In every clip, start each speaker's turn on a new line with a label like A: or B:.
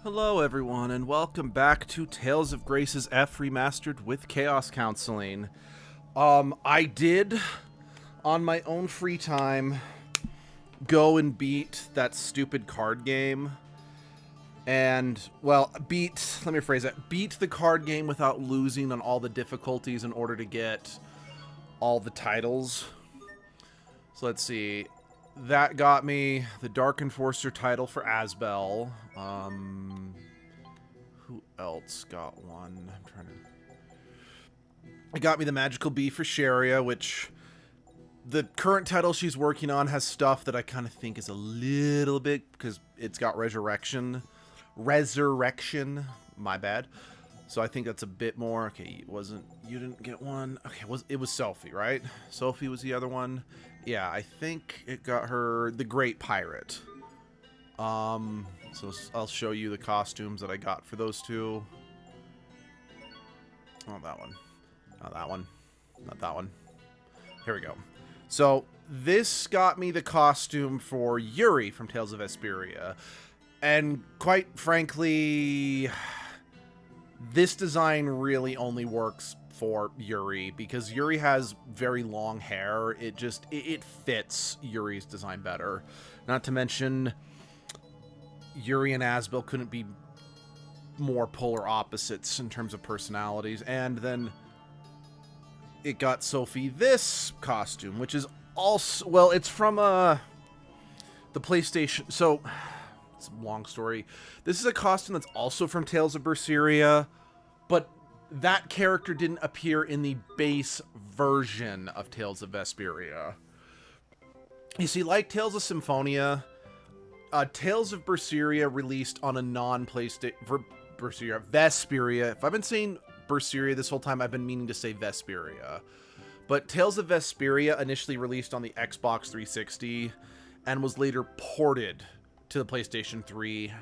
A: Hello everyone and welcome back to Tales of Grace's F Remastered with Chaos Counseling. I did, on my own free time, go and beat that stupid card game. And, well, let me rephrase that, beat the card game without losing on all the difficulties in order to get all the titles. So let's see. That got me the Dark Enforcer title for Asbel. Who else got one? I'm trying to... It got me the Magical Bee for Sharia, which the current title she's working on has stuff that I kind of think is a little bit, because it's got Resurrection. My bad. So I think that's a bit more. Okay, you didn't get one. Okay, it was Sophie, right? Sophie was the other one. Yeah, I think it got her the Great Pirate. So I'll show you the costumes that I got for those two. Oh, that one. Not that one. Not that one. Here we go. So this got me the costume for Yuri from Tales of Vesperia. And quite frankly, this design really only works for Yuri because Yuri has very long hair. It fits Yuri's design better. Not to mention, Yuri and Asbel couldn't be more polar opposites in terms of personalities. And then it got Sophie this costume, which is also, well, it's from the PlayStation. So it's a long story. This is a costume that's also from Tales of Berseria, but that character didn't appear in the base version of Tales of Vesperia. You see, like Tales of Symphonia, Tales of Berseria released on a non-PlayStation... Vesperia. If I've been saying Berseria this whole time, I've been meaning to say Vesperia. But Tales of Vesperia initially released on the Xbox 360 and was later ported to the PlayStation 3.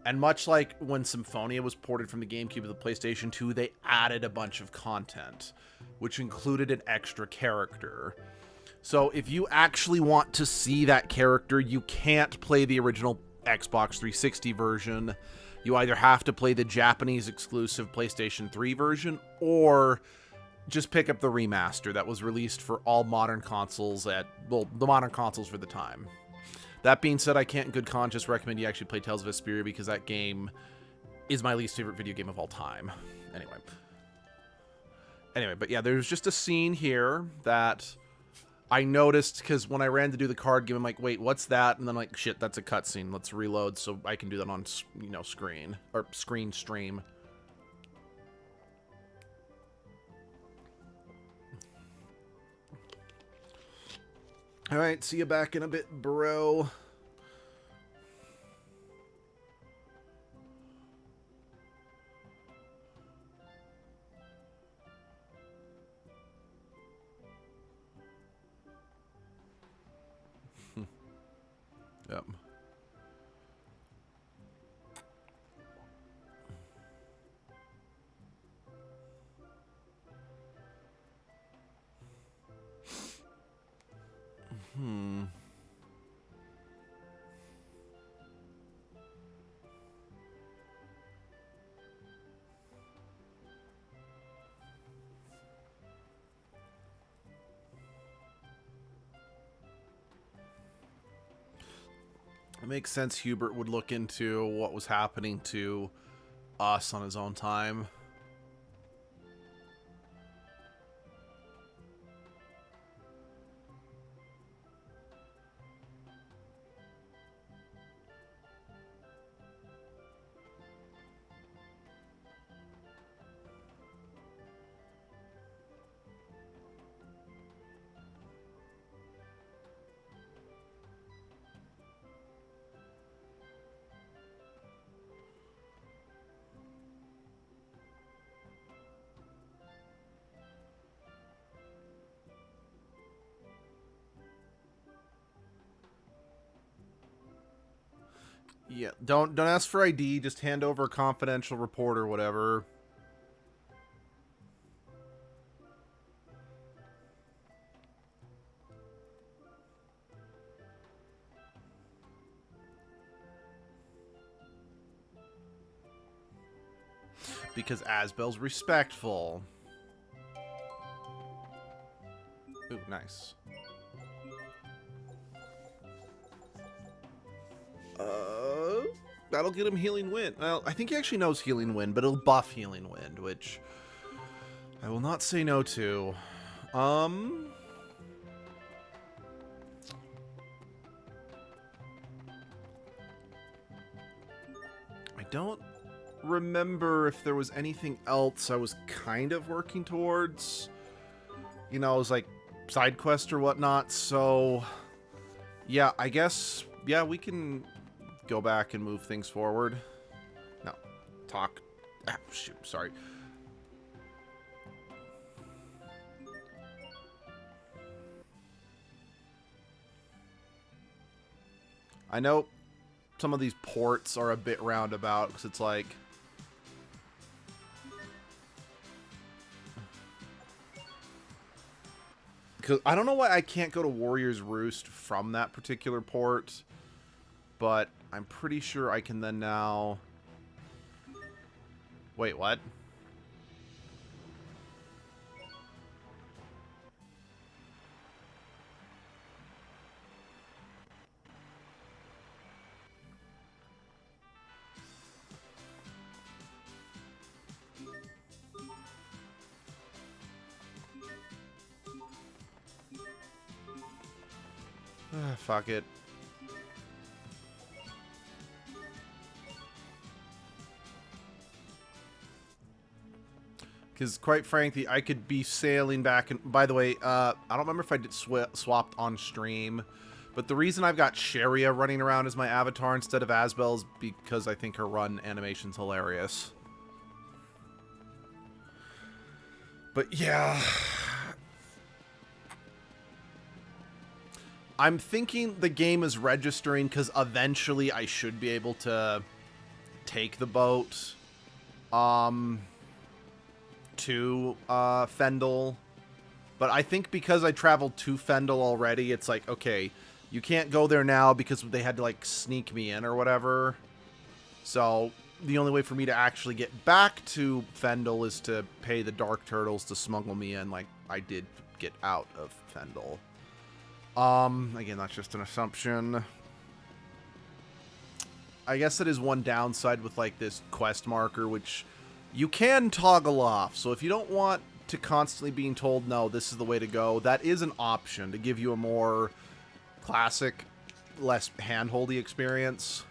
A: And much like when Symphonia was ported from the GameCube to the PlayStation 2, they added a bunch of content, which included an extra character. So if you actually want to see that character, you can't play the original Xbox 360 version. You either have to play the Japanese exclusive PlayStation 3 version, or just pick up the remaster that was released for all modern consoles the modern consoles for the time. That being said, I can't in good conscience recommend you actually play Tales of Vesperia because that game is my least favorite video game of all time. Anyway, but yeah, there's just a scene here that I noticed because when I ran to do the card game, I'm like, wait, what's that? And then I'm like, shit, that's a cutscene. Let's reload so I can do that on, screen or screen stream. All right, see you back in a bit, bro. Yep. It makes sense Hubert would look into what was happening to us on his own time. Yeah, don't ask for ID, just hand over a confidential report or whatever. Because Asbel's respectful. Ooh, nice. That'll get him Healing Wind. Well, I think he actually knows Healing Wind, but it'll buff Healing Wind, which I will not say no to. I don't remember if there was anything else I was kind of working towards. You know, it was like side quest or whatnot, so yeah, I guess, yeah, we can go back and move things forward. No, talk. Ah, shoot, sorry. I know some of these ports are a bit roundabout, because it's like... Because I don't know why I can't go to Warrior's Roost from that particular port, but I'm pretty sure I can then now... Wait, what? Fuck it. Because, quite frankly, I could be sailing back and... By the way, I don't remember if I did swapped on stream, but the reason I've got Sharia running around as my avatar instead of Asbel is because I think her run animation's hilarious. But, yeah... I'm thinking the game is registering because eventually I should be able to take the boat to Fendel. But I think because I traveled to Fendel already, it's like, okay, you can't go there now because they had to, like, sneak me in or whatever. So the only way for me to actually get back to Fendel is to pay the Dark Turtles to smuggle me in like I did get out of Fendel. Again, that's just an assumption. I guess it is one downside with, like, this quest marker, which you can toggle off. So if you don't want to constantly being told, no, this is the way to go, that is an option to give you a more classic, less hand-holdy experience.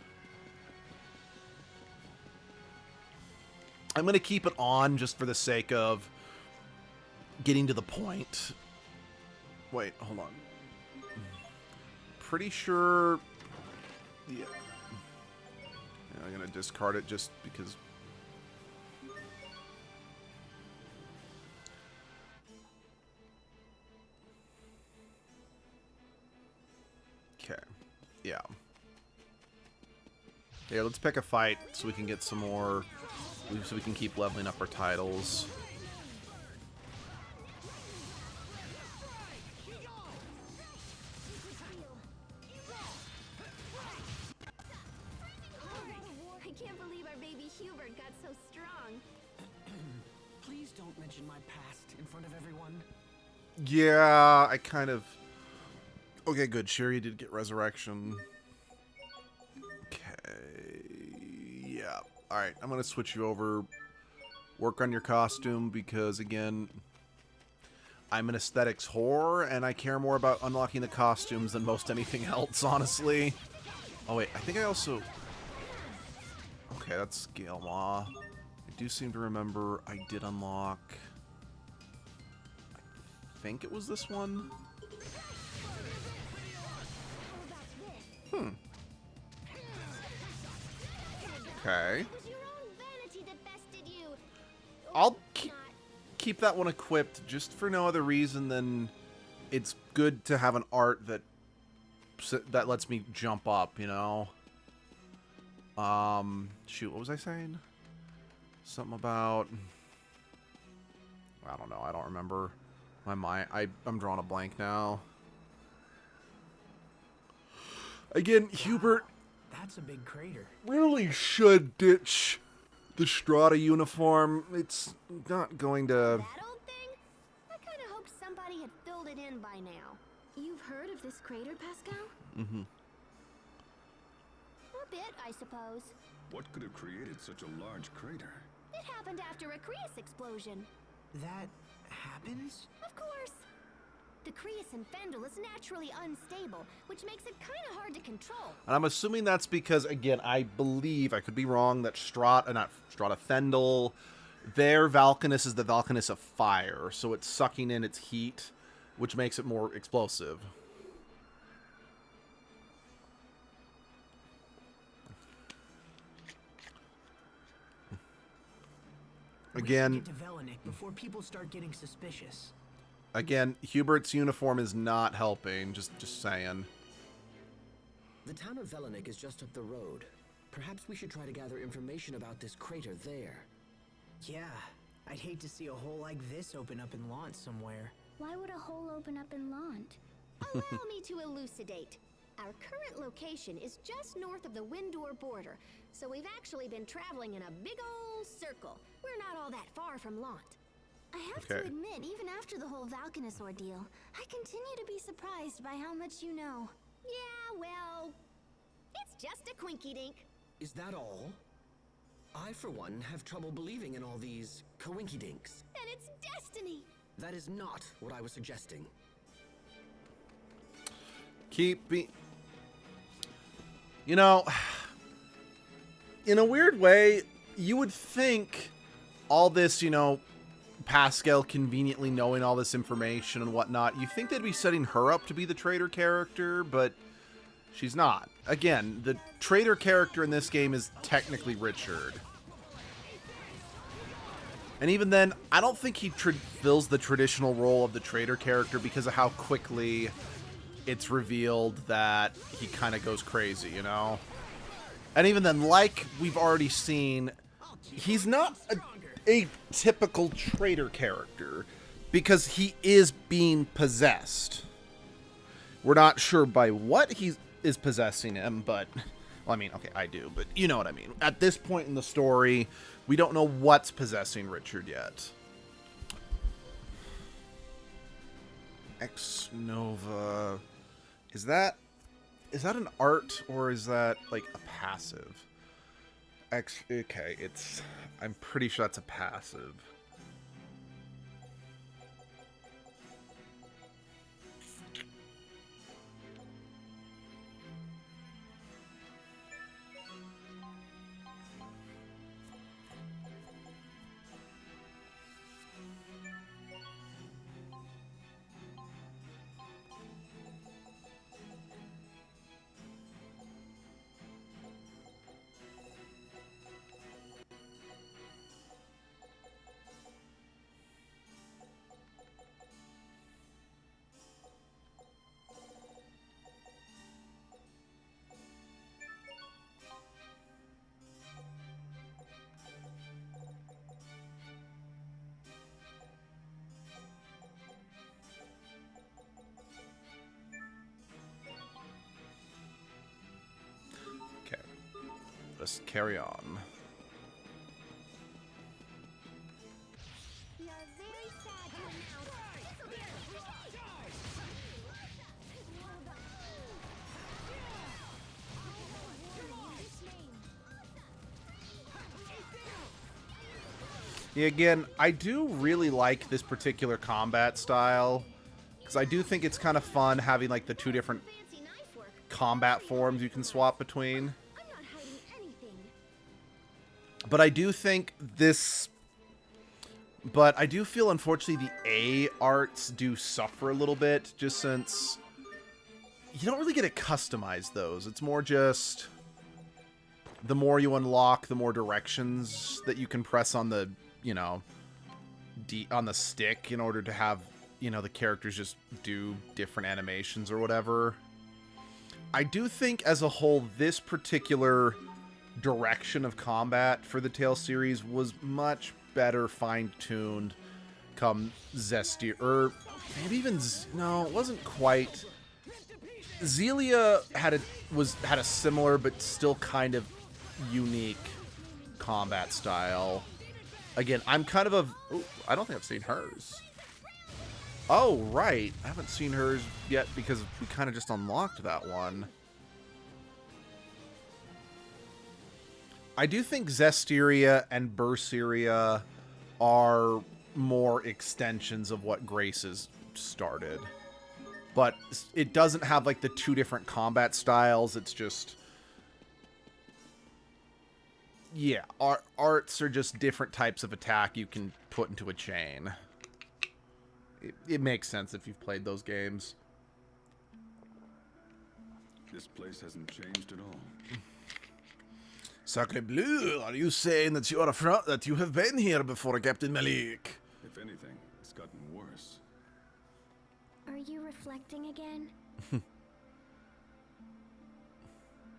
A: I'm going to keep it on just for the sake of getting to the point. Wait, hold on. Pretty sure... Yeah. I'm going to discard it just because... Okay. Yeah. Yeah, let's pick a fight so we can get some more... So we can keep leveling up our titles. Yeah, I kind of... Okay, good. Sherry did get resurrection. Okay. Yeah. Alright, I'm going to switch you over. Work on your costume because, again, I'm an aesthetics whore, and I care more about unlocking the costumes than most anything else, honestly. Oh, wait. I think I also... Okay, that's Galma. I do seem to remember I did unlock... I think it was this one. Okay. I'll keep that one equipped just for no other reason than it's good to have an art that lets me jump up, you know? Shoot, what was I saying? Something about... I don't know, I don't remember. My mind, I'm drawing a blank now. Again, Hubert...
B: That's a big crater.
A: Really should ditch the Strata uniform, it's not going to...
B: That old thing? I kind of hoped somebody had filled it in by now. You've heard of this crater, Pascal?
A: Mm-hmm.
B: A bit, I suppose.
C: What could have created such a large crater?
B: It happened after a Creus explosion.
D: That happens?
B: Of course. The Creus and Fendel is naturally unstable, which makes it kind of hard to control.
A: And I'm assuming that's because, again, I believe, I could be wrong, that Fendel, their Valkanus is the Valkanus of fire, so it's sucking in its heat, which makes it more explosive. Again,
D: get to Velenik before people start getting suspicious.
A: Again, Hubert's uniform is not helping, just saying.
E: The town of Velenik is just up the road. Perhaps we should try to gather information about this crater there.
D: Yeah, I'd hate to see a hole like this open up in Lant somewhere.
B: Why would a hole open up in Lant? Allow me to elucidate. Our current location is just north of the Windor border, so we've actually been traveling in a big old circle. We're not all that far from Lant. I have to admit, even after the whole Valkanus ordeal, I continue to be surprised by how much you know. Yeah, well, it's just a quinky-dink.
E: Is that all? I, for one, have trouble believing in all these coinky-dinks.
B: Then it's destiny!
E: That is not what I was suggesting.
A: You know, in a weird way, you would think all this, you know, Pascal conveniently knowing all this information and whatnot, you think they'd be setting her up to be the traitor character, but she's not. Again, the traitor character in this game is technically Richard. And even then, I don't think he fills the traditional role of the traitor character because of how quickly it's revealed that he kind of goes crazy, you know? And even then, like we've already seen, he's not a typical traitor character because he is being possessed. We're not sure by what he is possessing him, but, well, I mean, okay, I do, but you know what I mean. At this point in the story, we don't know what's possessing Richard yet. Ex Nova. Is that an art or is that like a passive? Okay, I'm pretty sure that's a passive. Let's carry on.
B: We are very sad to announce this'll be
A: Yeah, again, I do really like this particular combat style because I do think it's kind of fun having like the two different
B: fancy knife work.
A: combat forms you can swap between.
B: I'm not hiding anything.
A: But I do think this... But I do feel, unfortunately, the A arts do suffer a little bit, just since you don't really get to customize those. It's more just the more you unlock, the more directions that you can press on the, you know, on the stick in order to have, you know, the characters just do different animations or whatever. I do think, as a whole, this particular direction of combat for the Tales series was much better fine-tuned come Zestier, or maybe even no, it wasn't quite. Zelia had a similar but still kind of unique combat style. Again, I'm kind of a... Ooh, I don't think I've seen hers. Oh, right. I haven't seen hers yet because we kind of just unlocked that one. I do think Zestiria and Berseria are more extensions of what Grace's started. But it doesn't have, like, the two different combat styles. It's just... Yeah, arts are just different types of attack you can put into a chain. It makes sense if you've played those games.
C: This place hasn't changed at all.
A: Sacre bleu, are you saying that you are that you have been here before, Captain Malik?
C: If anything, it's gotten worse.
B: Are you reflecting again?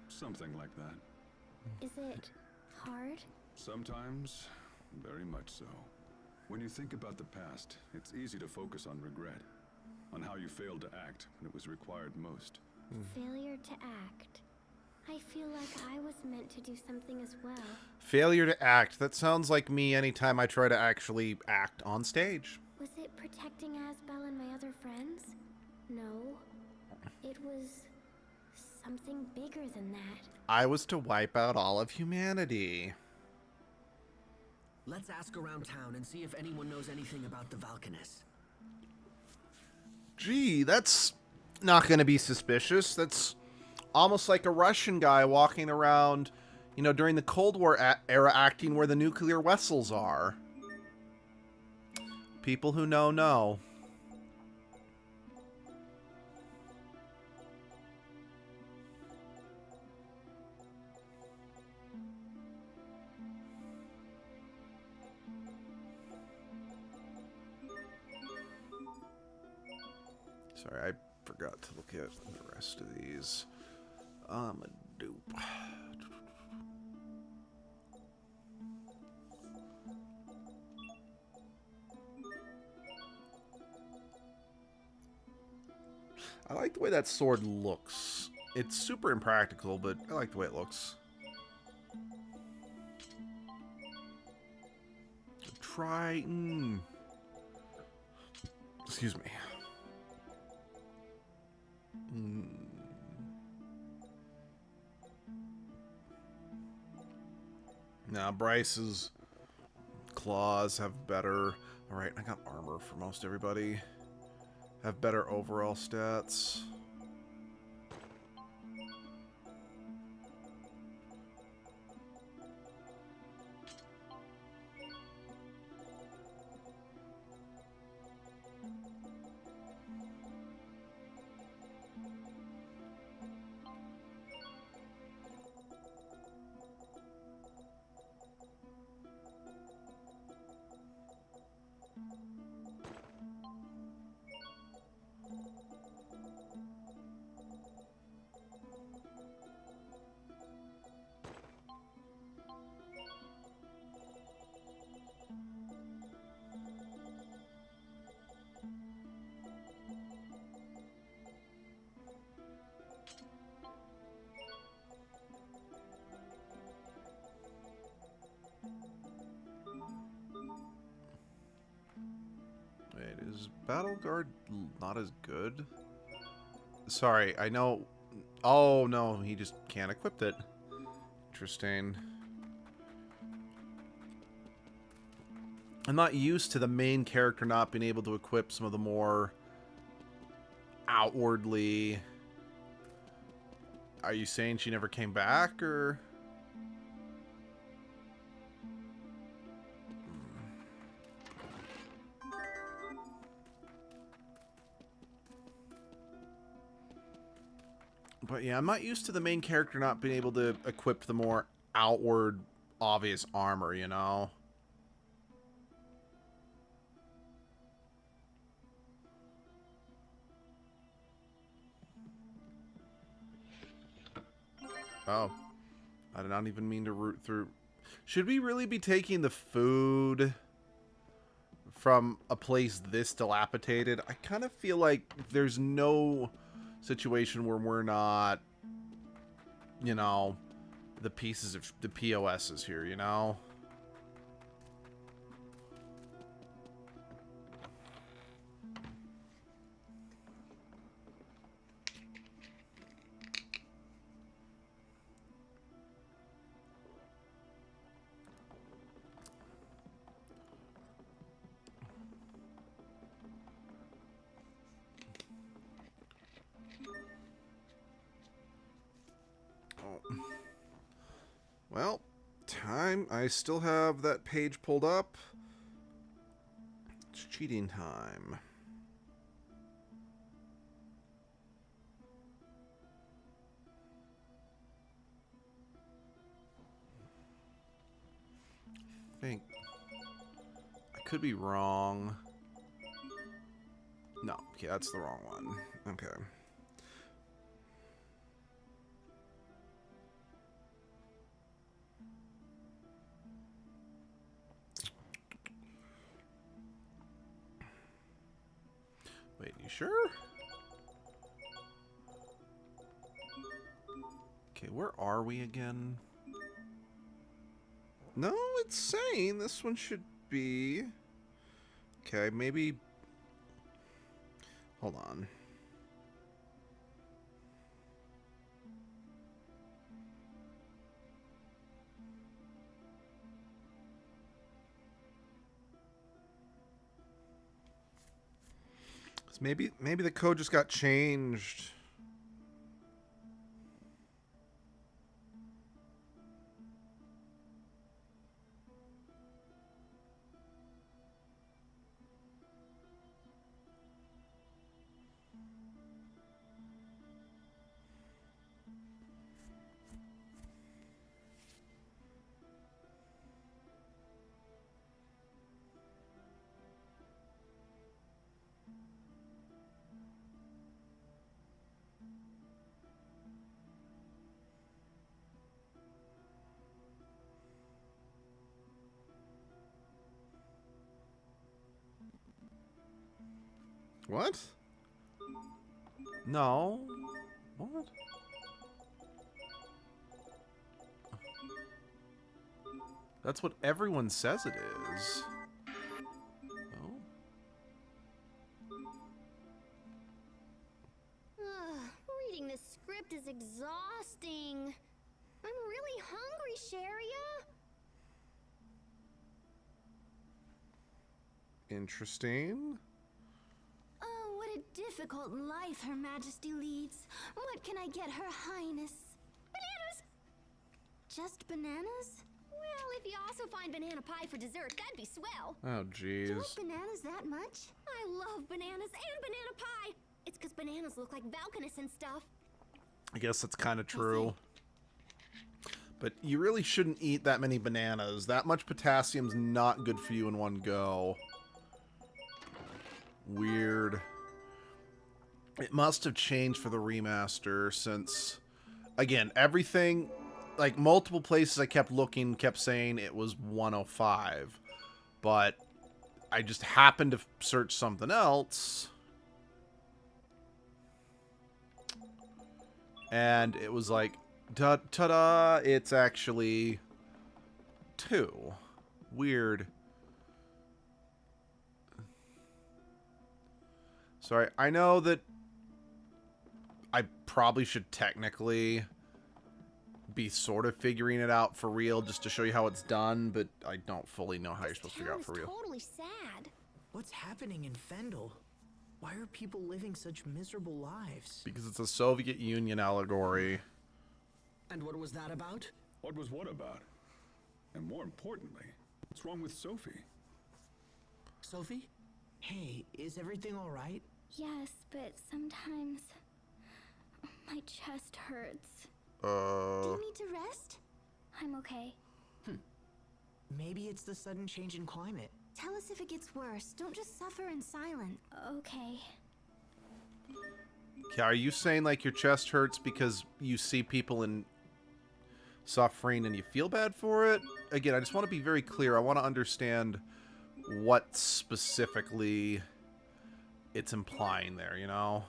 C: Something like that.
B: Is it hard?
C: Sometimes, very much so. When you think about the past, it's easy to focus on regret, on how you failed to act when it was required most.
B: Failure to act. I feel like I was meant to do something as well.
A: Failure to act. That sounds like me anytime I try to actually act on stage.
B: Was it protecting Asbel and my other friends? No. It was something bigger than that.
A: I was to wipe out all of humanity.
E: Let's ask around town and see if anyone knows anything about the Valkanus.
A: Gee, that's not going to be suspicious. That's almost like a Russian guy walking around, you know, during the Cold War era acting where the nuclear vessels are. People who know. Sorry, I forgot to look at the rest of these. I'm a dupe. I like the way that sword looks. It's super impractical, but I like the way it looks. Triton. Excuse me. Now, Bryce's claws have better... Alright, I got armor for most everybody. Have better overall stats. Wait, is Battle Guard not as good? Sorry, I know... Oh, no, he just can't equip it. Interesting. I'm not used to the main character not being able to equip some of the more outwardly... Are you saying she never came back, or... But yeah, I'm not used to the main character not being able to equip the more outward, obvious armor, you know? Oh. I did not even mean to root through... Should we really be taking the food from a place this dilapidated? I kind of feel like there's no... situation where we're not, you know, the pieces of the POSs here, you know? Well, time. I still have that page pulled up. It's cheating time. I think I could be wrong. No, okay, that's the wrong one. Okay. Wait, you sure? Okay, where are we again? No, it's saying this one should be... Okay, maybe... Hold on. Maybe the code just got changed. What? No. What? That's what everyone says it is. Oh.
B: Reading this script is exhausting. I'm really hungry, Sharia.
A: Interesting.
B: Oh, what a difficult life Her Majesty leads. What can I get Her Highness? Bananas! Just bananas? Well, if you also find banana pie for dessert, that'd be swell.
A: Oh,
B: Do you
A: jeez.
B: like bananas that much? I love bananas and banana pie. It's because bananas look like Valkanus and stuff.
A: I guess that's kind of true. But you really shouldn't eat that many bananas. That much potassium's not good for you in one go. Weird. It must have changed for the remaster since, again, everything, like multiple places I kept looking, kept saying it was 105. But I just happened to search something else. And it was like, ta-da, it's actually 2. Weird. Sorry, I know that I probably should technically be sort of figuring it out for real just to show you how it's done, but I don't fully know how you're supposed to figure it out for real.
B: Totally sad.
D: What's happening in Fendel? Why are people living such miserable lives?
A: Because it's a Soviet Union allegory.
E: And what was that about?
C: What was what about? And more importantly, what's wrong with Sophie?
E: Sophie?
D: Hey, is everything all right?
B: Yes, but sometimes my chest hurts. Do you need to rest? I'm okay.
D: Maybe it's the sudden change in climate.
B: Tell us if it gets worse. Don't just suffer in silence. Okay.
A: Okay, are you saying like your chest hurts because you see people in suffering and you feel bad for it? Again, I just want to be very clear. I want to understand what specifically it's implying there, you know?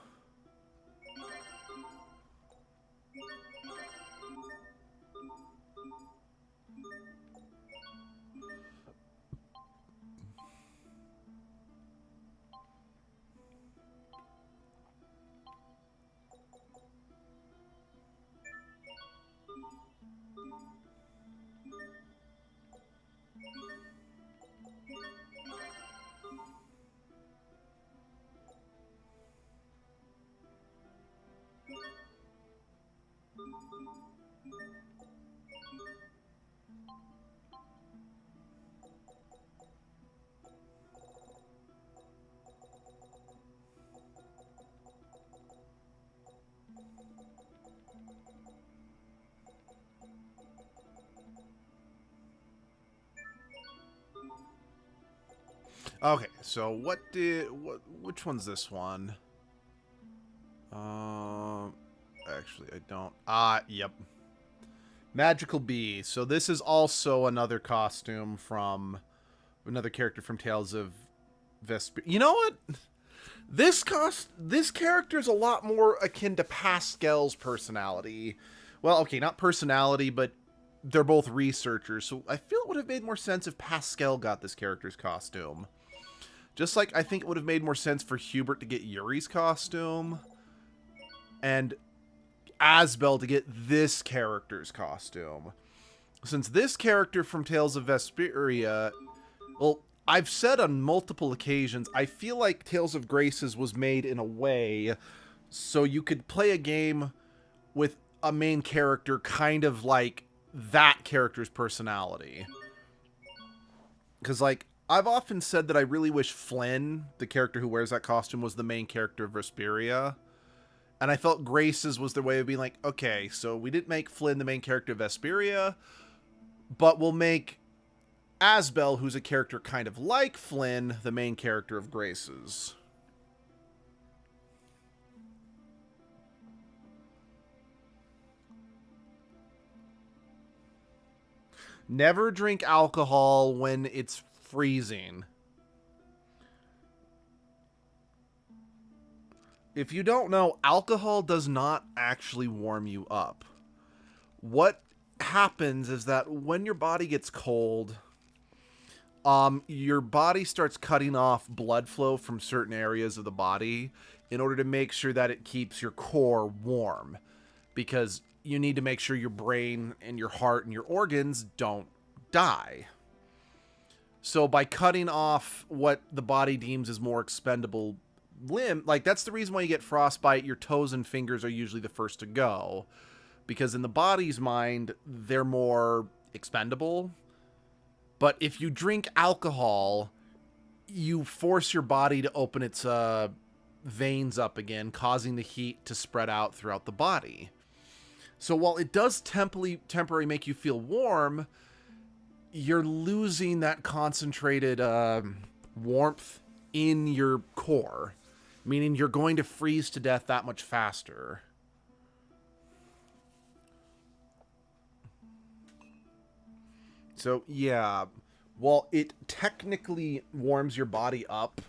A: Okay, so which one's this one? Actually, I don't. Yep. Magical Bee. So this is also another costume from another character from Tales of Vesperia. You know what? This character is a lot more akin to Pascal's personality. Well, okay, not personality, but they're both researchers, so I feel it would have made more sense if Pascal got this character's costume. Just like I think it would have made more sense for Hubert to get Yuri's costume, and Asbel to get this character's costume. Since this character from Tales of Vesperia, well, I've said on multiple occasions, I feel like Tales of Graces was made in a way so you could play a game with a main character kind of like that character's personality. Because, like, I've often said that I really wish Flynn, the character who wears that costume, was the main character of Vesperia. And I felt Graces was their way of being like, okay, so we didn't make Flynn the main character of Vesperia, but we'll make Asbel, who's a character kind of like Flynn, the main character of Graces. Never drink alcohol when it's freezing. If you don't know, alcohol does not actually warm you up. What happens is that when your body gets cold, your body starts cutting off blood flow from certain areas of the body in order to make sure that it keeps your core warm. Because you need to make sure your brain and your heart and your organs don't die. So by cutting off what the body deems as more expendable limb, like that's the reason why you get frostbite, your toes and fingers are usually the first to go. Because in the body's mind, they're more expendable. But if you drink alcohol, you force your body to open its veins up again, causing the heat to spread out throughout the body. So while it does temporarily make you feel warm, you're losing that concentrated warmth in your core, meaning you're going to freeze to death that much faster. So, yeah, while it technically warms your body up,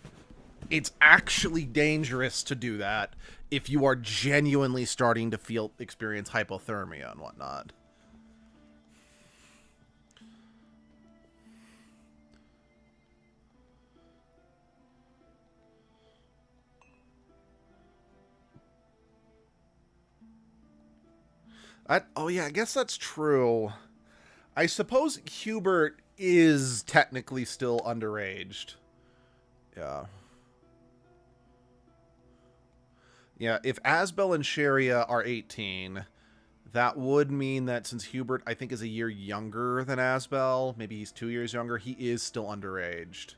A: it's actually dangerous to do that if you are genuinely starting to experience hypothermia and whatnot. Oh yeah, I guess that's true. I suppose Hubert is technically still underaged. Yeah. Yeah, if Asbel and Sharia are 18, that would mean that since Hubert, I think, is a year younger than Asbel, maybe he's 2 years younger, he is still underaged.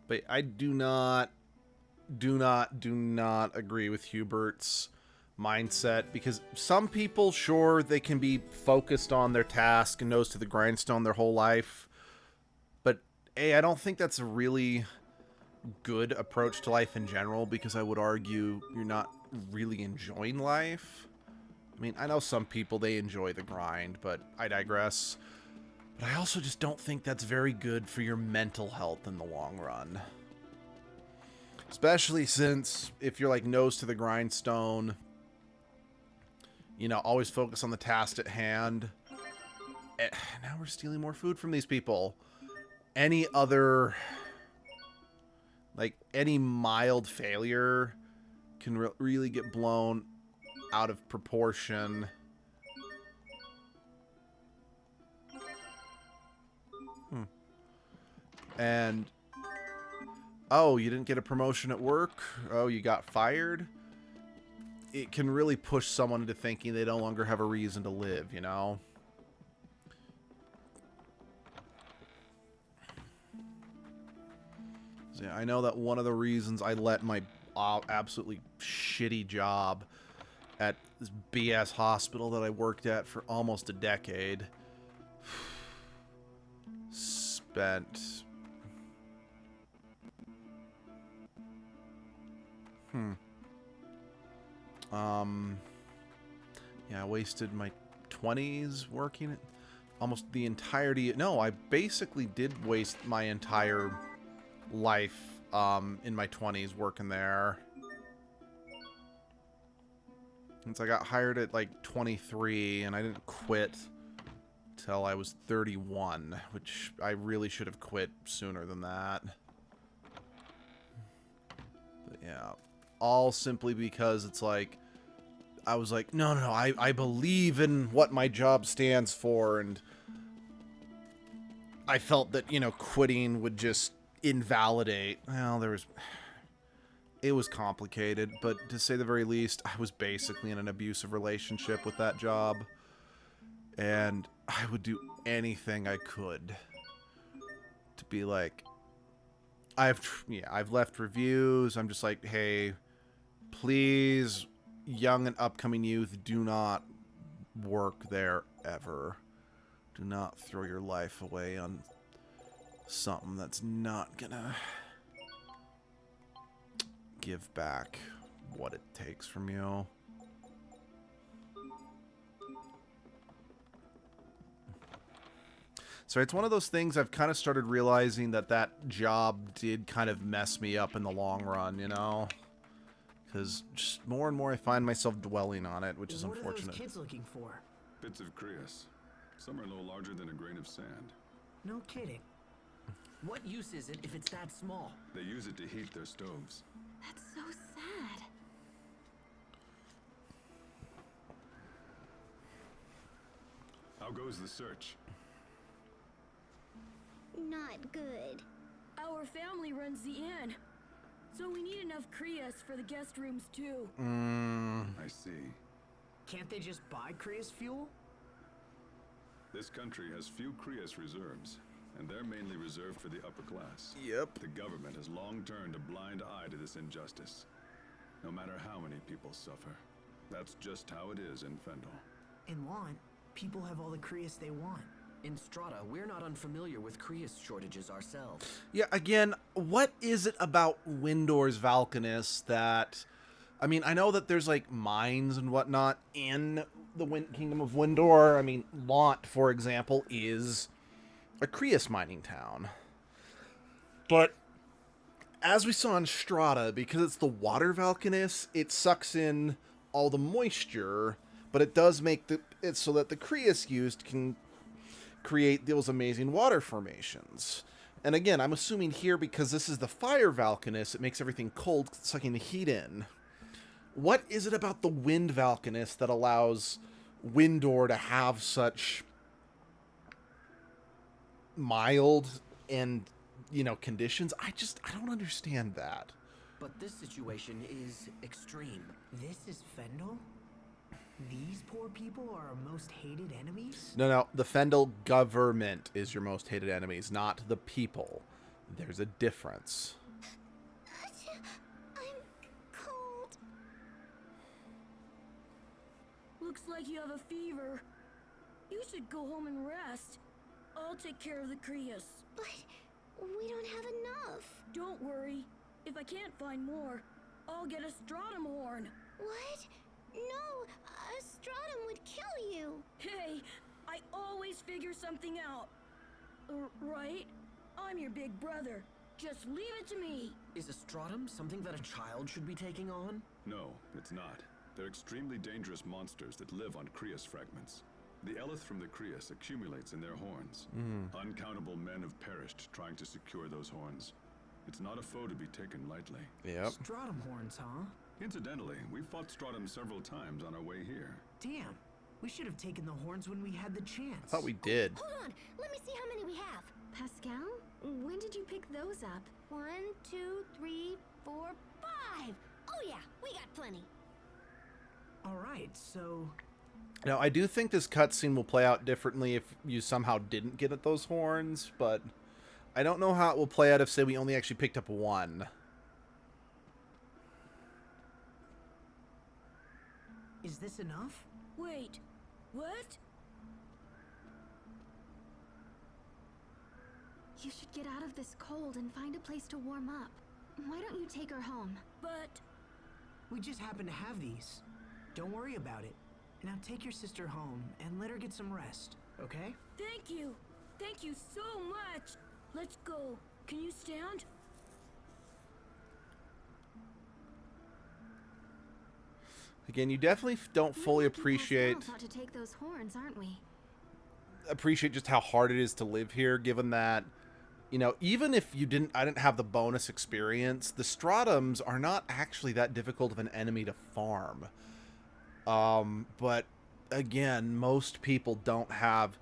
A: But I do not agree with Hubert's mindset, because some people, sure, they can be focused on their task and nose to the grindstone their whole life. But I don't think that's a really good approach to life in general, because I would argue you're not really enjoying life. I mean, I know some people, they enjoy the grind, but I digress. But I also just don't think that's very good for your mental health in the long run. Especially since if you're like nose to the grindstone, you know, always focus on the task at hand. Now we're stealing more food from these people. Any other, like, any mild failure can really get blown out of proportion. And, oh, you didn't get a promotion at work? Oh, you got fired? It can really push someone into thinking they no longer have a reason to live, you know? So, yeah, I know that one of the reasons I let my absolutely shitty job at this BS hospital that I worked at for almost a decade spent... Yeah, I wasted my 20s working it. Almost the entirety... No, I basically did waste my entire life in my 20s working there. Since I got hired at like 23 and I didn't quit till I was 31, which I really should have quit sooner than that. But yeah, all simply because it's like, I was like, no, I believe in what my job stands for, and I felt that, you know, quitting would just invalidate. Well, it was complicated, but to say the very least, I was basically in an abusive relationship with that job, and I would do anything I could to be like, I've left reviews. I'm just like, hey, please, young and upcoming youth, do not work there ever. Do not throw your life away on something that's not gonna give back what it takes from you. So it's one of those things I've kind of started realizing that job did kind of mess me up in the long run, you know? Because just more and more I find myself dwelling on it, which is unfortunate.
D: What are those kids looking for?
C: Bits of Creus. Some are no larger than a grain of sand.
D: No kidding. What use is it if it's that small?
C: They use it to heat their stoves.
B: That's so sad.
C: How goes the search?
B: Not good.
F: Our family runs the inn, so we need enough Creus for the guest rooms too.
C: I see.
D: Can't they just buy Creus fuel?
C: This country has few Creus reserves, and they're mainly reserved for the upper class.
A: Yep.
C: The government has long turned a blind eye to this injustice, no matter how many people suffer. That's just how it is in Fendel.
D: In Lont, people have all the Creus they want.
E: In Strata, we're not unfamiliar with Creus shortages ourselves.
A: Yeah, again, what is it about Windor's Valkanus that... I mean, I know that there's, like, mines and whatnot in the Kingdom of Windor. I mean, Lont, for example, is a Creus mining town. But, as we saw in Strata, because it's the water Valkanus, it sucks in all the moisture, but it does make it so that the Creus used can create those amazing water formations. And again, I'm assuming here, because this is the fire Valkanus, it makes everything cold, sucking the heat in. What is it about the wind Valkanus that allows Windor to have such mild and, you know, conditions? I don't understand that.
E: But this situation is extreme.
D: This is Fendel? These poor people are our most hated enemies?
A: No, the Fendel government is your most hated enemies, not the people. There's a difference.
B: I'm cold.
F: Looks like you have a fever. You should go home and rest. I'll take care of the Creus.
B: But we don't have enough.
F: Don't worry. If I can't find more, I'll get a stratum horn.
B: What? No, a stratum would kill you.
F: Hey, I always figure something out. Right? I'm your big brother. Just leave it to me.
E: Is a stratum something that a child should be taking on?
C: No, it's not. They're extremely dangerous monsters that live on Creus fragments. The eleth from the Creus accumulates in their horns. Uncountable men have perished trying to secure those horns. It's not a foe to be taken lightly.
A: Yep.
D: Stratum horns, huh?
C: Incidentally, we fought Stratum several times on our way here.
D: Damn. We should have taken the horns when we had the chance.
A: I thought we did.
B: Hold on, let me see how many we have. Pascal, when did you pick those up? 1, 2, 3, 4, 5. Oh yeah, we got plenty.
D: All right, so
A: Now, I do think this cutscene will play out differently if you somehow didn't get at those horns, but I don't know how it will play out if, say, we only actually picked up one.
D: is this enough?
F: Wait, what?
B: You should get out of this cold and find a place to warm up. Why don't you take her home?
F: But
D: We just happen to have these. Don't worry about it. Now take your sister home and let her get some rest, okay?
F: thank you. Thank you so much. Let's go. Can you stand?
A: Again, you definitely don't fully appreciate
B: To take those horns, aren't we?
A: just how hard it is to live here, given that, you know, even if I didn't have the bonus experience, the Stratums are not actually that difficult of an enemy to farm. But again, most people don't have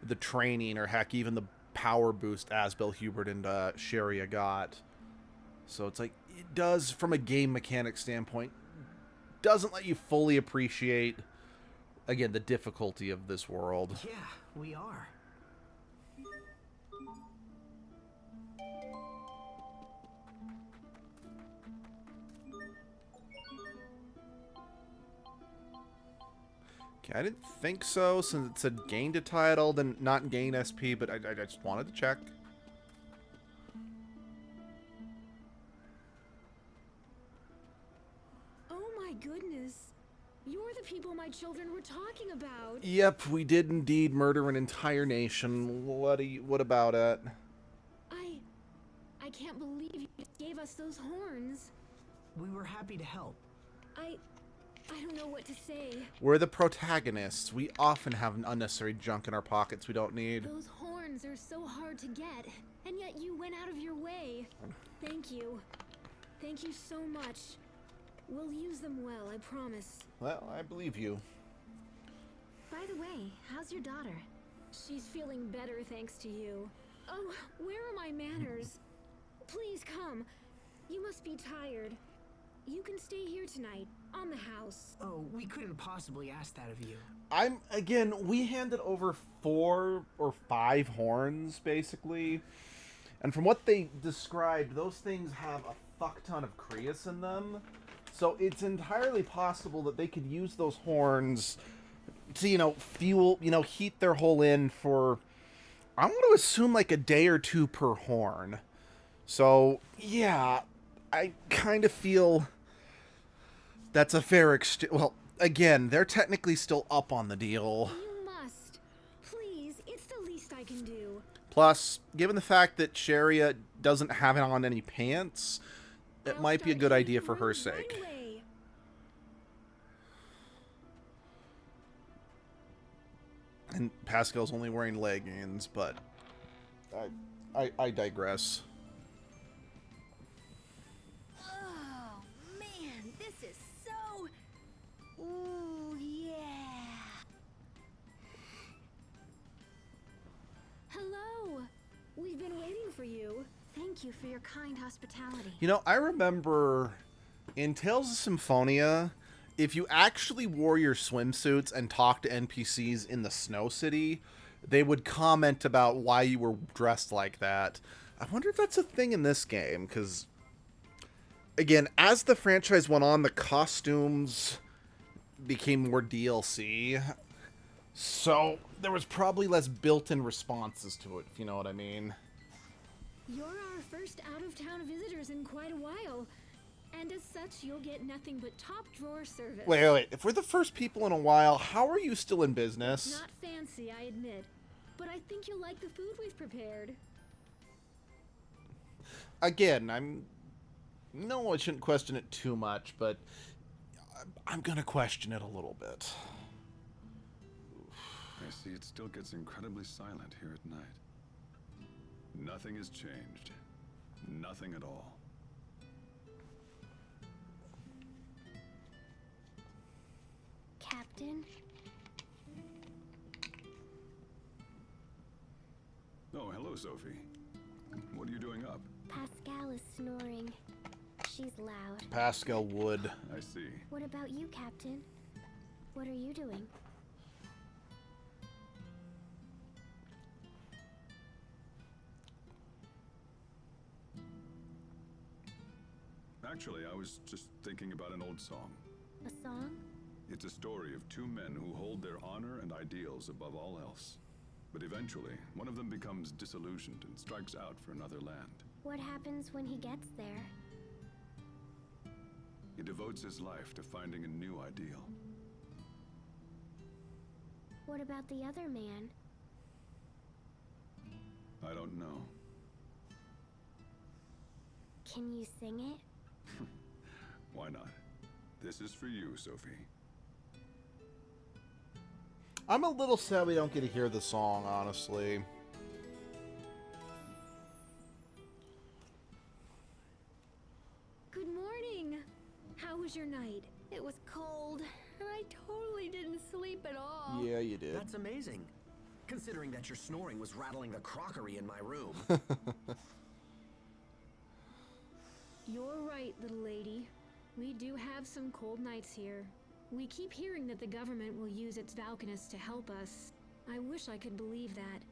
A: the training or heck, even the power boost Asbel, Hubert, and Sharia got. So it's like, it does, from a game mechanic standpoint, doesn't let you fully appreciate, again, the difficulty of this world.
D: Yeah, we are.
A: Okay, I didn't think so, since it said gained a title, then not gain SP, but I just wanted to check.
F: Oh my goodness. You're the people my children were talking about.
A: Yep, we did indeed murder an entire nation. What about it?
F: I can't believe you gave us those horns.
D: We were happy to help.
F: I don't know what to say.
A: We're the protagonists. We often have unnecessary junk in our pockets we don't need.
F: Those horns are so hard to get, and yet you went out of your way. Thank you. Thank you so much. We'll use them well, I promise.
A: Well, I believe you.
B: By the way, how's your daughter?
F: She's feeling better thanks to you. Oh, where are my manners? Please come. You must be tired. You can stay here tonight, on the house.
D: Oh, we couldn't possibly ask that of you.
A: We handed over 4 or 5 horns, basically. And from what they described, those things have a fuck ton of Creus in them. So it's entirely possible that they could use those horns to, fuel, heat their hole in for, I want to assume, like a day or two per horn. So, yeah, I kind of feel that's a fair exchange. Well, again, they're technically still up on the deal.
F: You must. Please, it's the least I can do.
A: Plus, given the fact that Sharia doesn't have on any pants, it
F: I'll
A: might be a
F: start
A: good
F: heading
A: idea for her
F: right
A: sake.
F: away.
A: And Pascal's only wearing leggings, but I digress.
B: Oh, man, this is so... Ooh, yeah.
F: Hello. We've been waiting for you.
B: Thank you for your kind hospitality.
A: I remember in Tales of Symphonia, if you actually wore your swimsuits and talked to NPCs in the Snow City, they would comment about why you were dressed like that. I wonder if that's a thing in this game, because, again, as the franchise went on, the costumes became more DLC, so there was probably less built-in responses to it, if you know what I mean.
F: You're our first out-of-town visitors in quite a while. And as such, you'll get nothing but top-drawer service.
A: Wait. If we're the first people in a while, how are you still in business?
F: Not fancy, I admit. But I think you'll like the food we've prepared.
A: again, no, I shouldn't question it too much, but I'm gonna question it a little bit.
C: I see it still gets incredibly silent here at night. Nothing has changed. Nothing at all.
B: Captain?
C: Oh, hello, Sophie. What are you doing up?
B: Pascal is snoring. She's loud.
A: Pascal would.
C: I see.
B: What about you, Captain? What are you doing?
C: Actually, I was just thinking about an old song.
B: A song?
C: It's a story of two men who hold their honor and ideals above all else. But eventually, one of them becomes disillusioned and strikes out for another land.
B: What happens when he gets there?
C: He devotes his life to finding a new ideal.
B: What about the other man?
C: I don't know.
B: Can you sing it?
C: Why not? This is for you, Sophie.
A: I'm a little sad we don't get to hear the song, honestly.
F: Good morning. How was your night?
B: It was cold, and I totally didn't sleep at all.
A: Yeah, you did.
E: That's amazing, considering that your snoring was rattling the crockery in my room.
F: You're right, little lady. We do have some cold nights here. We keep hearing that the government will use its Valkanists to help us. I wish I could believe that.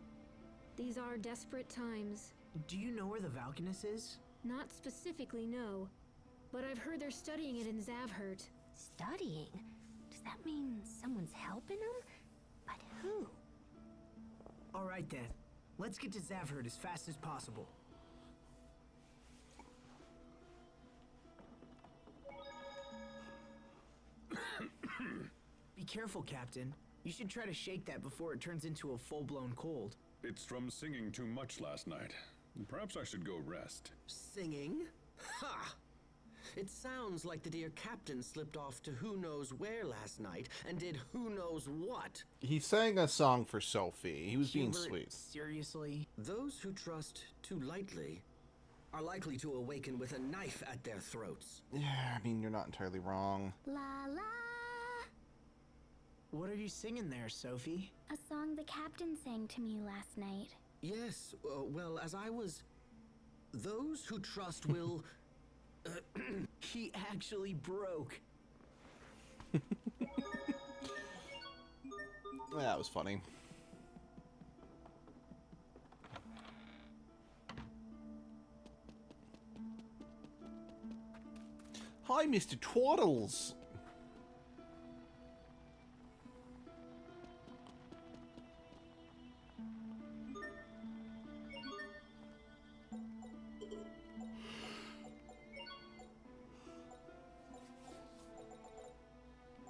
F: These are desperate times.
D: Do you know where the Valkanus is?
F: Not specifically, no. But I've heard they're studying it in Zavhert.
B: Studying? Does that mean someone's helping him? But who?
D: All right then. Let's get to Zavhert as fast as possible. Be careful, Captain. You should try to shake that before it turns into a full-blown cold.
C: It's from singing too much last night. Perhaps I should go rest.
E: Singing? Ha! It sounds like the dear captain slipped off to who knows where last night and did who knows what.
A: He sang a song for Sophie. He was being
D: Hubert,
A: sweet.
D: Seriously?
E: Those who trust too lightly are likely to awaken with a knife at their throats.
A: Yeah, I mean, you're not entirely wrong.
B: La la.
D: What are you singing there, Sophie?
B: A song the captain sang to me last night.
E: Yes, well, as I was... Those who trust will...
D: He actually broke.
A: That was funny. Hi, Mr. Twaddles.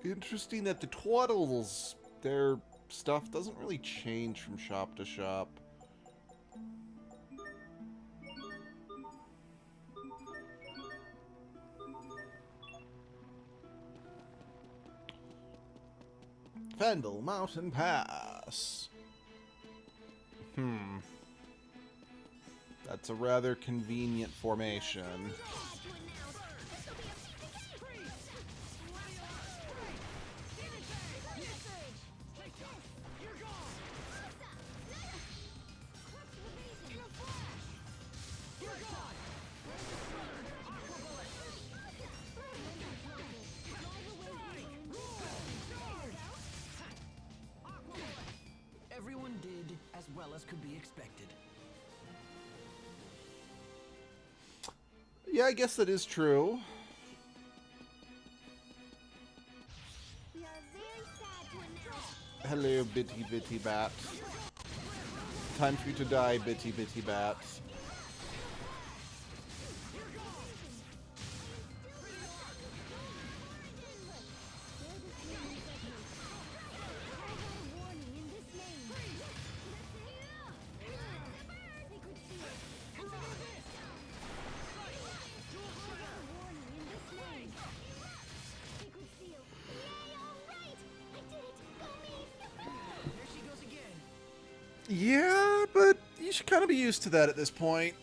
A: Interesting that the Twaddles, their stuff doesn't really change from shop to shop. Fendel Mountain Pass. That's a rather convenient formation.
E: Everyone did as well as could be expected.
A: Yeah, I guess that is true.
B: We are very sad to announce.
A: Hello, bitty bitty bat. Time for you to die, bitty bitty bat. Yeah, but you should kind of be used to that at this point.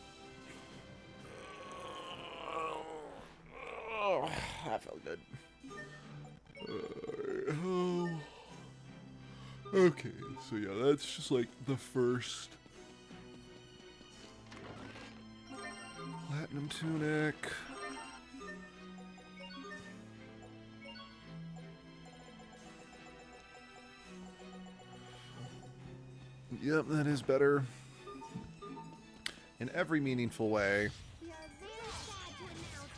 A: Oh, that felt good. Okay, so yeah, that's just like the first platinum tunic. Yep, that is better in every meaningful way.
B: We are very sad to announce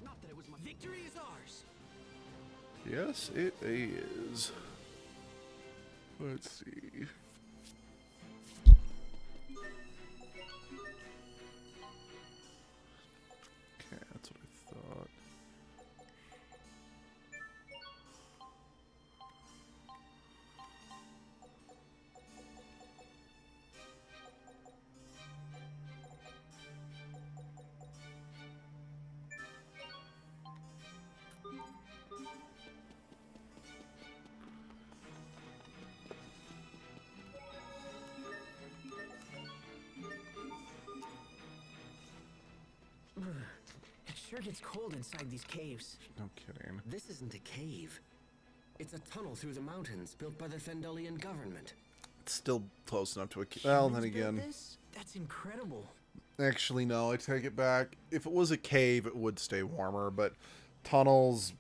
E: Not that it was my victory is ours.
A: Yes, it is. Let's see. Okay, that's what I thought.
D: It sure gets cold inside these caves.
A: No kidding.
E: This isn't a cave. It's a tunnel through the mountains built by the Fendelian government.
A: It's still close enough to a cave. Well, then
D: Humans built
A: again.
D: this? That's incredible.
A: Actually, no, I take it back. If it was a cave, it would stay warmer, but tunnels,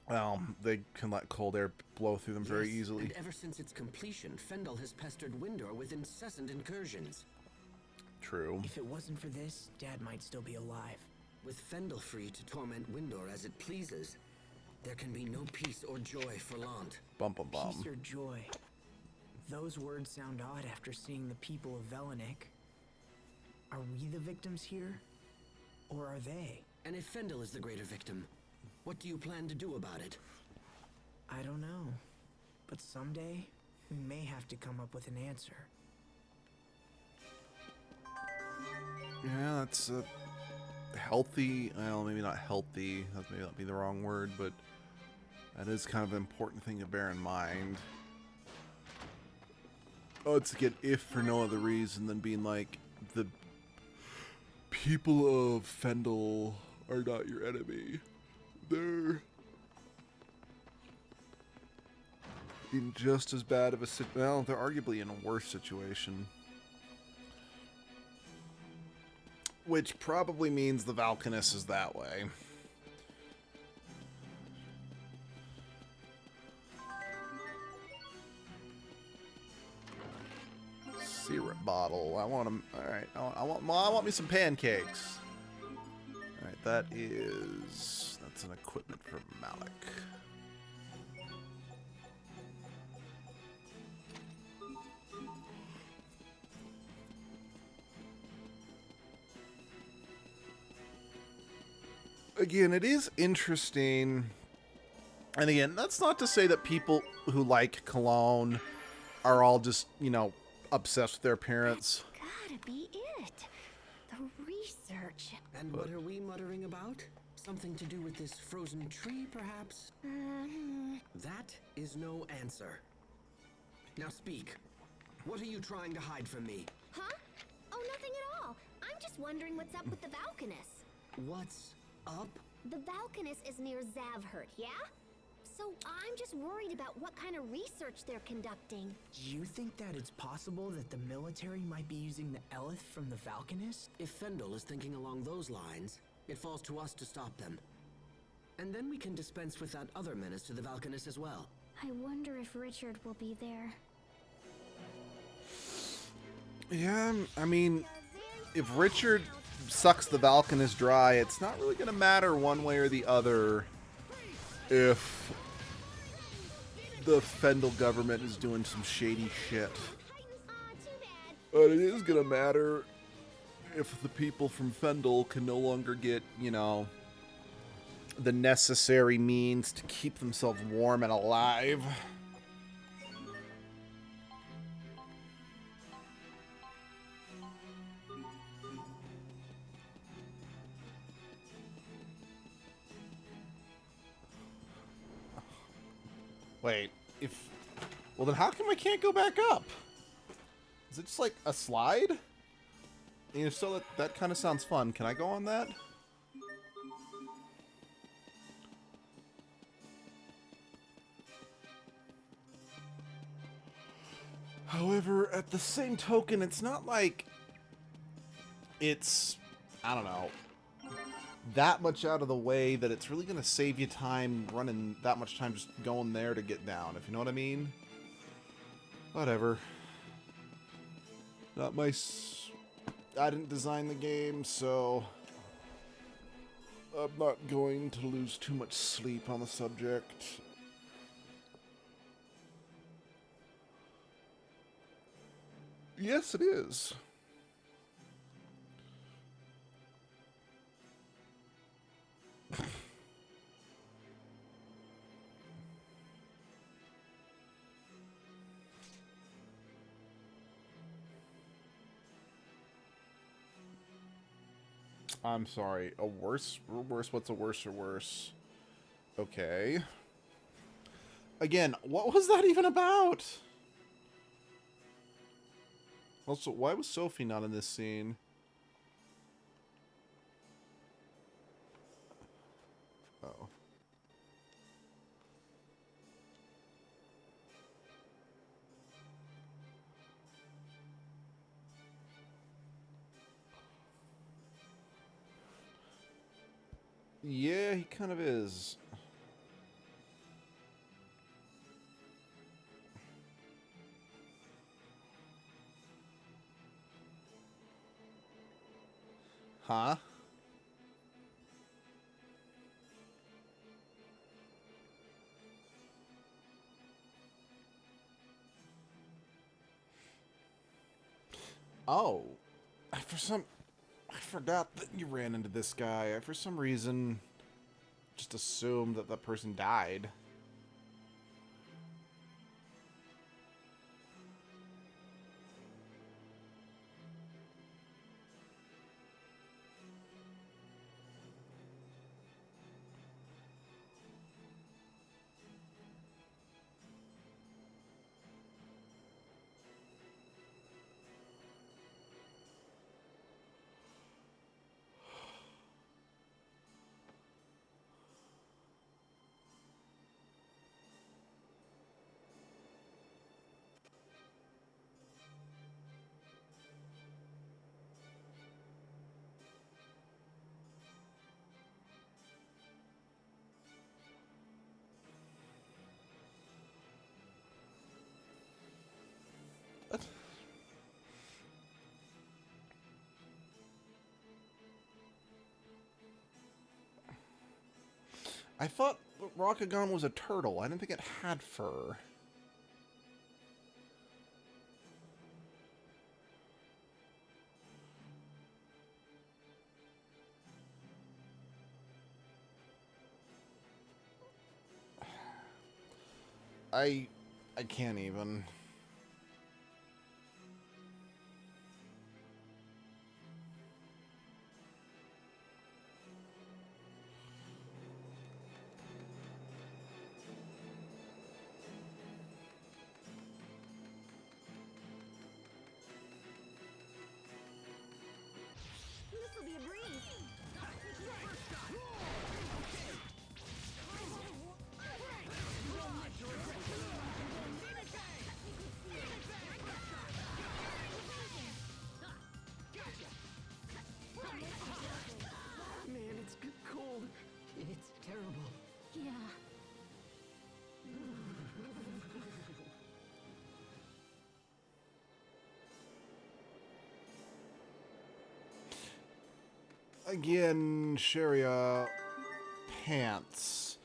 A: well, they can let cold air blow through them very
E: Yes,
A: easily.
E: And ever since its completion, Fendel has pestered Windor with incessant incursions.
A: True.
D: If it wasn't for this, Dad might still be alive.
E: With Fendel free to torment Windor as it pleases, there can be no peace or joy for Lant.
A: Bum bum bum.
D: Peace or joy. Those words sound odd after seeing the people of Velanik. Are we the victims here? Or are they?
E: And if Fendel is the greater victim, what do you plan to do about it?
D: I don't know. But someday, we may have to come up with an answer.
A: Yeah, that's healthy. Well, maybe not healthy. That may not be the wrong word, but that is kind of an important thing to bear in mind. Oh, it's again, if for no other reason than being like, the people of Fendel are not your enemy. They're in just as bad of a well, they're arguably in a worse situation. Which probably means the Valkanus is that way. Syrup bottle. I want them. All right. I want me some pancakes. All right. That's an equipment for Malik. Again, it is interesting. And again, that's not to say that people who like cologne are all just, obsessed with their appearance.
B: Gotta be it. The research.
E: And what are we muttering about? Something to do with this frozen tree, perhaps? That is no answer. Now speak. What are you trying to hide from me?
B: Huh? Oh, nothing at all. I'm just wondering what's up with the Valkanus.
E: What's up?
B: The Valkanus is near Zavhert, yeah? So I'm just worried about what kind of research they're conducting.
D: Do you think that it's possible that the military might be using the Elith from the Valkanus?
E: If Fendel is thinking along those lines, it falls to us to stop them. And then we can dispense with that other menace to the Valkanus as well.
B: I wonder if Richard will be there.
A: Yeah, I mean, if Richard sucks the Valkanus dry, it's not really going to matter one way or the other if the Fendel government is doing some shady shit. But it is going to matter if the people from Fendel can no longer get, the necessary means to keep themselves warm and alive. Wait, if... Well, then how come I can't go back up? Is it just like a slide? And if so, that kind of sounds fun. Can I go on that? However, at the same token, it's not like it's, I don't know, that much out of the way that it's really going to save you time running that much time just going there to get down, if you know what I mean. Whatever. Not my... I didn't design the game, so I'm not going to lose too much sleep on the subject. Yes, it is. I'm sorry. A worse or worse? What's a worse or worse? Okay. Again, what was that even about? Also, why was Sophie not in this scene? Oh. Yeah, he kind of is. Huh? Oh. I forgot that you ran into this guy. I, for some reason, just assumed that that person died. I thought Rokugan was a turtle. I didn't think it had fur. I can't even.
B: This'll be a breeze.
E: Man, it's cold. It's terrible.
B: Yeah.
A: Again, Sharia pants.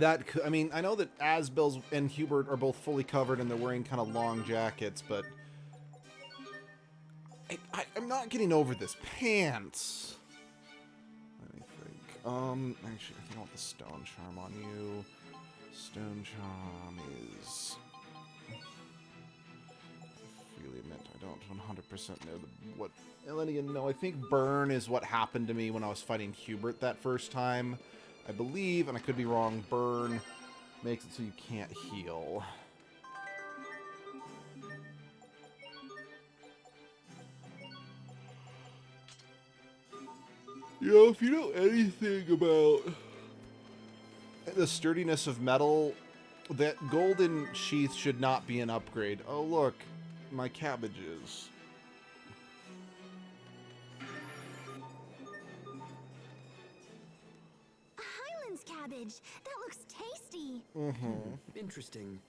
A: I mean, I know that Asbel's and Hubert are both fully covered and they're wearing kind of long jackets, but I'm not getting over this. Pants. Let me think. Actually, I think I want the Stone Charm on you. Stone Charm is... I really admit I don't 100% know what... No, I think Burn is what happened to me when I was fighting Hubert that first time. I believe, and I could be wrong, Burn makes it so you can't heal. You know, if you know anything about the sturdiness of metal, that golden sheath should not be an upgrade. Oh, look, my cabbages.
B: A Highlands cabbage. That looks tasty.
E: Interesting.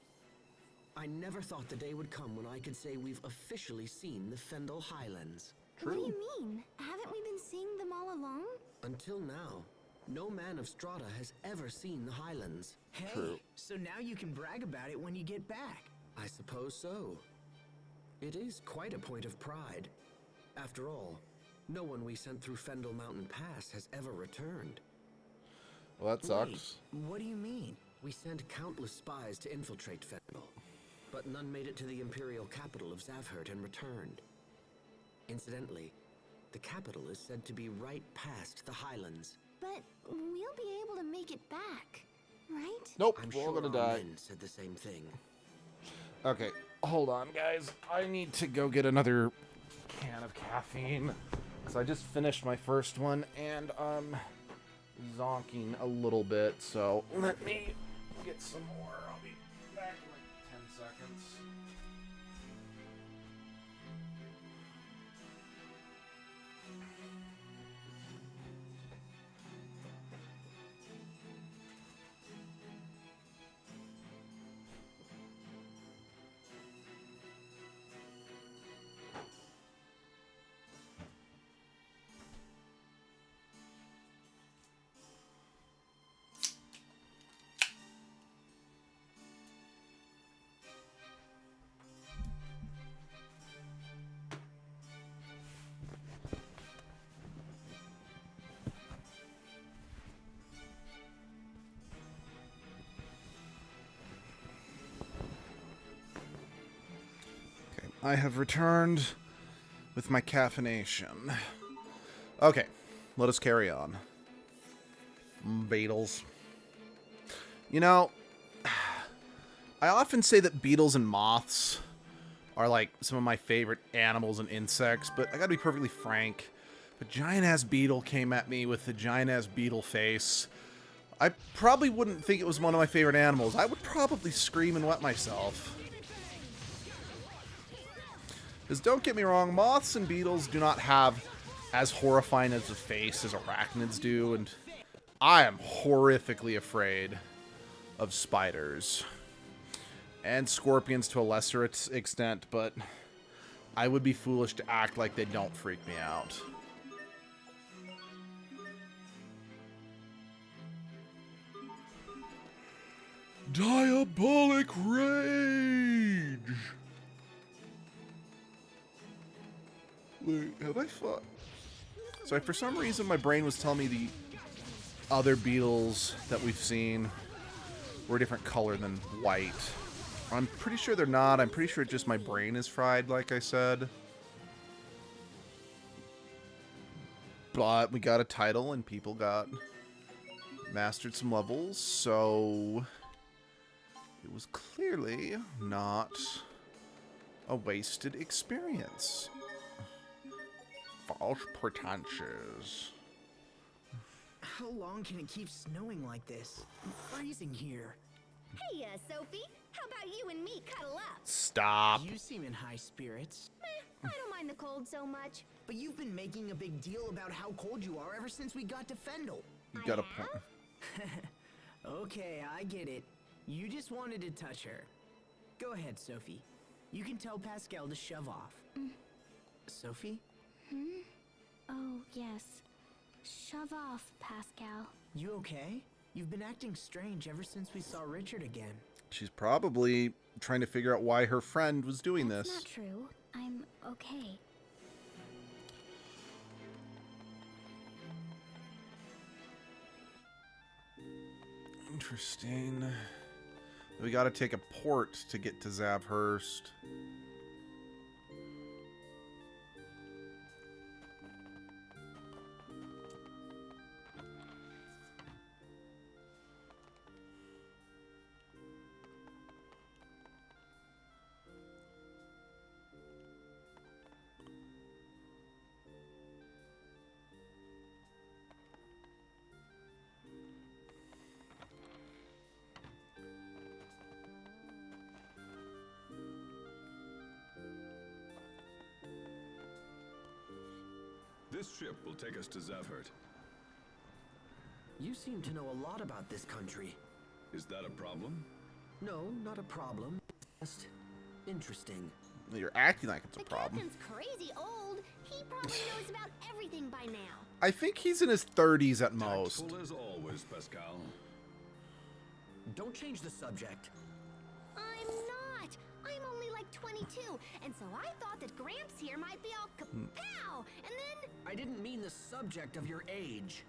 E: I never thought the day would come when I could say we've officially seen the Fendel Highlands.
B: What do you mean? Haven't we been seeing them all along?
E: Until now, no man of Strata has ever seen the Highlands.
D: Hey, so now you can brag about it when you get back.
E: I suppose so. It is quite a point of pride. After all, no one we sent through Fendel Mountain Pass has ever returned.
A: Well, that sucks.
D: Wait, what do you mean?
E: We sent countless spies to infiltrate Fendel, but none made it to the imperial capital of Zavhert and returned. Incidentally, the capital is said to be right past the Highlands.
B: But we'll be able to make it back, right?
A: Nope,
E: I'm
A: we're all
E: sure
A: gonna
E: our
A: die.
E: men said the same thing.
A: Okay, hold on, guys. I need to go get another can of caffeine. Because I just finished my first one, and I'm zonking a little bit, so let me get some more. I'll be back in like 10 seconds. I have returned with my caffeination. Okay, let us carry on. Beetles. You know, I often say that beetles and moths are like some of my favorite animals and insects, but I gotta be perfectly frank. If a giant-ass beetle came at me with a giant-ass beetle face, I probably wouldn't think it was one of my favorite animals. I would probably scream and wet myself. Because don't get me wrong, moths and beetles do not have as horrifying as a face as arachnids do, and I am horrifically afraid of spiders. And scorpions to a lesser extent, but I would be foolish to act like they don't freak me out. Diabolic rage! Wait, have I fought? Sorry, for some reason my brain was telling me the other beetles that we've seen were a different color than white. I'm pretty sure they're not. I'm pretty sure just my brain is fried, like I said. But we got a title and people got mastered some levels, so it was clearly not a wasted experience. False pretenses.
D: How long can it keep snowing like this? I'm freezing here.
B: Hey, Sophie. How about you and me cuddle up?
A: Stop.
D: You seem in high spirits.
B: I don't mind the cold so much.
D: But you've been making a big deal about how cold you are ever since we got to Fendel.
A: You got a
B: I
A: point.
D: Okay, I get it. You just wanted to touch her. Go ahead, Sophie. You can tell Pascal to shove off. Sophie?
B: Oh, yes. Shove off, Pascal.
D: You okay? You've been acting strange ever since we saw Richard again.
A: She's probably trying to figure out why her friend was doing
B: That's
A: this.
B: not true. I'm okay.
A: Interesting. We gotta take a port to get to Zavhurst.
C: This ship will take us to Zavhert.
E: You seem to know a lot about this country.
C: Is that a problem?
E: No, not a problem. Just interesting.
A: You're acting like it's a
B: The
A: problem.
B: captain's crazy old. He probably knows about everything by now.
A: I think he's in his 30s at most.
C: Tactful as always, Pascal.
E: Don't change the subject.
B: I'm not. I'm only like 22, and so I thought that Gramps here might be all kapow, and then...
E: I didn't mean the subject of your age.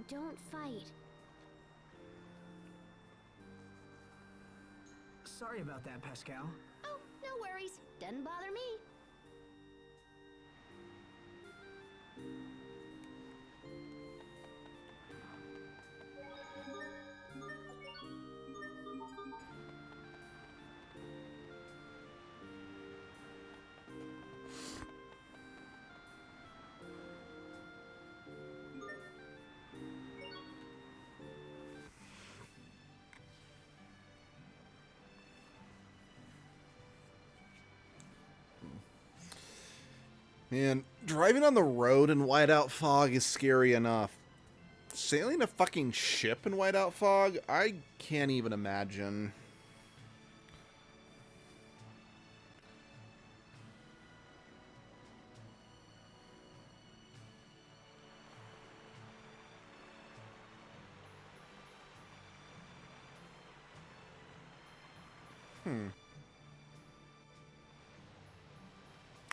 B: Don't fight.
D: Sorry about that, Pascal.
B: Oh, no worries. Doesn't bother me.
A: Man, driving on the road in whiteout fog is scary enough. Sailing a fucking ship in whiteout fog? I can't even imagine.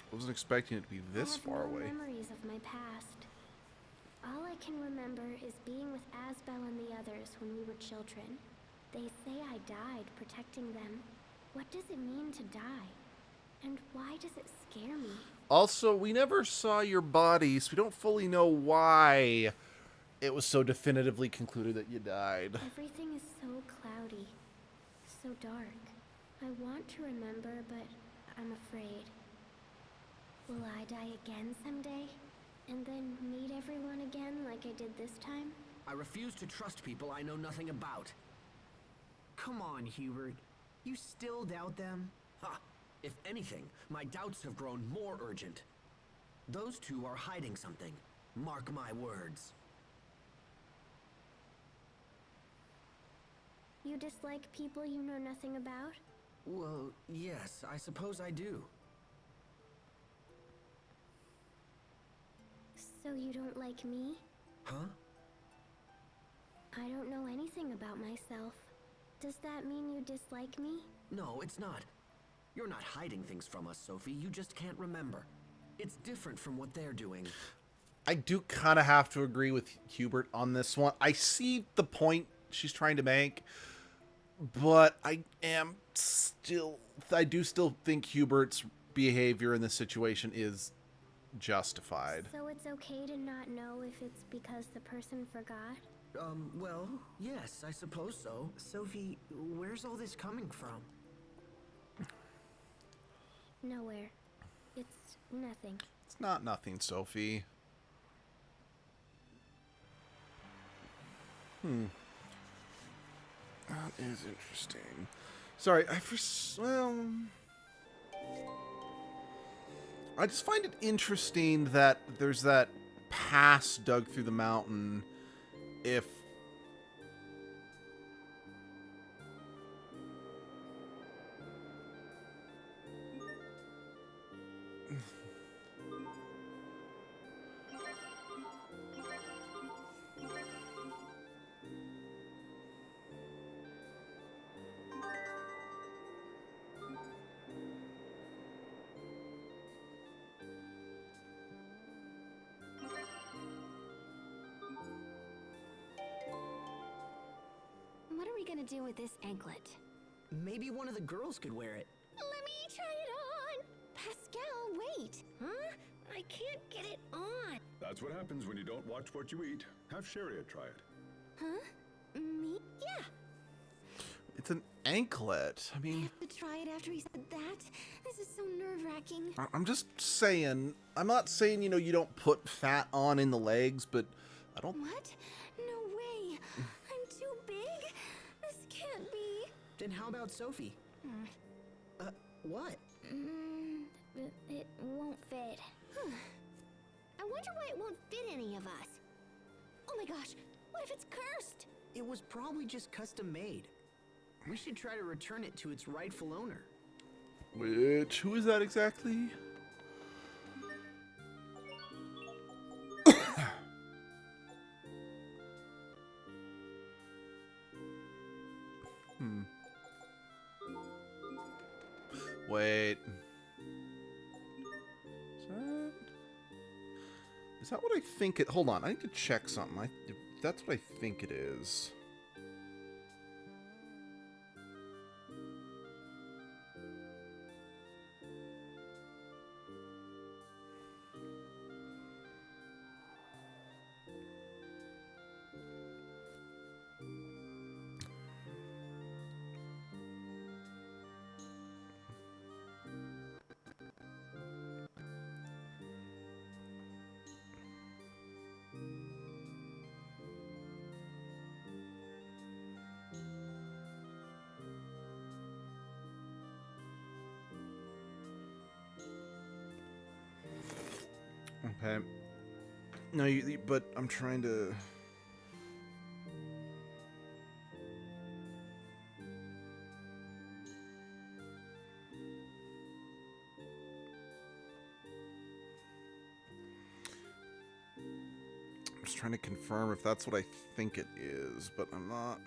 A: I wasn't expecting it to be this far away.
B: I have no memories of my past. All I can remember is being with Asbel and the others when we were children. They say I died protecting them. What does it mean to die? And why does it scare me?
A: Also, we never saw your body, so we don't fully know why it was so definitively concluded that you died.
B: Everything is so cloudy, so dark. I want to remember, but I'm afraid. Will I die again someday? And then meet everyone again like I did this time?
E: I refuse to trust people I know nothing about.
D: Come on, Hubert. You still doubt them?
E: Ha! If anything, my doubts have grown more urgent. Those two are hiding something. Mark my words.
B: You dislike people you know nothing about?
E: Well, yes, I suppose I do.
B: So you don't like me?
E: Huh?
B: I don't know anything about myself. Does that mean you dislike me?
E: No, it's not. You're not hiding things from us, Sophie. You just can't remember. It's different from what they're doing.
A: I do kind of have to agree with Hubert on this one. I see the point she's trying to make, but I do still think Hubert's behavior in this situation is justified.
B: So it's okay to not know if it's because the person forgot?
E: Well, yes, I suppose so.
D: Sophie, where's all this coming from?
B: Nowhere. It's nothing.
A: It's not nothing, Sophie. That is interesting. Sorry, I just find it interesting that there's that pass dug through the mountain. If
B: What are we gonna do with this anklet?
D: Maybe one of the girls could wear it.
B: Let me try it on! Pascal, wait! Huh? I can't get it on!
C: That's what happens when you don't watch what you eat. Have Sharia try it.
B: Huh? Me? Yeah!
A: it's an anklet, I
B: I
A: mean,
B: have to try it after he said that. This is so nerve-wracking.
A: I'm just saying. I'm not saying, you don't put fat on in the legs, but I don't.
B: What? No way! I'm too big? This can't be.
D: Then how about Sophie? What?
B: It won't fit. I wonder why it won't fit any of us. Oh my gosh, what if it's cursed?
D: It was probably just custom made. We should try to return it to its rightful owner.
A: Who is that exactly? Wait. Is that what I think it... Hold on, I need to check something. If that's what I think it is. Okay. No, but I'm trying to... I'm just trying to confirm if that's what I think it is, but I'm not...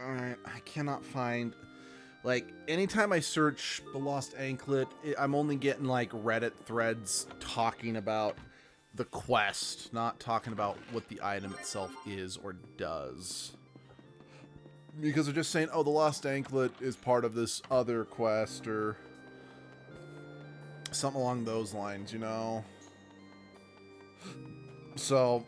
A: Alright, I cannot find... Like, anytime I search the Lost Anklet, I'm only getting, like, Reddit threads talking about the quest, not talking about what the item itself is or does. Because they're just saying, oh, the Lost Anklet is part of this other quest, or something along those lines, you know? So...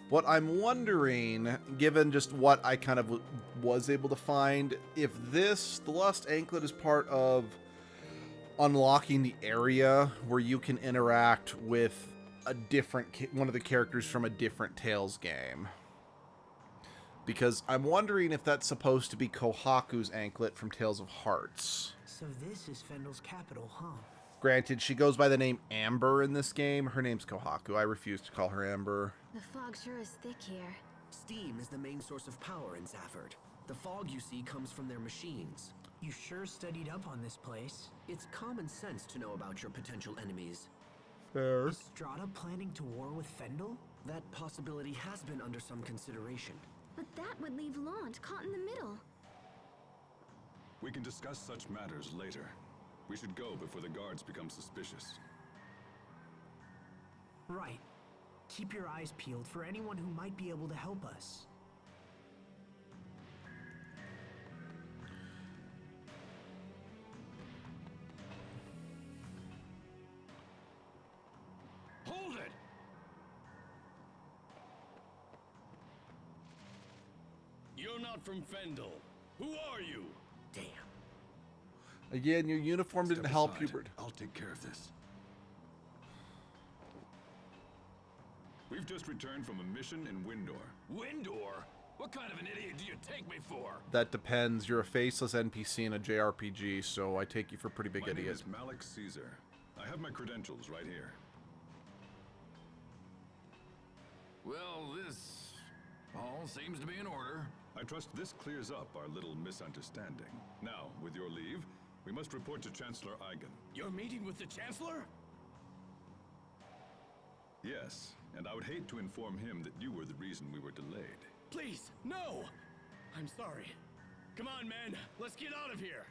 A: what I'm wondering, given just what I kind of was able to find, if the Lost Anklet is part of unlocking the area where you can interact with one of the characters from a different Tales game. Because I'm wondering if that's supposed to be Kohaku's anklet from Tales of Hearts.
D: So this is Fendel's capital, huh?
A: Granted, she goes by the name Amber in this game. Her name's Kohaku. I refuse to call her Amber.
B: The fog sure is thick here.
E: Steam is the main source of power in Zafford. The fog you see comes from their machines.
D: You sure studied up on this place.
E: It's common sense to know about your potential enemies.
A: Fair.
D: Is Strata planning to war with Fendel?
E: That possibility has been under some consideration.
B: But that would leave Lant caught in the middle.
C: We can discuss such matters later. We should go before the guards become suspicious.
D: Right. Keep your eyes peeled for anyone who might be able to help us.
G: Hold it! You're not from Fendel. Who are you?
E: Damn.
A: Again, your uniform didn't
C: Step
A: help,
C: aside.
A: Hubert.
C: I'll take care of this. We've just returned from a mission in Windor.
G: Windor? What kind of an idiot do you take me for?
A: That depends. You're a faceless NPC in a JRPG, so I take you for a pretty big
C: My name
A: idiot.
C: is Malik Caesar. I have my credentials right here.
G: Well, this all seems to be in order.
C: I trust this clears up our little misunderstanding. Now, with your leave, we must report to Chancellor Eigen.
G: You're meeting with the Chancellor?
C: Yes, and I would hate to inform him that you were the reason we were delayed.
G: Please, no! I'm sorry. Come on, man. Let's get out of here.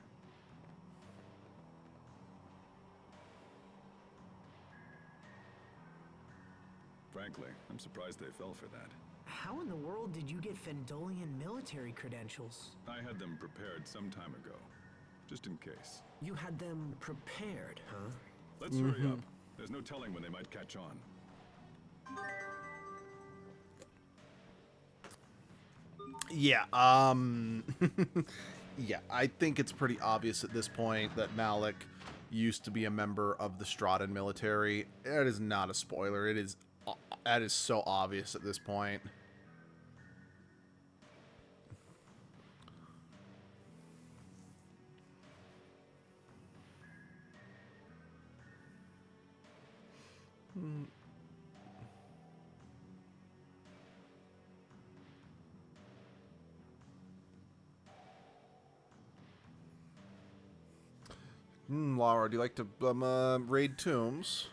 C: Frankly, I'm surprised they fell for that.
D: How in the world did you get Fendelian military credentials?
C: I had them prepared some time ago, just in case.
E: You had them prepared, huh?
C: Let's hurry up. There's no telling when they might catch on.
A: Yeah, yeah, I think it's pretty obvious at this point that Malik used to be a member of the Strahden military. That is not a spoiler. It is, that is so obvious at this point. Laura, do you like to raid tombs?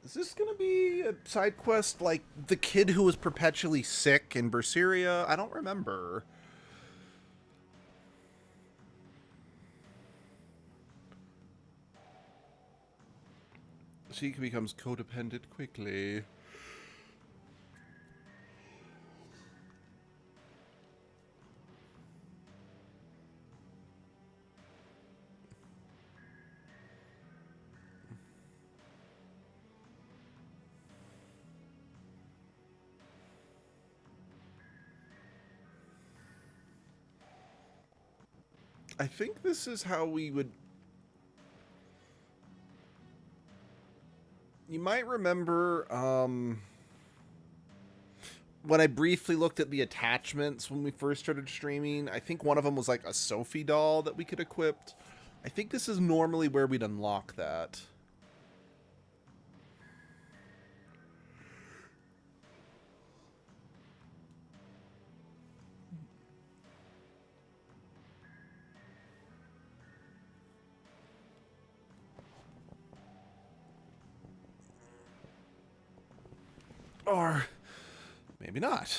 A: Is this gonna be a side quest like the kid who was perpetually sick in Berseria? I don't remember. She becomes codependent quickly. I think this is how we would... You might remember, when I briefly looked at the attachments when we first started streaming, I think one of them was like a Sophie doll that we could equip. I think this is normally where we'd unlock that. Or maybe not.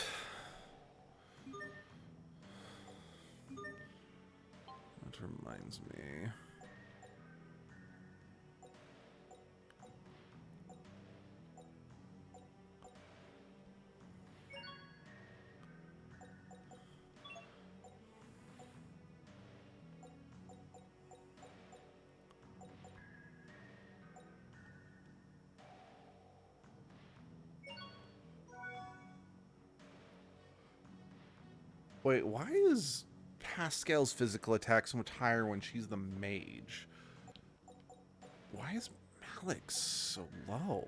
A: That reminds me. Wait, why is Pascal's physical attack so much higher when she's the mage? Why is Malik so low?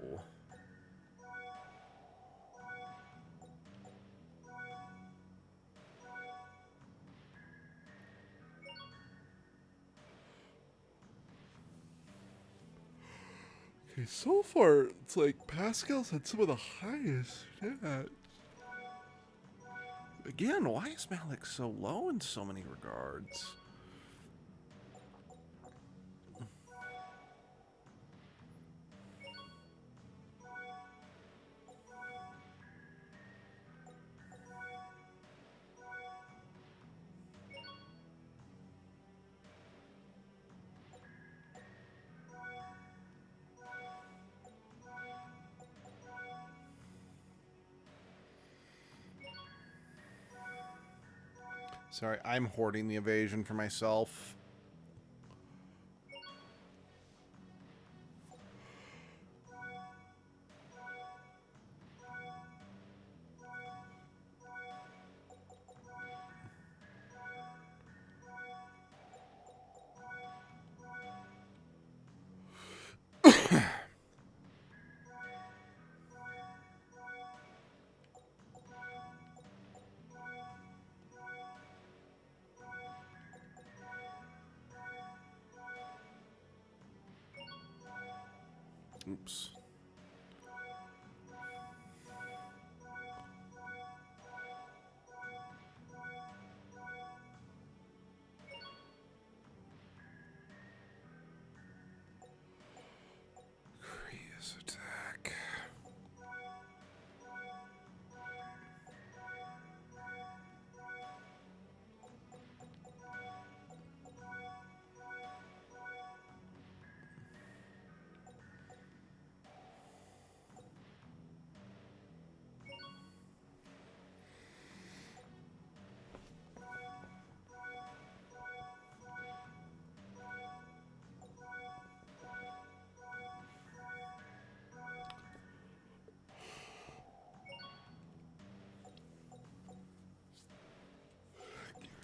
A: Okay, so far, it's like Pascal's had some of the highest stats. Again, why is Malik so low in so many regards? Sorry, I'm hoarding the evasion for myself. Oops.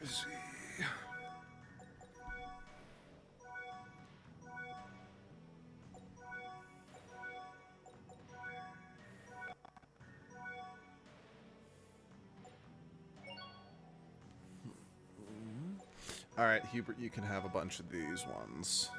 A: Let's see. All right, Hubert, you can have a bunch of these ones.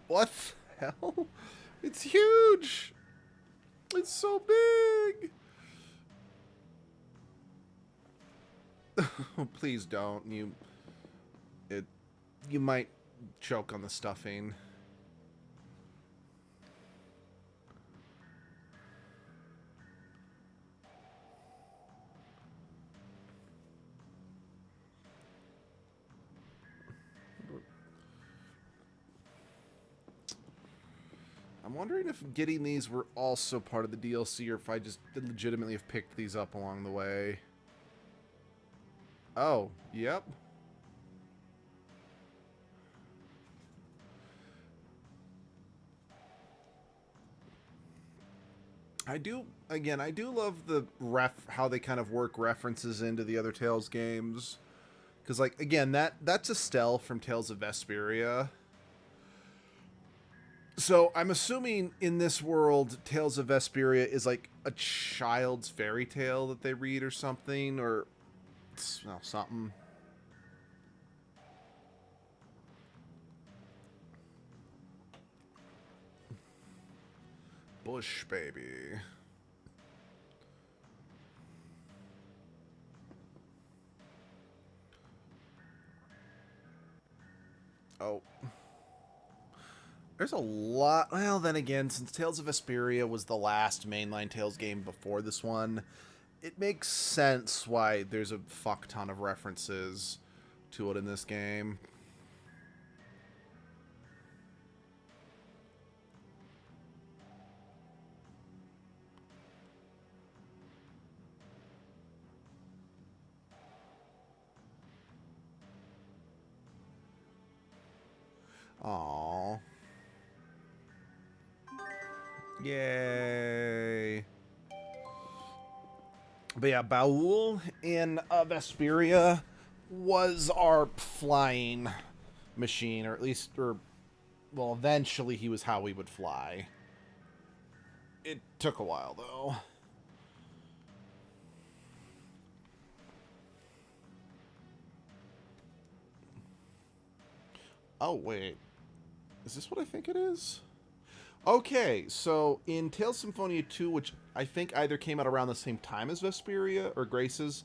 A: What the hell? It's huge! It's so big! Please don't. You might choke on the stuffing. I'm wondering if getting these were also part of the DLC or if I just legitimately have picked these up along the way. Oh, yep. I do love how they kind of work references into the other Tales games. Because, like, again, that's Estelle from Tales of Vesperia. So, I'm assuming in this world, Tales of Vesperia is like a child's fairy tale that they read or something, or something. Bush baby. Oh. There's a lot. Well, then again, since Tales of Vesperia was the last mainline Tales game before this one, it makes sense why there's a fuck ton of references to it in this game. Aww. Yay. But yeah, Baul in Vesperia was our flying machine, or at least, well, eventually he was how we would fly. It took a while, though. Oh, wait. Is this what I think it is? Okay, so in Tales Symphonia 2, which I think either came out around the same time as Vesperia or Graces,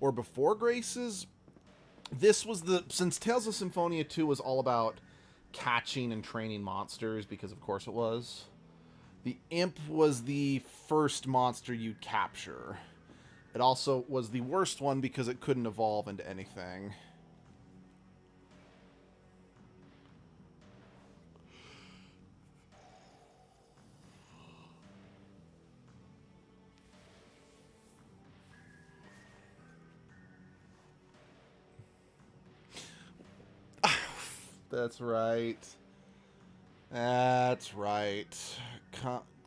A: or before Graces, this was since Tales of Symphonia 2 was all about catching and training monsters, because of course it was, the imp was the first monster you'd capture. It also was the worst one because it couldn't evolve into anything. That's right. That's right.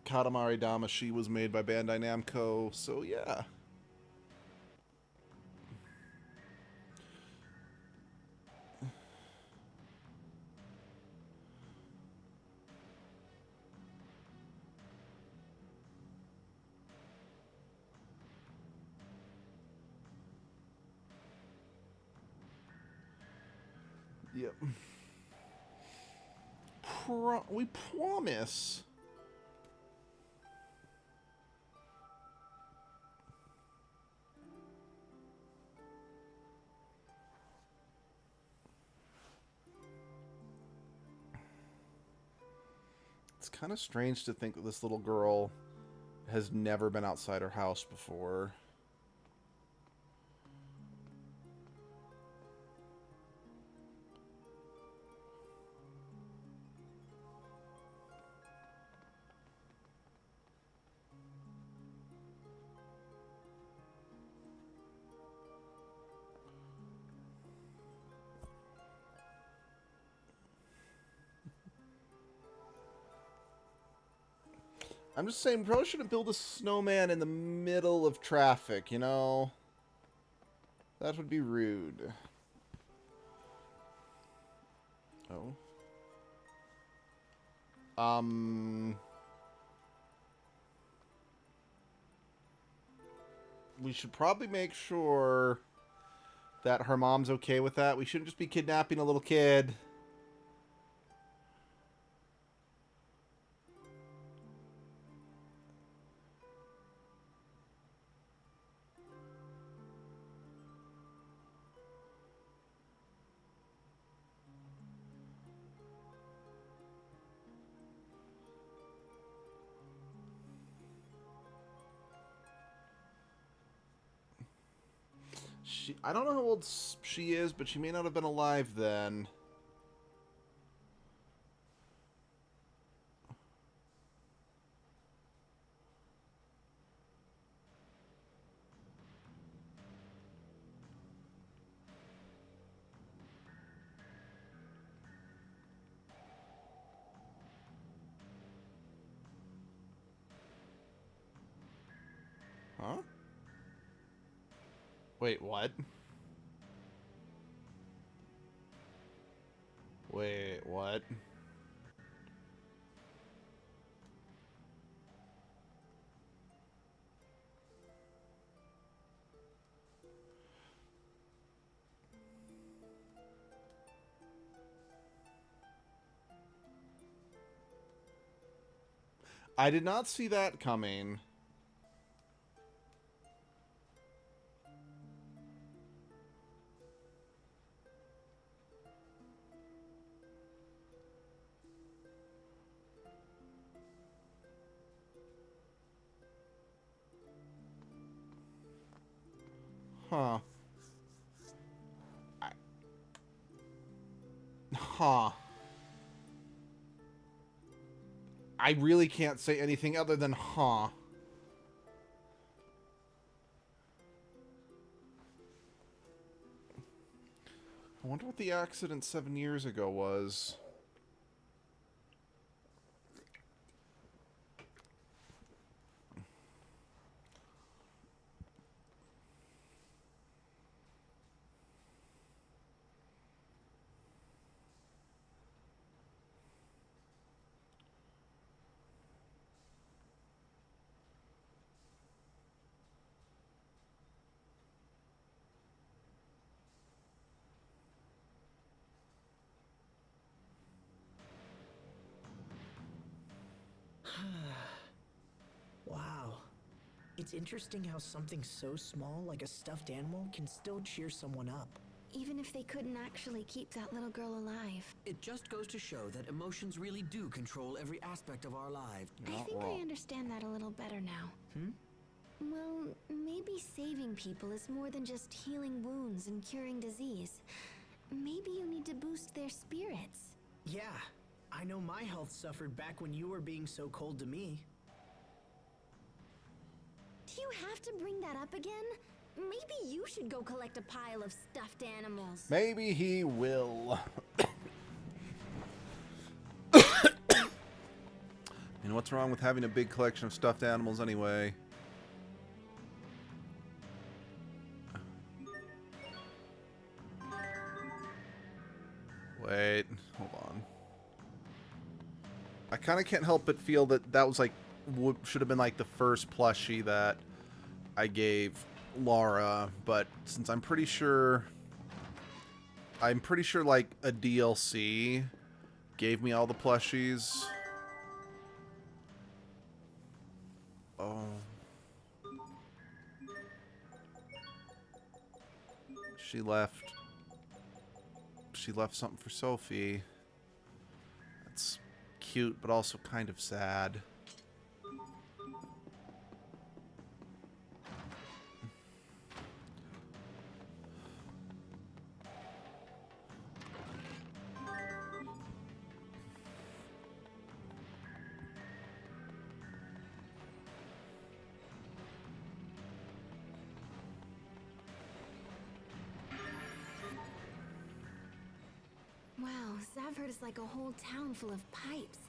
A: Katamari Damacy was made by Bandai Namco, so yeah. Yep. We promise. It's kind of strange to think that this little girl has never been outside her house before. I'm just saying, probably shouldn't build a snowman in the middle of traffic, you know? That would be rude. Oh. We should probably make sure that her mom's okay with that. We shouldn't just be kidnapping a little kid. I don't know how old she is, but she may not have been alive then. Huh? Wait, what? Wait, what? I did not see that coming. Huh. Huh. I really can't say anything other than huh. I wonder what the accident 7 years ago was.
D: Wow. It's interesting how something so small like a stuffed animal can still cheer someone up.
B: Even if they couldn't actually keep that little girl alive.
E: It just goes to show that emotions really do control every aspect of our lives.
B: I think I understand that a little better now. Well, maybe saving people is more than just healing wounds and curing disease. Maybe you need to boost their spirits.
D: Yeah, I know my health suffered back when you were being so cold to me.
B: Do you have to bring that up again? Maybe you should go collect a pile of stuffed animals.
A: Maybe he will. You know, what's wrong with having a big collection of stuffed animals anyway? Wait, hold on. I kind of can't help but feel that that was like, should have been like the first plushie that I gave Laura, but since I'm pretty sure like a DLC gave me all the plushies. Oh. She left something for Sophie. That's cute, but also kind of sad.
B: Wow, Zavhert is like a whole town full of pipes.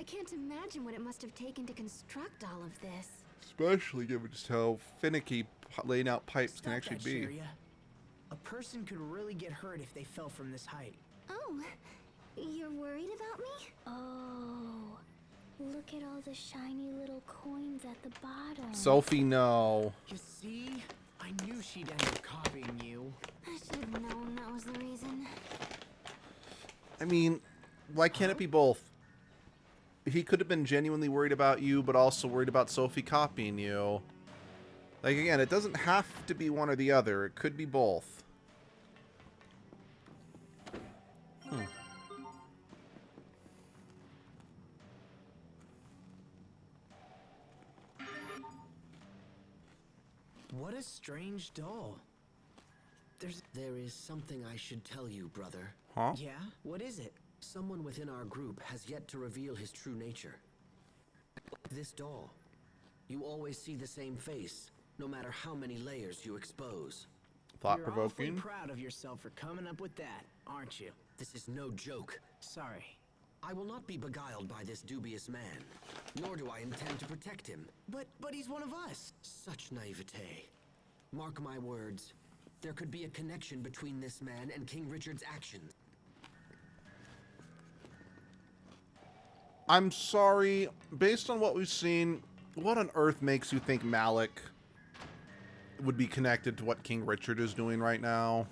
B: I can't imagine what it must have taken to construct all of this.
A: Especially given just how finicky laying out pipes can actually
D: that,
A: be.
D: Sharia. A person could really get hurt if they fell from this height.
B: Oh, you're worried about me? Oh, look at all the shiny little coins at the bottom.
A: Sophie, no.
D: You see? I knew she'd end up copying you.
B: I should have known that was the reason.
A: I mean, why can't it be both? He could have been genuinely worried about you, but also worried about Sophie copying you. Like, again, it doesn't have to be one or the other. It could be both.
D: What a strange doll.
E: There is something I should tell you, brother.
A: Huh?
D: Yeah? What is it?
E: Someone within our group has yet to reveal his true nature. This doll. You always see the same face, no matter how many layers you expose.
D: You're awfully
A: Thought-provoking.
D: proud of yourself for coming up with that, aren't you?
E: This is no joke.
D: Sorry.
E: I will not be beguiled by this dubious man, nor do I intend to protect him.
D: But he's one of us.
E: Such naivete. Mark my words. There could be a connection between this man and King Richard's actions.
A: I'm sorry. Based on what we've seen, what on earth makes you think Malik would be connected to what King Richard is doing right now?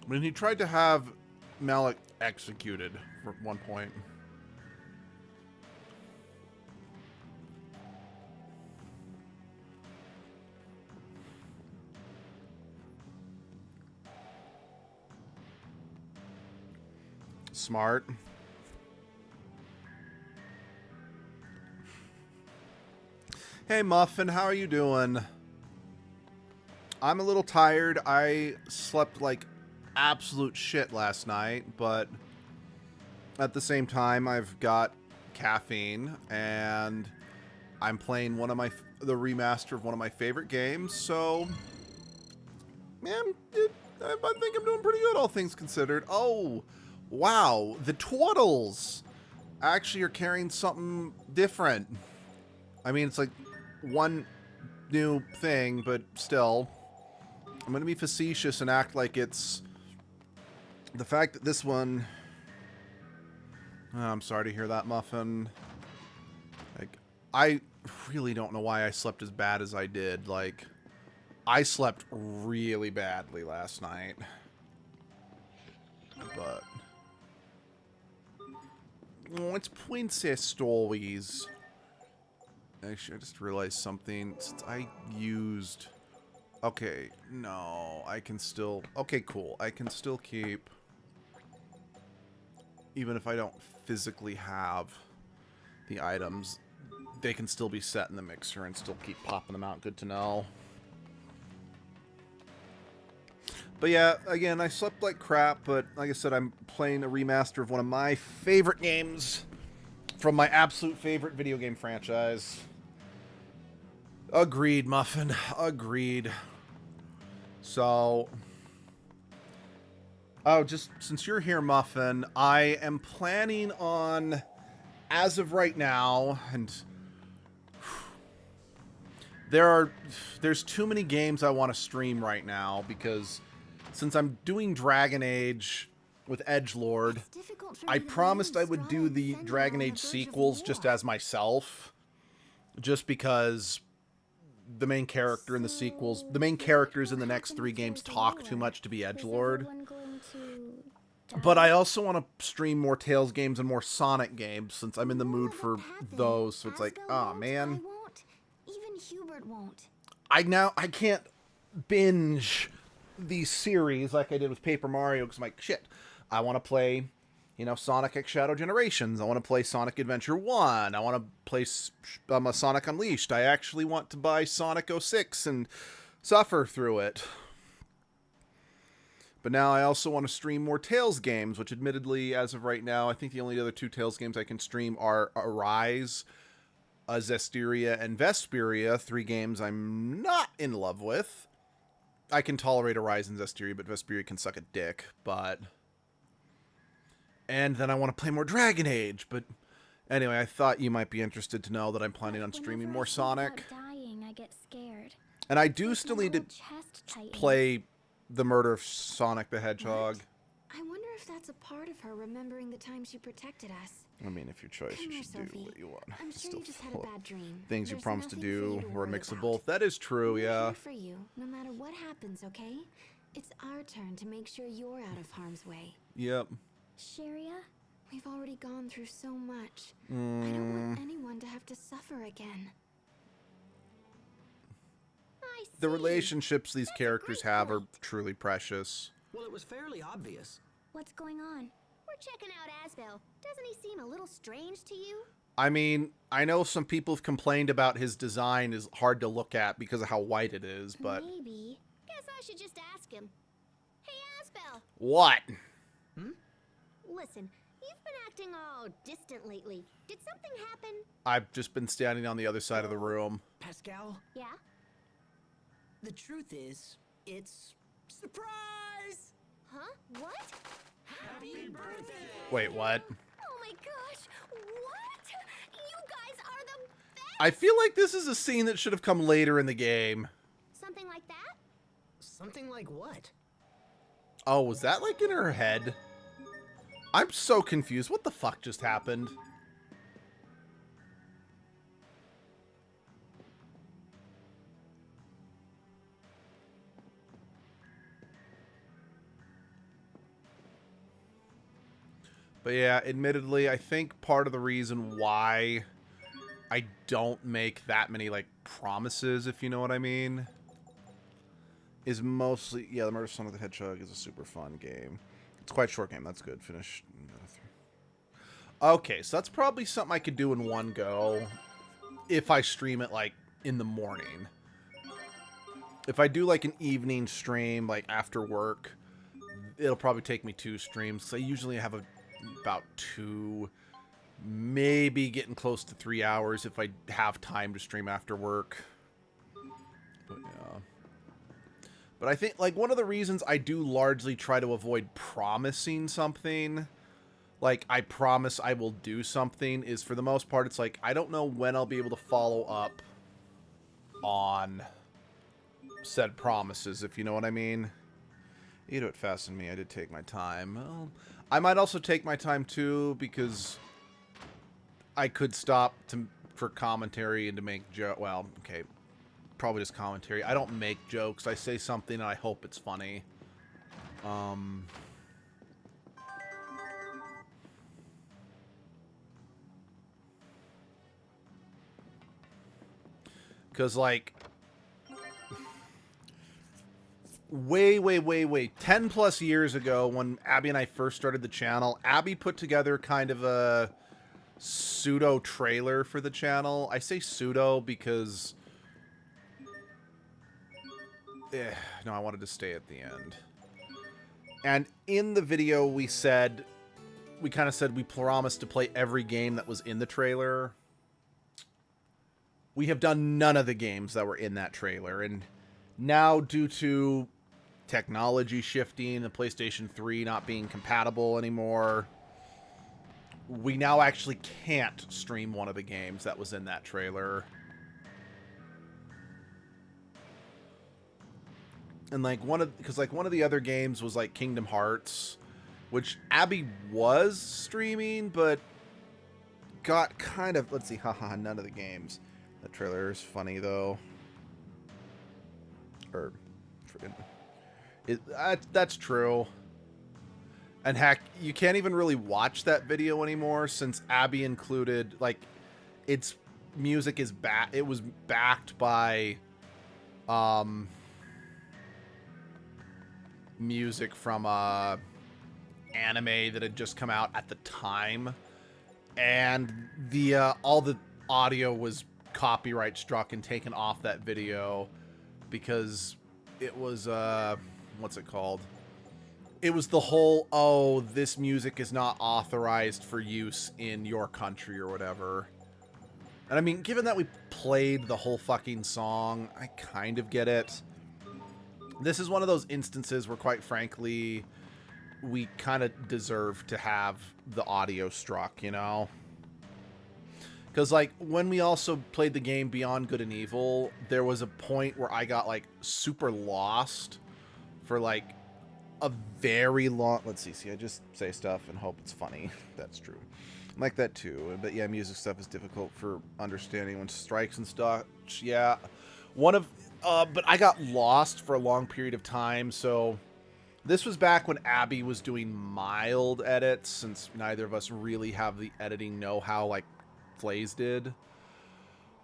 A: I mean, he tried to have Malik executed at one point. Smart. Hey Muffin, how are you doing? I'm a little tired. I slept like absolute shit last night, but at the same time I've got caffeine and I'm playing the remaster of one of my favorite games, so man, I think I'm doing pretty good, all things considered. Oh, wow, the Twaddles actually are carrying something different. I mean, it's like one new thing, but still. I'm going to be facetious and act like it's the fact that this one... Oh, I'm sorry to hear that, Muffin. Like, I really don't know why I slept as bad as I did. Like, I slept really badly last night. But... oh, it's Princess Stories. Actually, I just realized something. Since I used... okay, no, I can still... okay, cool. I can still keep... even if I don't physically have the items, they can still be set in the mixer and still keep popping them out. Good to know. But yeah, again, I slept like crap, but like I said, I'm playing a remaster of one of my favorite games from my absolute favorite video game franchise. Agreed, Muffin. Agreed. So... oh, just since you're here, Muffin, I am planning on, as of right now, and there's too many games I want to stream right now, because since I'm doing Dragon Age with Edgelord, I promised I would do the Dragon Age sequels just as myself, just because the main character in the sequels, the main characters in the next 3 games talk too much to be Edgelord. But I also want to stream more Tales games and more Sonic games, since I'm in the mood for those. So it's like, oh man,
B: Even Hubert won't.
A: I can't binge these series like I did with Paper Mario, because I'm like, shit, I want to play, you know, Sonic X Shadow Generations. I want to play Sonic Adventure 1. I want to play Sonic Unleashed. I actually want to buy Sonic 06 and suffer through it. But now I also want to stream more Tales games, which admittedly, as of right now, I think the only other 2 Tales games I can stream are Arise, Zestiria, and Vesperia, 3 games I'm not in love with. I can tolerate Arise and Zestiria, but Vesperia can suck a dick, but... and then I want to play more Dragon Age, but Anyway, I thought you might be interested to know that I'm planning on
B: Whenever
A: streaming
B: I
A: more
B: think
A: Sonic.
B: about dying, I get scared.
A: And I do
B: Makes
A: still
B: my
A: need to
B: whole chest tighten.
A: play the murder of Sonic the Hedgehog.
B: I wonder if that's a part of her remembering the time she protected us.
A: I mean, if your choice,
B: Come
A: you
B: here,
A: should do
B: Sophie.
A: what you want.
B: I'm
A: It's
B: sure
A: still
B: you just had a
A: full of
B: bad dream.
A: things you
B: There's
A: promised to
B: nothing for you
A: do,
B: to
A: or a
B: worry
A: mix of
B: about.
A: both. That is true,
B: We're
A: yeah.
B: here for you, no matter what happens, okay? It's our turn to make sure you're out of harm's way.
A: Yep.
B: Sharia, we've already gone through so much. I don't want anyone to have to suffer again. I see.
A: The relationships these
B: That's a
A: characters
B: great
A: have are
B: point.
A: truly precious.
E: Well, it was fairly obvious.
B: What's going on? We're checking out Asbel. Doesn't he seem a little strange to you?
A: I mean, I know some people have complained about his design is hard to look at because of how white it is, but...
B: Maybe. Guess I should just ask him. Hey, Asbel.
A: What?
B: Listen, you've been acting all distant lately. Did something happen?
A: I've just been standing on the other side of the room.
D: Pascal,
B: Yeah?
D: the truth is, it's surprise!
B: Huh? What?
D: Happy birthday!
A: Wait, what?
B: Oh my gosh! What? You guys are the best!
A: I feel like this is a scene that should have come later in the game.
B: Something like that?
D: Something like what?
A: Oh, was that like in her head? I'm so confused. What the fuck just happened? But yeah, admittedly, I think part of the reason why I don't make that many, like, promises, if you know what I mean, is mostly... Yeah, the Murder of Sonic the Hedgehog is a super fun game. It's quite a short game. That's good. Finish. Okay, so that's probably something I could do in one go if I stream it, like, in the morning. If I do, like, an evening stream, like, after work, it'll probably take me 2 streams. So I usually have about 2, maybe getting close to 3 hours if I have time to stream after work. But, yeah. But I think, like, one of the reasons I do largely try to avoid promising something, like, I promise I will do something, is for the most part, it's like, I don't know when I'll be able to follow up on said promises, if you know what I mean. You know, it fastened me. I did take my time. Well, I might also take my time, too, because I could stop for commentary and to make well, okay, probably just commentary. I don't make jokes. I say something and I hope it's funny. Because, like, way 10 plus years ago when Abby and I first started the channel, Abby put together kind of a pseudo trailer for the channel. I say pseudo because no, I wanted to stay at the end. And in the video we kind of said we promised to play every game that was in the trailer. We have done none of the games that were in that trailer, and now due to technology shifting, the PlayStation 3 not being compatible anymore, we now actually can't stream one of the games that was in that trailer. And like one of the other games was like Kingdom Hearts, which Abby was streaming, but got kind of, let's see, haha, none of the games. That trailer is funny though. Or that's true. And heck, you can't even really watch that video anymore since Abby included, like, its music is it was backed by music from anime that had just come out at the time, and the all the audio was copyright struck and taken off that video because it was what's it called? It was the whole, oh, this music is not authorized for use in your country or whatever. And I mean, given that we played the whole fucking song, I kind of get it. This is one of those instances where, quite frankly, we kind of deserve to have the audio struck, you know? Because, like, when we also played the game Beyond Good and Evil, there was a point where I got, like, super lost for, like, a very long... Let's see, I just say stuff and hope it's funny. That's true. I'm like that, too. But, yeah, music stuff is difficult for understanding when strikes and stuff. Yeah. But I got lost for a long period of time, so... This was back when Abby was doing mild edits, since neither of us really have the editing know-how like Flays did.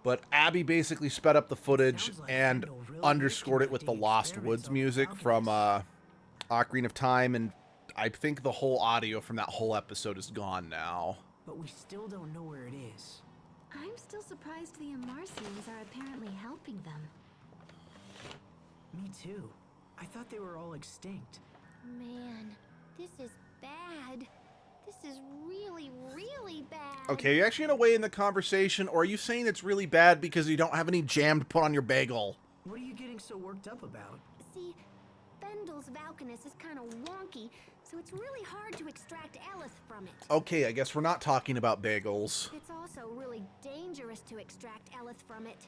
A: But Abby basically sped up the footage and underscored it with the Lost Woods music from Ocarina of Time, and I think the whole audio from that whole episode is gone now.
D: But we still don't know where it is.
B: I'm still surprised the Amarcians are apparently helping them.
D: Me too. I thought they were all extinct.
B: Man, this is bad. This is really, really bad.
A: Okay, you're actually going to weigh in the conversation, or are you saying it's really bad because you don't have any jam to put on your bagel?
D: What are you getting so worked up about?
B: See, Bendel's Valkanus is kind of wonky, so it's really hard to extract Elith from it.
A: Okay, I guess we're not talking about bagels.
B: It's also really dangerous to extract Elith from it.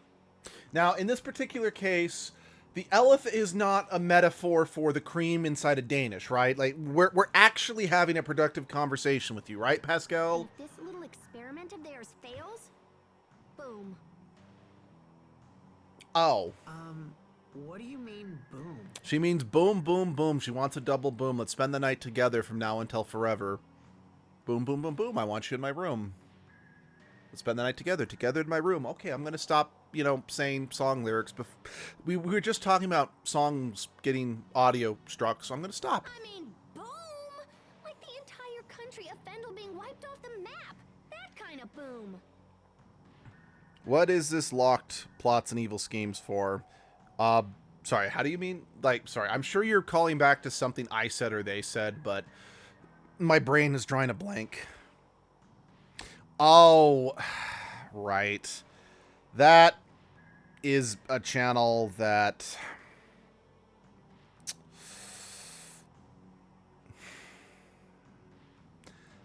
A: Now, in this particular case... The Elith is not a metaphor for the cream inside a Danish, right? Like, we're actually having a productive conversation with you, right, Pascal?
B: If this little experiment of theirs fails, boom.
A: Oh.
D: What do you mean, boom?
A: She means boom, boom, boom. She wants a double boom. Let's spend the night together from now until forever. Boom, boom, boom, boom. I want you in my room. Let's spend the night together in my room. Okay, I'm going to stop, saying song lyrics. We were just talking about songs getting audio struck, so I'm going to stop.
B: I mean, boom! Like the entire country of Fendel being wiped off the map. That kind of boom.
A: What is this locked plots and evil schemes for? Sorry, how do you mean? Sorry, I'm sure you're calling back to something I said or they said, but my brain is drawing a blank. Oh, right. That is a channel that...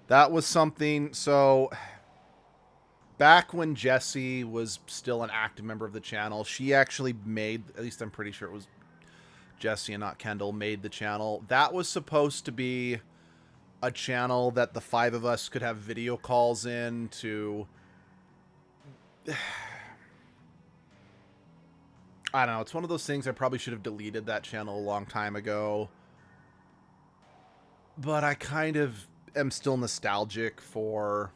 A: That was something... So, back when Jessie was still an active member of the channel, she actually made... At least I'm pretty sure it was Jessie and not Kendall made the channel. That was supposed to be a channel that the 5 of us could have video calls in to... I don't know, it's one of those things I probably should have deleted that channel a long time ago. But I kind of am still nostalgic for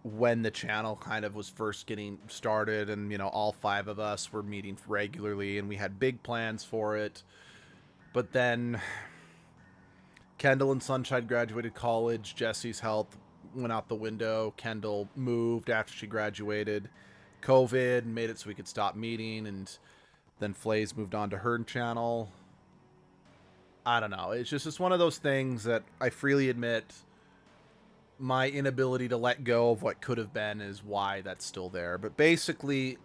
A: when the channel kind of was first getting started and, all 5 of us were meeting regularly and we had big plans for it. But then... Kendall and Sunshine graduated college. Jessie's health went out the window. Kendall moved after she graduated. COVID made it so we could stop meeting. And then Flays moved on to her channel. I don't know. It's one of those things that I freely admit my inability to let go of what could have been is why that's still there. But basically,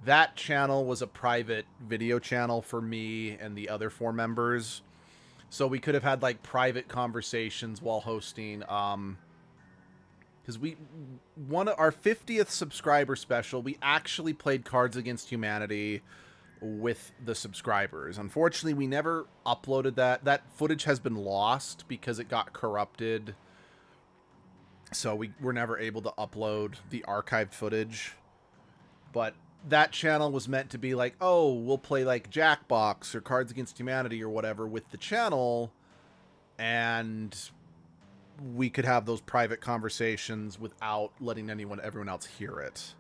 A: that channel was a private video channel for me and the other 4 members. So we could have had private conversations while hosting, because our 50th subscriber special, we actually played Cards Against Humanity with the subscribers. Unfortunately, we never uploaded that. That footage has been lost because it got corrupted. So we were never able to upload the archived footage. But that channel was meant to be we'll play Jackbox or Cards Against Humanity or whatever with the channel, and we could have those private conversations without letting everyone else hear it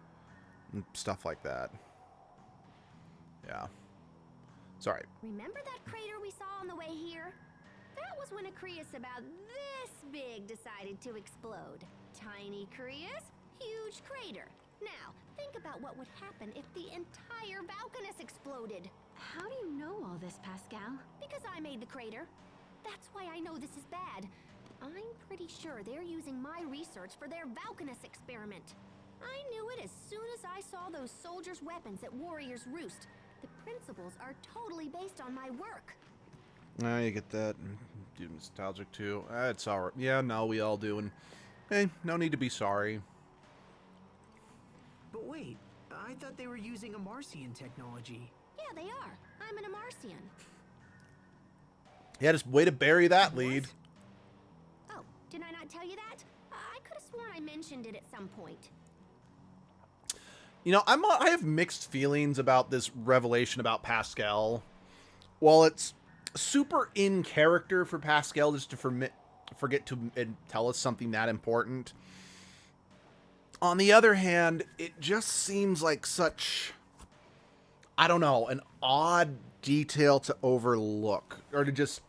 A: and stuff like that. Yeah. Sorry.
B: Remember that crater we saw on the way here? That was when a Crius about this big decided to explode. Tiny Crius, huge crater. Now, think about what would happen if the entire Valkanus exploded.
F: How do you know all this, Pascal?
B: Because I made the crater. That's why I know this is bad. I'm pretty sure they're using my research for their Valkanus experiment. I knew it as soon as I saw those soldiers' weapons at Warrior's Roost. The principles are totally based on my work.
A: Oh, you get that. Dude, nostalgic too. It's alright. Yeah, no, we all do. And hey, no need to be sorry.
D: But wait, I thought they were using a Marcian technology.
B: Yeah, they are. I'm an Amarcian.
A: Yeah, just way to bury that lead.
B: Oh, did I not tell you that? I could have sworn I mentioned it at some point.
A: You know, I have mixed feelings about this revelation about Pascal. While it's super in character for Pascal just to forget to tell us something that important, on the other hand, it just seems like such, I don't know, an odd detail to overlook or to just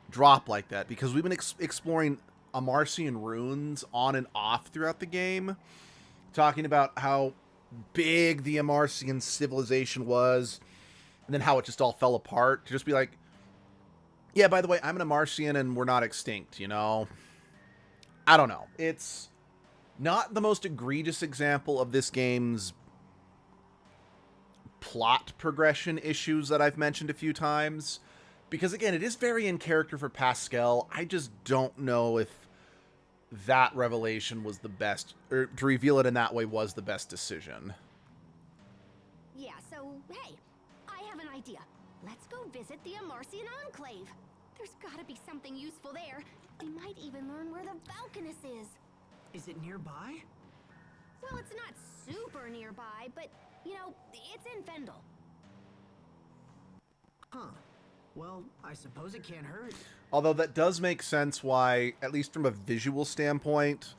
A: drop like that, because we've been exploring Amarcian runes on and off throughout the game, talking about how big the Amarcian civilization was, and then how it just all fell apart. To just be like, yeah, by the way, I'm an Amarcian and we're not extinct, you know? I don't know. It's not the most egregious example of this game's plot progression issues that I've mentioned a few times, because again, it is very in character for Pascal. I just don't know if that revelation was the best, or to reveal it in that way was the best decision.
B: Yeah, so, hey, I have an idea. Let's go visit the Amarcian Enclave. There's gotta be something useful there. We might even learn where the Valkanus is.
D: Is it nearby?
B: Well, it's not super nearby, but, you know, it's in Fendel.
D: Huh. Well, I suppose it can't hurt.
A: Although that does make sense why, at least from a visual standpoint,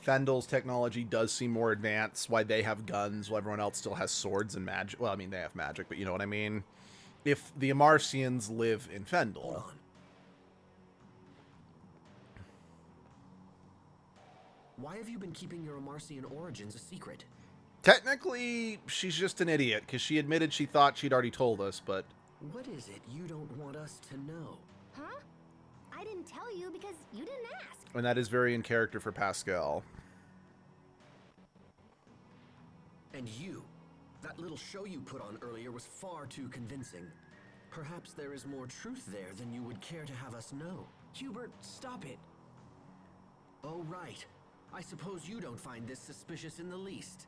A: Fendel's technology does seem more advanced, why they have guns while everyone else still has swords and magic. Well, I mean, they have magic, but you know what I mean? If the Amarcians live in Fendel.
E: Hold on. Why have you been keeping your Amarcian origins a secret?
A: Technically, she's just an idiot, because she admitted she thought she'd already told us, but...
E: What is it you don't want us to know?
B: Huh? I didn't tell you because you didn't ask.
A: And that is very in character for Pascal.
E: And you, that little show you put on earlier was far too convincing. Perhaps there is more truth there than you would care to have us know.
D: Hubert, stop it.
E: Oh, right. I suppose you don't find this suspicious in the least.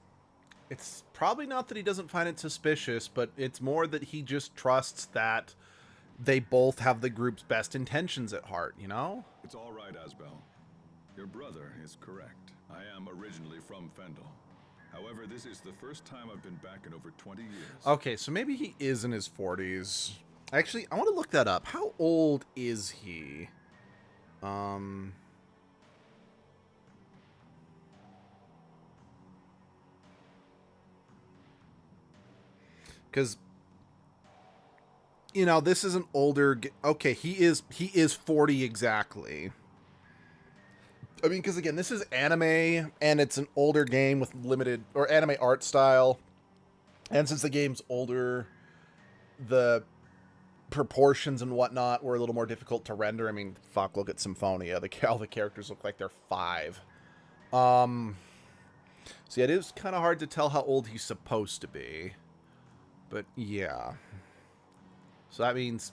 A: It's probably not that he doesn't find it suspicious, but it's more that he just trusts that they both have the group's best intentions at heart, you know?
C: It's all right, Asbel. Your brother is correct. I am originally from Fendel. However, this is the first time I've been back in over 20 years.
A: Okay, so maybe he is in his 40s. Actually, I want to look that up. How old is he? Because, you know, this is an older... Okay, he is 40 exactly. I mean, because again, this is anime, and it's an older game with limited... or anime art style. And since the game's older, the proportions and whatnot were a little more difficult to render. I mean, fuck, look at Symphonia. All the characters look like they're 5. So yeah, it is kind of hard to tell how old he's supposed to be. But yeah. So that means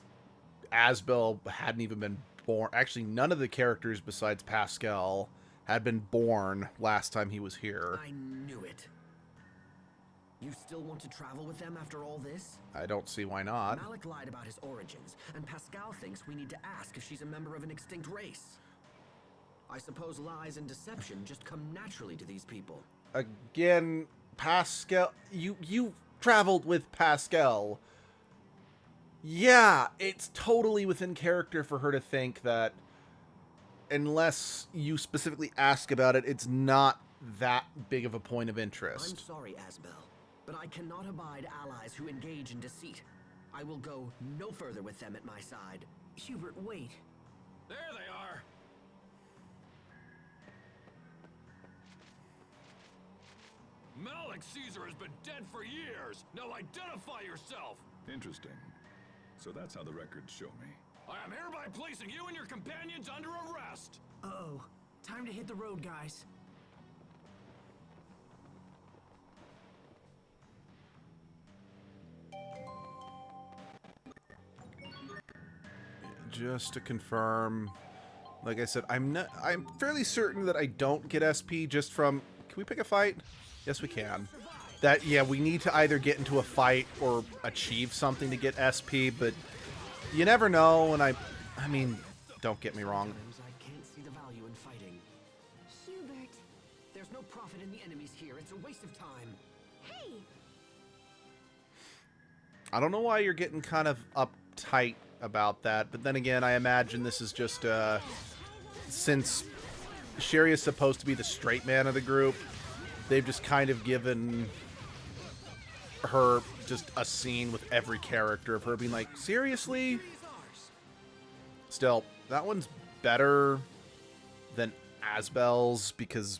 A: Asbel hadn't even been born. Actually, none of the characters besides Pascal had been born last time he was here.
E: I knew it. You still want to travel with them after all this?
A: I don't see why not.
E: Malik lied about his origins, and Pascal thinks we need to ask if she's a member of an extinct race. I suppose lies and deception just come naturally to these people.
A: Again, Pascal, you traveled with Pascal. Yeah, it's totally within character for her to think that unless you specifically ask about it, it's not that big of a point of interest.
E: I'm sorry, Asbel, but I cannot abide allies who engage in deceit. I will go no further with them at my side.
D: Hubert, wait.
G: There they are. Malik Caesar has been dead for years. Now identify yourself.
C: Interesting. So that's how the records show me.
G: I am hereby placing you and your companions under arrest.
D: Uh-oh. Time to hit the road, guys.
A: Just to confirm, like I said, I'm fairly certain that I don't get SP just from... Can we pick a fight? Yes, we can.
G: Survive.
A: that, yeah, we need to either get into a fight or achieve something to get SP, but you never know, and I mean, don't get me wrong.
E: I can't see the value in fighting.
B: Hubert.
E: There's no profit in the enemies here. It's a waste of time.
B: Hey!
A: I don't know why you're getting kind of uptight about that, but then again, I imagine this is just, since Sherry is supposed to be the straight man of the group, they've just kind of given her just a scene with every character of her being like, seriously? Still, that one's better than Asbel's because,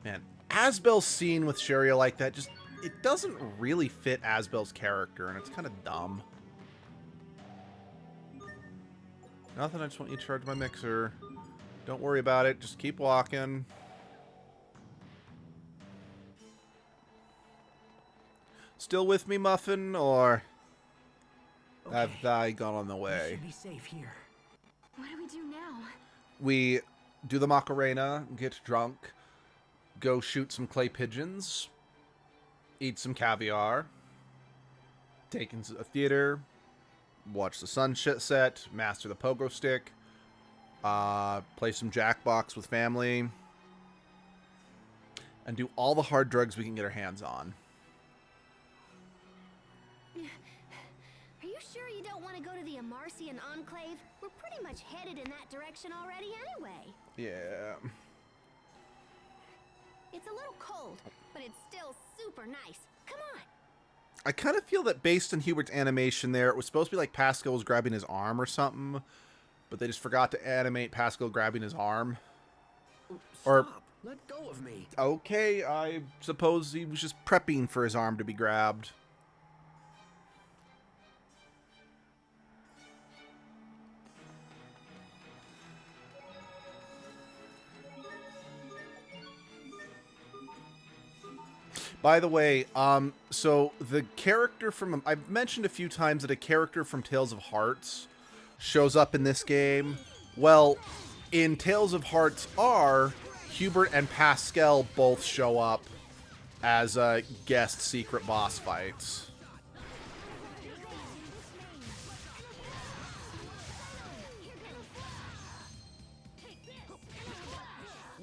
A: man, Asbel's scene with Sherry like that just, it doesn't really fit Asbel's character, and it's kind of dumb. Nothing, I just want you to charge my mixer. Don't worry about it, just keep walking. Still with me, Muffin, or have I gone on the
D: We
A: way?
D: should be safe here.
B: What do we do now?
A: We do the Macarena, get drunk, go shoot some clay pigeons, eat some caviar, take into a theater, watch the sunset set, master the pogo stick, play some Jackbox with family, and do all the hard drugs we can get our hands on.
B: Are you sure you don't want to go to the Amarcian Enclave? We're pretty much headed in that direction already anyway.
A: Yeah.
B: It's a little cold, but it's still super nice. Come on.
A: I kind of feel that based on Hubert's animation there, it was supposed to be like Pascal was grabbing his arm or something, but they just forgot to animate Pascal grabbing his arm. Or-
E: Stop. Let go of me.
A: Okay, I suppose he was just prepping for his arm to be grabbed. By the way, so the character from... I've mentioned a few times that a character from Tales of Hearts shows up in this game. Well, in Tales of Hearts R, Hubert and Pascal both show up as guest secret boss fights.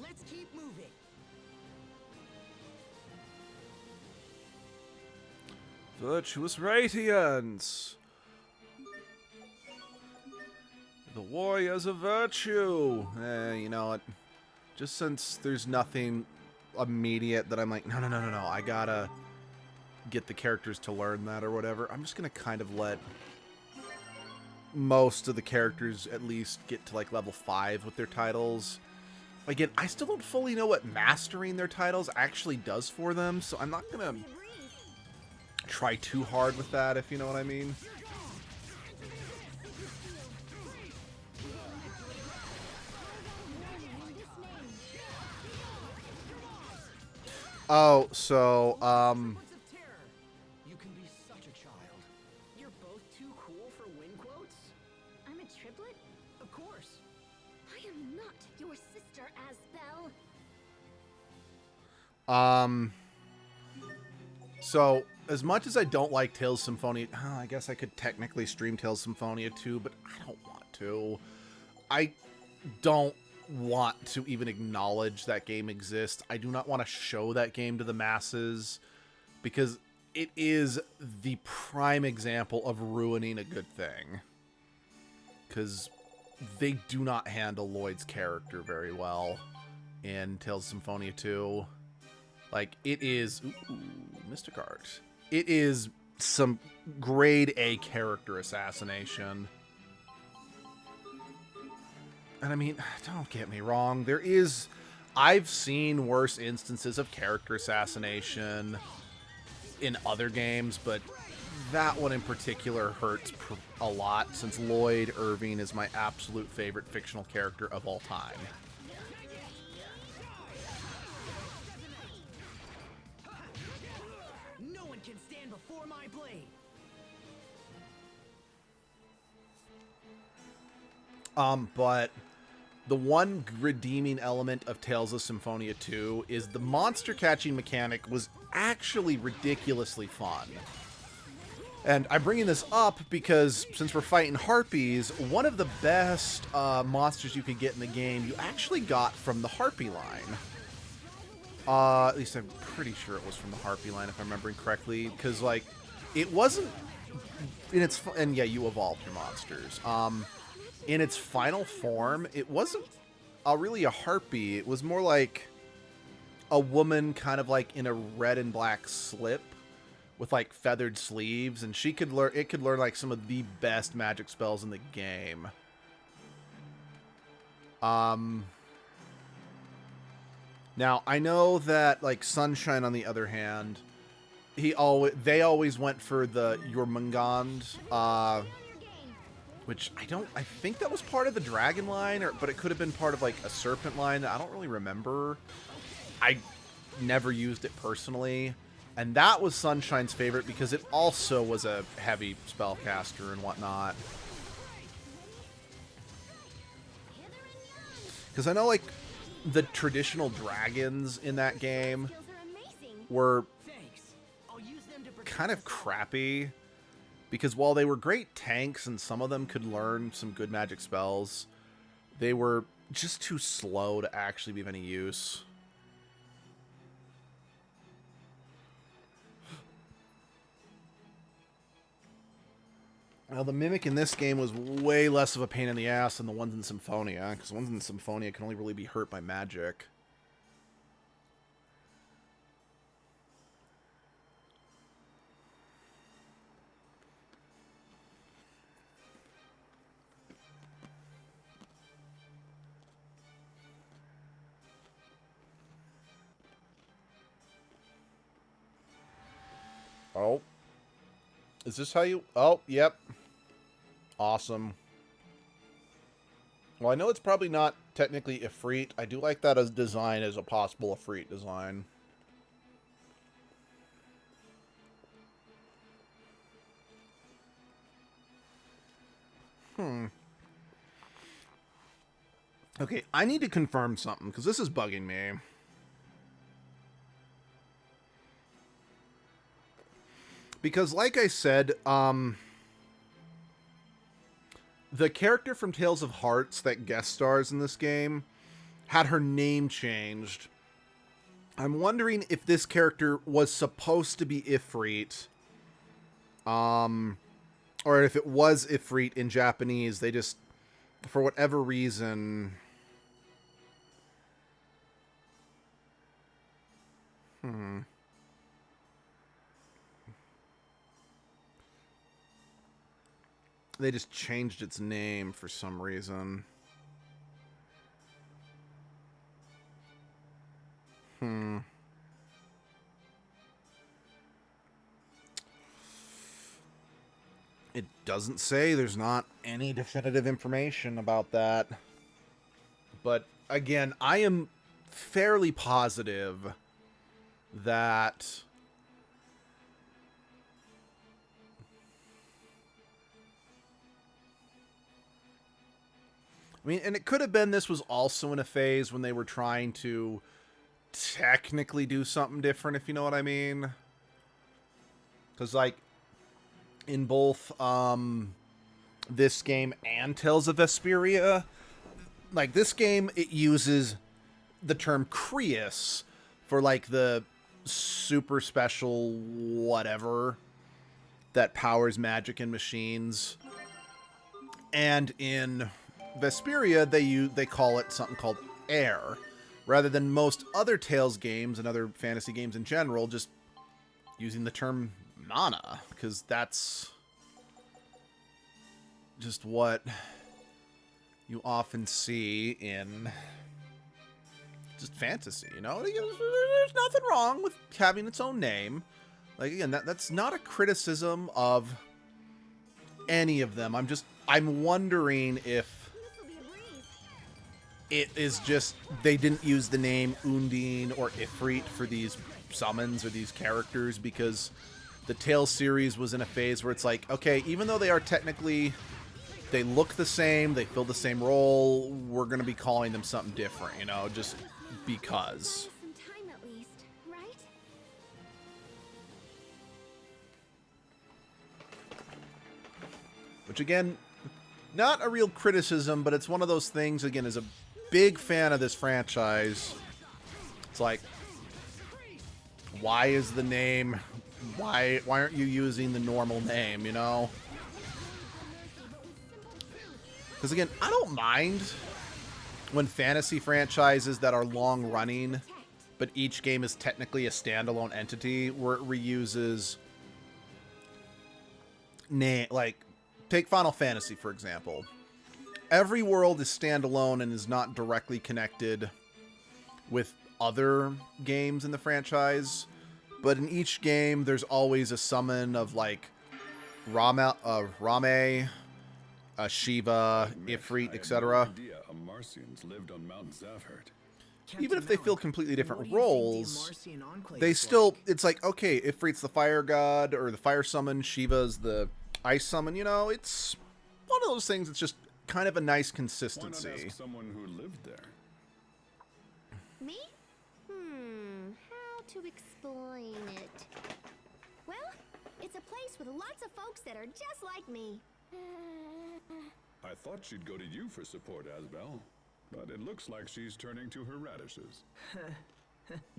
D: Let's keep moving.
A: Virtuous Radiance. The Warriors of Virtue. You know what? Just since there's nothing immediate that I'm like, no, I gotta get the characters to learn that or whatever, I'm just gonna kind of let most of the characters at least get to like level 5 with their titles. Again, I still don't fully know what mastering their titles actually does for them, so I'm not gonna try too hard with that, if you know what I mean. Oh, so,
E: Words of terror. You can be such a child.
D: You're both too cool for win quotes?
B: I'm a triplet?
D: Of course.
B: I am not your sister, Asbel.
A: So, as much as I don't like Tales Symphonia, I guess I could technically stream Tales Symphonia 2, but I don't want to. I don't want to even acknowledge that game exists. I do not want to show that game to the masses, because it is the prime example of ruining a good thing. Because they do not handle Lloyd's character very well in Tales Symphonia 2. Like, it is... Ooh, Mystic Art. It is some grade A character assassination. And I mean, don't get me wrong, there is... I've seen worse instances of character assassination in other games, but that one in particular hurts a lot, since Lloyd Irving is my absolute favorite fictional character of all time.
D: No one can stand before my blade.
A: But the one redeeming element of Tales of Symphonia 2 is the monster catching mechanic was actually ridiculously fun. And I'm bringing this up because since we're fighting harpies, one of the best monsters you could get in the game you actually got from the harpy line. At least I'm pretty sure it was from the harpy line if I'm remembering correctly, because like it wasn't in its, and yeah, you evolved your monsters. In its final form, it wasn't really a harpy. It was more like a woman kind of like in a red and black slip with like feathered sleeves, and she could learn, it could learn like some of the best magic spells in the game. Now I know that like Sunshine on the other hand, they always went for the Jormungand, which I think that was part of the dragon line, but it could have been part of like a serpent line. I don't really remember. I never used it personally. And that was Sunshine's favorite because it also was a heavy spellcaster and whatnot. Because I know like the traditional dragons in that game were kind of crappy. Because while they were great tanks and some of them could learn some good magic spells, they were just too slow to actually be of any use. Now, the Mimic in this game was way less of a pain in the ass than the ones in Symphonia, because the ones in Symphonia can only really be hurt by magic. Oh. Is this how you... Oh, yep. Awesome. Well, I know it's probably not technically Ifrit. I do like that as design as a possible Ifrit design. Okay, I need to confirm something, because this is bugging me. Because, like I said, the character from Tales of Hearts that guest stars in this game had her name changed. I'm wondering if this character was supposed to be Ifrit, or if it was Ifrit in Japanese, they just, for whatever reason... They just changed its name for some reason. It doesn't say. There's not any definitive information about that. But again, I am fairly positive that... I mean, and it could have been this was also in a phase when they were trying to technically do something different, if you know what I mean. Because, like, in both this game and Tales of Vesperia, like, this game, it uses the term Creus for, like, the super special whatever that powers magic and machines. And in Vesperia, they call it something called air, rather than most other Tales games and other fantasy games in general just using the term mana, because that's just what you often see in just fantasy, you know? There's nothing wrong with having its own name. Like, again, that's not a criticism of any of them. I'm wondering if it is just they didn't use the name Undine or Ifrit for these summons or these characters because the Tales series was in a phase where it's like, okay, even though they are technically they look the same, they fill the same role, we're going to be calling them something different, you know, just because.
B: Some time at least, right?
A: Which, again, not a real criticism, but it's one of those things, again, as a big fan of this franchise, it's like, why is the name, why aren't you using the normal name, you know? Because, again, I don't mind when fantasy franchises that are long-running, but each game is technically a standalone entity, where it reuses name, like, take Final Fantasy, for example. Every world is standalone and is not directly connected with other games in the franchise, but in each game, there's always a summon of, like, Rame, Shiva, Ifrit, etc.
C: Lived on Mount Zavhert.
A: Even if they fill completely different
D: What do you think the
A: roles,
D: Amarcian Enclave
A: they
D: is
A: still,
D: like?
A: it's like, okay, Ifrit's the fire god, or the fire summon, Shiva's the ice summon, you know, it's one of those things that's just kind of a nice
C: Why not
A: consistency.
C: ask someone who lived there?
B: Me? How to explain it? Well, it's a place with lots of folks that are just like me.
C: I thought she'd go to you for support, Asbel. But it looks like she's turning to her radishes.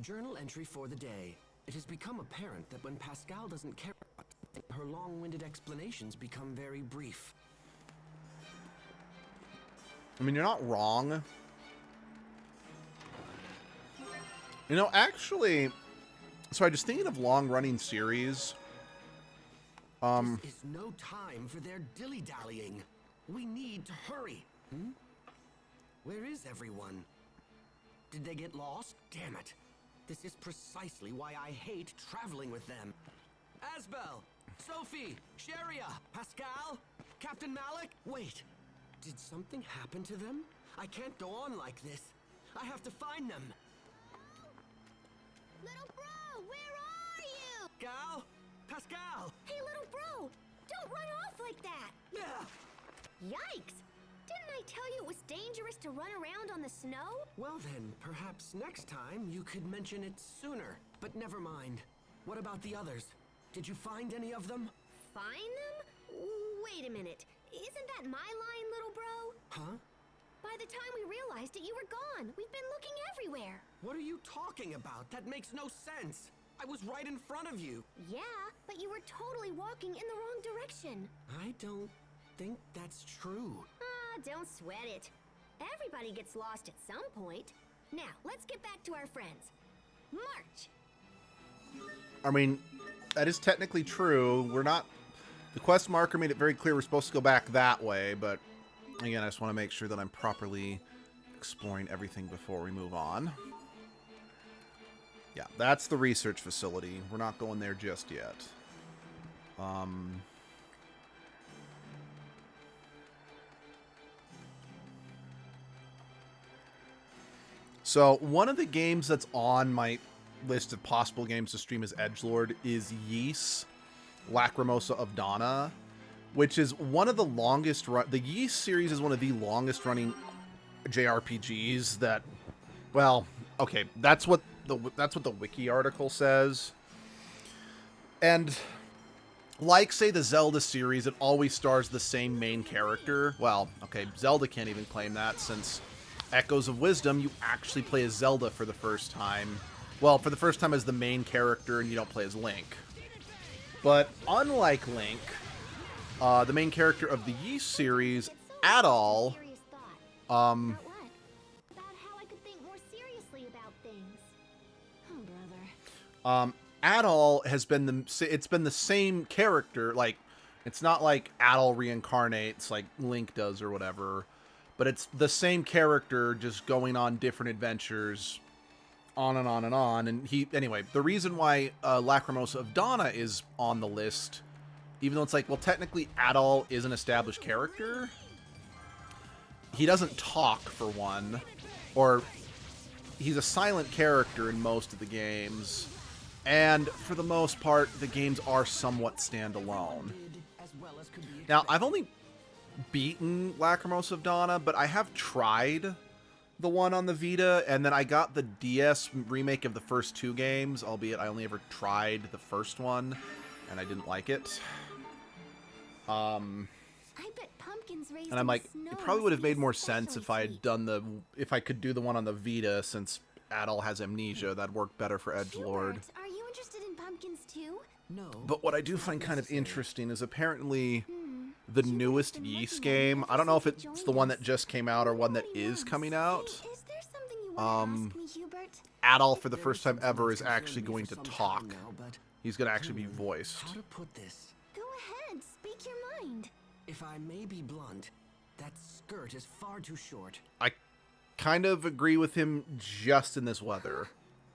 E: Journal entry for the day. It has become apparent that when Pascal doesn't care about something, her long-winded explanations become very brief.
A: I mean, you're not wrong. You know, actually, sorry, just thinking of long-running series.
E: This is no time for their dilly-dallying. We need to hurry. Where is everyone? Did they get lost? Damn it. This is precisely why I hate traveling with them. Asbel, Sophie, Sharia, Pascal, Captain Malik. Wait, did something happen to them? I can't go on like this. I have to find them.
B: Little bro, where are you?
E: Gal? Pascal!
B: Hey, little bro, don't run off like that. Yikes! Didn't I tell you it was dangerous to run around on the snow?
E: Well then, perhaps next time you could mention it sooner. But never mind. What about the others? Did you find any of them?
B: Find them? Wait a minute. Isn't that my line, little bro?
E: Huh?
B: By the time we realized it, you were gone. We've been looking everywhere.
E: What are you talking about? That makes no sense. I was right in front of you.
B: Yeah, but you were totally walking in the wrong direction.
E: I don't think that's true.
B: Don't sweat it. Everybody gets lost at some point. Now, let's get back to our friends. March!
A: I mean, that is technically true. We're not... The quest marker made it very clear we're supposed to go back that way, but again, I just want to make sure that I'm properly exploring everything before we move on. Yeah, that's the research facility. We're not going there just yet. So, one of the games that's on my list of possible games to stream as Edgelord is Ys, Lacrimosa of Donna, which is one of the longest the Ys series is one of the longest running JRPGs that, well, okay, that's what the wiki article says. And like, say, the Zelda series, it always stars the same main character. Well, okay, Zelda can't even claim that, since Echoes of Wisdom, you actually play as Zelda for the first time. Well, for the first time as the main character, and you don't play as Link. But unlike Link, the main character of the Ys series, Adol,
B: Serious thought. About what? About how I could think more seriously about things. Oh, brother.
A: Adol has been it's been the same character. Like, it's not like Adol reincarnates like Link does or whatever, but it's the same character just going on different adventures, on and on and on. And anyway, the reason why Lacrimosa of Donna is on the list, even though it's like, well, technically Adol is an established character, he doesn't talk, for one, or he's a silent character in most of the games. And for the most part, the games are somewhat standalone. Now, I've only beaten Lacrimosa of Donna, but I have tried the one on the Vita, and then I got the DS remake of the first 2 games, albeit I only ever tried the first one, and I didn't like it.
B: I bet pumpkins raised
A: And I'm
B: in
A: like,
B: the snow
A: it probably
B: must
A: would have
B: be
A: made more sense if I had
B: especially
A: done if I could do the one on the Vita, since Adol has amnesia. That'd work better for
B: sweet.
A: Edgelord.
B: Hubert, are you interested in pumpkins too?
E: No.
A: But what I do
E: it's
A: find
E: not
A: kind of
E: necessary.
A: interesting is apparently the
B: Hubert's
A: newest
B: been
A: Yeast
B: looking at me
A: game.
B: ever
A: I don't know if
B: since he
A: it's the
B: joined
A: one us.
B: us.
A: That just came out or one that
B: Nobody
A: is
B: knows.
A: coming out.
B: Hey, is there something you want to ask me, Hubert?
A: Adol, for the
E: There
A: first
E: is
A: time
E: something
A: ever,
E: that's
A: is actually
E: concerned me
A: going
E: for
A: to
E: some
A: talk.
E: time now, but
A: He's going to actually be voiced.
E: how to put this?
B: Go ahead, speak your mind.
E: If I may be blunt, that skirt is far too short.
A: I kind of agree with him just in this weather.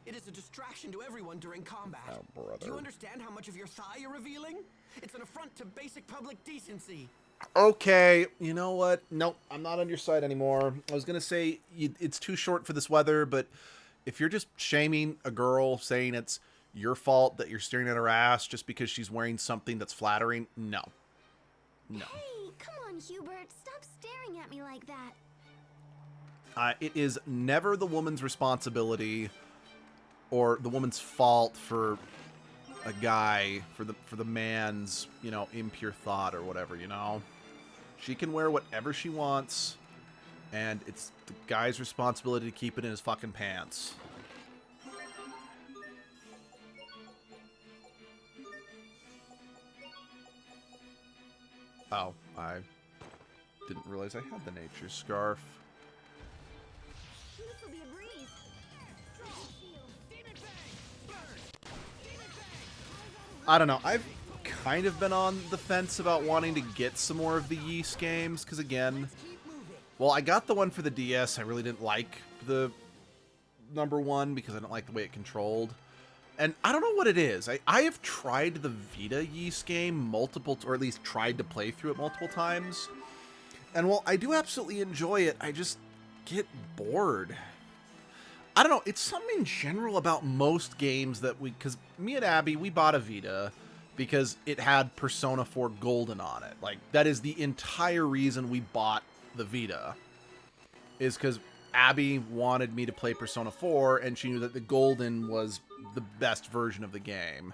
E: It is a distraction to everyone during combat.
A: Oh, brother.
E: Do you understand how much of your thigh you're revealing? It's an affront to basic public decency.
A: Okay, you know what? Nope, I'm not on your side anymore. I was going to say it's too short for this weather, but if you're just shaming a girl, saying it's your fault that you're staring at her ass just because she's wearing something that's flattering, no. No.
B: Hey, come on, Hubert. Stop staring at me like that.
A: It is never the woman's responsibility or the woman's fault for a guy, for the man's, you know, impure thought or whatever, you know? She can wear whatever she wants, and it's the guy's responsibility to keep it in his fucking pants. Oh, I didn't realize I had the nature scarf.
B: This will be a breeze.
A: I don't know. I've kind of been on the fence about wanting to get some more of the Yeast games, because again, well, I got the one for the DS. I really didn't like the #1 because I don't like the way it controlled. And I don't know what it is. I have tried the Vita Yeast game multiple, or at least tried to play through it multiple times. And while I do absolutely enjoy it, I just get bored. I don't know. It's something in general about most games that because me and Abby, we bought a Vita because it had Persona 4 Golden on it. Like, that is the entire reason we bought the Vita, is because Abby wanted me to play Persona 4, and she knew that the Golden was the best version of the game.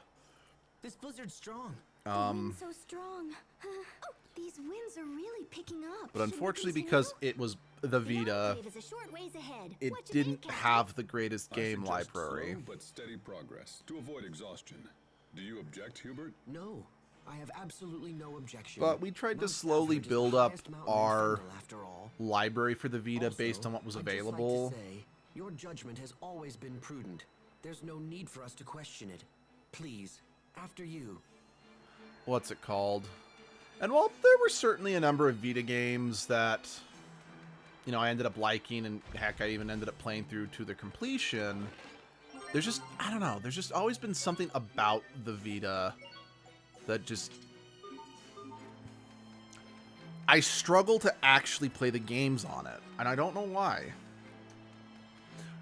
D: This blizzard's strong.
B: The wind's so strong. Oh, these winds are really picking up.
A: But unfortunately, because it was the Vita,
B: Enclave is a short ways ahead.
A: it
B: What you
A: didn't
B: think,
A: have the greatest
C: I
A: game
C: suggest
A: library.
C: slow but steady progress to avoid exhaustion. Do you object, Hubert?
E: No, I have absolutely no objection.
A: But we tried to
E: Mount
A: slowly
E: Alfred is the
A: build up
E: highest mountain in
A: our
E: Fendel, after all.
A: library for the Vita
E: Also,
A: based on what was
E: I'd just
A: available.
E: like to say, your judgment has always been prudent. There's no need for us to question it. Please, after you.
A: What's it called? And while there were certainly a number of Vita games that, you know, I ended up liking, and heck, I even ended up playing through to their completion, there's just, I don't know, there's just always been something about the Vita that just... I struggle to actually play the games on it, and I don't know why.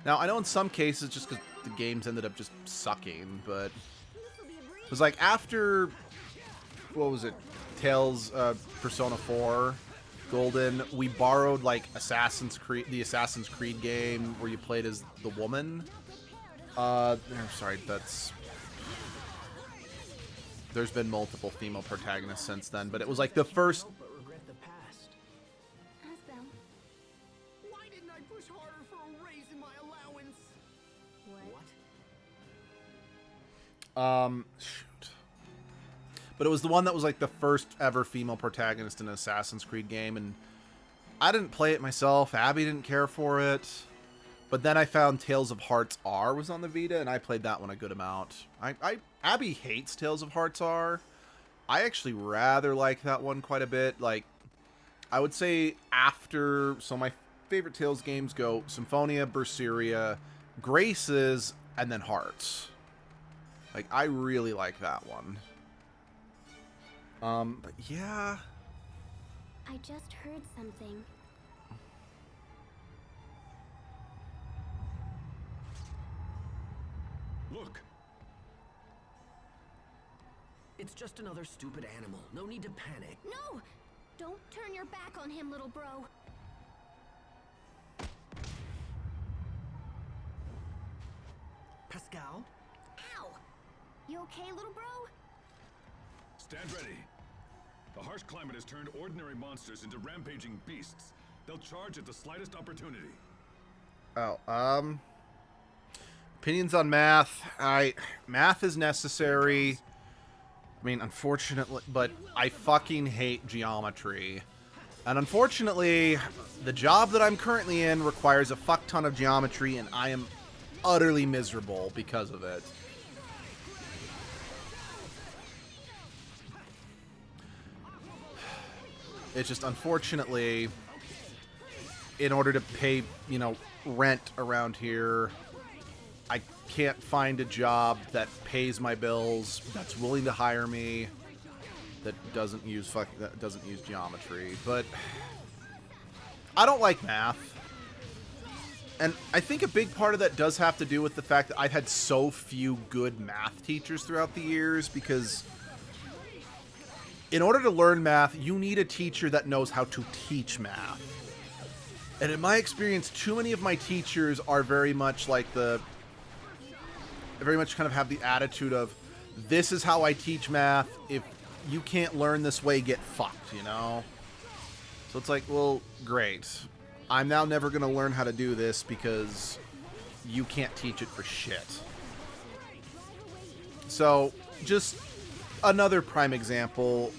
A: Now, I know in some cases just because the games ended up just sucking, but... It was like after... What was it? Tales Persona 4 Golden, we borrowed like the Assassin's Creed game where you played as the woman. Sorry, there's been multiple female protagonists since then, but it was like the first.
E: But regret the past.
B: Asbel?
D: Why didn't I push harder for a raise in my allowance?
E: What?
A: Shoot. But it was the one that was like the first ever female protagonist in an Assassin's Creed game, and I didn't play it myself. Abby didn't care for it. But then I found Tales of Hearts R was on the Vita, and I played that one a good amount. Abby hates Tales of Hearts R. I actually rather like that one quite a bit. Like, I would say so my favorite Tales games go Symphonia, Berseria, Graces, and then Hearts. Like, I really like that one. But yeah.
B: I just heard something.
C: Look!
E: It's just another stupid animal. No need to panic.
B: No! Don't turn your back on him, little bro.
E: Pascal?
B: Ow! You okay, little bro?
C: Stand ready. The harsh climate has turned ordinary monsters into rampaging beasts. They'll charge at the slightest opportunity.
A: Oh, opinions on math. Math is necessary. I mean, unfortunately, but I fucking hate geometry. And unfortunately, the job that I'm currently in requires a fuck ton of geometry, and I am utterly miserable because of it. It's just, unfortunately, in order to pay, you know, rent around here, I can't find a job that pays my bills, that's willing to hire me, that doesn't use geometry. But I don't like math. And I think a big part of that does have to do with the fact that I've had so few good math teachers throughout the years, because in order to learn math, you need a teacher that knows how to teach math. And in my experience, too many of my teachers are very much like kind of have the attitude of, this is how I teach math. If you can't learn this way, get fucked, you know? So it's like, well, great. I'm now never going to learn how to do this because you can't teach it for shit. So, just another prime example.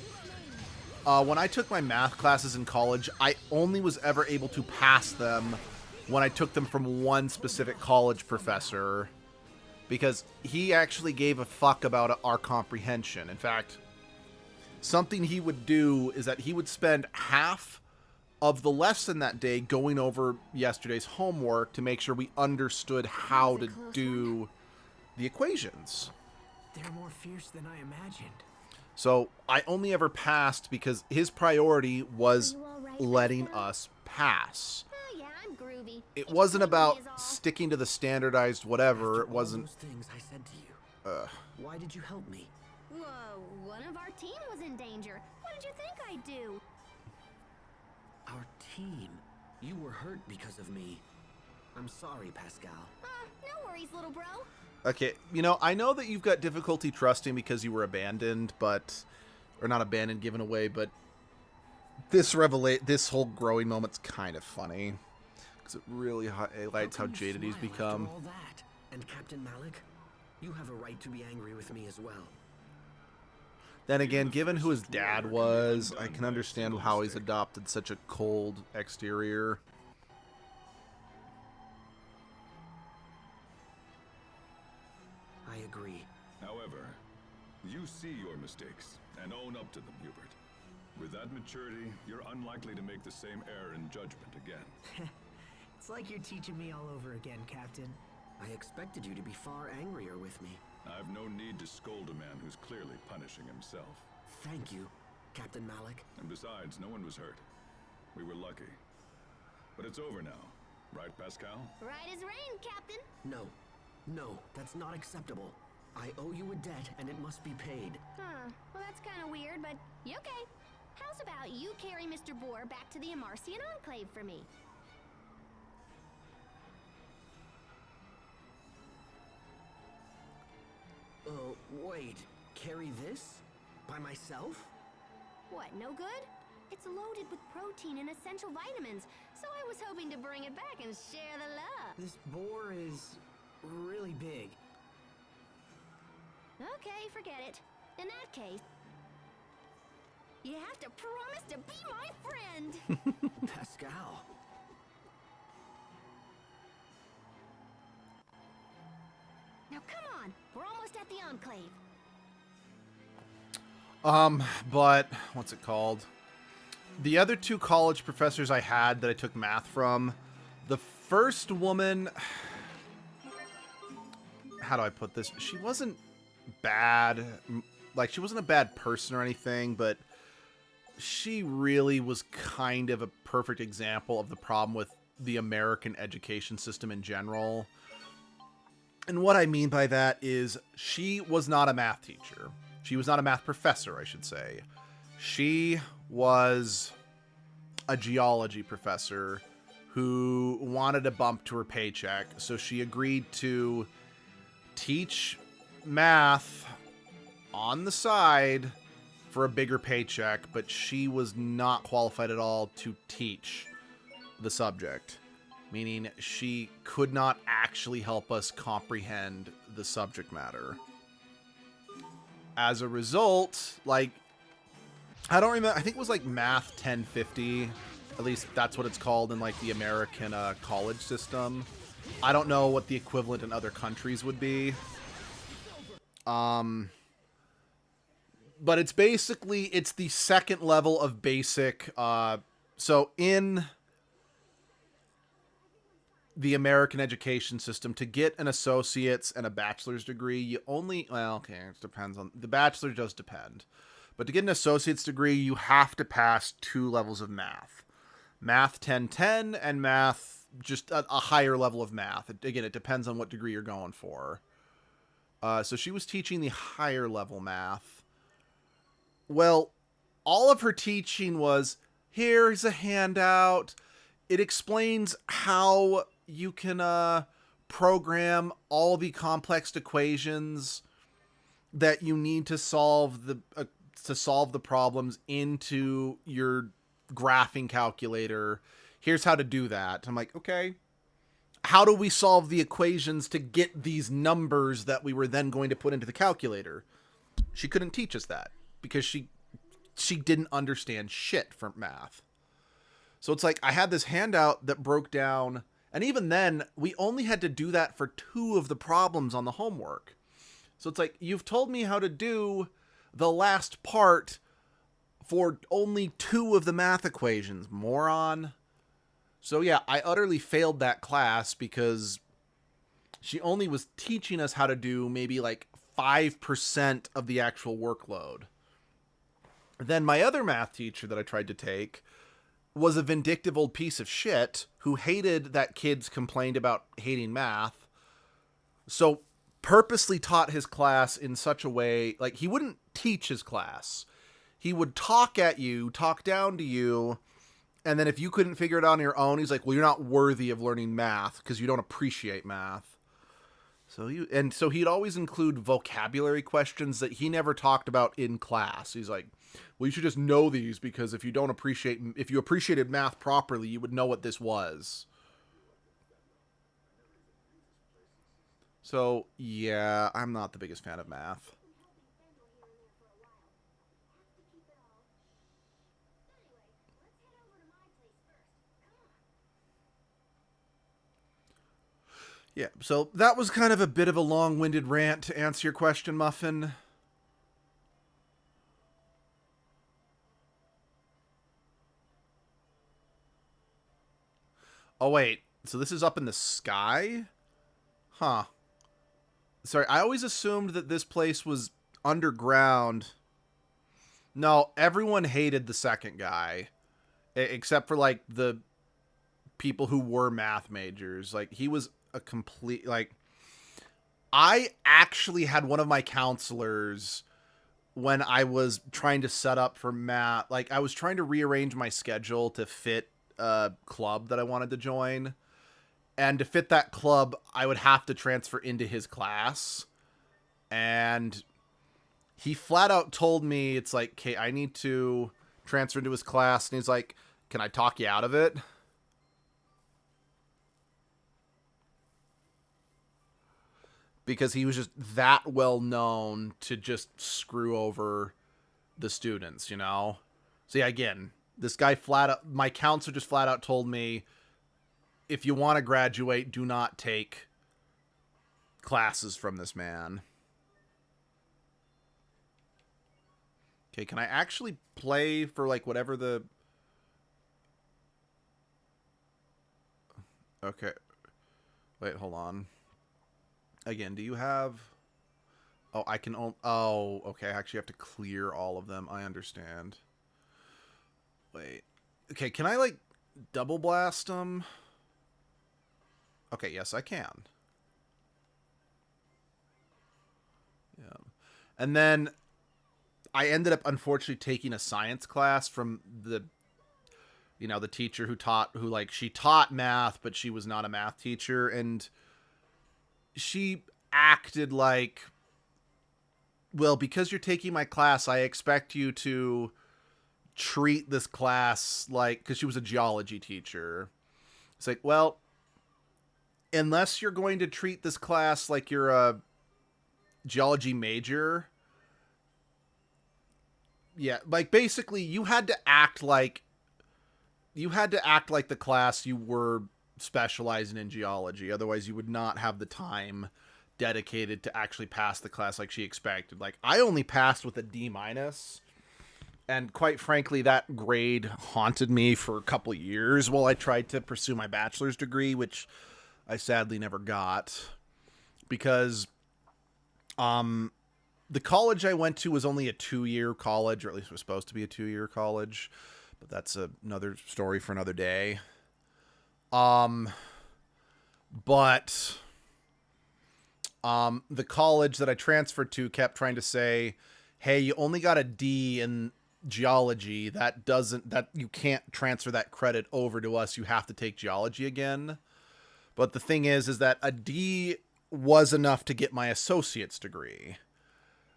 A: When I took my math classes in college, I only was ever able to pass them when I took them from one specific college professor, because he actually gave a fuck about our comprehension. In fact, something he would do is that he would spend half of the lesson that day going over yesterday's homework to make sure we understood how to do the equations.
D: They're more fierce than I imagined.
A: So I only ever passed because his priority was
B: Are you all right,
A: letting
B: Pascal?
A: us pass.
B: Oh yeah, I'm groovy.
A: It
B: It's
A: wasn't
B: funny
A: about
B: is all.
A: sticking to the standardized whatever.
E: After
A: It wasn't...
E: all those things I said to you. Why did you help me?
B: Whoa, one of our team was in danger. What did you think I'd do?
E: Our team. You were hurt because of me. I'm sorry, Pascal.
B: No worries, little bro.
A: Okay, you know, I know that you've got difficulty trusting because you were abandoned, but... Or not abandoned, given away, but... This whole growing moment's kind of funny. Because it really highlights how
E: can you
A: jaded he's
E: smile
A: become.
E: after all that? And Captain Malik, you have a right to be angry with me as well.
A: Then again, given who his dad was, I can understand how he's adopted such a cold exterior.
E: I agree.
C: However, you see your mistakes and own up to them, Hubert. With that maturity, you're unlikely to make the same error in judgment again.
D: It's like you're teaching me all over again, Captain.
E: I expected you to be far angrier with me.
C: I've no need to scold a man who's clearly punishing himself.
E: Thank you, Captain Malik.
C: And besides, no one was hurt. We were lucky. But it's over now, right, Pascal?
B: Right as rain, Captain.
E: No, that's not acceptable. I owe you a debt, and it must be paid.
B: Huh. Well, that's kind of weird, but you okay? How's about you carry Mr. Boar back to the Amarcian Enclave for me?
E: Oh, wait. Carry this? By myself?
B: What, no good? It's loaded with protein and essential vitamins, so I was hoping to bring it back and share the love.
D: This boar is really big.
B: Okay, forget it. In that case, you have to promise to be my friend.
E: Pascal.
B: Now come on, we're almost at the Enclave.
A: But, what's it called? The other two college professors I had that I took math from, the first woman, how do I put this? She wasn't bad, like, she wasn't a bad person or anything, but she really was kind of a perfect example of the problem with the American education system in general. And what I mean by that is she was not a math teacher. She was not a math professor, I should say. She was a geology professor who wanted a bump to her paycheck, so she agreed to teach math on the side for a bigger paycheck, but she was not qualified at all to teach the subject, meaning she could not actually help us comprehend the subject matter. As a result, like, I don't remember, I think it was like Math 1050, at least that's what it's called in like the American college system. I don't know what the equivalent in other countries would be. But it's basically, it's the second level of basic. So in the American education system, to get an associate's and a bachelor's degree, you only, well, okay, it depends on, the bachelor does depend. But to get an associate's degree, you have to pass 2 levels of math. Math 1010 and math, just a higher level of math. Again, it depends on what degree you're going for. So she was teaching the higher level math. Well, all of her teaching was, here's a handout. It explains how you can program all the complex equations that you need to solve the problems into your graphing calculator. Here's how to do that. I'm like, okay. How do we solve the equations to get these numbers that we were then going to put into the calculator? She couldn't teach us that because she didn't understand shit from math. So it's like I had this handout that broke down, and even then we only had to do that for 2 of the problems on the homework. So it's like, you've told me how to do the last part for only 2 of the math equations, moron. So yeah, I utterly failed that class because she only was teaching us how to do maybe like 5% of the actual workload. Then my other math teacher that I tried to take was a vindictive old piece of shit who hated that kids complained about hating math. So purposely taught his class in such a way, like, he wouldn't teach his class. He would talk at you, talk down to you, and then if you couldn't figure it out on your own, he's like, well, you're not worthy of learning math because you don't appreciate math. So he'd always include vocabulary questions that he never talked about in class. He's like, well, you should just know these because if you appreciated math properly, you would know what this was. So, yeah, I'm not the biggest fan of math. Yeah, so that was kind of a bit of a long-winded rant to answer your question, Muffin. Oh, wait. So this is up in the sky? Huh. Sorry, I always assumed that this place was underground. No, everyone hated the second guy. Except for, like, the people who were math majors. Like, he was a complete, like, I actually had one of my counselors when I was trying to set up for math. Like, I was trying to rearrange my schedule to fit a club that I wanted to join. And to fit that club, I would have to transfer into his class. And he flat out told me, it's like, okay, I need to transfer into his class. And he's like, can I talk you out of it? Because he was just that well known to just screw over the students, you know? So yeah, again, this guy my counselor just flat out told me, if you want to graduate, do not take classes from this man. Okay, can I actually play for, like, whatever the... Okay. Wait, hold on. Again, do you have... Oh, I can... Oh, okay, I actually have to clear all of them. I understand. Wait. Okay, can I, like, double blast them? Okay, yes, I can. Yeah. And then I ended up unfortunately taking a science class from the teacher she taught math, but she was not a math teacher. And she acted like, well, because you're taking my class, I expect you to treat this class like, because she was a geology teacher. It's like, well, unless you're going to treat this class like you're a geology major. Yeah, like basically you had to act like the class you were specializing in geology. Otherwise you would not have the time dedicated to actually pass the class like she expected. Like, I only passed with a D-, and quite frankly, that grade haunted me for a couple years while I tried to pursue my bachelor's degree, which I sadly never got, because the college I went to was only a 2-year college, or at least it was supposed to be a 2-year college, but that's another story for another day. The college that I transferred to kept trying to say, hey, you only got a D in geology. That you can't transfer that credit over to us. You have to take geology again. But the thing is that a D was enough to get my associate's degree.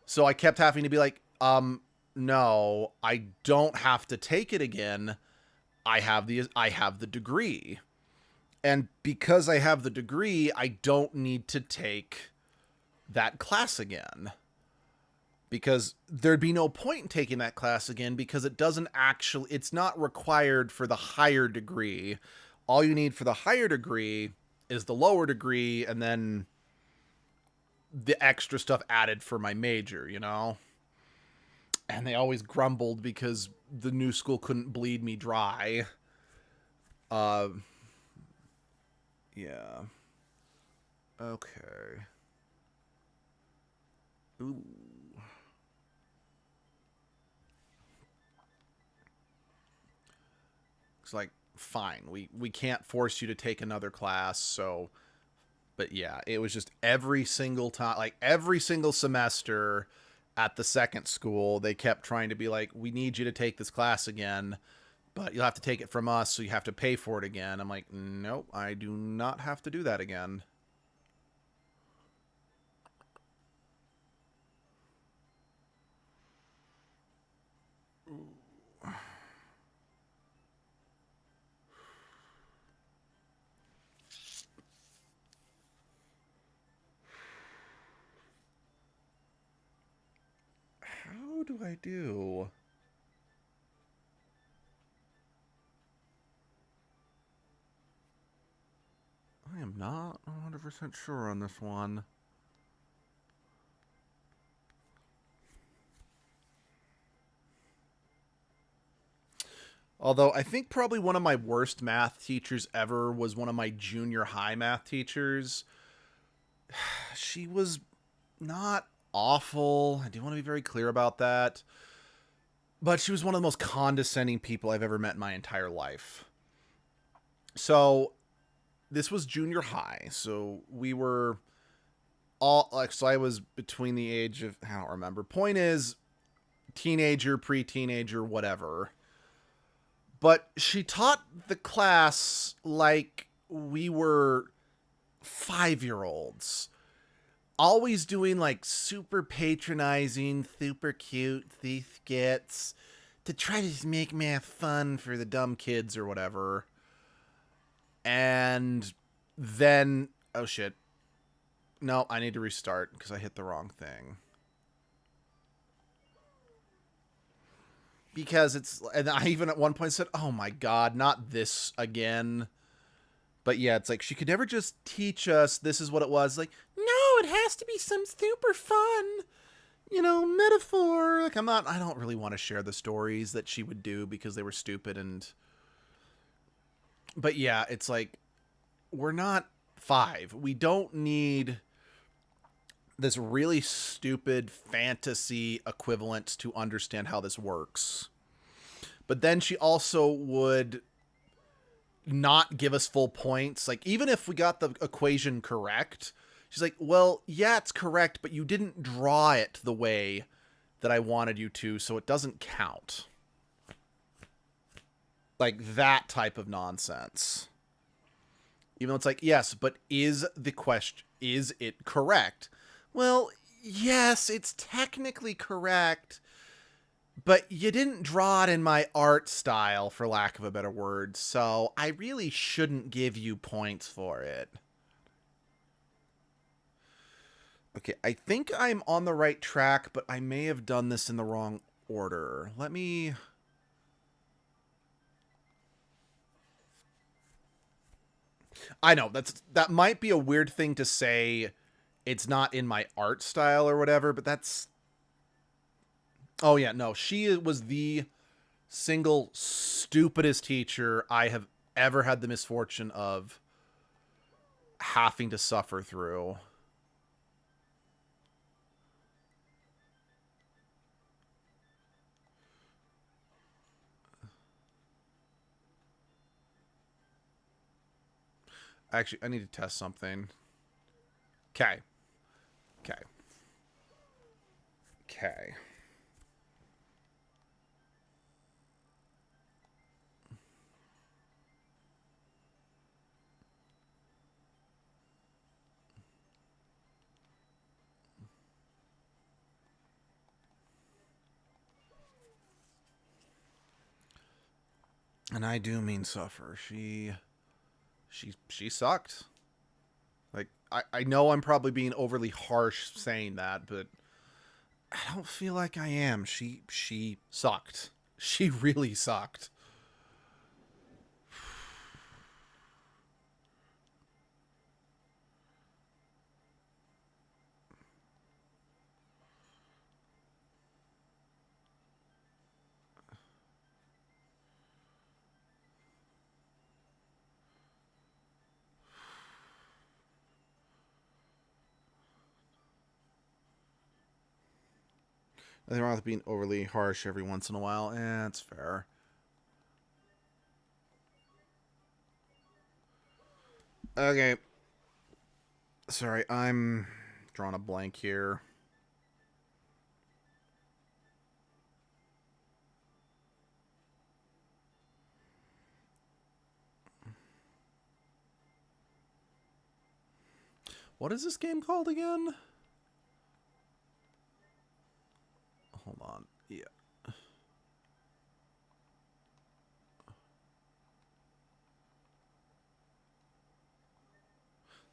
A: So I kept having to be like, no, I don't have to take it again. I have the degree. And because I have the degree, I don't need to take that class again. Because there'd be no point in taking that class again, because it's not required for the higher degree. All you need for the higher degree is the lower degree, and then the extra stuff added for my major, And they always grumbled because the new school couldn't bleed me dry. Yeah. Okay. Ooh. It's like, fine, we can't force you to take another class, so... But yeah, it was just every single time, like every single semester at the second school, they kept trying to be like, we need you to take this class again, but you'll have to take it from us, so you have to pay for it again. I'm like, nope, I do not have to do that again. How do I do? I am not 100% sure on this one. Although I think probably one of my worst math teachers ever was one of my junior high math teachers. She was not awful. I do want to be very clear about that. But she was one of the most condescending people I've ever met in my entire life. So this was junior high. So we were all like, so I was between the age of, I don't remember. Point is, teenager, pre-teenager, whatever. But she taught the class like we were 5-year-olds. Always doing like super patronizing, super cute skits to try to make math fun for the dumb kids or whatever. And then, oh shit. No, I need to restart because I hit the wrong thing. Because and I even at one point said, oh my god, not this again. But yeah, it's like, she could never just teach us this is what it was. Like, no, it has to be some super fun, metaphor. Like, I don't really want to share the stories that she would do because they were stupid. But yeah, it's like, we're not 5. We don't need this really stupid fantasy equivalent to understand how this works. But then she also would not give us full points. Like, even if we got the equation correct, she's like, well, yeah, it's correct, but you didn't draw it the way that I wanted you to, so it doesn't count. Like that type of nonsense. Even though it's like, yes, but is it correct? Well, yes, it's technically correct, but you didn't draw it in my art style, for lack of a better word, so I really shouldn't give you points for it. Okay, I think I'm on the right track, but I may have done this in the wrong order. Let me... I know, that might be a weird thing to say. It's not in my art style or whatever, but that's... Oh yeah, no, she was the single stupidest teacher I have ever had the misfortune of having to suffer through. Actually, I need to test something. Okay. Okay. Okay. And I do mean suffer. She sucked. Like, I know I'm probably being overly harsh saying that, but I don't feel like I am. She sucked. She really sucked. Nothing wrong with being overly harsh every once in a while. That's fair. Okay. Sorry, I'm drawing a blank here. What is this game called again? Hold on. Yeah.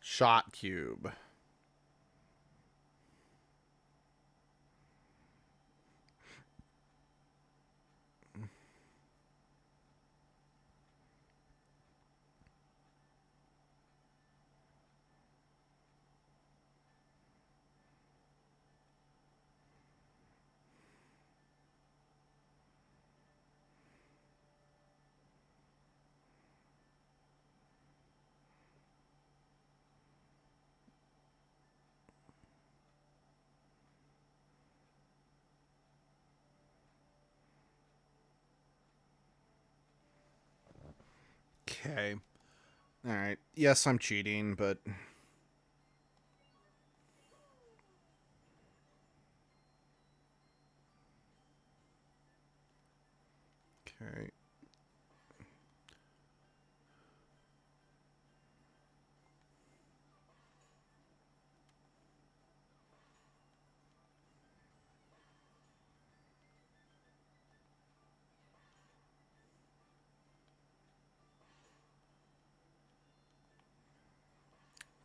A: Shot Cube. Okay. Alright. Yes, I'm cheating, but... Okay.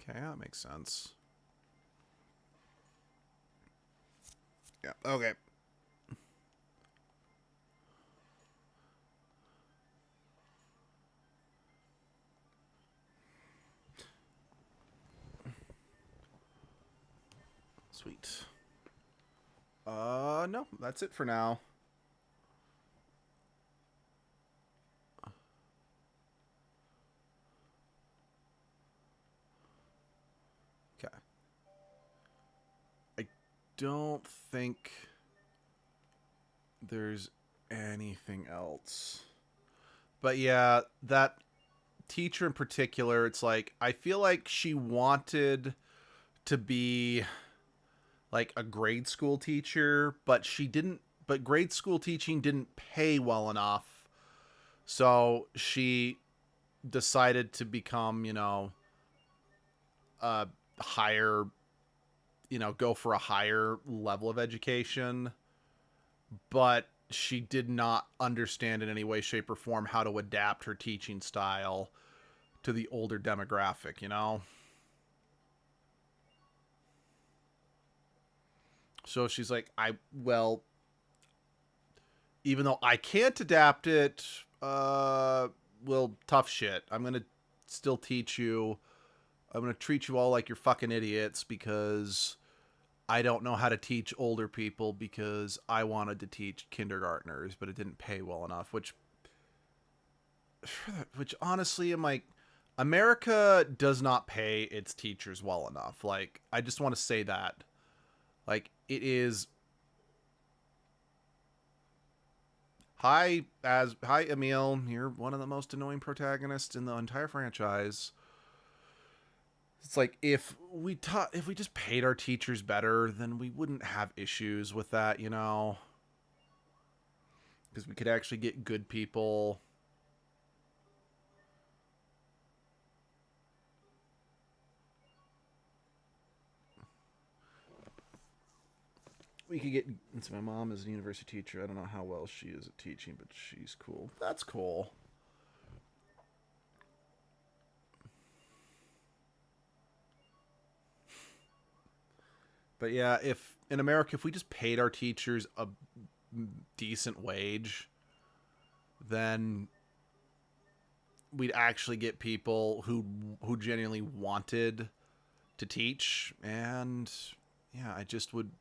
A: Okay, that makes sense. Yeah, okay. Sweet. No, that's it for now. Okay. I don't think there's anything else. But yeah, that teacher in particular, it's like, I feel like she wanted to be like a grade school teacher, but grade school teaching didn't pay well enough. So she decided to become, a higher, go for a higher level of education. But she did not understand in any way, shape, or form how to adapt her teaching style to the older demographic. So she's like, even though I can't adapt it, tough shit. I'm going to still teach you. I'm going to treat you all like you're fucking idiots because I don't know how to teach older people because I wanted to teach kindergartners, but it didn't pay well enough, which honestly, I'm like, America does not pay its teachers well enough. Like, I just want to say that. Like, it is... Hi, Emil. You're one of the most annoying protagonists in the entire franchise. It's like, if we just paid our teachers better, then we wouldn't have issues with that, because we could actually get good people. We could get... My mom is a university teacher. I don't know how well she is at teaching, but she's cool. That's cool. But yeah, if in America, if we just paid our teachers a decent wage, then we'd actually get people who genuinely wanted to teach, and yeah, I just would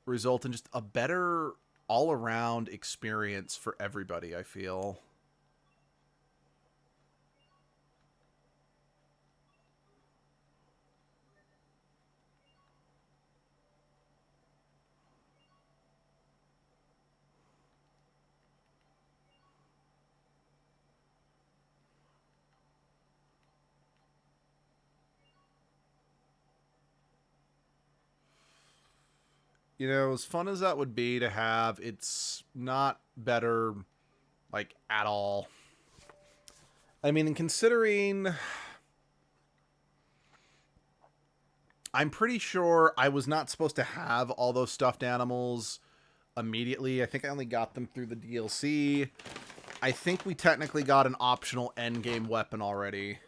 A: result in just a better all-around experience for everybody, I feel. As fun as that would be to have, it's not better, like, at all. I mean, considering... I'm pretty sure I was not supposed to have all those stuffed animals immediately. I think I only got them through the DLC. I think we technically got an optional endgame weapon already.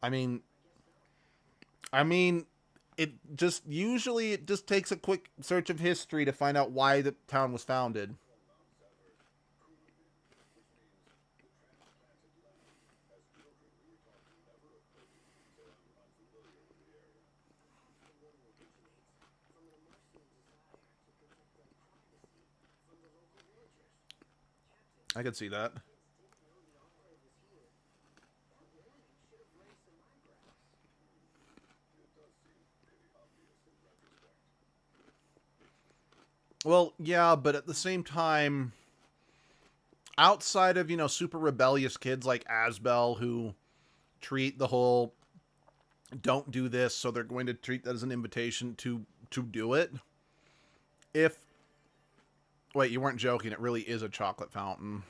A: I mean, it just takes a quick search of history to find out why the town was founded. I could see that. Well, yeah, but at the same time, outside of, super rebellious kids like Asbel who treat the whole don't do this, so they're going to treat that as an invitation to do it. Wait, you weren't joking, it really is a chocolate fountain.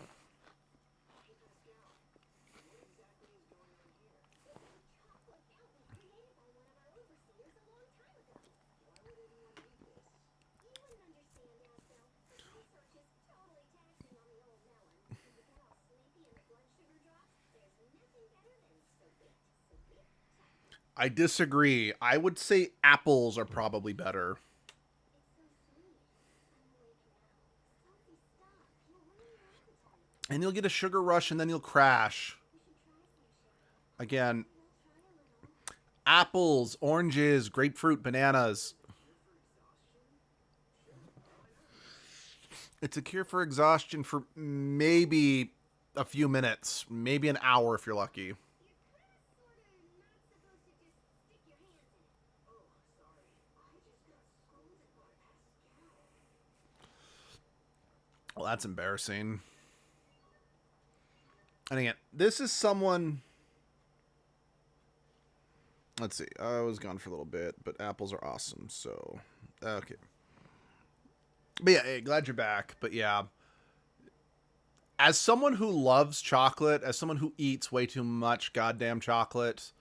A: I disagree. I would say apples are probably better. And you'll get a sugar rush and then you'll crash. Again, apples, oranges, grapefruit, bananas. It's a cure for exhaustion for maybe a few minutes, maybe an hour if you're lucky. Well, that's embarrassing. And again, this is someone... Let's see. I was gone for a little bit, but apples are awesome, so... Okay. But yeah, hey, glad you're back. But yeah, as someone who loves chocolate, as someone who eats way too much goddamn chocolate,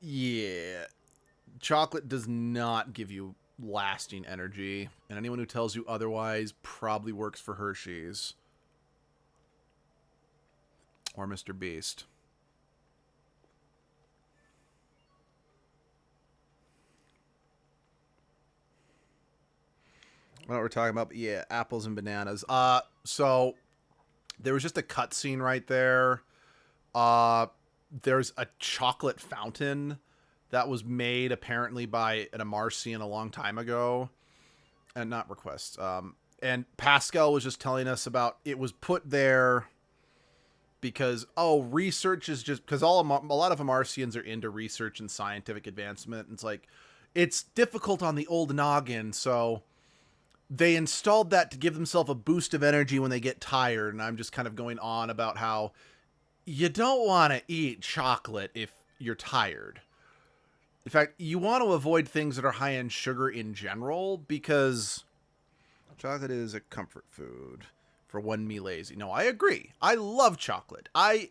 A: yeah, chocolate does not give you lasting energy. And anyone who tells you otherwise probably works for Hershey's. Or Mr. Beast. What we're talking about, but yeah, apples and bananas. So there was just a cutscene right there. There's a chocolate fountain that was made apparently by an Amarcian a long time ago, and not request. And Pascal was just telling us about it was put there because research is just because a lot of Amarcians are into research and scientific advancement. And it's like it's difficult on the old noggin, so they installed that to give themselves a boost of energy when they get tired. And I'm just kind of going on about how you don't want to eat chocolate if you're tired. In fact, you want to avoid things that are high in sugar in general because chocolate is a comfort food for one me lazy. No, I agree. I love chocolate. I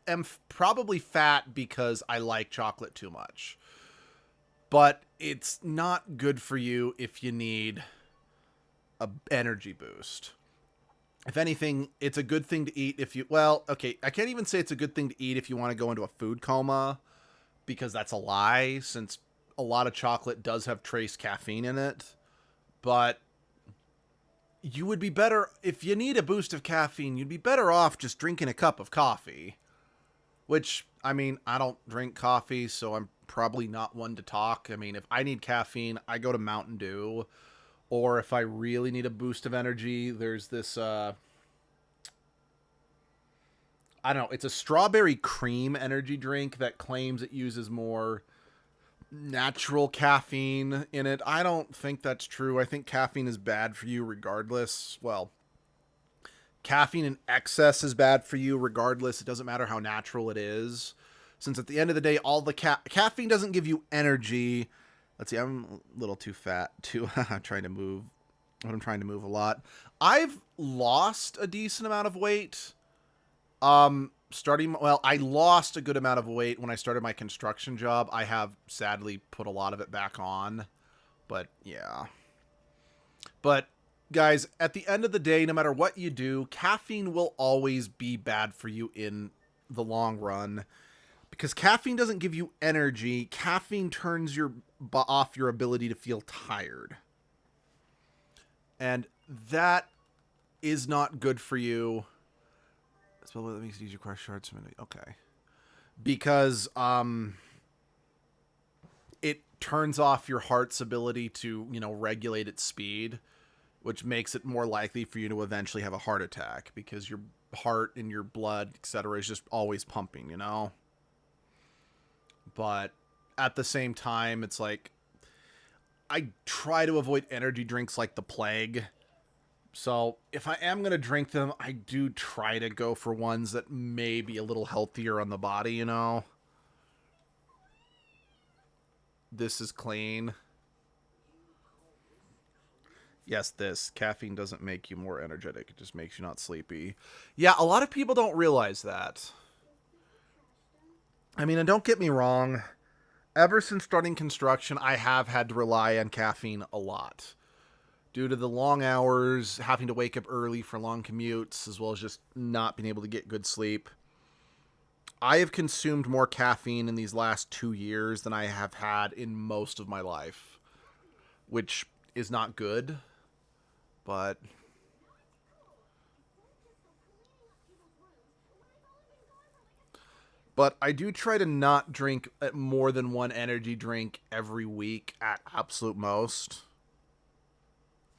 A: am probably fat because I like chocolate too much. But it's not good for you if you need a energy boost. If anything, it's a good thing to eat if you... Well, okay, I can't even say it's a good thing to eat if you want to go into a food coma, because that's a lie, since a lot of chocolate does have trace caffeine in it. But you would be better... If you need a boost of caffeine, you'd be better off just drinking a cup of coffee. Which, I mean, I don't drink coffee, so I'm probably not one to talk. I mean, if I need caffeine, I go to Mountain Dew. Or if I really need a boost of energy, there's this, I don't know, it's a strawberry cream energy drink that claims it uses more natural caffeine in it. I don't think that's true. I think caffeine is bad for you regardless. Well, caffeine in excess is bad for you regardless. It doesn't matter how natural it is. Since at the end of the day, all the caffeine doesn't give you energy. Let's see, I'm a little too fat to trying to move. I'm trying to move a lot. I've lost a decent amount of weight. I lost a good amount of weight when I started my construction job. I have sadly put a lot of it back on. But yeah. But guys, at the end of the day, no matter what you do, caffeine will always be bad for you in the long run. Because caffeine doesn't give you energy. Caffeine turns off your ability to feel tired. And that is not good for you. Spell that makes it easier to crush shards. Okay. Because it turns off your heart's ability to, regulate its speed, which makes it more likely for you to eventually have a heart attack because your heart and your blood, etc., is just always pumping, But at the same time, it's like I try to avoid energy drinks like the plague. So if I am going to drink them, I do try to go for ones that may be a little healthier on the body, This is clean. Yes, this. Caffeine doesn't make you more energetic. It just makes you not sleepy. Yeah, a lot of people don't realize that. I mean, and don't get me wrong, ever since starting construction, I have had to rely on caffeine a lot. Due to the long hours, having to wake up early for long commutes, as well as just not being able to get good sleep. I have consumed more caffeine in these last 2 years than I have had in most of my life. Which is not good, but... But I do try to not drink more than one energy drink every week at absolute most.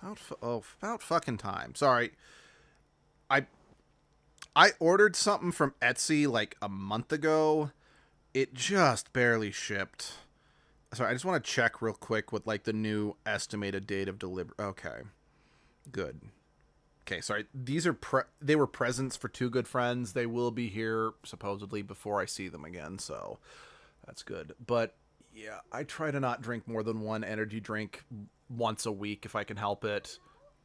A: About fucking time. Sorry. I ordered something from Etsy like a month ago. It just barely shipped. Sorry, I just want to check real quick with like the new estimated date of delivery. Okay. Good. okay, sorry. These are they were presents for two good friends. They will be here supposedly before I see them again, so that's good. But yeah, I try to not drink more than one energy drink once a week if I can help it.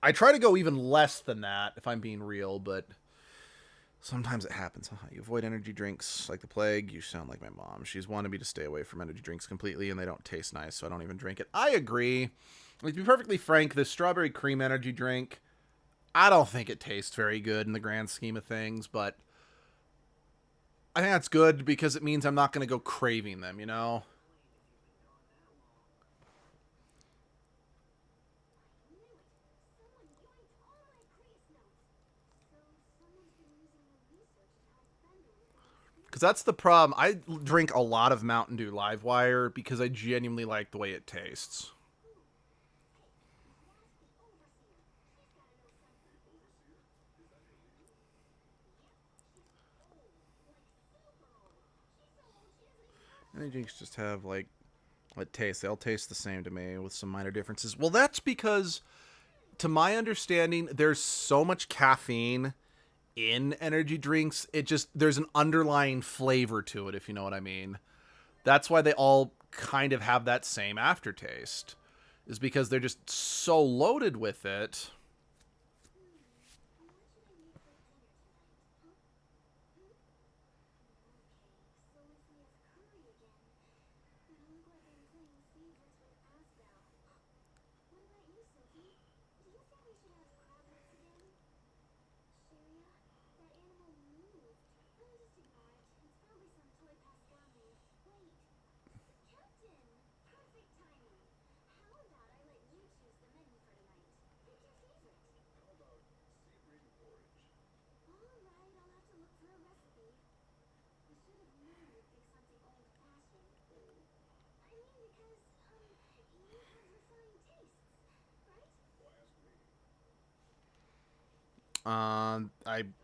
A: I try to go even less than that if I'm being real, but sometimes it happens. Huh? You avoid energy drinks like the plague. You sound like my mom. She's wanted me to stay away from energy drinks completely, and they don't taste nice, so I don't even drink it. I agree. Like, to be perfectly frank, this strawberry cream energy drink, I don't think it tastes very good in the grand scheme of things, but I think that's good because it means I'm not going to go craving them, you know? Because that's the problem. I drink a lot of Mountain Dew Livewire because I genuinely like the way it tastes. Energy drinks just have, like, what taste. They all taste the same to me with some minor differences. Well, that's because, to my understanding, there's so much caffeine in energy drinks. It just, there's an underlying flavor to it, if you know what I mean. That's why they all kind of have that same aftertaste, is because they're just so loaded with it.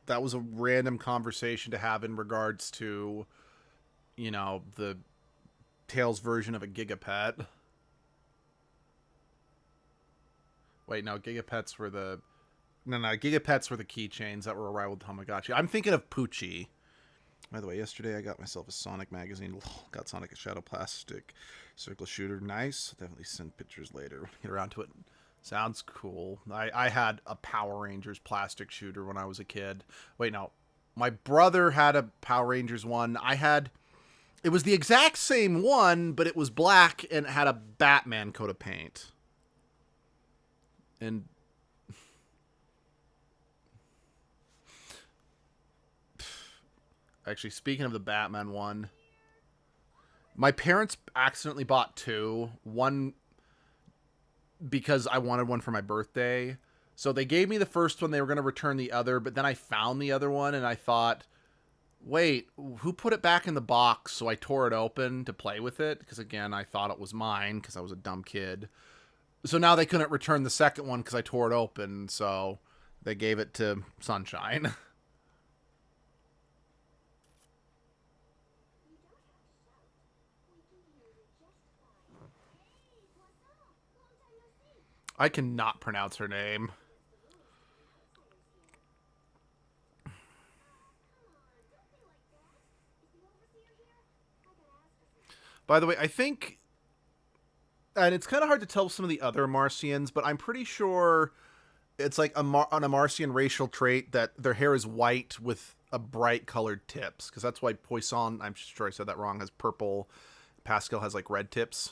A: That was a random conversation to have in regards to, you know, the Tails version of a Gigapet. Wait, no, Gigapets were the... No, Gigapets were the keychains that were a rival to Tamagotchi. I'm thinking of Poochie. By the way, yesterday I got myself a Sonic magazine. Got Sonic a Shadow Plastic Circle Shooter. Nice. Definitely send pictures later when I get around to it. Sounds cool. I had a Power Rangers plastic shooter when I was a kid. Wait, no. My brother had a Power Rangers one. It was the exact same one, but it was black and it had a Batman coat of paint. And actually, speaking of the Batman one, my parents accidentally bought two. One because I wanted one for my birthday. So they gave me the first one. They were going to return the other, but then I found the other one and I thought, wait, who put it back in the box? So I tore it open to play with it because, again, I thought it was mine because I was a dumb kid. So now they couldn't return the second one because I tore it open. So they gave it to Sunshine. I cannot pronounce her name. By the way, I think, and it's kind of hard to tell some of the other Marcians, but I'm pretty sure it's like an Marcian racial trait that their hair is white with a bright colored tips, because that's why Poisson, I'm sure I said that wrong, has purple. Pascal has like red tips.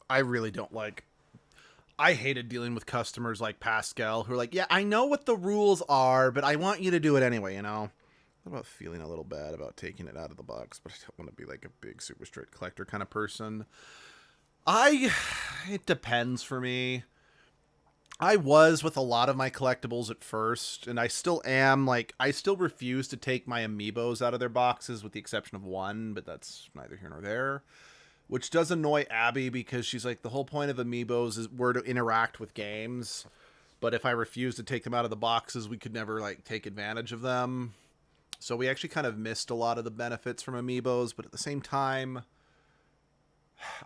A: I really don't like... I hated dealing with customers like Pascal who are like, yeah, I know what the rules are, but I want you to do it anyway, you know? I'm about feeling a little bad about taking it out of the box, but I don't want to be like a big super straight collector kind of person. It depends for me. I was with a lot of my collectibles at first, and I still am. Like, I still refuse to take my amiibos out of their boxes, with the exception of one, but that's neither here nor there. Which does annoy Abby, because she's like, the whole point of amiibos is were to interact with games. But if I refuse to take them out of the boxes, we could never, like, take advantage of them. So we actually kind of missed a lot of the benefits from amiibos, but at the same time,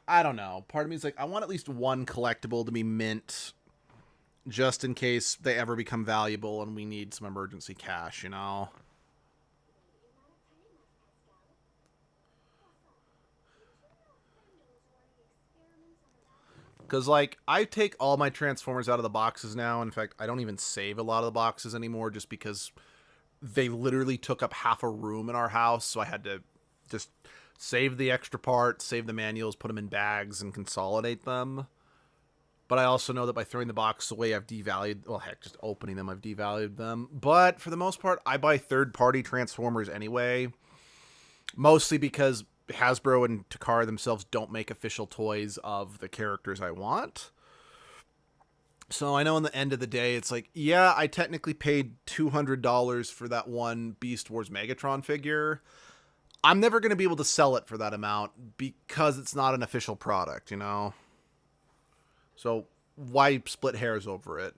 A: I don't know. Part of me is like, I want at least one collectible to be mint, just in case they ever become valuable and we need some emergency cash, you know? Because, like, I take all my Transformers out of the boxes now. In fact, I don't even save a lot of the boxes anymore, just because they literally took up half a room in our house, so I had to just save the extra parts, save the manuals, put them in bags, and consolidate them. But I also know that by throwing the box away, I've devalued... Well, heck, just opening them, I've devalued them. But for the most part, I buy third-party Transformers anyway. Mostly because Hasbro and Takara themselves don't make official toys of the characters I want. So I know in the end of the day, it's like, yeah, I technically paid $200 for that one Beast Wars Megatron figure. I'm never going to be able to sell it for that amount because it's not an official product, you know? So why split hairs over it?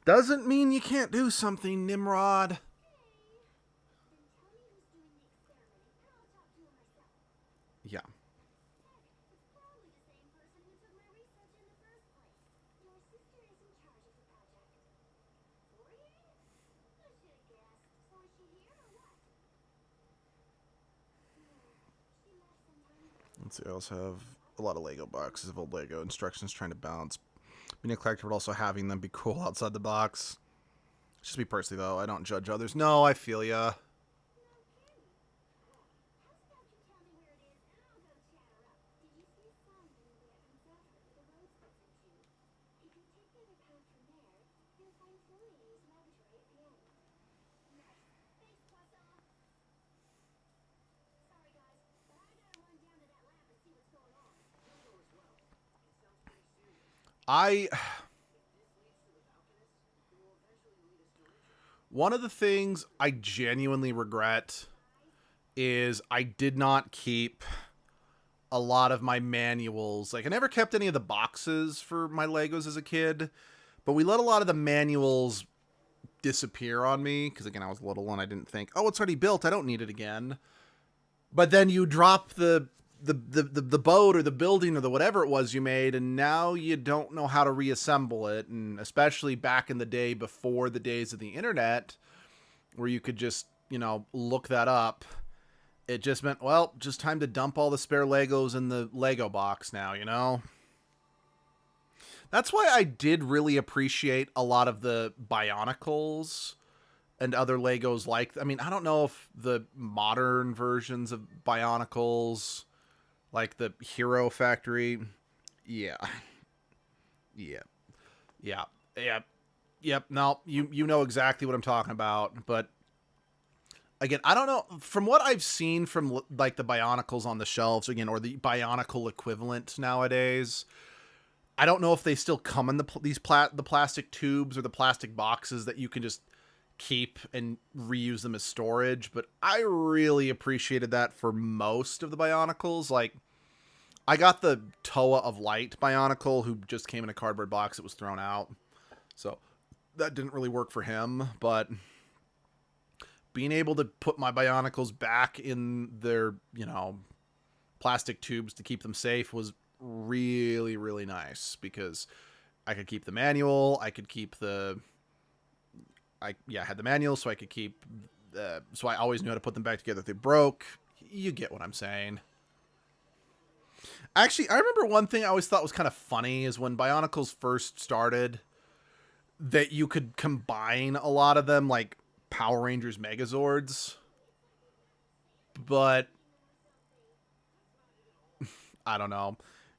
A: Doesn't mean you can't do something, Nimrod. Yeah. Let's see, I also have a lot of Lego boxes of old Lego instructions trying to balance being a collector, but also having them be cool outside the box. Just me personally, though, I don't judge others. No, I feel ya. One of the things I genuinely regret is I did not keep a lot of my manuals. Like, I never kept any of the boxes for my Legos as a kid, but we let a lot of the manuals disappear on me, because, again, I was little and I didn't think, oh, it's already built, I don't need it again. But then you drop the boat or the building or the whatever it was you made, and now you don't know how to reassemble it. And especially back in the day before the days of the internet, where you could just, you know, look that up, it just meant, well, just time to dump all the spare Legos in the Lego box now, you know? That's why I did really appreciate a lot of the Bionicles and other Legos like... I mean, I don't know if the modern versions of Bionicles, like the Hero Factory... Yeah. Yep. No, you know exactly what I'm talking about, but... Again, I don't know, from what I've seen from, like, the Bionicles on the shelves, again, or the Bionicle equivalent nowadays, I don't know if they still come in the plastic tubes or the plastic boxes that you can just keep and reuse them as storage, but I really appreciated that for most of the Bionicles. Like, I got the Toa of Light Bionicle, who just came in a cardboard box. It was thrown out. So that didn't really work for him. But being able to put my Bionicles back in their, you know, plastic tubes to keep them safe was really, really nice. Because I could keep the manual. I could keep the... I had the manual, so I could keep... so I always knew how to put them back together if they broke. You get what I'm saying. Actually, I remember one thing I always thought was kind of funny is when Bionicles first started, that you could combine a lot of them, like Power Rangers Megazords. But I don't know.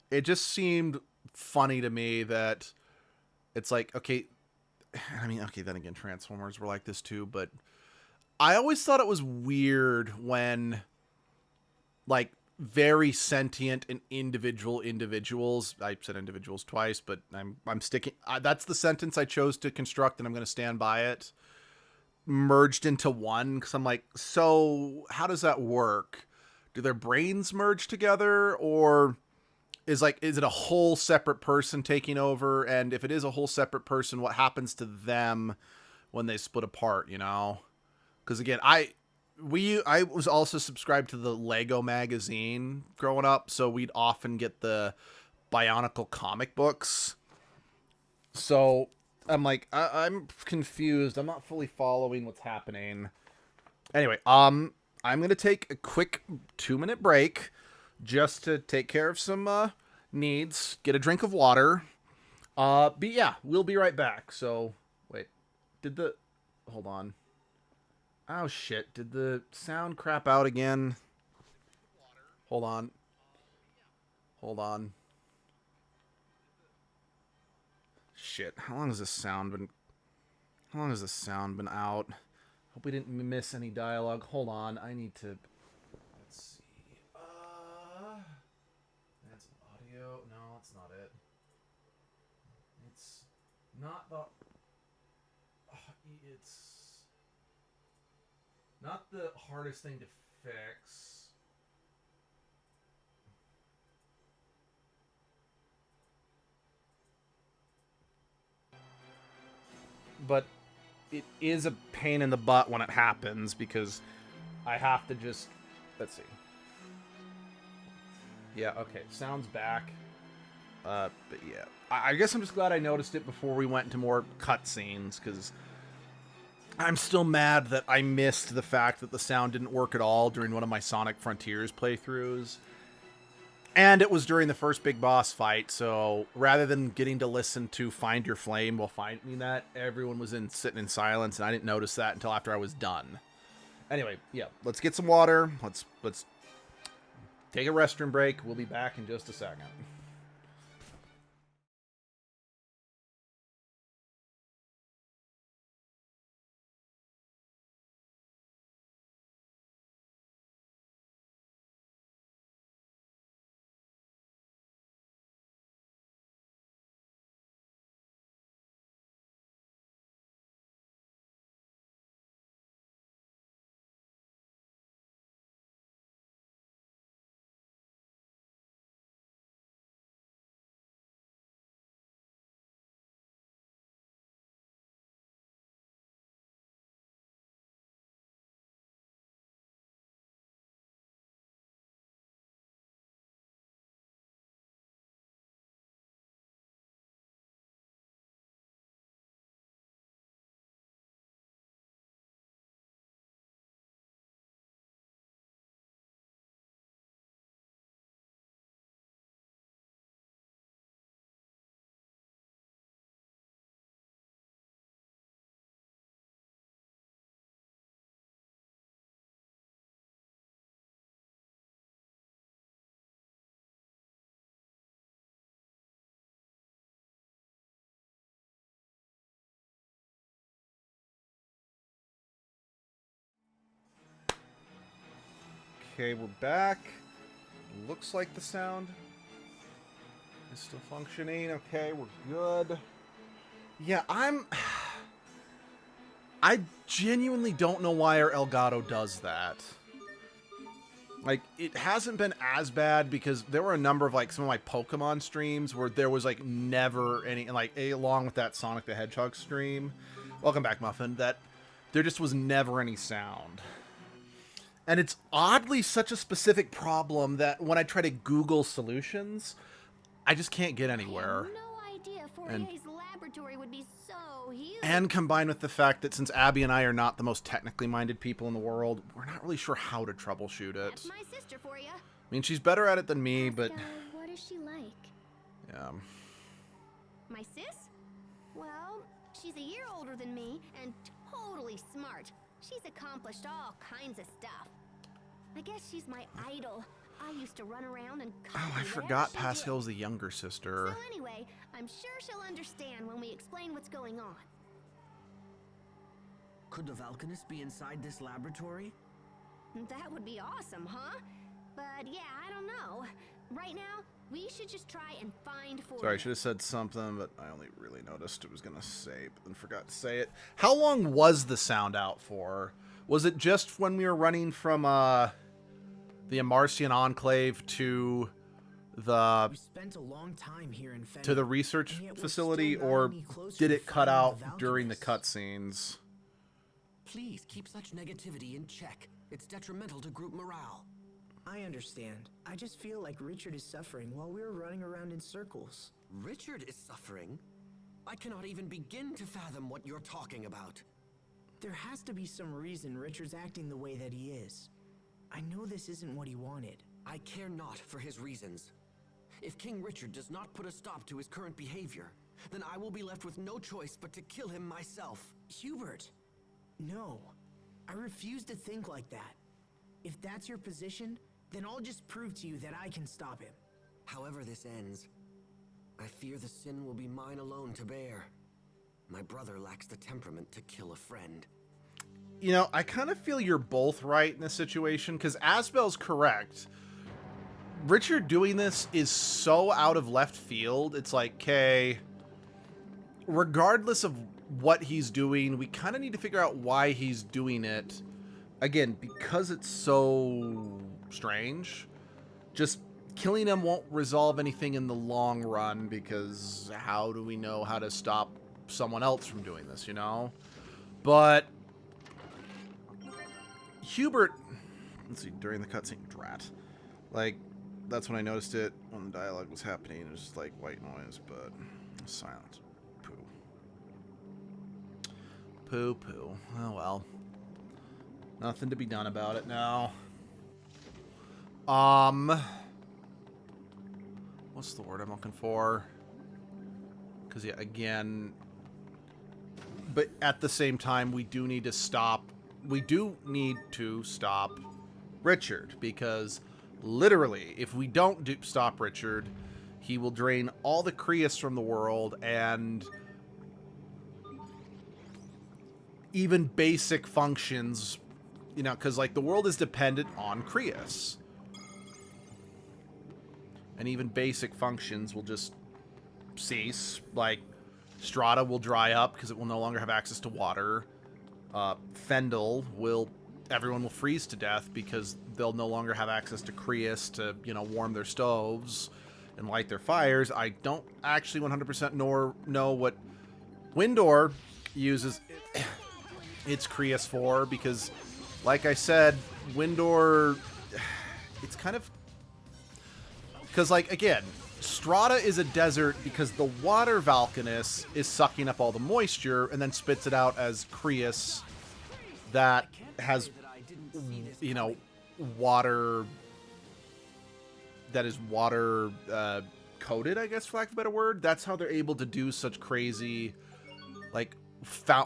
A: It just seemed funny to me that it's like, okay, I mean, okay, then again, Transformers were like this too, but I always thought it was weird when, like, very sentient and individuals, I said individuals twice, but I'm sticking, that's the sentence I chose to construct, and I'm going to stand by it, merged into one, because I'm like, so how does that work? Do their brains merge together, or is it a whole separate person taking over? And if it is a whole separate person, what happens to them when they split apart, you know? Because again, I was also subscribed to the Lego magazine growing up, so we'd often get the Bionicle comic books. So I'm like, I'm confused. I'm not fully following what's happening. Anyway, I'm gonna take a quick 2-minute break just to take care of some needs, get a drink of water. But yeah, we'll be right back. So wait, hold on. Oh shit, did the sound crap out again? Hold on. Shit, how long has this sound been out? Hope we didn't miss any dialogue. Hold on, I need to... Let's see. That's audio. No, that's not it. It's not the... It's not the hardest thing to fix. But it is a pain in the butt when it happens, because I have to just... Let's see. Yeah, okay. Sound's back. But yeah. I guess I'm just glad I noticed it before we went into more cutscenes, because I'm still mad that I missed the fact that the sound didn't work at all during one of my Sonic Frontiers playthroughs. And it was during the first big boss fight, so rather than getting to listen to Find Your Flame while fighting that, everyone was sitting in silence, and I didn't notice that until after I was done. Anyway, yeah, let's get some water. Let's take a restroom break. We'll be back in just a second. Okay, we're back. Looks like the sound is still functioning. Okay, we're good. Yeah, I genuinely don't know why our Elgato does that. Like, it hasn't been as bad because there were a number of, like, some of my Pokemon streams where there was, like, never any, like, along with that Sonic the Hedgehog stream, welcome back, Muffin, that there just was never any sound. And it's oddly such a specific problem that when I try to Google solutions, I just can't get anywhere.
B: I had no idea Fourier's laboratory would be so huge.
A: And combined with the fact that since Abby and I are not the most technically minded people in the world, we're not really sure how to troubleshoot it.
B: That's my sister for you.
A: I mean, she's better at it than me, but...
B: What is she like?
A: Yeah.
B: My sis? Well, she's a year older than me and totally smart. She's accomplished all kinds of stuff. I guess she's my idol. I used to run around and
A: Oh, I forgot Pascal's the younger sister.
B: So anyway, I'm sure she'll understand when we explain what's going on.
E: Could the Valkanist be inside this laboratory?
B: That would be awesome, huh? But yeah, I don't know. Right now, we should just try and find Fourier.
A: Sorry, I should have said something, but I only really noticed it was going to say, but then forgot to say it. How long was the sound out for? Was it just when we were running from the Amarcian Enclave to the
D: We spent a long time here in Fenrir,
A: to the research
D: and yet we're
A: facility,
D: still not
A: or
D: any closer
A: did
D: to
A: it cut
D: finding
A: out
D: the
A: during the
D: Valkanist.
A: cutscenes?
E: Please keep such negativity in check. It's detrimental to group morale.
D: I understand. I just feel like Richard is suffering while we're running around in circles.
E: Richard is suffering? I cannot even begin to fathom what you're talking about.
D: There has to be some reason Richard's acting the way that he is. I know this isn't what he wanted.
E: I care not for his reasons. If King Richard does not put a stop to his current behavior, then I will be left with no choice but to kill him myself.
D: Hubert! No. I refuse to think like that. If that's your position, then I'll just prove to you that I can stop him.
E: However this ends, I fear the sin will be mine alone to bear. My brother lacks the temperament to kill a friend.
A: You know, I kind of feel you're both right in this situation, because Asbel's correct. Richard doing this is so out of left field. It's like, okay, regardless of what he's doing, we kind of need to figure out why he's doing it. Again, because it's so strange, just killing him won't resolve anything in the long run, because how do we know how to stop someone else from doing this, you know? But Hubert, let's see, during the cutscene, drat. Like, that's when I noticed it, when the dialogue was happening. It was just like white noise, but silence. Poo. Poo poo. Oh well. Nothing to be done about it now. What's the word I'm looking for? Because, yeah, again, but at the same time, we do need to stop Richard, because literally, if we don't stop Richard, he will drain all the Creus from the world, and even basic functions, you know, because, like, the world is dependent on Creus. And even basic functions will just cease. Like, Strata will dry up because it will no longer have access to water. Fendel everyone will freeze to death because they'll no longer have access to Creus to, you know, warm their stoves and light their fires. I don't actually 100% know what Windor uses its Creus for, because, like I said, Windor, it's kind of, because, like, again, Strata is a desert because the water Valkanist is sucking up all the moisture and then spits it out as Creus that has, you know, water, that is water coated, I guess, for lack of a better word. That's how they're able to do such crazy, like,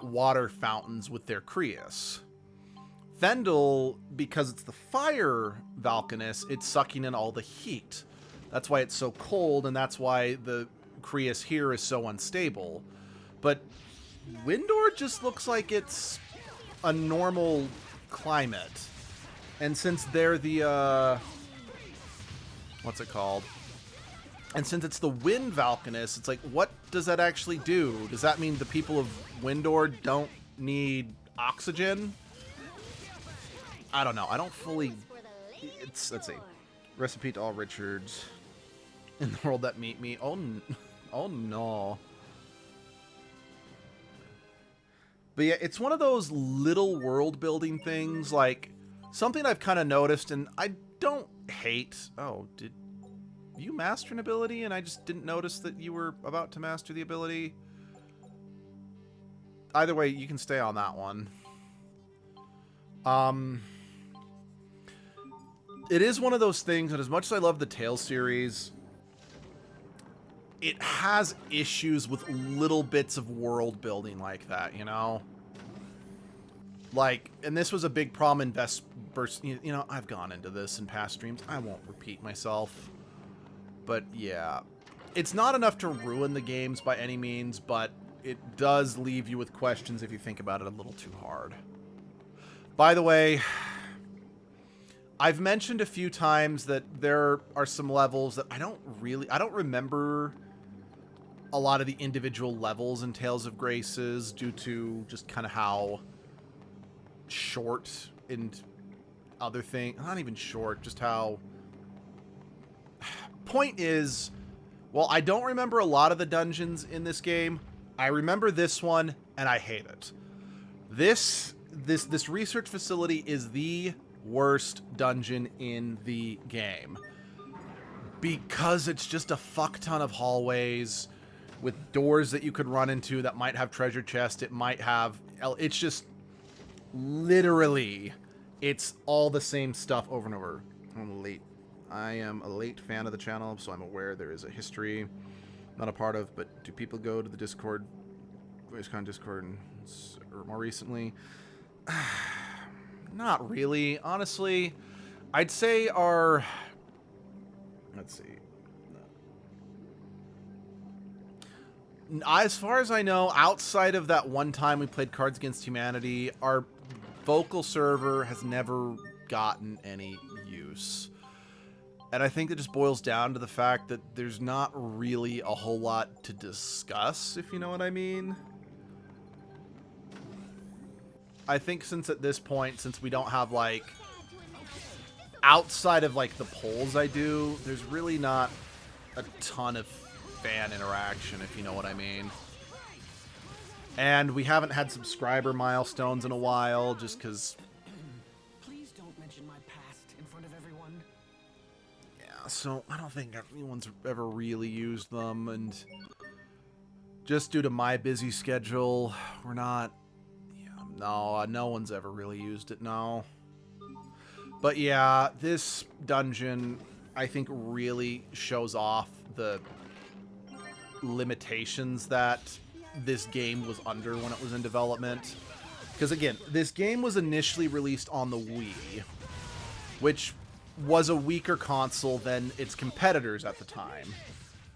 A: water fountains with their Creus. Fendel, because it's the fire Valkanist, it's sucking in all the heat. That's why it's so cold, and that's why the Creus here is so unstable. But Windor just looks like it's a normal climate. And since they're the, what's it called? And since it's the wind Valkanist, it's like, what does that actually do? Does that mean the people of Windor don't need oxygen? I don't know. I don't fully it's, let's see. Recipe to all Richards in the world that meet me. Oh, oh no. But yeah, it's one of those little world building things, like something I've kind of noticed, and I don't hate. Oh, did you master an ability and I just didn't notice that you were about to master the ability? Either way, you can stay on that one. It is one of those things that, as much as I love the Tales series, it has issues with little bits of world building like that, you know? Like, and this was a big problem in Vesper. You know, I've gone into this in past streams. I won't repeat myself. But yeah, it's not enough to ruin the games by any means, but it does leave you with questions if you think about it a little too hard. By the way, I've mentioned a few times that there are some levels that I don't remember a lot of the individual levels in Tales of Graces due to just kind of how short and other thing, not even short, just how... Point is, well, I don't remember a lot of the dungeons in this game. I remember this one, and I hate it. This research facility is the worst dungeon in the game because it's just a fuck ton of hallways with doors that you could run into that might have treasure chests. It might have, it's just literally, it's all the same stuff over and over. I'm late. I am a late fan of the channel, so I'm aware there is a history not a part of, but do people go to the Discord, VoiceCon Discord, or more recently? Not really, honestly. I'd say our... Let's see. As far as I know, outside of that one time we played Cards Against Humanity, our vocal server has never gotten any use. And I think it just boils down to the fact that there's not really a whole lot to discuss, if you know what I mean. I think since at this point, since we don't have, like, outside of, like, the polls I do, there's really not a ton of fan interaction, if you know what I mean. And we haven't had subscriber milestones in a while, just because...
E: Please don't mention my past in front of everyone.
A: Yeah, so I don't think anyone's ever really used them, and just due to my busy schedule, we're not... No one's ever really used it, no. But yeah, this dungeon, I think, really shows off the limitations that this game was under when it was in development. Because again, this game was initially released on the Wii, which was a weaker console than its competitors at the time.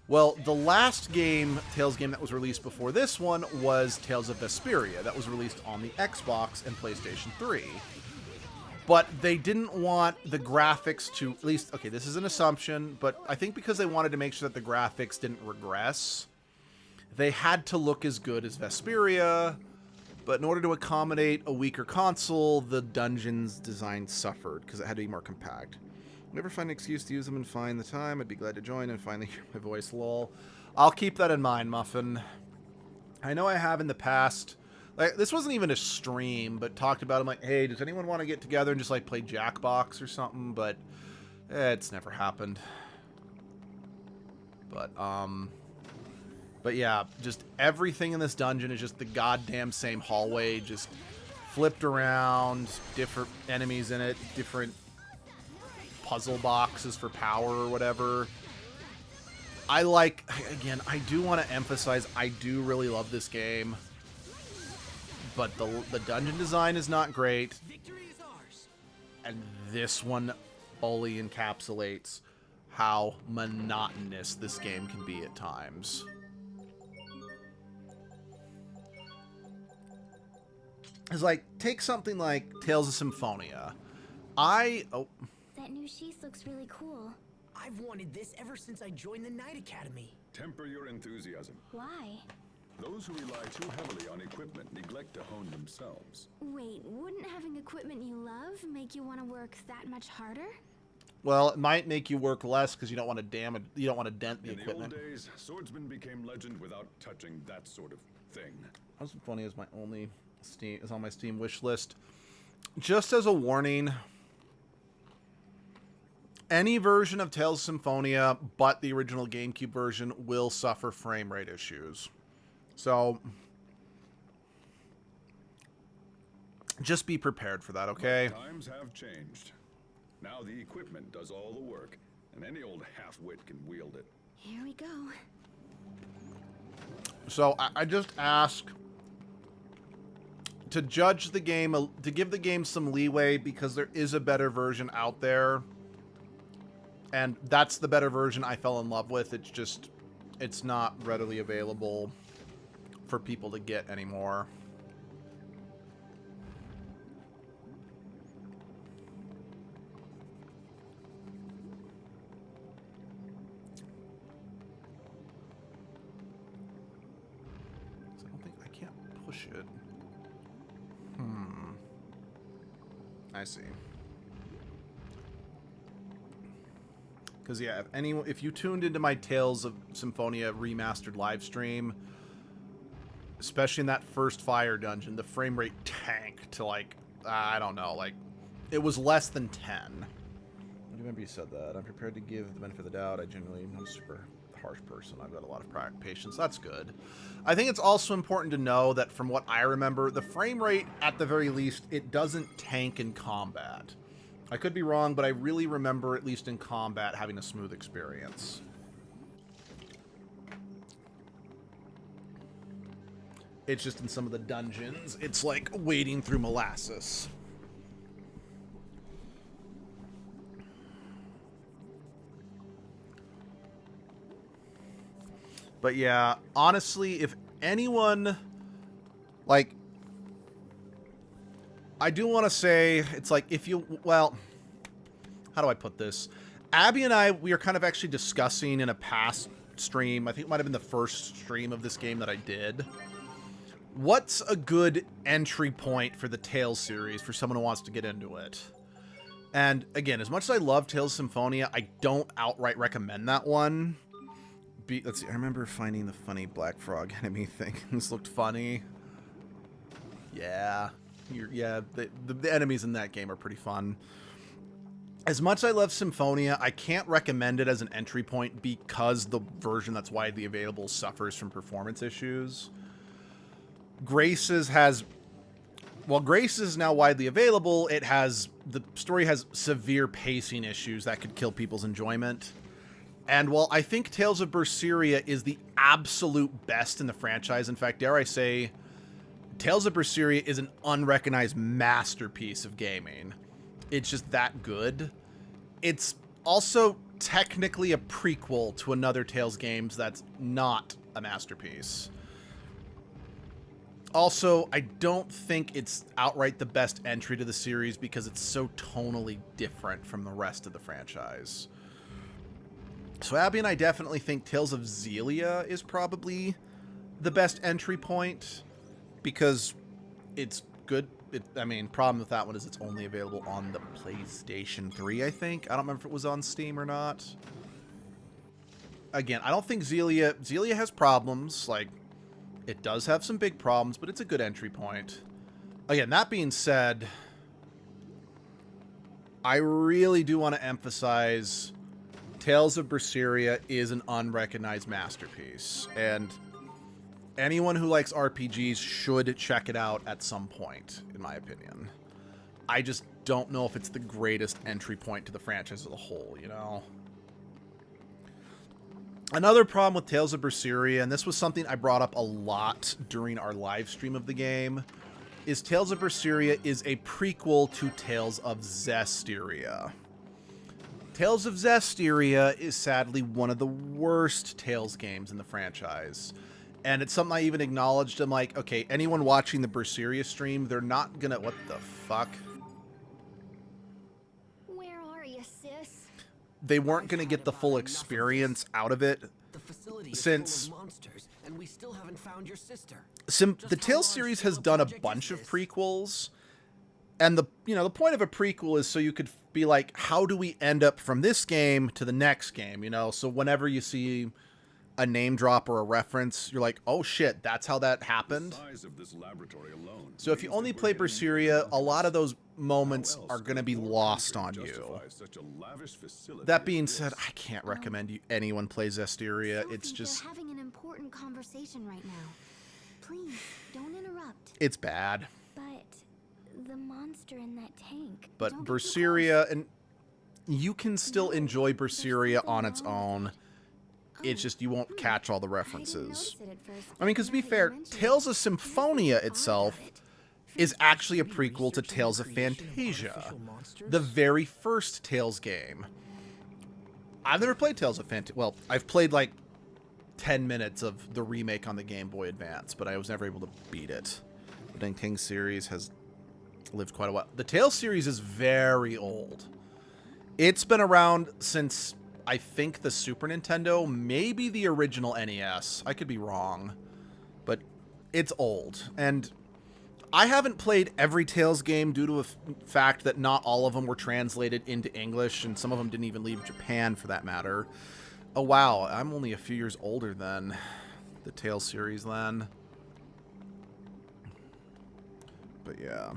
A: Well, the last game, Tales game that was released before this one was Tales of Vesperia, that was released on the Xbox and PlayStation 3. But they didn't want the graphics to, at least, okay, this is an assumption, but I think because they wanted to make sure that the graphics didn't regress, they had to look as good as Vesperia, but in order to accommodate a weaker console, the dungeon's design suffered, because it had to be more compact. Never find an excuse to use them and find the time. I'd be glad to join and finally hear my voice, lol. I'll keep that in mind, Muffin. I know I have in the past, like, this wasn't even a stream, but talked about it. I'm like, hey, does anyone want to get together and just, like, play Jackbox or something? But it's never happened. But yeah, just everything in this dungeon is just the goddamn same hallway, just flipped around, different enemies in it, different puzzle boxes for power or whatever. I like, again, I do want to emphasize, I do really love this game, but the dungeon design is not great, and this one fully encapsulates how monotonous this game can be at times. It's like, take something like Tales of Symphonia.
B: That new sheath looks really cool.
D: I've wanted this ever since I joined the Knight Academy.
C: Temper your enthusiasm.
B: Why?
C: Those who rely too heavily on equipment neglect to hone themselves.
B: Wait, wouldn't having equipment you love make you want to work that much harder?
A: Well, it might make you work less because you don't want to damage. You don't want to dent the
C: In
A: equipment.
C: the old days, swordsmen became legend without touching that sort of thing.
A: How's Symphonia is my only Steam is on my Steam wish list. Just as a warning, any version of Tales of Symphonia but the original GameCube version will suffer frame rate issues. So just be prepared for that, okay?
C: But times have changed. Now the equipment does all the work, and any old half-wit can wield it.
B: Here we go.
A: So I just ask to judge the game, to give the game some leeway because there is a better version out there. And that's the better version I fell in love with. It's just, it's not readily available for people to get anymore. I don't think I can't push it. I see. Because yeah, if you tuned into my Tales of Symphonia Remastered live stream, especially in that first fire dungeon, the frame rate tanked to like, I don't know, like it was less than 10. I remember you said that. I'm prepared to give the benefit of the doubt. I'm a super harsh person. I've got a lot of patience. That's good. I think it's also important to know that from what I remember, the frame rate, at the very least, it doesn't tank in combat. I could be wrong, but I really remember, at least in combat, having a smooth experience. It's just in some of the dungeons, it's like wading through molasses. But yeah, honestly, if anyone, like, I do want to say, it's like, if you, well, how do I put this? Abby and I, we are kind of actually discussing in a past stream, I think it might have been the first stream of this game that I did, what's a good entry point for the Tales series for someone who wants to get into it? And again, as much as I love Tales of Symphonia, I don't outright recommend that one. Let's see, I remember finding the funny Black Frog enemy thing. This looked funny. Yeah. The enemies in that game are pretty fun. As much as I love Symphonia, I can't recommend it as an entry point because the version that's widely available suffers from performance issues. Grace's has... While Grace's is now widely available, the story has severe pacing issues that could kill people's enjoyment. And while I think Tales of Berseria is the absolute best in the franchise, in fact, dare I say, Tales of Berseria is an unrecognized masterpiece of gaming. It's just that good. It's also technically a prequel to another Tales games that's not a masterpiece. Also, I don't think it's outright the best entry to the series because it's so tonally different from the rest of the franchise. So Abby and I definitely think Tales of Xillia is probably the best entry point because it's good. I mean, problem with that one is it's only available on the PlayStation 3, I think. I don't remember if it was on Steam or not. Again, I don't think Xillia has problems. Like, it does have some big problems, but it's a good entry point. Again, that being said, I really do want to emphasize Tales of Berseria is an unrecognized masterpiece, and anyone who likes RPGs should check it out at some point, in my opinion. I just don't know if it's the greatest entry point to the franchise as a whole, you know? Another problem with Tales of Berseria, and this was something I brought up a lot during our live stream of the game, is Tales of Berseria is a prequel to Tales of Zestiria. Tales of Zestiria is sadly one of the worst Tales games in the franchise. And it's something I even acknowledged. I'm like, okay, anyone watching the Berseria stream, they're not gonna... What the fuck?
B: Where are you, sis?
A: They weren't gonna get the full experience out of it.
E: The facility is
A: Since...
E: full of monsters, and we still haven't found your sister.
A: The Tales series has done a bunch of prequels, And the point of a prequel is so you could be like, how do we end up from this game to the next game? So whenever you see a name drop or a reference, you're like, oh shit, that's how that happened.
C: The size of this laboratory alone
A: So if you
C: means
A: only
C: that we're
A: play
C: getting
A: Berseria, a lot of those
C: How
A: moments
C: else
A: are going to
C: could
A: be
C: more
A: lost
C: country
A: on you.
C: justify such a lavish facility
A: That
C: as
A: being
C: this?
A: said, I can't recommend anyone play Zestiria.
B: Sophie,
A: It's just,
B: they're having an important conversation right now. Please, don't interrupt.
A: it's bad.
B: But the monster in that tank.
A: But
B: Don't get too
A: Berseria, and you can still
B: No,
A: enjoy
B: there's
A: Berseria
B: something
A: on its
B: wrong with
A: own. It's just you won't catch all the
B: close. I didn't
A: references.
B: notice it at first,
A: I mean, because to be
B: now that you
A: fair,
B: mention it,
A: Tales of
B: there's something
A: Symphonia
B: odd
A: itself
B: about it.
A: is actually a
D: Be
A: prequel to
D: researching
A: Tales
D: the
A: of
D: creation
A: Fantasia,
D: artificial monsters?
A: the very first Tales game. I've never played Tales of Fantasia. Well, I've played like 10 minutes of the remake on the Game Boy Advance, but I was never able to beat it. The Ding Ting series has lived quite a while. The Tales series is very old. It's been around since, I think, the Super Nintendo, maybe the original NES. I could be wrong, but it's old. And I haven't played every Tales game due to the fact that not all of them were translated into English, and some of them didn't even leave Japan for that matter. Oh wow, I'm only a few years older than the Tales series then. But yeah.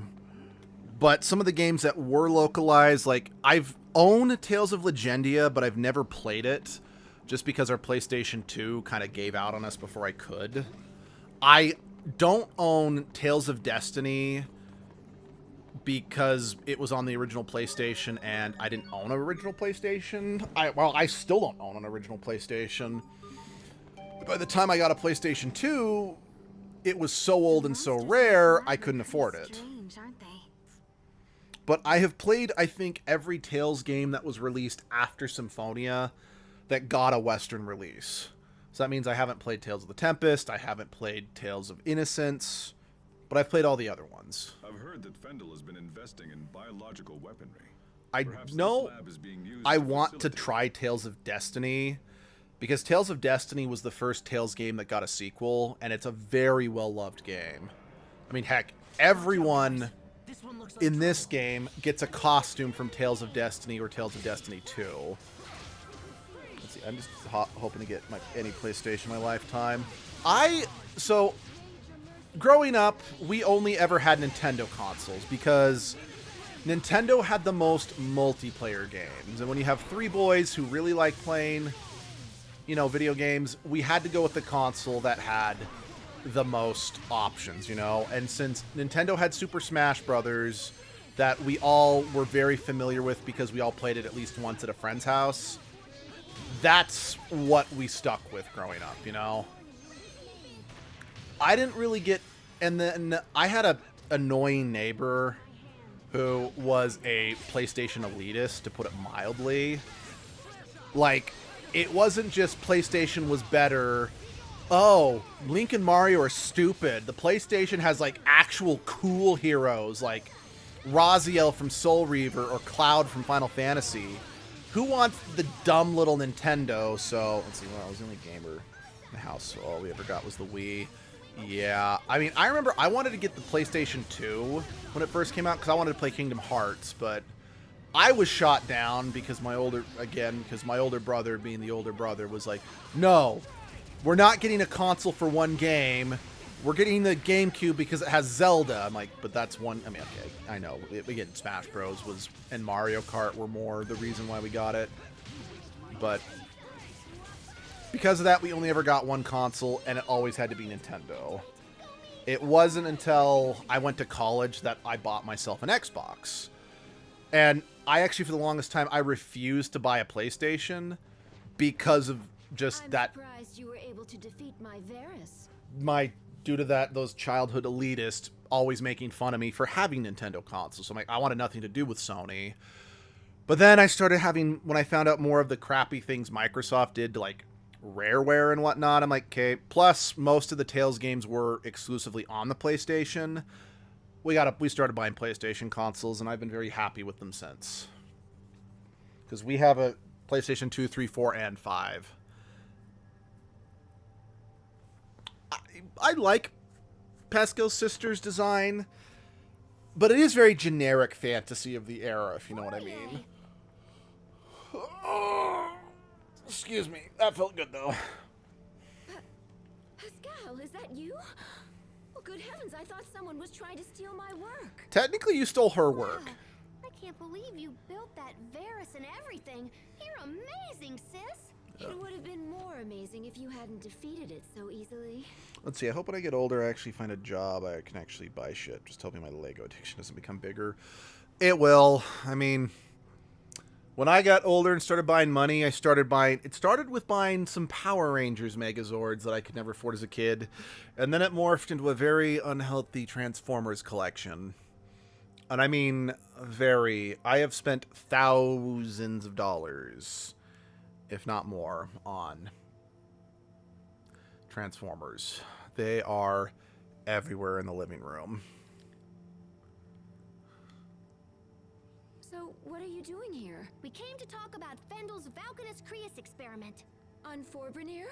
A: But some of the games that were localized, like, I've owned Tales of Legendia, but I've never played it, just because our PlayStation 2 kind of gave out on us before I could. I don't own Tales of Destiny because it was on the original PlayStation, and I didn't own an original PlayStation. I still don't own an original PlayStation. By the time I got a PlayStation 2, it was so old and so rare, I couldn't afford it.
B: Strange, aren't they?
A: But I have played, I think, every Tales game that was released after Symphonia that got a Western release. So that means I haven't played Tales of the Tempest, I haven't played Tales of Innocence, but I've played all the other ones.
C: I've heard that Fendel has been investing in biological weaponry.
A: I
C: Perhaps this
A: know
C: lab is being used
A: I
C: to
A: want to
C: facilitate-
A: try Tales of Destiny, because Tales of Destiny was the first Tales game that got a sequel, and it's a very well-loved game. I mean, heck, everyone
D: This one looks like
A: in this
D: trouble.
A: game gets a costume from Tales of Destiny or Tales of Destiny 2. Let's see, I'm just hoping to get any PlayStation in my lifetime. So, growing up, we only ever had Nintendo consoles because Nintendo had the most multiplayer games. And when you have three boys who really like playing, video games, we had to go with the console that had the most options, And since Nintendo had Super Smash Brothers that we all were very familiar with because we all played it at least once at a friend's house, that's what we stuck with growing up, I didn't really get... And then I had a annoying neighbor who was a PlayStation elitist, to put it mildly. Like, it wasn't just PlayStation was better. Oh, Link and Mario are stupid. The PlayStation has, like, actual cool heroes, like Raziel from Soul Reaver or Cloud from Final Fantasy. Who wants the dumb little Nintendo? So, let's see, well, I was the only gamer in the house, so all we ever got was the Wii. Yeah, I mean, I remember I wanted to get the PlayStation 2 when it first came out because I wanted to play Kingdom Hearts, but I was shot down because my older brother, being the older brother, was like, no, we're not getting a console for one game. We're getting the GameCube because it has Zelda. I'm like, but that's one. I mean, okay, I know. We get Smash Bros. And Mario Kart were more the reason why we got it. But because of that, we only ever got one console, and it always had to be Nintendo. It wasn't until I went to college that I bought myself an Xbox. And I actually, for the longest time, I refused to buy a PlayStation because of just
B: I'm
A: that,
B: surprised you were able to defeat my Varus.
A: due to that, those childhood elitists always making fun of me for having Nintendo consoles. So I'm like, I wanted nothing to do with Sony. But then I started when I found out more of the crappy things Microsoft did to, like, Rareware and whatnot, I'm like, okay. Plus, most of the Tales games were exclusively on the PlayStation. We started buying PlayStation consoles, and I've been very happy with them since. Because we have a PlayStation 2, 3, 4, and 5. I like Pascal's sister's design. But it is very generic fantasy of the era, if you know what I mean. Excuse me. That felt good, though.
B: Pascal, is that you? Oh, good heavens, I thought someone was trying to steal my work.
A: Technically, you stole her work.
B: Wow, I can't believe you built that Varus and everything. You're amazing, sis. It would have been more amazing if you hadn't defeated it so easily.
A: Let's see. I hope when I get older, I actually find a job I can actually buy shit. Just hope my Lego addiction doesn't become bigger. It will. I mean, when I got older and started buying money, it started with buying some Power Rangers Megazords that I could never afford as a kid. And then it morphed into a very unhealthy Transformers collection. And I mean, I have spent thousands of dollars, if not more, on Transformers. They are everywhere in the living room.
B: So, what are you doing here? We came to talk about Fendel's Valkanus Creus experiment. On Forbrenir?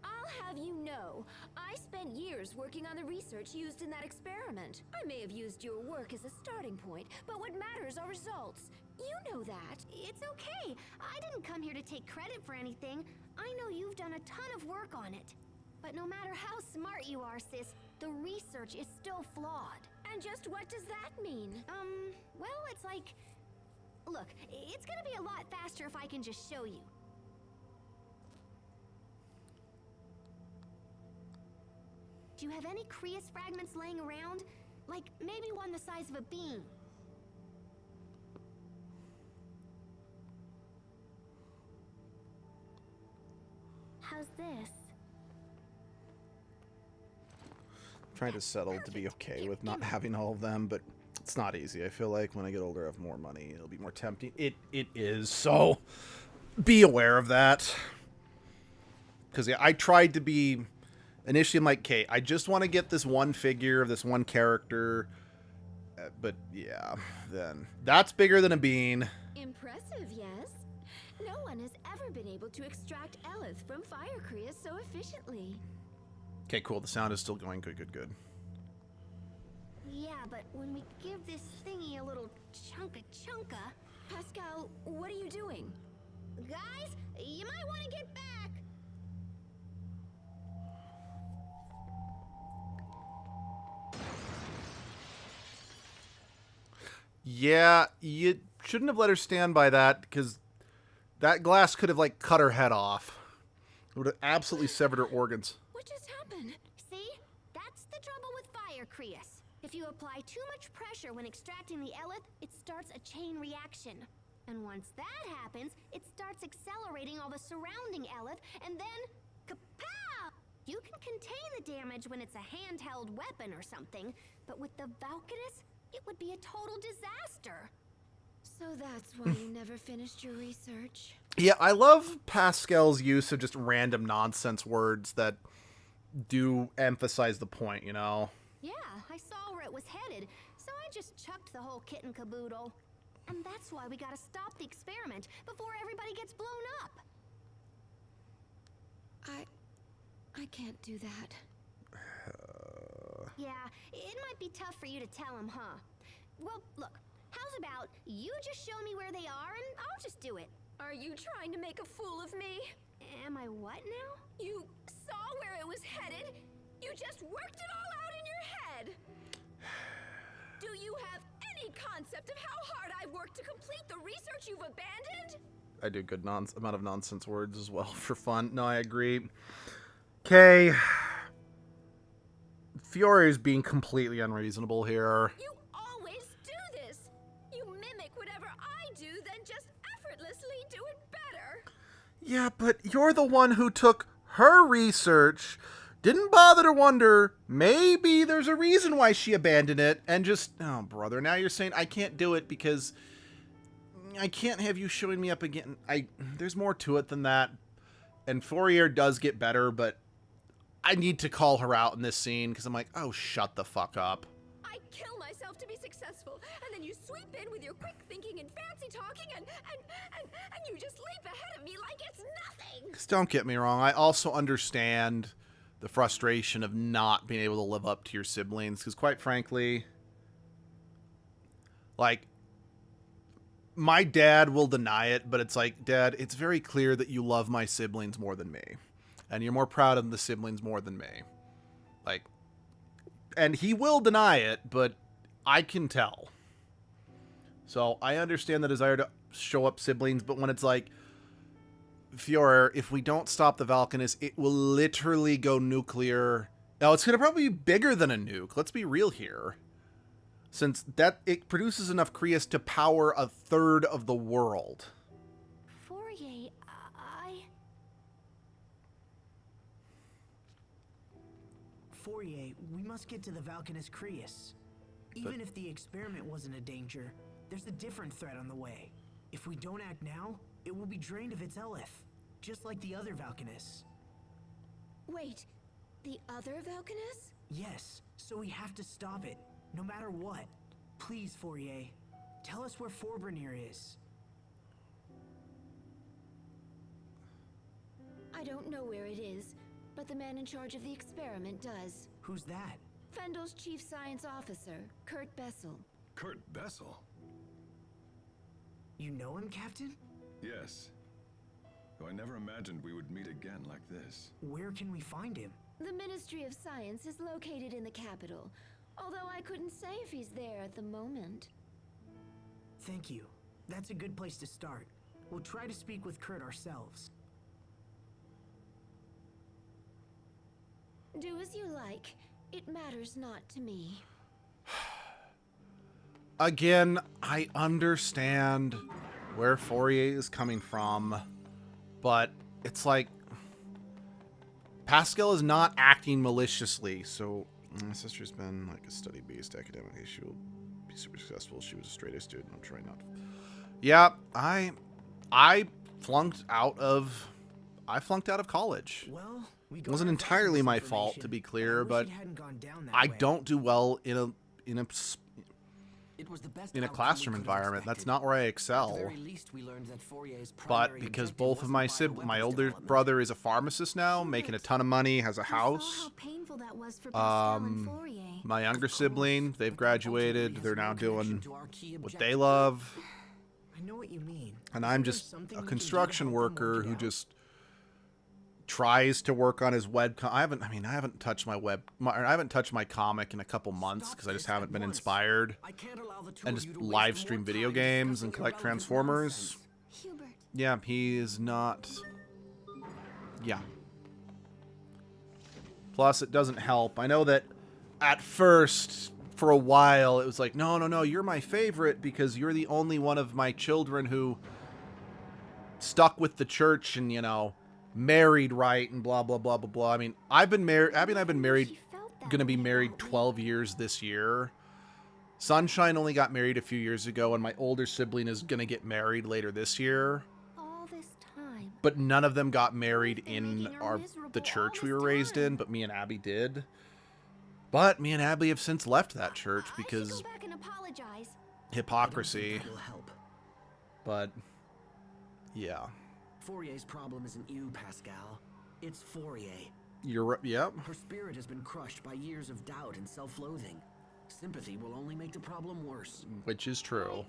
B: I'll have you know, I spent years working on the research used in that experiment. I may have used your work as a starting point, but what matters are results. You know that. It's okay. I didn't come here to take credit for anything. I know you've done a ton of work on it. But no matter how smart you are, sis, the research is still flawed. And just what does that mean? Well, it's like... Look, it's gonna be a lot faster if I can just show you. Do you have any Creus fragments laying around? Like, maybe one the size of a bean. How's this?
A: I'm trying to settle to be okay with not having all of them, but it's not easy. I feel like when I get older, I have more money. It'll be more tempting. It is, so be aware of that. Because yeah, I tried to be... Initially, I'm like, okay, I just want to get this one figure of this one character. But yeah, then that's bigger than a bean.
B: Impressive, yes. No one has ever been able to extract Elith from Fire Creus so efficiently.
A: Okay, cool. The sound is still going. Good.
B: Yeah, but when we give this thingy a little chunka... Pascal, what are you doing? Guys, you might want to get back.
A: Yeah, you shouldn't have let her stand by that, because that glass could have, like, cut her head off. It would have absolutely severed her organs.
B: What just happened? See? That's the trouble with Fire Creus. If you apply too much pressure when extracting the Elith, it starts a chain reaction. And once that happens, it starts accelerating all the surrounding Elith, and then... kapow! You can contain the damage when it's a handheld weapon or something, but with the Valkanus, it would be a total disaster. So that's why you never finished your research?
A: Yeah, I love Pascal's use of just random nonsense words that do emphasize the point, you know?
B: Yeah, I saw where it was headed, so I just chucked the whole kit and caboodle. And that's why we gotta stop the experiment before everybody gets blown up. I can't do that. Yeah, it might be tough for you to tell him, huh? Well, look, how's about you just show me where they are and I'll just do it. Are you trying to make a fool of me? Am I what now? You saw where it was headed? You just worked it all out in your head! Do you have any concept of how hard I've worked to complete the research you've abandoned?
A: I do good amount of nonsense words as well for fun. No, I agree. Okay. Fiore is being completely unreasonable here.
B: You always do this! You mimic whatever I do, then just effortlessly do it better!
A: Yeah, but you're the one who took her research, didn't bother to wonder, maybe there's a reason why she abandoned it, and just, oh, brother, now you're saying I can't do it because I can't have you showing me up again. There's more to it than that, and Fourier does get better, but I need to call her out in this scene, because I'm like, oh, shut the fuck up.
B: I kill myself to be successful, and then you sweep in with your quick thinking and fancy talking, and you just leap ahead of me like it's nothing!
A: 'Cause don't get me wrong, I also understand the frustration of not being able to live up to your siblings, because quite frankly, Like, my dad will deny it, but it's like, Dad, it's very clear that you love my siblings more than me. And you're more proud of the siblings more than me. Like, and he will deny it, but I can tell. So I understand the desire to show up siblings, but when it's like, Fiora, if we don't stop the Valkanus, it will literally go nuclear. Now, it's going to probably be bigger than a nuke. Let's be real here. Since that it produces enough Krias to power a third of the world.
B: Fourier,
D: Fourier, we must get to the Valkanus Krias. Even if the experiment wasn't a danger, there's a different threat on the way. If we don't act now, it will be drained of its Elith, just like the other Valkanus.
B: Wait, the other Valkanus?
D: Yes, so we have to stop it, no matter what. Please, Fourier, tell us where Forbrenir is.
B: I don't know where it is, but the man in charge of the experiment does.
D: Who's that?
B: Fendel's chief science officer, Kurt Bessel.
C: Kurt Bessel?
D: You know him, Captain?
C: Yes. Though I never imagined we would meet again like this.
D: Where can we find him?
B: The Ministry of Science is located in the capital, although I couldn't say if he's there at the moment.
D: Thank you. That's a good place to start. We'll try to speak with Kurt ourselves.
B: Do as you like. It matters not to me.
A: Again, I understand where Fourier is coming from, but it's like Pascal is not acting maliciously. So my sister's been like a study beast academically. She will be super successful. She was a straight A student. I'm trying not to. Yeah, I flunked out of college.
D: Well,
A: It wasn't entirely my fault, to be clear, but I don't do well in a classroom environment. That's not where I excel. But because both of my older brother is a pharmacist now, making a ton of money, has a house. My younger sibling, they've graduated. They're now doing what they love.
D: I know what you mean.
A: And I'm just a construction worker who just tries to work on his webcomic. I haven't touched I haven't touched my comic in a couple months because I just haven't been inspired. And just live stream video games and collect Transformers.
B: Hubert.
A: Yeah, he is not. Yeah. Plus, it doesn't help. I know that at first, for a while, it was like, no, you're my favorite because you're the only one of my children who stuck with the church and, married right and blah blah blah blah blah. I mean, I've been married. Abby and I've been married. Gonna be married 12 years this year. Sunshine only got married a few years ago, and my older sibling is gonna get married later this year.
B: All this time.
A: But none of them got married in the church we were raised in. But me and Abby did. But me and Abby have since left that church because
B: I should go back and apologize.
A: hypocrisy.
E: That will help.
A: But yeah.
E: Fourier's problem isn't you, Pascal. It's Fourier.
A: Yep.
E: Her spirit has been crushed by years of doubt and self-loathing. Sympathy will only make the problem worse.
A: Which is true.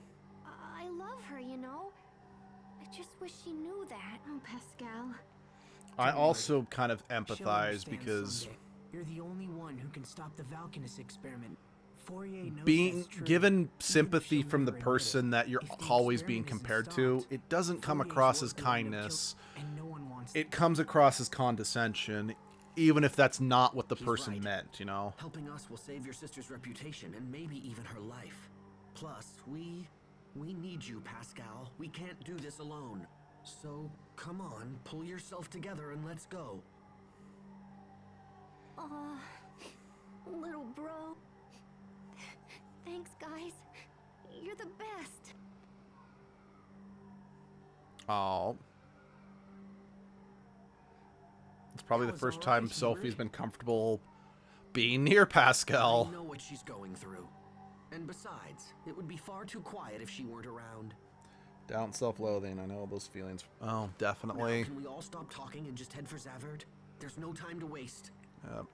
B: I love her, I just wish she knew that. Oh, Pascal.
A: I also kind of empathize because
D: You're the only one who can stop the Valkanus experiment. Fourier knows
A: being
D: that's true.
A: given sympathy
D: She'll
A: from the
D: never admit
A: person
D: it.
A: that you're
D: If the
A: always being
D: experiment isn't
A: compared to,
D: stopped,
A: it doesn't come
D: Fourier's
A: across
D: work
A: as
D: will end up
A: kindness.
D: killed, and no one wants
A: It comes across as condescension, even if that's not what the
E: He's
A: person
E: right.
A: meant,
E: Helping us will save your sister's reputation and maybe even her life. Plus, we need you, Pascal. We can't do this alone. So, come on, pull yourself together and let's go.
B: Little bro. Thanks, guys. You're the best.
A: Oh. It's probably the
E: That was
A: first
E: all right,
A: time Sophie's
E: Hubert.
A: been comfortable being near Pascal.
E: I know what she's going through. And besides, it would be far too quiet if she weren't around.
A: Down self-loathing, I know those feelings. Oh,
E: Now,
A: definitely.
E: can we all stop talking and just head for Zavert? There's no time to waste.
A: Yep.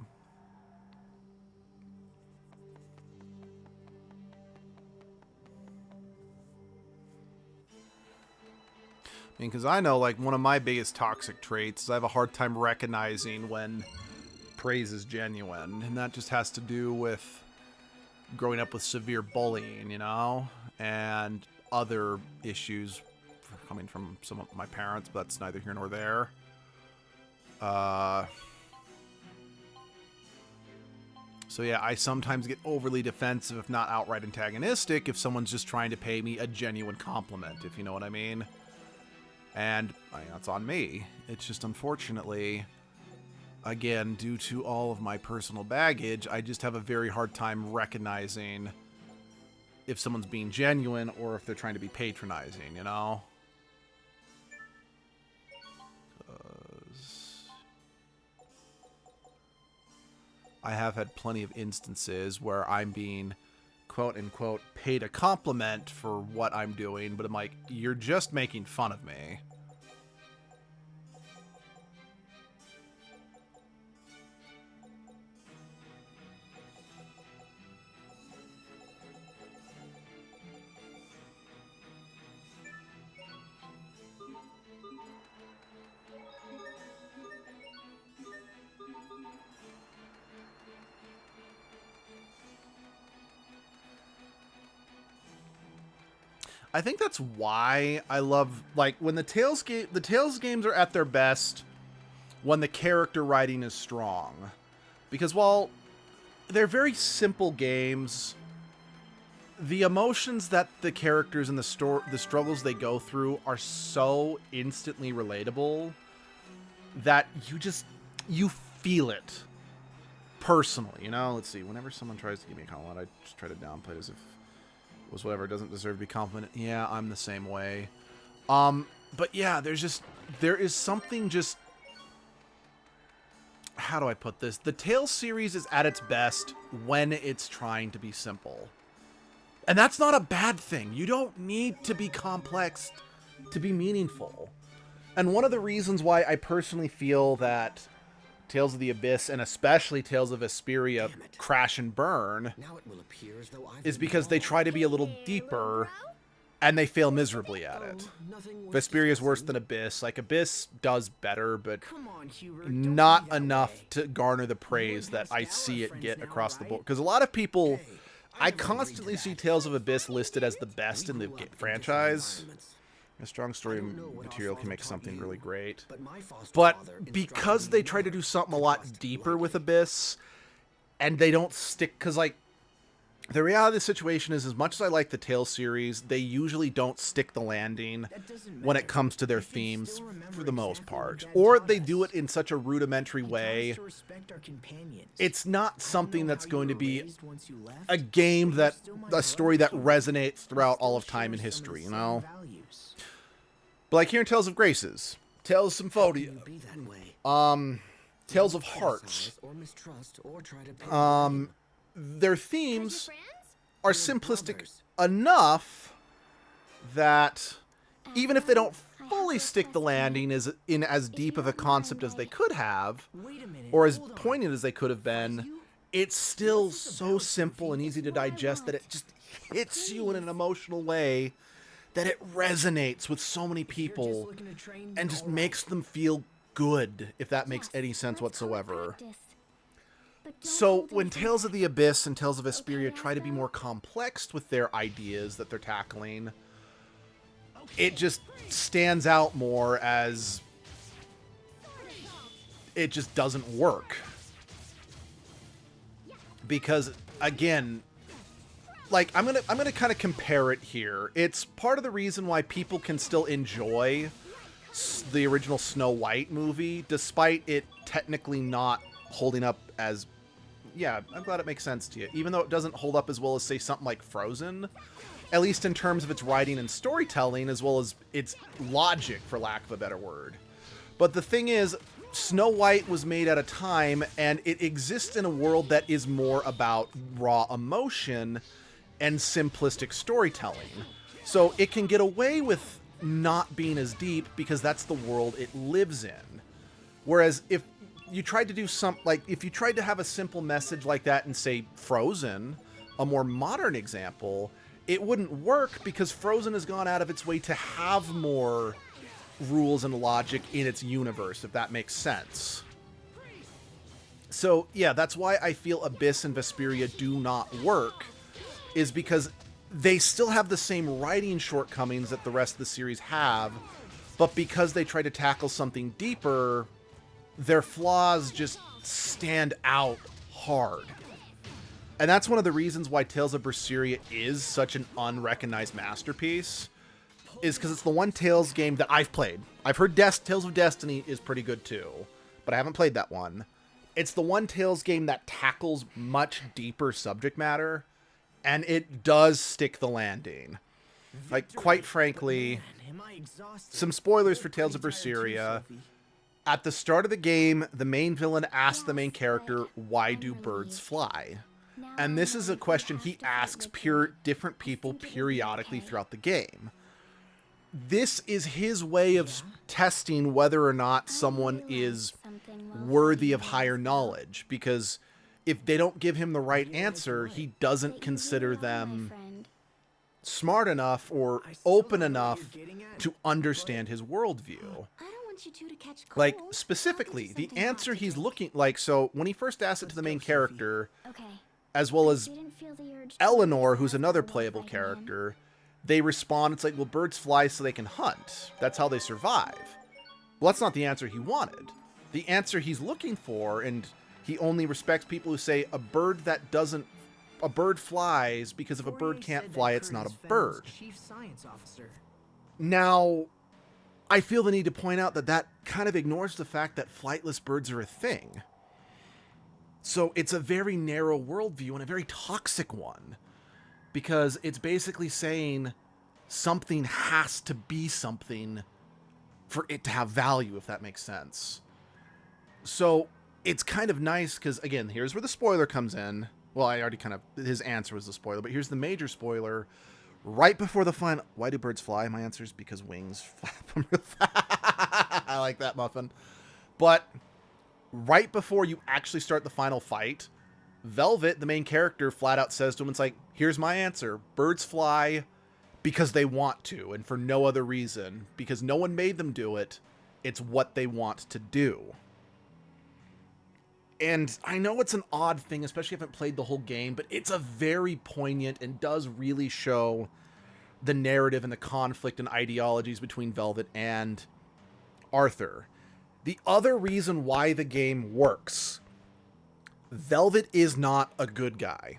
A: I mean, because I know, like, one of my biggest toxic traits is I have a hard time recognizing when praise is genuine. And that just has to do with growing up with severe bullying, you know? And other issues coming from some of my parents, but that's neither here nor there. So yeah, I sometimes get overly defensive, if not outright antagonistic, if someone's just trying to pay me a genuine compliment, if you know what I mean. And I mean, that's on me. It's just, unfortunately, again, due to all of my personal baggage, I just have a very hard time recognizing if someone's being genuine or if they're trying to be patronizing, you know? I have had plenty of instances where I'm being, quote-unquote, paid a compliment for what I'm doing, but I'm like, you're just making fun of me. I think that's why I love, like, when the Tales games are at their best when the character writing is strong. Because while they're very simple games, the emotions that the characters and the struggles they go through are so instantly relatable that you feel it personally, you know? Let's see, whenever someone tries to give me a compliment, I just try to downplay it as if it was whatever, it doesn't deserve to be complimented. Yeah, I'm the same way. But yeah, there is something just, how do I put this? The Tales series is at its best when it's trying to be simple. And that's not a bad thing. You don't need to be complex to be meaningful. And one of the reasons why I personally feel that Tales of the Abyss, and especially Tales of Vesperia, crash and burn, is because they try to be a little deeper, and they fail miserably at it. Vesperia is worse than Abyss. Like, Abyss does better, but not enough to garner the praise that I see it get across the board. Because a lot of people, I constantly see Tales of Abyss listed as the best in the franchise. A strong story material can make something really great. But because they try to do something a lot deeper with Abyss, and they don't stick, because, like, the reality of the situation is, as much as I like the Tales series, they usually don't stick the landing when it comes to their themes, for the most part. Or they do it in such a rudimentary way. It's not something that's going to be a story that resonates throughout all of time and history, you know? But like here in Tales of Graces, Tales of Symphonia, Tales of Hearts, their themes are simplistic enough that even if they don't fully stick the landing in as deep of a concept as they could have, or as poignant as they could have been, it's still so simple and easy to digest that it just hits you in an emotional way that it resonates with so many people and just makes them feel good, if that makes any sense whatsoever. So when Tales of the Abyss and Tales of Vesperia try to be more complex with their ideas that they're tackling, it just stands out more as it just doesn't work. Because, again, like, I'm gonna kind of compare it here. It's part of the reason why people can still enjoy the original Snow White movie, despite it technically not holding up as... Yeah, I'm glad it makes sense to you. Even though it doesn't hold up as well as, say, something like Frozen, at least in terms of its writing and storytelling, as well as its logic, for lack of a better word. But the thing is, Snow White was made at a time, and it exists in a world that is more about raw emotion and simplistic storytelling. So it can get away with not being as deep because that's the world it lives in. Whereas if you tried to do if you tried to have a simple message like that in, say, Frozen, a more modern example, it wouldn't work because Frozen has gone out of its way to have more rules and logic in its universe, if that makes sense. So, yeah, that's why I feel Abyss and Vesperia do not work, is because they still have the same writing shortcomings that the rest of the series have, but because they try to tackle something deeper, their flaws just stand out hard. And that's one of the reasons why Tales of Berseria is such an unrecognized masterpiece, is because it's the one Tales game that I've played. I've heard Tales of Destiny is pretty good too, but I haven't played that one. It's the one Tales game that tackles much deeper subject matter, and it does stick the landing. Like, quite frankly, some spoilers for Tales of Berseria. At the start of the game, the main villain asks the main character, "Why do birds fly?" And this is a question he asks different people periodically throughout the game. This is his way of testing whether or not someone is worthy of higher knowledge, because if they don't give him the right answer, he doesn't consider them smart enough or open enough to understand his worldview. Like, specifically, the answer he's looking like, so when he first asks it to the main character, as well as Eleanor, who's another playable character, they respond, it's like, well, birds fly so they can hunt. That's how they survive. Well, that's not the answer he wanted. The answer he's looking for, and he only respects people who say a bird flies because if a bird can't fly, it's not a bird. Now, I feel the need to point out that kind of ignores the fact that flightless birds are a thing. So it's a very narrow worldview and a very toxic one, because it's basically saying something has to be something for it to have value, if that makes sense. So it's kind of nice because, again, here's where the spoiler comes in. Well, I already his answer was the spoiler, but here's the major spoiler. Right before the final, why do birds fly? My answer is because wings flap them real fast. I like that, Muffin. But right before you actually start the final fight, Velvet, the main character, flat out says to him, it's like, here's my answer. Birds fly because they want to and for no other reason, because no one made them do it. It's what they want to do. And I know it's an odd thing, especially if I haven't played the whole game, but it's a very poignant and does really show the narrative and the conflict and ideologies between Velvet and Arthur. The other reason why the game works, Velvet is not a good guy.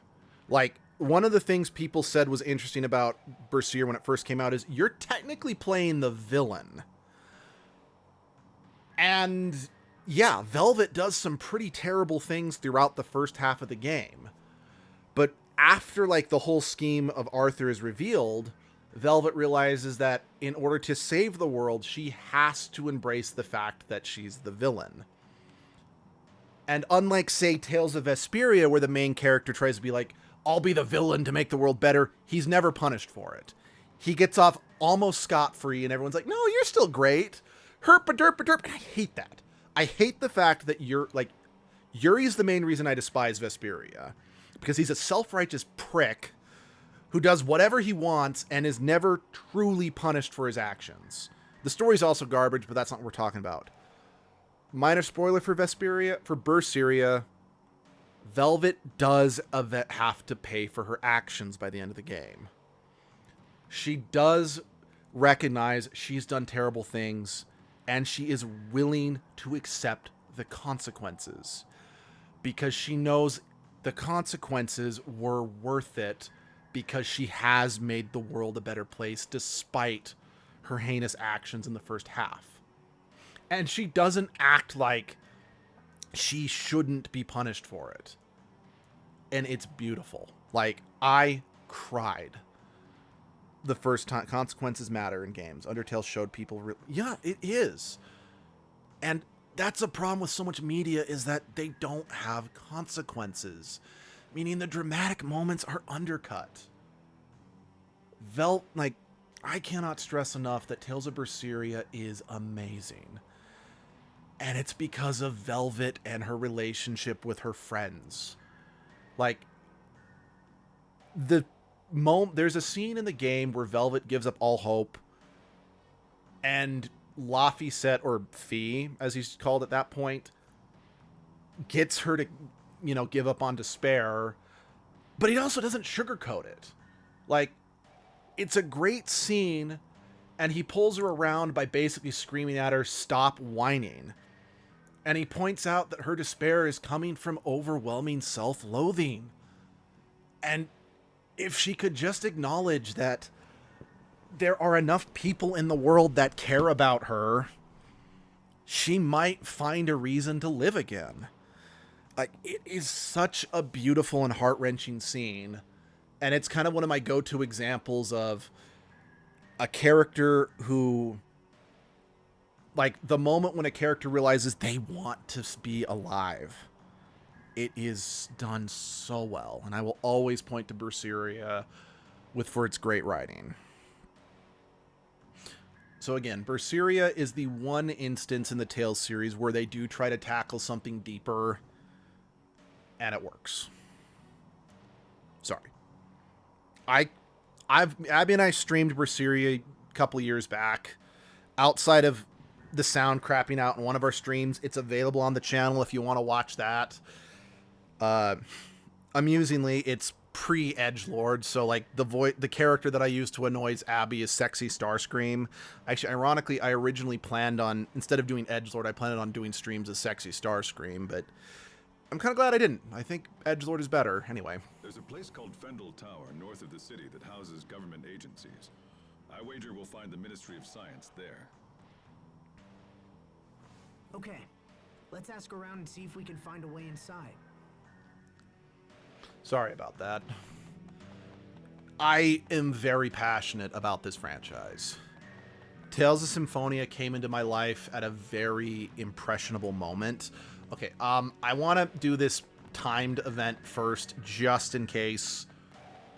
A: Like, one of the things people said was interesting about Berseria when it first came out is you're technically playing the villain. And yeah, Velvet does some pretty terrible things throughout the first half of the game. But after, like, the whole scheme of Arthur is revealed, Velvet realizes that in order to save the world, she has to embrace the fact that she's the villain. And unlike, say, Tales of Vesperia, where the main character tries to be like, I'll be the villain to make the world better, he's never punished for it. He gets off almost scot-free, and everyone's like, no, you're still great. Herp-a-derp-a-derp. And I hate that. I hate the fact that Yuri's the main reason I despise Vesperia, because he's a self-righteous prick who does whatever he wants and is never truly punished for his actions. The story's also garbage, but that's not what we're talking about. Minor spoiler for Berseria, Velvet does have to pay for her actions by the end of the game. She does recognize she's done terrible things, and she is willing to accept the consequences because she knows the consequences were worth it, because she has made the world a better place despite her heinous actions in the first half. And she doesn't act like she shouldn't be punished for it. And it's beautiful. Like, I cried the first time. Consequences matter in games. Undertale showed people... yeah, it is. And that's a problem with so much media, is that they don't have consequences. Meaning the dramatic moments are undercut. I cannot stress enough that Tales of Berseria is amazing. And it's because of Velvet and her relationship with her friends. Like, there's a scene in the game where Velvet gives up all hope, and Laphicet, or Fee, as he's called at that point, gets her to, you know, give up on despair, but he also doesn't sugarcoat it. Like, it's a great scene, and he pulls her around by basically screaming at her, "Stop whining." And he points out that her despair is coming from overwhelming self-loathing. And if she could just acknowledge that there are enough people in the world that care about her, she might find a reason to live again. Like, it is such a beautiful and heart-wrenching scene. And it's kind of one of my go-to examples of a character who, like, the moment when a character realizes they want to be alive. It is done so well. And I will always point to Berseria for its great writing. So again, Berseria is the one instance in the Tales series where they do try to tackle something deeper, and it works. Sorry. Abby and I streamed Berseria a couple of years back. Outside of the sound crapping out in one of our streams, it's available on the channel if you want to watch that. Amusingly, it's pre-edgelord, so like the character that I use to annoy Abby is Sexy Starscream. Actually, ironically, I originally planned on, instead of doing edgelord, I planned on doing streams as Sexy Starscream, but I'm kind of glad I didn't. I think edgelord is better. Anyway.
C: There's a place called Fendel Tower north of the city that houses government agencies. I wager we'll find the Ministry of Science there.
D: Okay, let's ask around and see if we can find a way inside.
A: Sorry about that. I am very passionate about this franchise. Tales of Symphonia came into my life at a very impressionable moment. Okay, I want to do this timed event first, just in case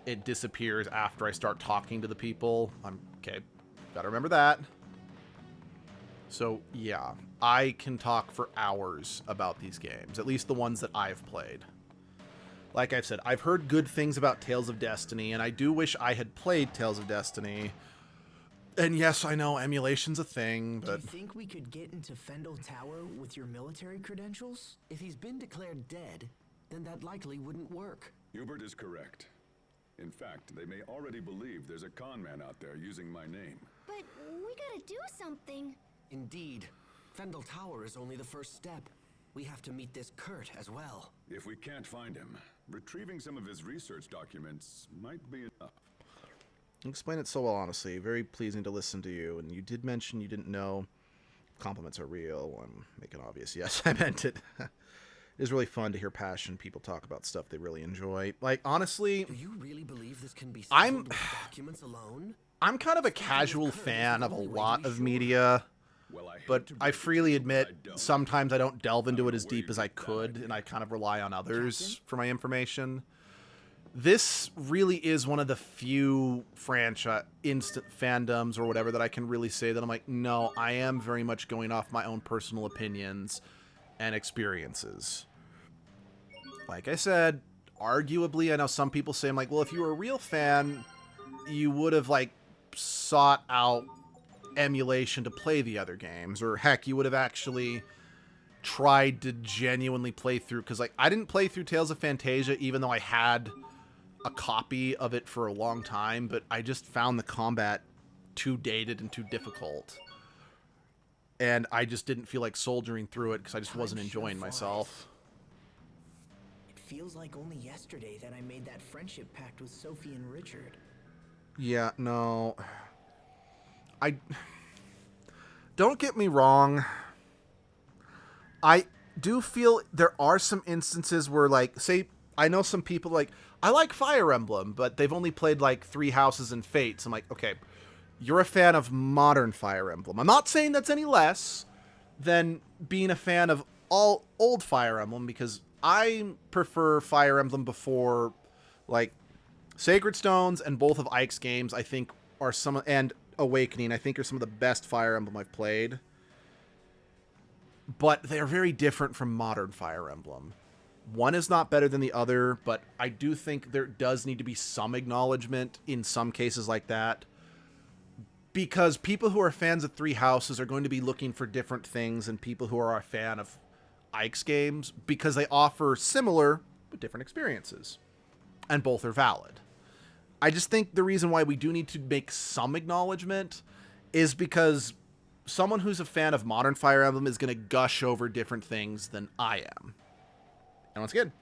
A: it disappears after I start talking to the people. Okay, gotta remember that. So, yeah, I can talk for hours about these games, at least the ones that I've played. Like I've said, I've heard good things about Tales of Destiny, and I do wish I had played Tales of Destiny. And yes, I know emulation's a thing, but...
D: Do you think we could get into Fendel Tower with your military credentials?
E: If he's been declared dead, then that likely wouldn't work.
C: Hubert is correct. In fact, they may already believe there's a con man out there using my name.
B: But we gotta do something.
E: Indeed. Fendel Tower is only the first step. We have to meet this Kurt as well.
C: If we can't find him, retrieving some of his research documents might be enough.
A: You explain it so well, honestly. Very pleasing to listen to you. And you did mention you didn't know compliments are real. I'm making obvious. Yes, I meant it. It is really fun to hear passionate people talk about stuff they really enjoy. Like, honestly...
E: Do you really believe this can be solved with documents alone?
A: I'm kind of a casual fan of a lot of media. But I freely admit, sometimes I don't delve into it as deep as I could, and I kind of rely on others for my information. This really is one of the few franchise instant fandoms or whatever that I can really say that I'm like, no, I am very much going off my own personal opinions and experiences. Like I said, arguably, I know some people say, I'm like, well, if you were a real fan, you would have, like, sought out emulation to play the other games, or heck, you would have actually tried to genuinely play through, because like I didn't play through Tales of Phantasia even though I had a copy of it for a long time, but I just found the combat too dated and too difficult, and I just didn't feel like soldiering through it because I just wasn't enjoying myself.
D: It feels like only yesterday that I made that friendship pact with Sophie and Richard.
A: Yeah, no, don't get me wrong. I do feel there are some instances where, like, say, I know some people, like, I like Fire Emblem, but they've only played, like, 3 Houses and Fates. I'm like, okay, you're a fan of modern Fire Emblem. I'm not saying that's any less than being a fan of all old Fire Emblem, because I prefer Fire Emblem before, like, Sacred Stones and both of Ike's games, I think, are some, and Awakening, I think, are some of the best Fire Emblem I've played. But they're very different from modern Fire Emblem. One is not better than the other, but I do think there does need to be some acknowledgement in some cases like that. because people who are fans of Three Houses are going to be looking for different things than people who are a fan of Ike's games, because they offer similar but different experiences, and both are valid. I just think the reason why we do need to make some acknowledgement is because someone who's a fan of modern Fire Emblem is going to gush over different things than I am. And once again,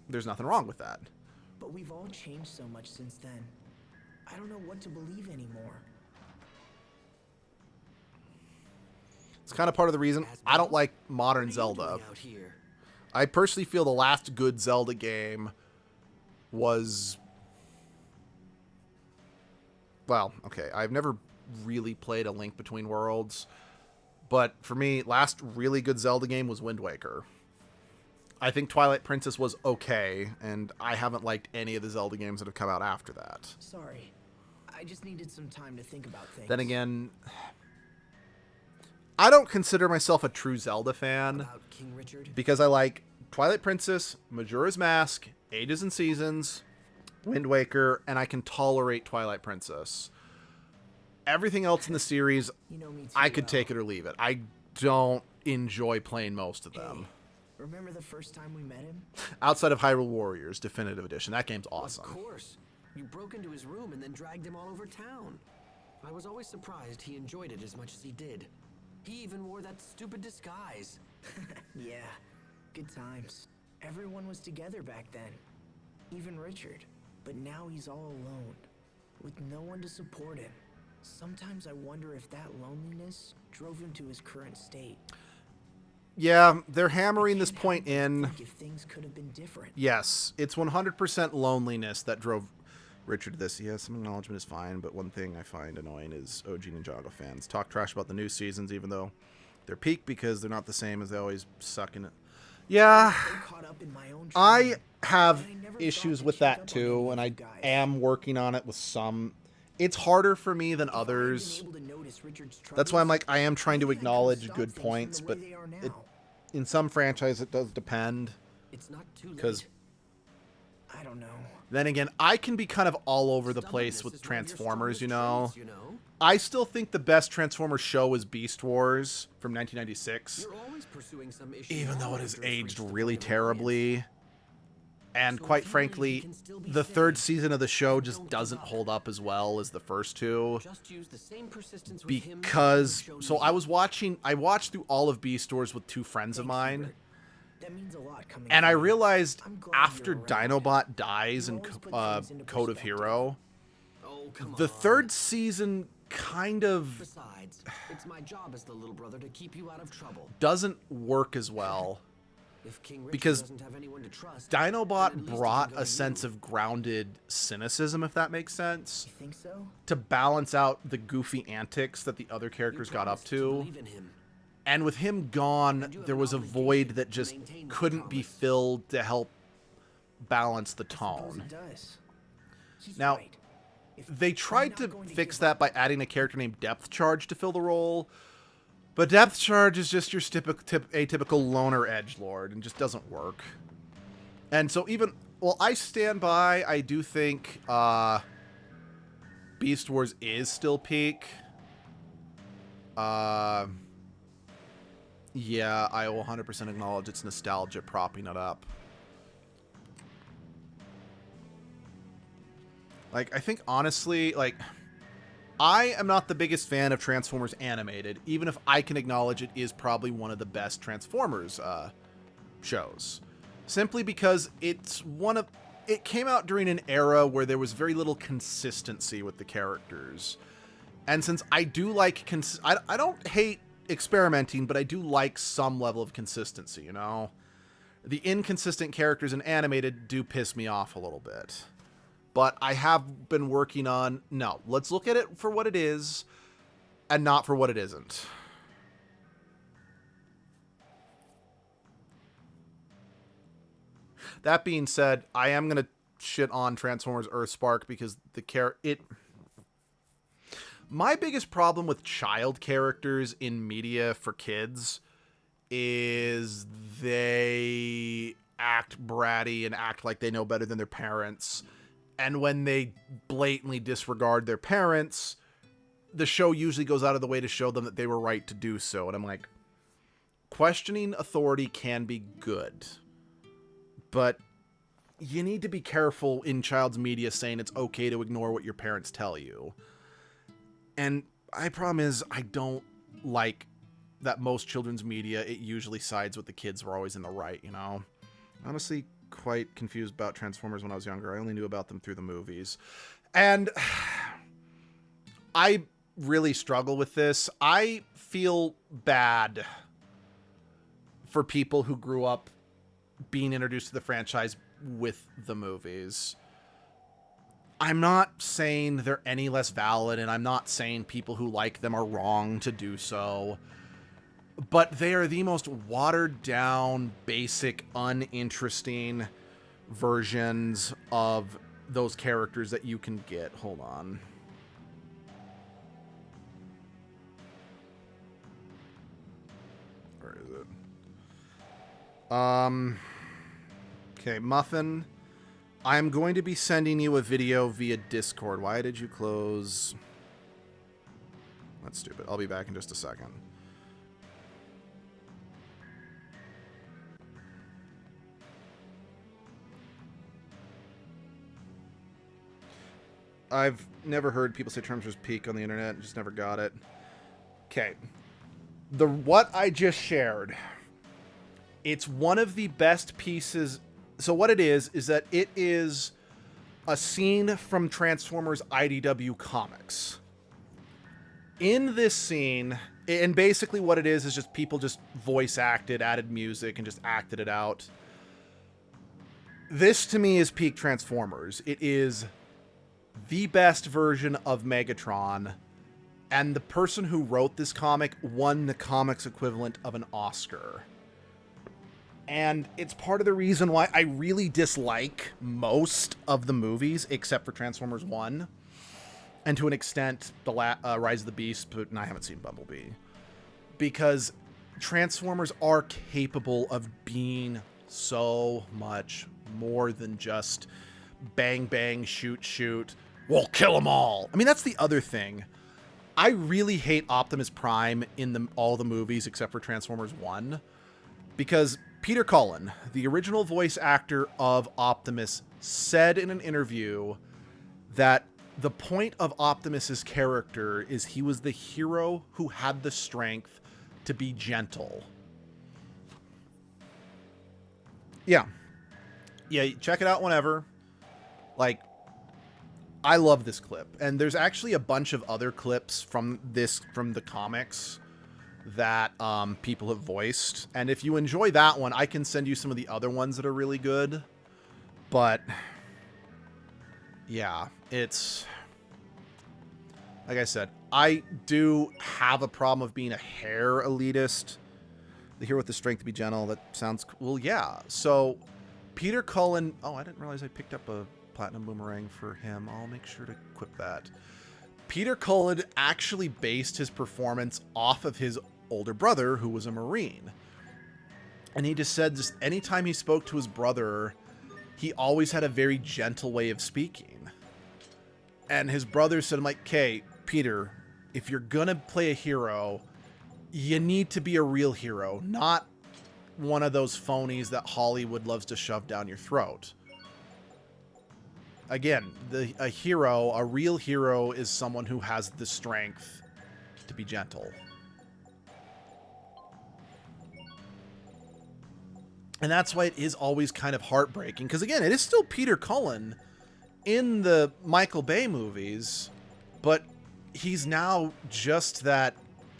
A: there's nothing wrong with that.
D: But we've all changed so much since then. I don't know what to believe anymore.
A: It's kind of part of the reason I don't like modern Zelda. I personally feel the last good Zelda game was... Well, okay, I've never really played A Link Between Worlds, but for me, last really good Zelda game was Wind Waker. I think Twilight Princess was okay, and I haven't liked any of the Zelda games that have come out after that.
D: Sorry. I just needed some time to think about things.
A: Then again, I don't consider myself a true Zelda fan
E: About King Richard?
A: because I like Twilight Princess, Majora's Mask, Ages and Seasons, Wind Waker, and I can tolerate Twilight Princess. Everything else in the series,
D: You know me too
A: I could
D: well.
A: take it or leave it. I don't enjoy playing most of them.
D: Remember the first time we met him?
A: Outside of Hyrule Warriors Definitive Edition. That game's awesome.
E: Of course. You broke into his room and then dragged him all over town. I was always surprised he enjoyed it as much as he did. He even wore that stupid disguise.
D: Yeah, good times. Everyone was together back then. Even Richard. But now he's all alone, with no one to support him. Sometimes I wonder if that loneliness drove him to his current state.
A: Yeah, they're hammering this
D: Can't
A: point
D: help but
A: in.
D: think if things could have been different.
A: Yes, it's 100% loneliness that drove Richard to this. Yeah, some acknowledgement is fine, but one thing I find annoying is OG Ninjago fans talk trash about the new seasons, even though they're peak because they're not the same as they always suck in it. Yeah,
D: So caught up in my own
A: I
D: dream,
A: have
D: and I never
A: issues
D: thought to
A: with
D: check
A: that
D: up on
A: too,
D: any
A: and
D: of
A: I
D: you guys.
A: am working on it with some. It's harder for me than
D: If I had been
A: others.
D: able to notice Richard's
A: That's why I'm
D: troubles,
A: like, I am trying to
D: maybe I could've
A: acknowledge
D: stopped
A: good
D: things from
A: points,
D: the way
A: but
D: they are
A: it,
D: now.
A: in some franchise it does depend.
E: It's not too late.
A: 'Cause-
D: I don't know.
A: Then again, I can be kind of all over the place
E: Stubbornness
A: with
E: is one of your
A: Transformers, you
E: strongest
A: know?
E: traits, you know?
A: I still think the best Transformers show is Beast Wars from 1996,
E: You're always pursuing some issue.
A: even though it has
E: after it's
A: aged
E: reached the
A: really
E: point of annoyance.
A: terribly. And
E: So
A: quite
E: if you believe
A: frankly,
E: it can still be
A: the third
E: saved,
A: season of the show
E: then
A: just
E: don't give
A: doesn't
E: up.
A: hold up as well as the first two.
E: Just use the same persistence with him that
A: Because,
E: you've
A: so
E: shown
A: I
E: me.
A: was watching, I watched through all of Beast Wars with two friends of
D: Thanks,
A: mine.
D: Hubert. That means a lot coming
A: And
D: from
A: I
D: you.
A: realized
D: I'm glad
A: after
D: you're around.
A: Dinobot dies
D: You
A: in
D: always put things into
A: Code of
D: perspective.
A: Hero,
E: Oh, come
A: the
E: on.
A: third season kind of
E: Besides, it's my job as the little brother to keep you out of trouble.
A: doesn't work as well.
E: If King Richard
A: Because
E: doesn't have anyone to trust, then
A: Dinobot
E: at least he
A: brought
E: can go
A: a
E: to
A: sense
E: you.
A: of grounded cynicism, if that makes sense,
D: You think so?
A: to balance out the goofy antics that the other
E: You
A: characters got up
E: promised
A: to.
E: believe in him.
A: And with him gone,
E: And you have
A: there
E: an
A: was a
E: obligation
A: void that
E: to
A: just
E: maintain that
A: couldn't be
E: promise.
A: filled to help balance the
D: Suppose
A: tone.
D: it does. He's
A: Now,
D: right. If
A: They
D: I'm
A: tried
D: not
A: to
D: going to
A: fix
D: give
A: that
D: up,
A: by adding a character named Depth Charge to fill the role, but Depth Charge is just your atypical loner edgelord and just doesn't work. And so even, well, I stand by, I do think Beast Wars is still peak. Yeah, I will 100% acknowledge it's nostalgia propping it up. Like, I think, honestly, like, I am not the biggest fan of Transformers Animated, even if I can acknowledge it is probably one of the best Transformers shows. Simply because it came out during an era where there was very little consistency with the characters. And since I do like, I don't hate experimenting, but I do like some level of consistency, you know? The inconsistent characters in Animated do piss me off a little bit. But I have been working on, no, let's look at it for what it is and not for what it isn't. That being said, I am going to shit on Transformers Earthspark because my biggest problem with child characters in media for kids is they act bratty and act like they know better than their parents. And when they blatantly disregard their parents, the show usually goes out of the way to show them that they were right to do so. And I'm like, questioning authority can be good, but you need to be careful in child's media saying it's okay to ignore what your parents tell you. And my problem is I don't like that most children's media, it usually sides with the kids who are always in the right, you know? Honestly, quite confused about Transformers when I was younger. I only knew about them through the movies. And I really struggle with this. I feel bad for people who grew up being introduced to the franchise with the movies. I'm not saying they're any less valid, and I'm not saying people who like them are wrong to do so, but they are the most watered down, basic, uninteresting versions of those characters that you can get. Hold on. Where is it? Okay, Muffin. I'm going to be sending you a video via Discord. Why did you close? That's stupid. I'll be back in just a second. I've never heard people say Transformers peak on the internet. Just never got it. Okay. What I just shared, it's one of the best pieces. So what it is that it is a scene from Transformers IDW comics. In this scene, and basically what it is just people just voice acted, added music, and just acted it out. This, to me, is peak Transformers. It is the best version of Megatron, and the person who wrote this comic won the comics equivalent of an Oscar. And it's part of the reason why I really dislike most of the movies, except for Transformers 1. And to an extent, the Rise of the Beast, but I haven't seen Bumblebee. Because Transformers are capable of being so much more than just bang, bang, shoot, shoot. We'll kill them all. I mean, that's the other thing. I really hate Optimus Prime in all the movies except for Transformers 1. Because Peter Cullen, the original voice actor of Optimus, said in an interview that the point of Optimus's character is he was the hero who had the strength to be gentle. Yeah. Yeah, check it out whenever. Like, I love this clip. And there's actually a bunch of other clips from the comics that people have voiced. And if you enjoy that one, I can send you some of the other ones that are really good. But yeah, it's, like I said, I do have a problem of being a hair elitist. The hero with the strength to be gentle, that sounds, well, yeah. So Peter Cullen, oh, I didn't realize I picked up a platinum boomerang for him. I'll make sure to equip that. Peter Cullen actually based his performance off of his older brother, who was a Marine. And he just said, just anytime he spoke to his brother, he always had a very gentle way of speaking. And his brother said, I'm like, okay, Peter, if you're gonna play a hero, you need to be a real hero, not one of those phonies that Hollywood loves to shove down your throat. Again, a real hero is someone who has the strength to be gentle. And that's why it is always kind of heartbreaking. Because again, it is still Peter Cullen in the Michael Bay movies, but he's now just that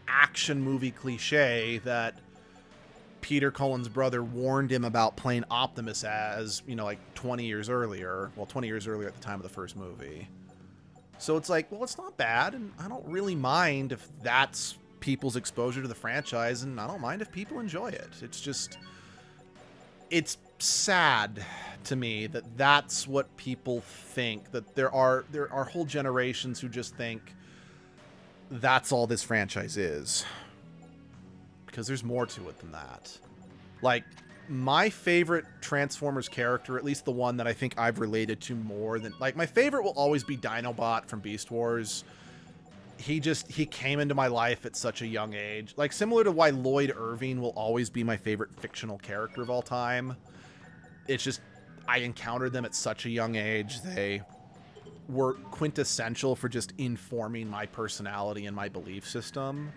A: action movie cliche that Peter Cullen's brother warned him about playing Optimus as, you know, like 20 years earlier. Well, 20 years earlier at the time of the first movie. So it's like, well, it's not bad, and I don't really mind if that's people's exposure to the franchise, and I don't mind if people enjoy it. It's just, it's sad to me that that's what people think, that there are whole generations who just think that's all this franchise is. Because there's more to it than that. Like, my favorite Transformers character, at least the one that I think I've related to more than... Like, my favorite will always be Dinobot from Beast Wars. he came into my life at such a young age. Like, similar to why Lloyd Irving will always be my favorite fictional character of all time. It's just, I encountered them at such a young age. They were quintessential for just informing my personality and my belief system.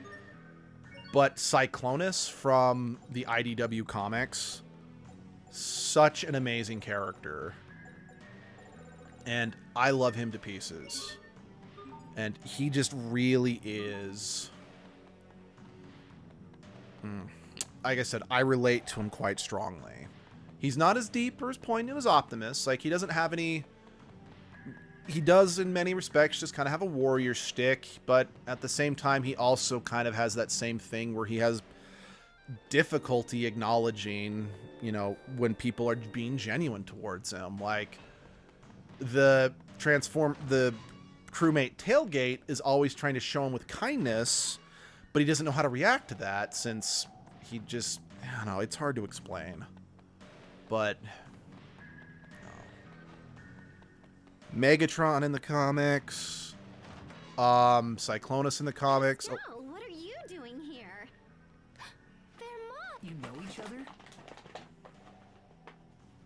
A: But Cyclonus from the IDW comics, such an amazing character. And I love him to pieces. And he just really is... Like I said, I relate to him quite strongly. He's not as deep or as poignant as Optimus. Like, he doesn't have any... He does, in many respects, just kind of have a warrior shtick, but at the same time, he also kind of has that same thing where he has difficulty acknowledging, you know, when people are being genuine towards him. Like, the crewmate Tailgate is always trying to show him with kindness, but he doesn't know how to react to that since he just, I don't know, it's hard to explain. But... Megatron in the comics. Cyclonus in the comics.
B: So, what are you doing here? Vermont!
D: You know each other?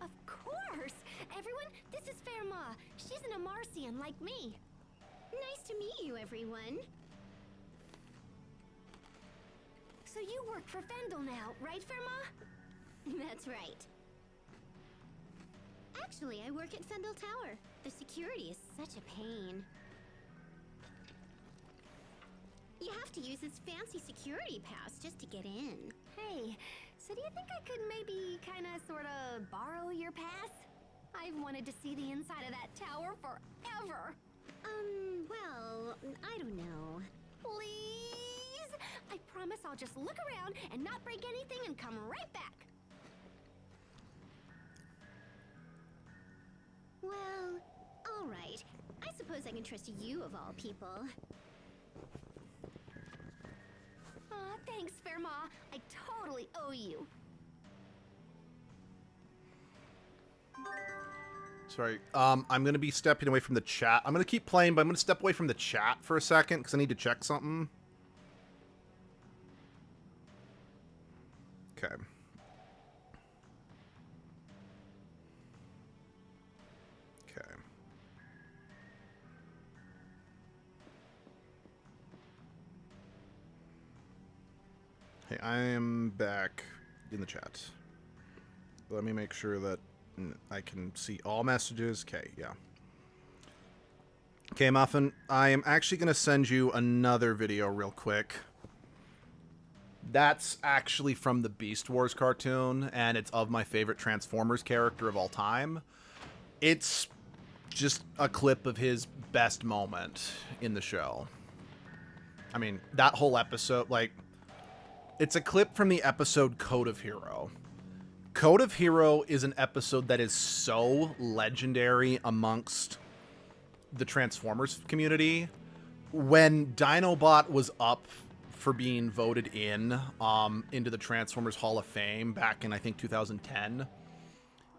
B: Of course! Everyone, this is Fairma. She's an Amarcian like me. Nice to meet you, everyone. So you work for Fendel now, right, Fairma? That's right. Actually, I work at Fendel Tower. The security is such a pain. You have to use this fancy security pass just to get in. Hey, so do you think I could maybe kinda sorta borrow your pass? I've wanted to see the inside of that tower forever. Well, I don't know. Please? I promise I'll just look around and not break anything and come right back. Well, all right. I suppose I can trust you of all people. Aw, thanks, Fairma. I totally owe you.
A: Sorry. I'm going to be stepping away from the chat. I'm going to keep playing, but I'm going to step away from the chat for a second because I need to check something. Okay. Hey, I am back in the chat. Let me make sure that I can see all messages. Okay, yeah. Okay, Muffin, I am actually going to send you another video real quick. That's actually from the Beast Wars cartoon, and it's of my favorite Transformers character of all time. It's just a clip of his best moment in the show. I mean, that whole episode, like... It's a clip from the episode Code of Hero. Code of Hero is an episode that is so legendary amongst the Transformers community. When Dinobot was up for being voted in into the Transformers Hall of Fame back in, I think, 2010,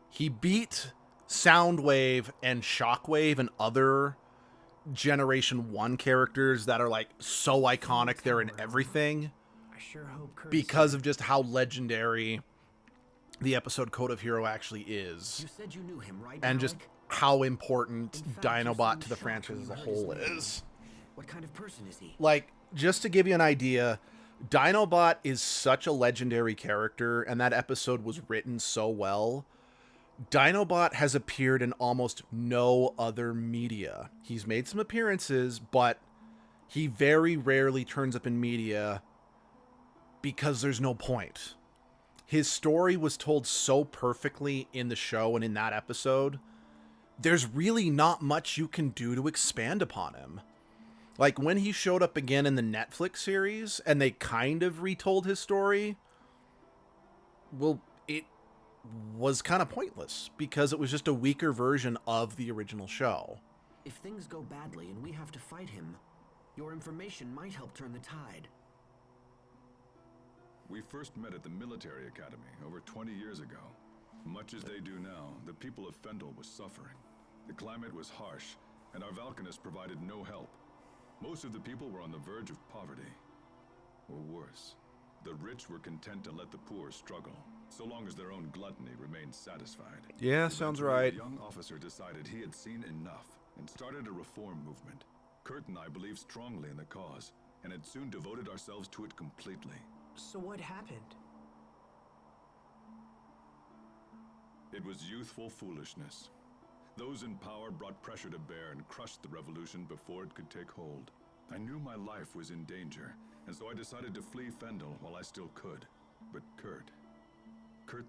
A: he beat Soundwave and Shockwave and other Generation 1 characters that are, like, so iconic they're in everything.
D: Sure hope
A: because of just how legendary the episode Code of Hero actually is.
E: You said you knew him, right,
A: and
E: Alec?
A: just how important
E: In fact,
A: Dinobot
E: you
A: to the
E: seemed
A: franchise as
E: shocked
A: a
E: when you
A: whole
E: heard his name.
A: is.
E: What kind of person is he?
A: Like, just to give you an idea, Dinobot is such a legendary character, and that episode was written so well. Dinobot has appeared in almost no other media. He's made some appearances, but he very rarely turns up in media because there's no point. His story was told so perfectly in the show and in that episode. There's really not much you can do to expand upon him. Like, when he showed up again in the Netflix series and they kind of retold his story, well, it was kind of pointless because it was just a weaker version of the original show.
E: If things go badly and we have to fight him, your information might help turn the tide.
C: We first met at the military academy over 20 years ago. Much as they do now, the people of Fendel was suffering. The climate was harsh, and our Valkanists provided no help. Most of the people were on the verge of poverty. Or worse, the rich were content to let the poor struggle, so long as their own gluttony remained satisfied.
A: Yeah, sounds
C: Eventually,
A: right.
C: The young officer decided he had seen enough and started a reform movement. Kurt and I believed strongly in the cause, and had soon devoted ourselves to it completely.
D: So what happened?
C: It was youthful foolishness. Those in power brought pressure to bear and crushed the revolution before it could take hold. I knew my life was in danger, and so I decided to flee Fendel while I still could. But Kurt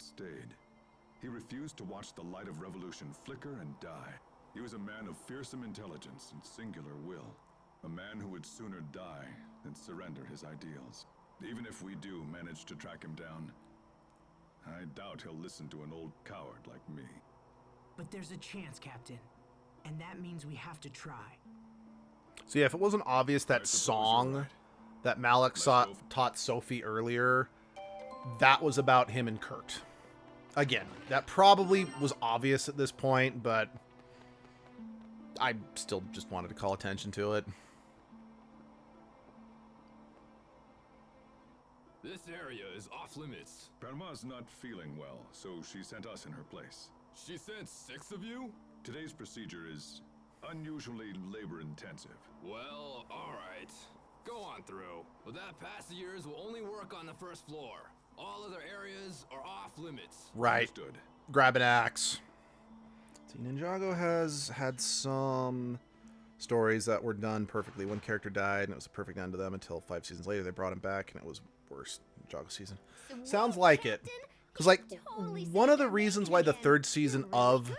C: stayed. He refused to watch the light of revolution flicker and die. He was a man of fearsome intelligence and singular will. A man who would sooner die than surrender his ideals. Even if we do manage to track him down, I doubt he'll listen to an old coward like me.
D: But there's a chance, Captain. And that means we have to try.
A: So yeah, if it wasn't obvious, that
C: I suppose
A: song
C: you're right.
A: that Malik taught Sophie earlier, that was about him and Kurt. Again, that probably was obvious at this point, but I still just wanted to call attention to it.
G: This area is off limits.
C: Parma's not feeling well, so she sent us in her place.
G: She sent 6 of you?
C: Today's procedure is unusually labor-intensive.
G: Well, alright. Go on through. But that passengers will only work on the first floor. All other areas are off limits.
A: Right.
C: Understood.
A: Grab an axe. See, Ninjago has had some stories that were done perfectly. One character died, and it was a perfect end to them until 5 seasons later they brought him back, and it was worse. Ninjago season.
B: Sweet,
A: Sounds like it.
B: Captain.
A: Because, like,
B: Totally
A: one of the
B: saved our
A: reasons
B: bacon
A: why the
B: again.
A: 3rd season
B: You're really
A: of
B: good.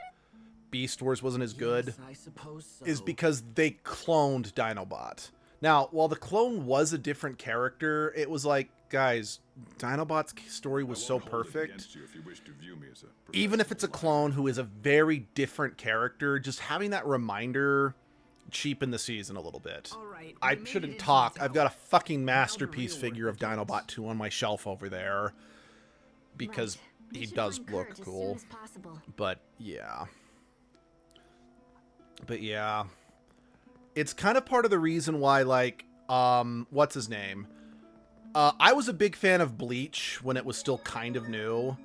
A: Beast Wars wasn't as good
E: Yes, I suppose so.
A: is because they cloned Dinobot. Now, while the clone was a different character, it was like, guys, Dinobot's story was
C: I
A: so
C: won't hold it
A: perfect.
C: against you if you wish to view me as a
A: Even if it's a
C: professional
A: clone who is a very different character, just having that reminder cheapened the season a little bit.
D: All right,
A: I
D: we made
A: shouldn't
D: it into
A: talk.
D: the
A: I've got a fucking
D: Now the
A: masterpiece
D: real
A: figure of
D: work begins.
A: Dinobot 2 on my shelf over there. Because
B: Right. We
A: he
B: should
A: does
B: find
A: look
B: Kurt as
A: cool.
B: soon as possible.
A: But yeah. But yeah. It's kind of part of the reason why, like, what's his name? I was a big fan of Bleach when it was still kind of new.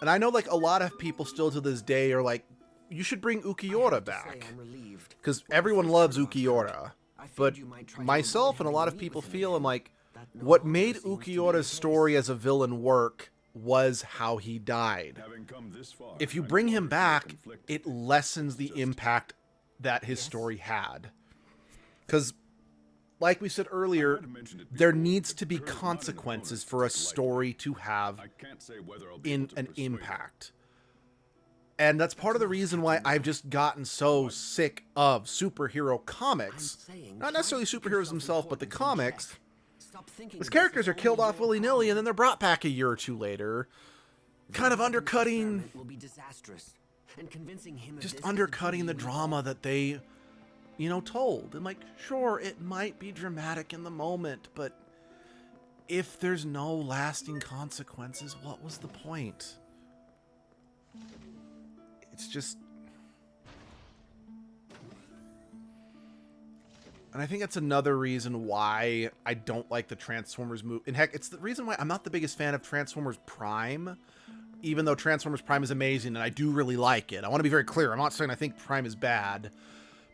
A: And I know, like, a lot of people still to this day are like, you should bring
E: I have
A: Ukiura
E: to say
A: back.
E: I'm relieved.
A: Because
E: When I
A: everyone
E: first
A: loves
E: heard about
A: Ukiura.
E: Kurt, I figured
A: But
E: you might try to
A: myself
E: avoid
A: and a lot
E: having
A: of
E: to
A: people
E: meet with him
A: feel, I'm
E: again.
A: like,
E: That no
A: what
E: longer
A: made
E: seems to be the
A: Ukiura's
E: case.
A: story as a villain work was how he died.
C: Having come this far,
A: If you
C: I
A: bring
C: no
A: him
C: longer feel
A: back,
C: conflicted.
A: it lessens the
C: Just-
A: impact that his
E: Yes.
A: story had. Because, like we said
C: I
A: earlier,
C: might have mentioned it
A: there
C: before,
A: needs
C: but
A: to be
C: Kurt is not an
A: consequences
C: opponent
A: for a
C: to take lightly.
A: story to have
C: I can't say whether I'll be
A: in
C: able to
A: an
C: persuade him.
A: impact. And that's part of the reason why I've just gotten so sick of superhero comics.
E: I'm saying,
A: Not
E: try
A: necessarily
E: to keep
A: superheroes
E: yourself
A: themselves, but the
E: important in
A: comics.
E: check. Stop thinking
A: His
E: of this
A: characters
E: as
A: are killed
E: only
A: off
E: your
A: willy-nilly, and then
E: problem.
A: they're brought back a year or two later. Kind of
E: The
A: undercutting,
E: experiment will be disastrous, and convincing him of
A: just
E: this is the
A: undercutting the
E: duty we
A: drama
E: all-
A: that they, you know, told. And like, sure, it might be dramatic in the moment, but if there's no lasting consequences, what was the point? It's just... And I think that's another reason why I don't like the Transformers movie. And heck, it's the reason why I'm not the biggest fan of Transformers Prime, even though Transformers Prime is amazing and I do really like it. I want to be very clear. I'm not saying I think Prime is bad.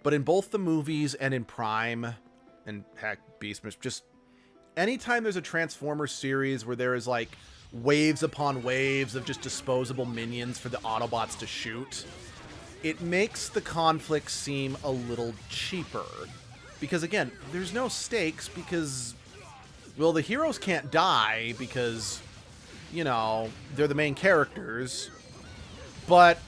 A: But in both the movies and in Prime, and heck, Beastmas, just anytime there's a Transformers series where there is like waves upon waves of just disposable minions for the Autobots to shoot, it makes the conflict seem a little cheaper. Because again, there's no stakes because, well, the heroes can't die because, you know, they're the main characters. But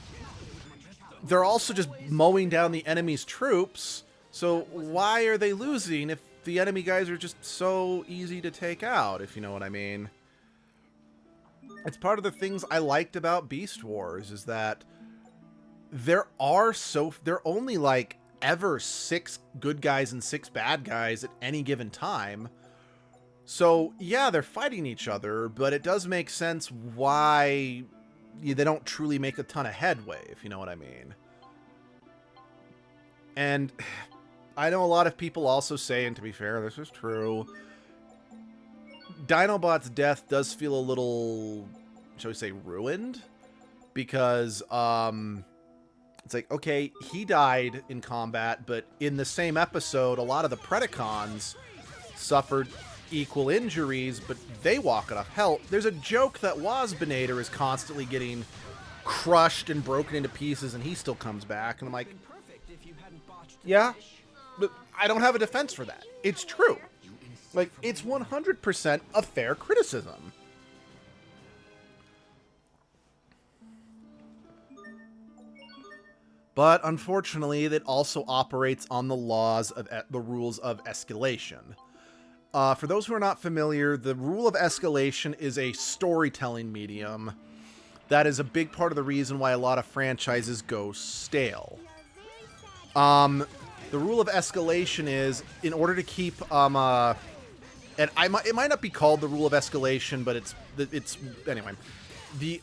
A: they're also just mowing down the enemy's troops. So why are they losing if the enemy guys are just so easy to take out, if you know what I mean? It's part of the things I liked about Beast Wars is that there are only like ever 6 good guys and 6 bad guys at any given time. So yeah, they're fighting each other, but it does make sense why they don't truly make a ton of headway, if you know what I mean. And I know a lot of people also say, and to be fair, this is true, Dinobot's death does feel a little, shall we say, ruined, because it's like, okay, he died in combat, but in the same episode, a lot of the Predacons suffered equal injuries, but they walk it off. Hell, there's a joke that Wasbinator is constantly getting crushed and broken into pieces, and he still comes back, and I'm like, yeah, but I don't have a defense for that. It's true. Like, it's 100% a fair criticism. But unfortunately, it also operates on the laws of the rules of escalation. For those who are not familiar, the rule of escalation is a storytelling medium. That is a big part of the reason why a lot of franchises go stale. The rule of escalation is, in order to keep, and it might not be called the rule of escalation, but it's anyway. The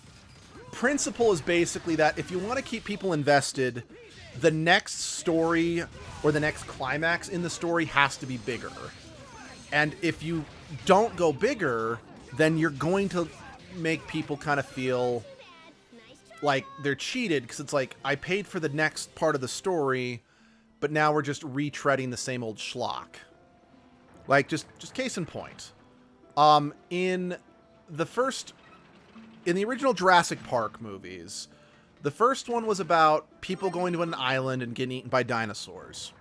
A: principle is basically that if you want to keep people invested, the next story or the next climax in the story has to be bigger. And if you don't go bigger, then you're going to make people kind of feel like they're cheated, because it's like, I paid for the next part of the story, but now we're just retreading the same old schlock. Like, just case in point. In the original Jurassic Park movies, the first one was about people going to an island and getting eaten by dinosaurs.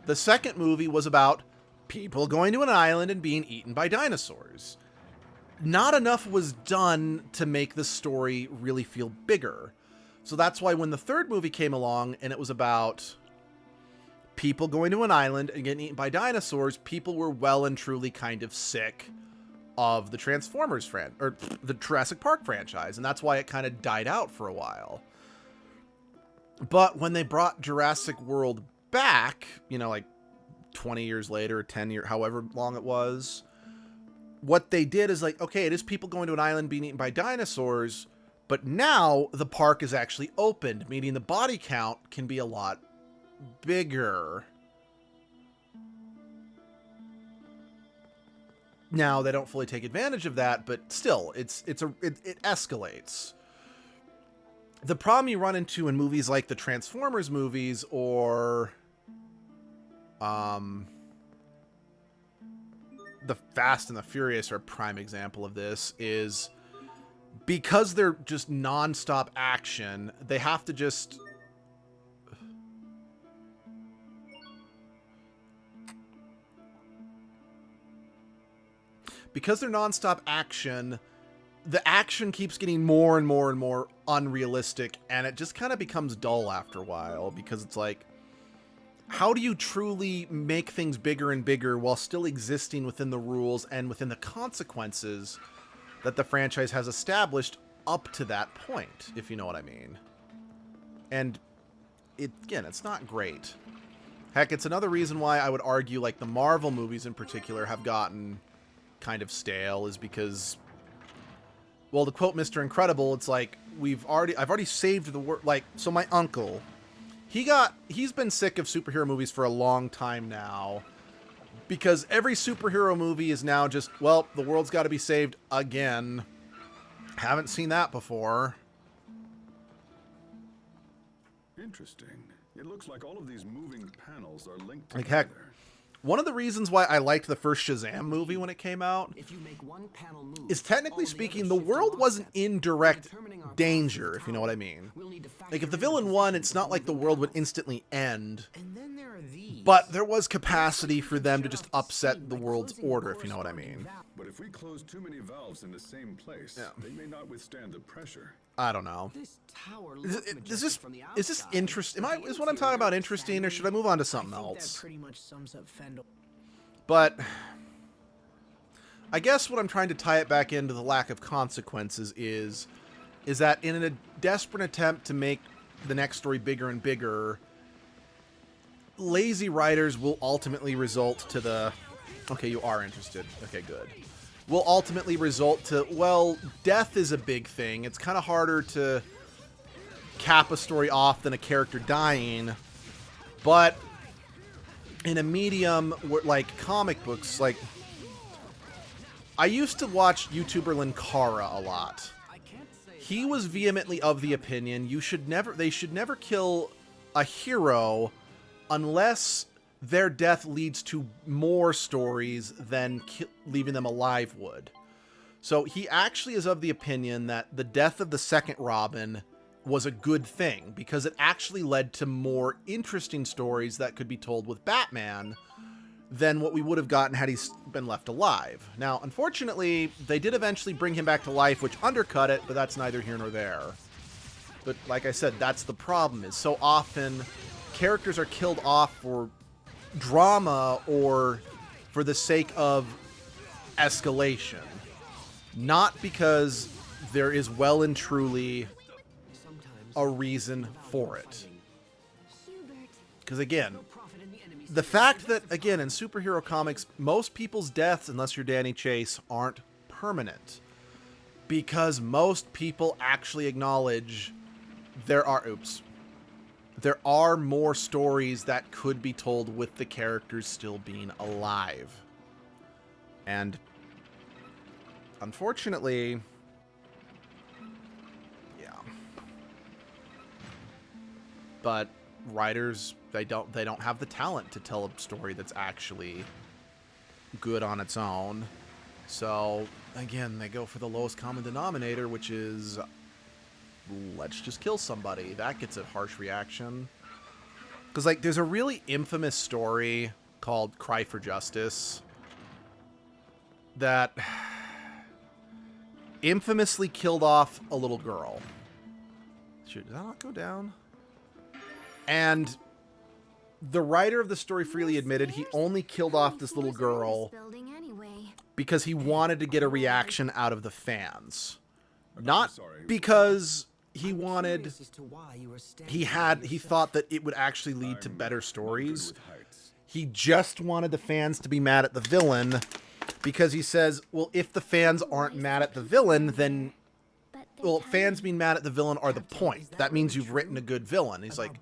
A: The second movie was about people going to an island and being eaten by dinosaurs. Not enough was done to make the story really feel bigger. So that's why when the third movie came along and it was about people going to an island and getting eaten by dinosaurs, people were well and truly kind of sick of the Transformers or the Jurassic Park franchise, and that's why it kind of died out for a while. But when they brought Jurassic World back, you know, like 20 years later, 10 years, however long it was, what they did is like, okay, it is people going to an island being eaten by dinosaurs, but now the park is actually opened, meaning the body count can be a lot bigger. Now, they don't fully take advantage of that, but still, it escalates. The problem you run into in movies like the Transformers movies or the Fast and the Furious are a prime example of this, is because they're just non-stop action, they have to just... Because they're non-stop action, the action keeps getting more and more and more unrealistic, and it just kind of becomes dull after a while, because it's like, how do you truly make things bigger and bigger while still existing within the rules and within the consequences that the franchise has established up to that point, if you know what I mean? And again, it's not great. Heck, it's another reason why I would argue, like, the Marvel movies in particular have gotten kind of stale, is because, well, to quote Mr. Incredible, it's like, I've already saved the world. Like, so my uncle, he's been sick of superhero movies for a long time now, because every superhero movie is now just, well, the world's got to be saved again. Haven't seen that before.
C: Interesting. It looks like all of these moving panels are linked
A: Like,
C: together.
A: heck, one of the reasons why I liked the first Shazam movie when it came out
E: If you make one panel move,
A: is, technically
E: all the
A: speaking,
E: others
A: the
E: shift
A: world
E: in
A: wasn't
E: lockstep.
A: in direct
E: Determining our
A: danger,
E: path
A: if you know what I mean.
E: We'll need to
A: Like, if the
E: factor in
A: villain won,
E: positions
A: it's not
E: of
A: like the
E: moving
A: world would
E: panels.
A: instantly end,
D: And then there are these.
A: but there was capacity for them to just upset the world's order, if you know what I mean.
C: But if we close too many valves in the same place,
A: Yeah.
C: they may not withstand the pressure.
A: I don't know.
E: This tower
A: Is
E: looks
A: this
E: from the
A: is this
E: outside,
A: interesting?
E: but the
A: Is what I'm talking
E: interior
A: about
E: is
A: interesting, or
E: sadly-
A: should I move on to
D: I
A: something
D: think that
A: else?
D: pretty much sums up Fendel.
A: But I guess what I'm trying to tie it back into the lack of consequences is that in a desperate attempt to make the next story bigger and bigger, lazy writers will ultimately result to the... Okay, you are interested. Okay, good. Will ultimately result to, well, death is a big thing. It's kind of harder to cap a story off than a character dying, but in a medium where, like comic books, like I used to watch YouTuber Linkara a lot. He was vehemently of the opinion they should never kill a hero unless their death leads to more stories than leaving them alive would. So he actually is of the opinion that the death of the second Robin was a good thing because it actually led to more interesting stories that could be told with Batman than what we would have gotten had he been left alive. Now, unfortunately, they did eventually bring him back to life, which undercut it, but that's neither here nor there. But like I said, that's the problem, is so often characters are killed off for drama or for the sake of escalation. Not because there is well and truly a reason for it. Because again, the fact that, again, in superhero comics, most people's deaths, unless you're Danny Chase, aren't permanent. Because most people actually acknowledge there are more stories that could be told with the characters still being alive. And unfortunately, yeah. But writers, they don't have the talent to tell a story that's actually good on its own. So again, they go for the lowest common denominator, which is let's just kill somebody. That gets a harsh reaction. Because like there's a really infamous story called Cry for Justice that infamously killed off a little girl. Shoot, did that not go down? And the writer of the story freely admitted he only killed off this little girl because he wanted to get a reaction out of the fans. Not because he wanted... He thought that it would actually lead to better stories. He just wanted the fans to be mad at the villain because he says, well, if the fans aren't mad at the villain, then... Well, fans being mad at the villain are the point. That means you've written a good villain. He's like,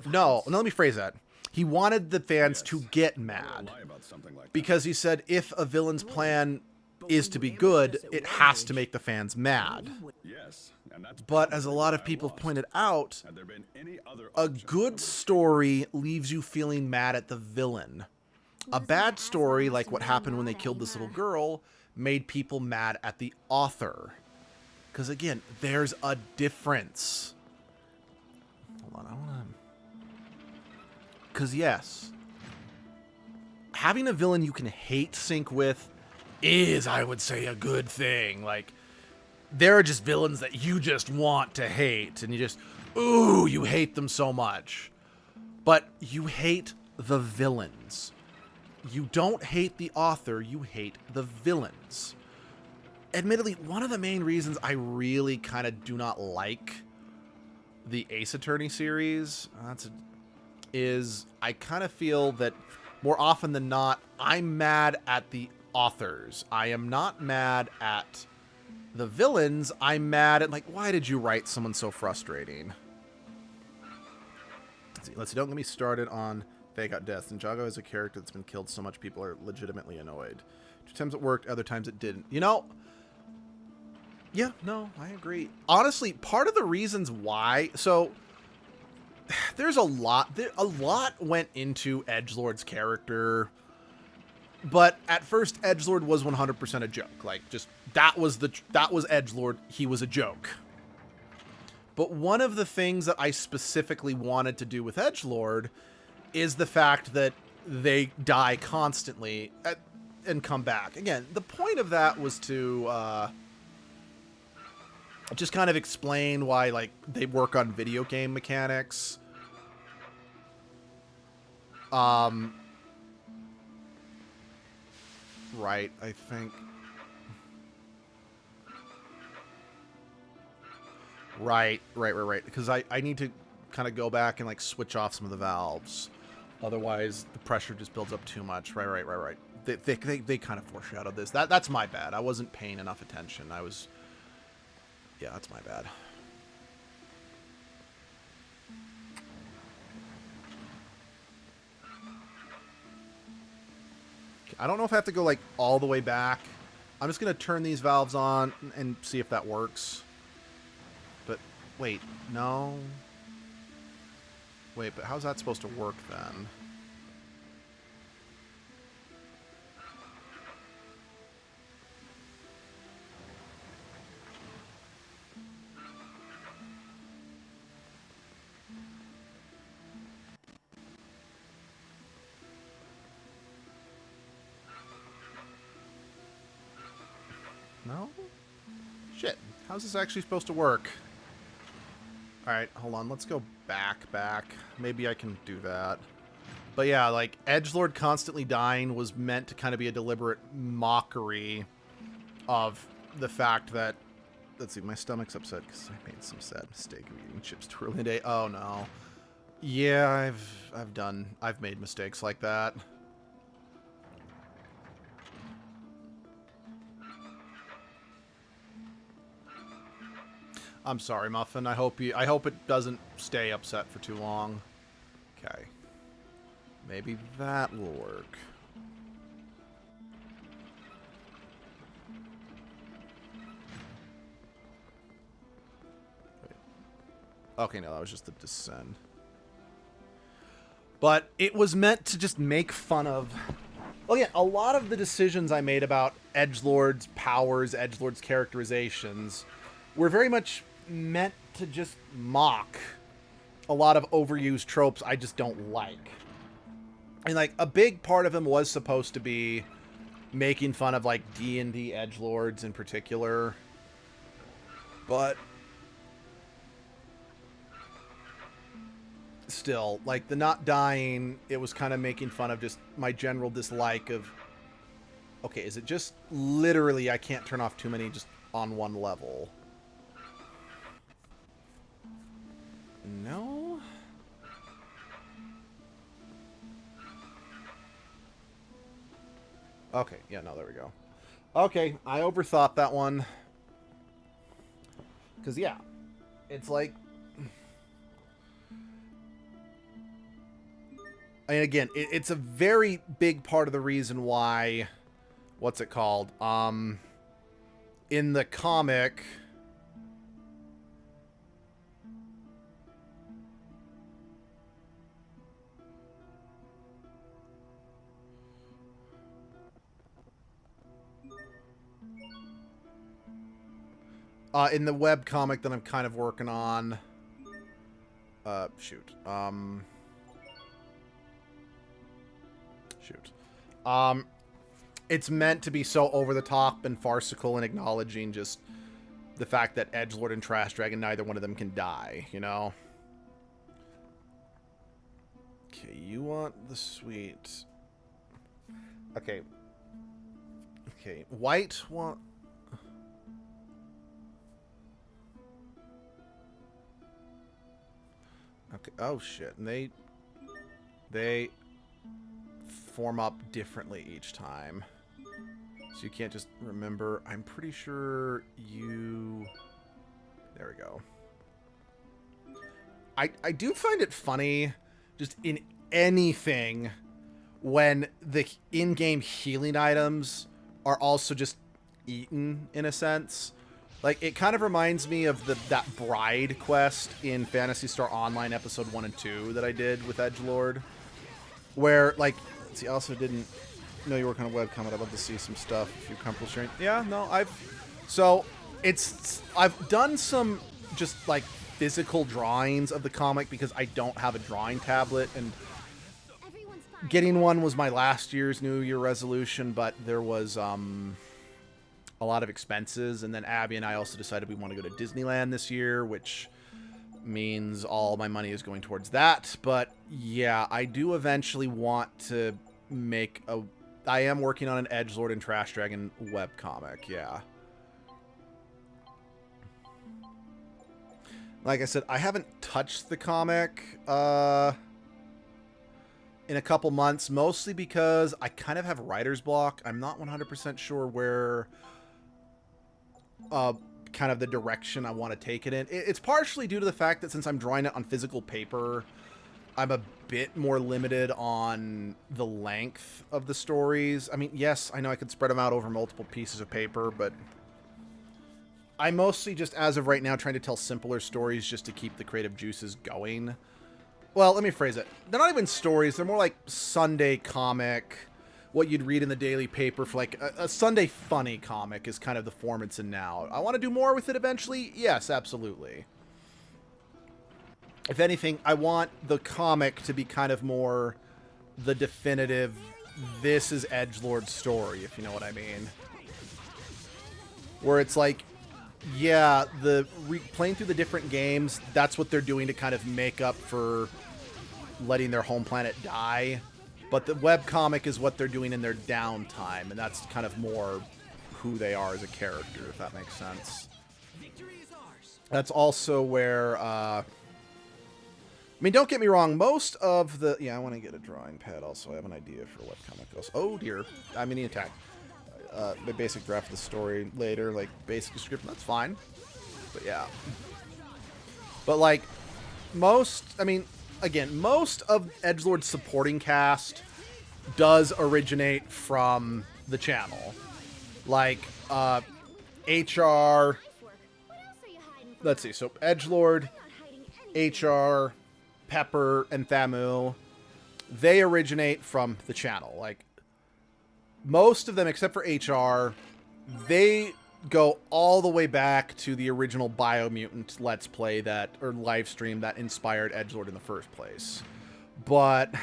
A: no, let me phrase that. He wanted the fans to get mad. Because he said if a villain's plan is to be good, it has to make the fans mad. But as a lot of people have pointed out, a good story leaves you feeling mad at the villain. A bad story, like what happened when they killed this little girl, made people mad at the author. Because again, there's a difference. Hold on, I want to... Because yes, having a villain you can hate sync with is, I would say, a good thing. Like, there are just villains that you just want to hate. And you just, ooh, you hate them so much. But you hate the villains. You don't hate the author, you hate the villains. Admittedly, one of the main reasons I really kind of do not like the Ace Attorney series is I kind of feel that more often than not, I'm mad at the authors. I am not mad at the villains. I'm mad at, like, why did you write someone so frustrating? Let's see, don't get me started on fake out deaths. Ninjago is a character that's been killed so much people are legitimately annoyed. 2 times it worked, other times it didn't. You know... Yeah, no, I agree. Honestly, part of the reasons why... So, there's a lot went into Edgelord's character. But at first, Edgelord was 100% a joke. Like, just, that was Edgelord. He was a joke. But one of the things that I specifically wanted to do with Edgelord is the fact that they die constantly and come back. Again, the point of that was to... just kind of explain why, like, they work on video game mechanics. Right, I think. Right. Because I need to kind of go back and, like, switch off some of the valves. Otherwise, the pressure just builds up too much. Right. They kind of foreshadowed this. That's my bad. I wasn't paying enough attention. Yeah, that's my bad. I don't know if I have to go, like, all the way back. I'm just going to turn these valves on and see if that works. But, wait, no. Wait, but how's that supposed to work then? No? Shit. How's this actually supposed to work? Alright, hold on. Let's go back. Maybe I can do that. But yeah, like, edgelord constantly dying was meant to kind of be a deliberate mockery of the fact that... Let's see, my stomach's upset because I made some sad mistake of eating chips too early in the day. Oh, no. Yeah, I've made mistakes like that. I'm sorry, Muffin. I hope it doesn't stay upset for too long. Okay. Maybe that will work. Wait. Okay, no, that was just the descend. But it was meant to just make fun of... Well, yeah, a lot of the decisions I made about edgelord's powers, edgelord's characterizations, were very much meant to just mock a lot of overused tropes I just don't like. And, like, a big part of them was supposed to be making fun of, like, D&D edgelords in particular. But still, like, the not dying, it was kind of making fun of just my general dislike of... Okay, is it just literally I can't turn off too many just on one level? No? Okay, yeah, no, there we go. Okay, I overthought that one. Because, yeah, it's like... I mean, again, it's a very big part of the reason why... What's it called? In the comic... in the web comic that I'm kind of working on... shoot. It's meant to be so over-the-top and farcical and acknowledging just the fact that edgelord and Trash Dragon, neither one of them can die, you know? Okay, you want the sweet... Okay. Okay, white want... Okay, oh shit, and they form up differently each time. So you can't just remember. I'm pretty sure you... There we go. I do find it funny, just in anything, when the in-game healing items are also just eaten, in a sense. Like, it kind of reminds me of that bride quest in Phantasy Star Online episode 1 and 2 that I did with edgelord. Where, like, see, I also didn't know you work on a webcomic. I'd love to see some stuff if you're comfortable sharing. Yeah, no, I've done some just, like, physical drawings of the comic because I don't have a drawing tablet, and getting one was my last year's New Year resolution, but there was, a lot of expenses, and then Abby and I also decided we want to go to Disneyland this year, which means all my money is going towards that. But yeah, I do eventually want to make a... I am working on an edgelord and Trash Dragon webcomic, yeah. Like I said, I haven't touched the comic in a couple months, mostly because I kind of have writer's block. I'm not 100% sure where... kind of the direction I want to take it in. It's partially due to the fact that since I'm drawing it on physical paper, I'm a bit more limited on the length of the stories. I mean, yes, I know I could spread them out over multiple pieces of paper, but I'm mostly just, as of right now, trying to tell simpler stories just to keep the creative juices going. Well, let me phrase it. They're not even stories. They're more like Sunday comic, what you'd read in the daily paper for like a Sunday funny comic is kind of the form it's in now. I want to do more with it eventually. Yes, absolutely. If anything, I want the comic to be kind of more the definitive, this is edgelord's story, if you know what I mean. Where it's like, yeah, playing through the different games, that's what they're doing to kind of make up for letting their home planet die. But the webcomic is what they're doing in their downtime, and that's kind of more who they are as a character, if that makes sense. That's also where, I mean, don't get me wrong, most of the... Yeah, I want to get a drawing pad also. I have an idea for what comic goes. Oh, dear. I'm in the attack. The basic draft of the story later, like, basic description, that's fine. But, yeah. But, like, most... I mean, again, most of edgelord's supporting cast does originate from the channel. Like, HR... Let's see, so edgelord, HR... Pepper and Thamu, they originate from the channel. Like, most of them, except for HR, they go all the way back to the original Biomutant Let's Play that, or live stream that inspired edgelord in the first place. But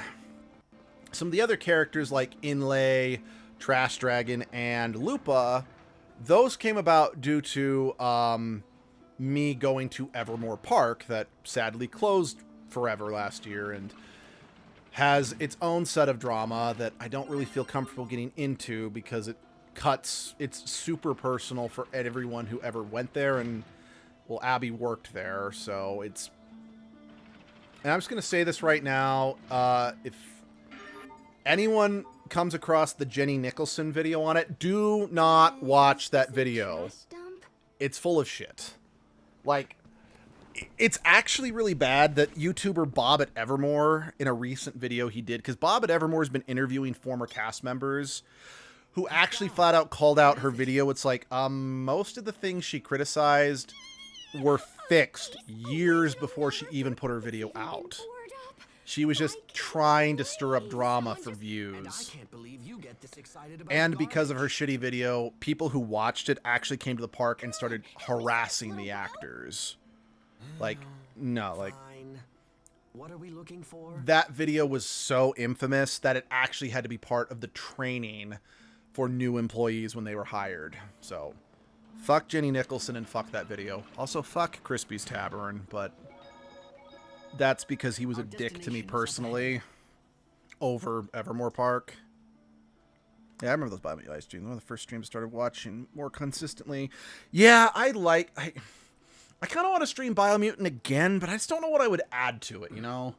A: some of the other characters like Inlay, Trash Dragon, and Lupa, those came about due to me going to Evermore Park that sadly closed forever last year and has its own set of drama that I don't really feel comfortable getting into because it's super personal for everyone who ever went there, and well, Abby worked there, so it's... And I'm just going to say this right now, if anyone comes across the Jenny Nicholson video on it, do not watch that video. It's full of shit. Like, it's actually really bad that YouTuber Bob at Evermore, in a recent video he did, because Bob at Evermore has been interviewing former cast members who actually flat out called out her video. It's like, most of the things she criticized were fixed years before she even put her video out. She was just trying to stir up drama for views. And because of her shitty video, people who watched it actually came to the park and started harassing the actors. Like, no, like,
E: what are we looking for?
A: That video was so infamous that it actually had to be part of the training for new employees when they were hired. So, fuck Jenny Nicholson and fuck that video. Also, fuck Crispy's Tavern, but that's because he was a dick to me personally over Evermore Park. Yeah, I remember those Bible live streams. One of the first streams I started watching more consistently. Yeah, I kind of want to stream Biomutant again, but I just don't know what I would add to it, you know?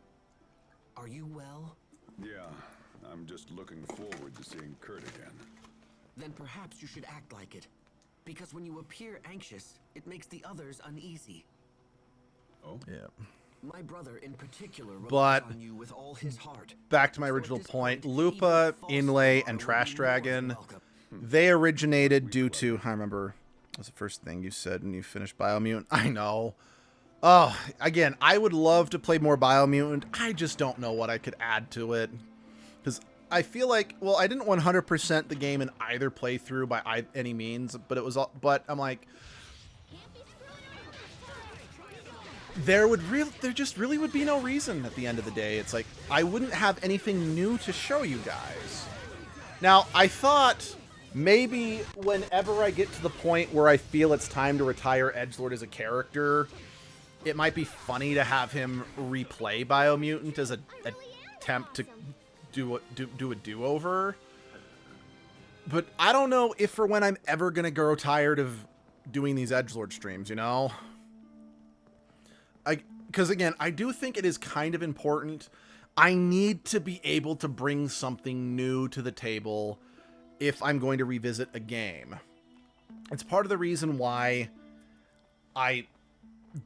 E: Are you well?
C: Yeah, I'm just looking forward to seeing Kurt again.
E: Then perhaps you should act like it. Because when you appear anxious, it makes the others uneasy.
C: Oh?
A: Yeah.
E: My brother in particular
A: But
E: relies on you with all his heart.
A: Back to my original point, Lupa, Inlay, and Trash Dragon, they originated due to, I remember... That's the first thing you said when you finished Biomutant. I know. Oh, again, I would love to play more Biomutant. I just don't know what I could add to it. Because I feel like, well, I didn't 100% the game in either playthrough by any means, but it was all, but I'm like, there just really would be no reason at the end of the day. It's like, I wouldn't have anything new to show you guys. Now, I thought... maybe whenever I get to the point where I feel it's time to retire edgelord as a character, it might be funny to have him replay Biomutant as an attempt to do a do-over. But I don't know if or when I'm ever going to grow tired of doing these edgelord streams, you know? Because, again, I do think it is kind of important. I need to be able to bring something new to the table if I'm going to revisit a game. It's part of the reason why I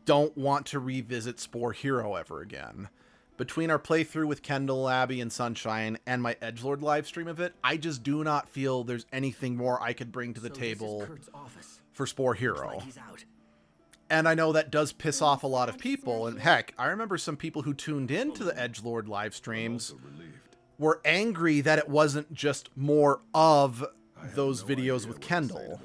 A: don't want to revisit Spore Hero ever again. between our playthrough with Kendall, Abby, and Sunshine and my edgelord live stream of it, I just do not feel there's anything more I could bring to the table
D: Kurt's office.
A: for Spore
D: Looks
A: Hero.
D: like he's out.
A: And I know that does piss off a lot of people. And heck, I remember some people who tuned into the edgelord live streams were angry that it wasn't just more of those videos with Kendall.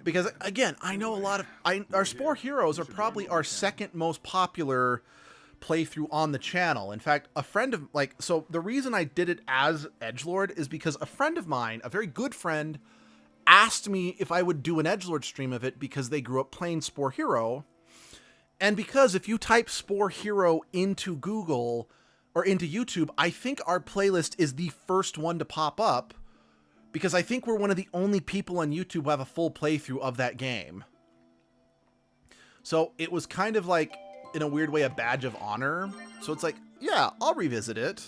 A: Because again, I know a lot of our Spore Heroes are probably our second most popular playthrough on the channel. In fact, a friend of so the reason I did it as edgelord is because a friend of mine, a very good friend, asked me if I would do an edgelord stream of it because they grew up playing Spore Hero. And because if you type Spore Hero into Google or into YouTube, I think our playlist is the first one to pop up, because I think we're one of the only people on YouTube who have a full playthrough of that game. So it was kind of like, in a weird way, a badge of honor. So it's like, yeah, I'll revisit it.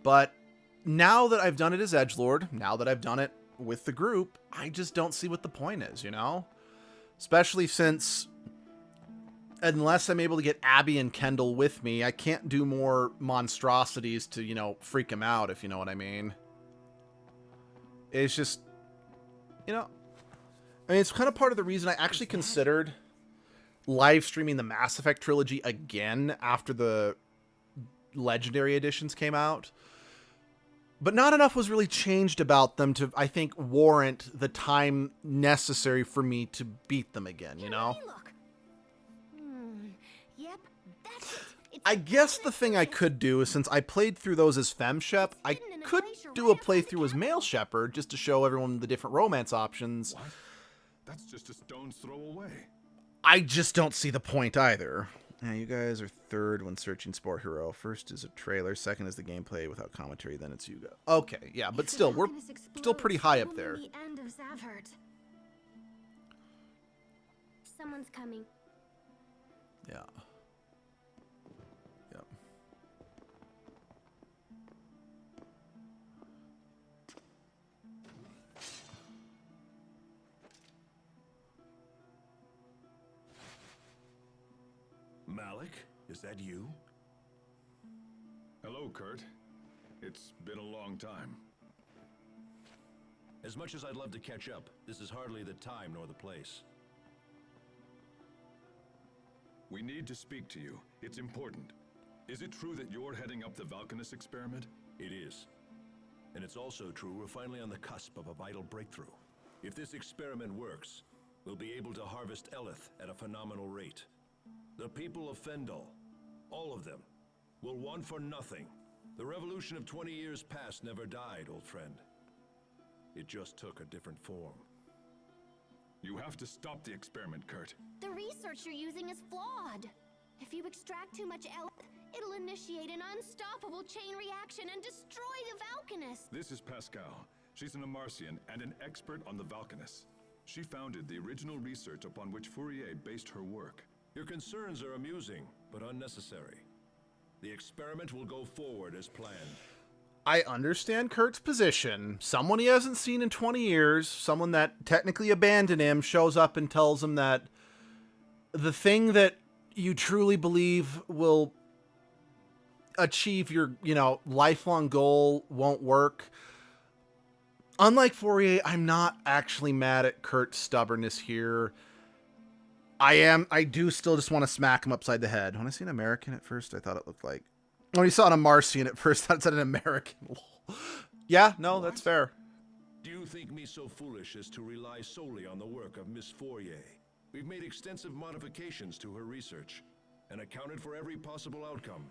A: But now that I've done it as edgelord, now that I've done it with the group, I just don't see what the point is, you know? Especially since, unless I'm able to get Abby and Kendall with me, I can't do more monstrosities to, you know, freak them out, if you know what I mean. It's just, you know, I mean, it's kind of part of the reason I actually considered live streaming the Mass Effect trilogy again after the Legendary editions came out. But not enough was really changed about them to, I think, warrant the time necessary for me to beat them again, you know?
B: Yep, that's it. It's
A: I guess the thing I could do is, since I played through those as Fem Shep, I could do a playthrough as Male Shepherd just to show everyone the different romance options.
C: What? That's just a stone's throw away.
A: I just don't see the point either. Yeah, you guys are third when searching Spore Hero. First is a trailer, second is the gameplay without commentary, then it's Yuga. Okay, yeah, but still, we're still pretty high up there.
B: The end of Zavhert. Someone's coming.
A: Yeah. Yep.
H: Malik, is that you?
C: Hello, Kurt. It's been a long time.
H: As much as I'd love to catch up, this is hardly the time nor the place.
C: We need to speak to you. It's important. Is it true that you're heading up the Valkanus experiment?
H: It is. And it's also true we're finally on the cusp of a vital breakthrough. If this experiment works, we'll be able to harvest Eleth at a phenomenal rate. The people of Fendel, all of them, will want for nothing. The revolution of 20 years past never died, old friend. It just took a different form.
C: You have to stop the experiment, Kurt.
B: The research you're using is flawed. If you extract too much Eleth, it'll initiate an unstoppable chain reaction and destroy the Valkanus.
C: This is Pascal. She's an Amarcian and an expert on the Valkanus. She founded the original research upon which Fourier based her work.
H: Your concerns are amusing, but unnecessary. The experiment will go forward as planned.
A: I understand Kurt's position. Someone he hasn't seen in 20 years, someone that technically abandoned him, shows up and tells him that the thing that you truly believe will achieve your, you know, lifelong goal won't work. Unlike Fourier, I'm not actually mad at Kurt's stubbornness here. I do still just want to smack him upside the head. When I see an American at first, I thought it looked like... When you saw an Amarcian at first, I thought it said an American. Yeah, no, that's fair.
H: Do you think me so foolish as to rely solely on the work of Miss Fourier? We've made extensive modifications to her research and accounted for every possible outcome.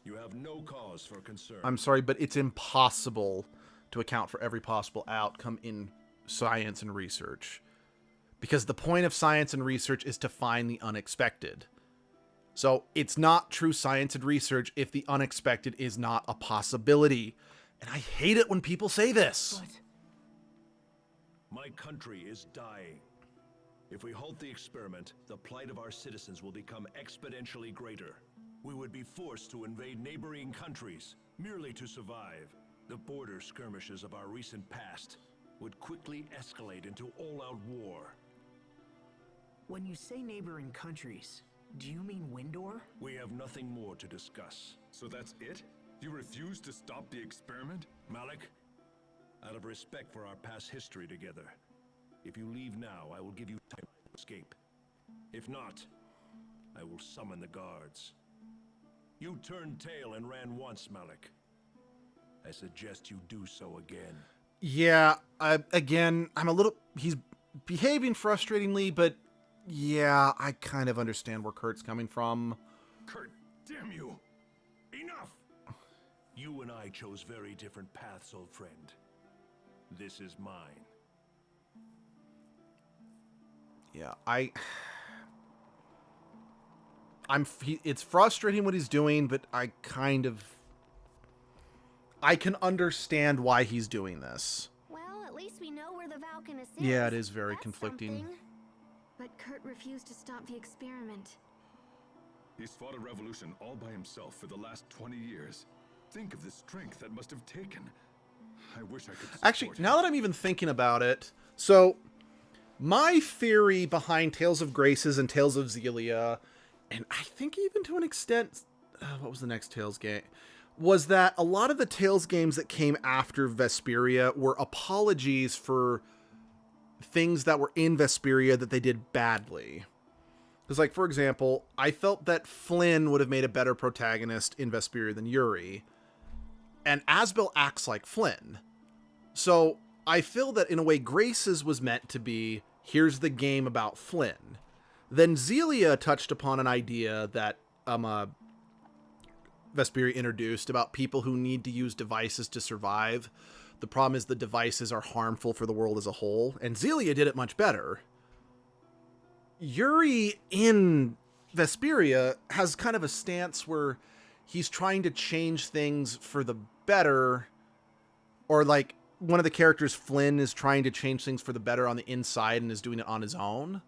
H: You have no cause for concern.
A: I'm sorry, but it's impossible to account for every possible outcome in science and research. Because the point of science and research is to find the unexpected. So it's not true science and research if the unexpected is not a possibility. And I hate it when people say this.
D: But
H: My country is dying. If we halt the experiment, the plight of our citizens will become exponentially greater. We would be forced to invade neighboring countries merely to survive. The border skirmishes of our recent past would quickly escalate into all-out war.
D: when you say neighboring countries, Do you mean Windor?
H: We have nothing more to discuss.
C: So that's it? You refuse to stop the experiment?
H: Malik, out of respect for our past history together, if you leave now, I will give you time to escape. If not, I will summon the guards. You turned tail and ran once, Malik. I suggest you do so again.
A: Yeah, again, I'm a little... He's behaving frustratingly, but yeah, I kind of understand where Kurt's coming from.
C: Kurt, damn you! Enough!
H: You and I chose very different paths, old friend. This is mine.
A: Yeah, it's frustrating what he's doing, but I can understand why he's doing this.
B: Well, at least we know where the Valkanus is.
A: Yeah, it is very
B: That's
A: conflicting.
B: something.
F: But Kurt refused to stop the experiment.
C: He's fought a revolution all by himself for the last 20 years. Think of the strength that must have taken. I wish I could support
A: Actually,
C: him.
A: now that I'm even thinking about it, so my theory behind Tales of Graces and Tales of Xillia, and I think even to an extent, what was the next Tales game? Was that a lot of the Tales games that came after Vesperia were apologies for things that were in Vesperia that they did badly. Because, like, for example, I felt that Flynn would have made a better protagonist in Vesperia than Yuri. And Asbel acts like Flynn. So I feel that, in a way, Graces was meant to be, here's the game about Flynn. Then Xillia touched upon an idea that Vesperia introduced about people who need to use devices to survive. The problem is the devices are harmful for the world as a whole, and Xillia did it much better. Yuri in Vesperia has kind of a stance where he's trying to change things for the better, or like one of the characters, Flynn, is trying to change things for the better on the inside and is doing it on his own.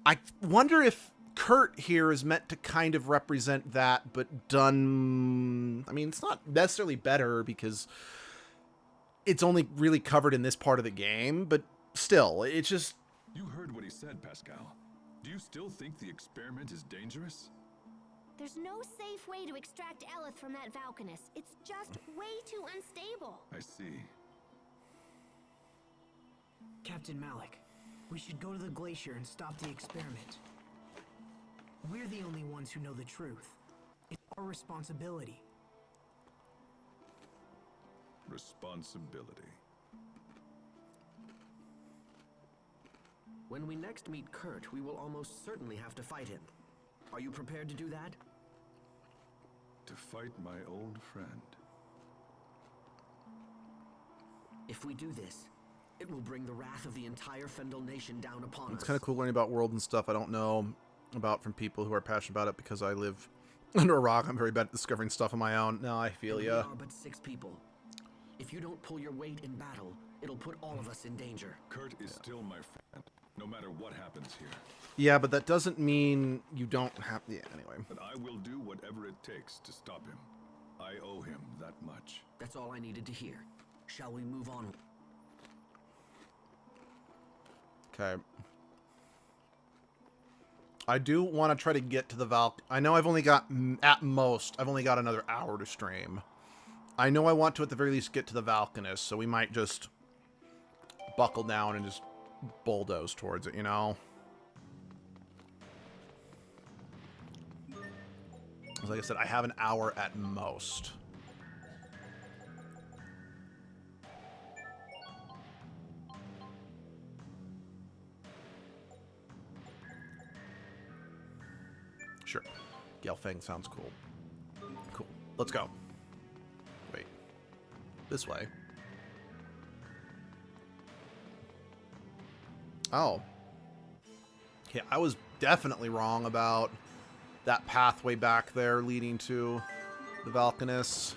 A: I wonder if Kurt here is meant to kind of represent that, but done... I mean, it's not necessarily better because it's only really covered in this part of the game, but still, it's just...
C: You heard what he said, Pascal. Do you still think the experiment is dangerous?
B: There's no safe way to extract Eleth from that Valkanus. It's just way too unstable.
C: I see.
D: Captain Malik, we should go to the glacier and stop the experiment. We're the only ones who know the truth. It's our responsibility.
C: Responsibility.
E: When we next meet Kurt, we will almost certainly have to fight him. Are you prepared to do that?
C: To fight my old friend.
E: If we do this, it will bring the wrath of the entire Fendel nation down upon us.
A: It's kind of cool learning about world and stuff I don't know about from people who are passionate about it because I live under a rock. I'm very bad at discovering stuff on my own. No, I feel ya.
E: We are but 6 people. If you don't pull your weight in battle, it'll put all of us in danger.
C: Kurt is still my friend, no matter what happens here.
A: Yeah, but that doesn't mean you don't have... Yeah, anyway.
C: But I will do whatever it takes to stop him. I owe him that much.
E: That's all I needed to hear. Shall we move on?
A: Okay. I do want to try to get to the Valk. I know I've only got, at most, I've only got another hour to stream. I know I want to, at the very least, get to the Valkanus, so we might just buckle down and just bulldoze towards it, you know? Like I said, I have an hour at most. Sure. Gelfang sounds cool. Cool. Let's go. Wait. This way. Oh. Yeah, I was definitely wrong about that pathway back there leading to the Valkanus.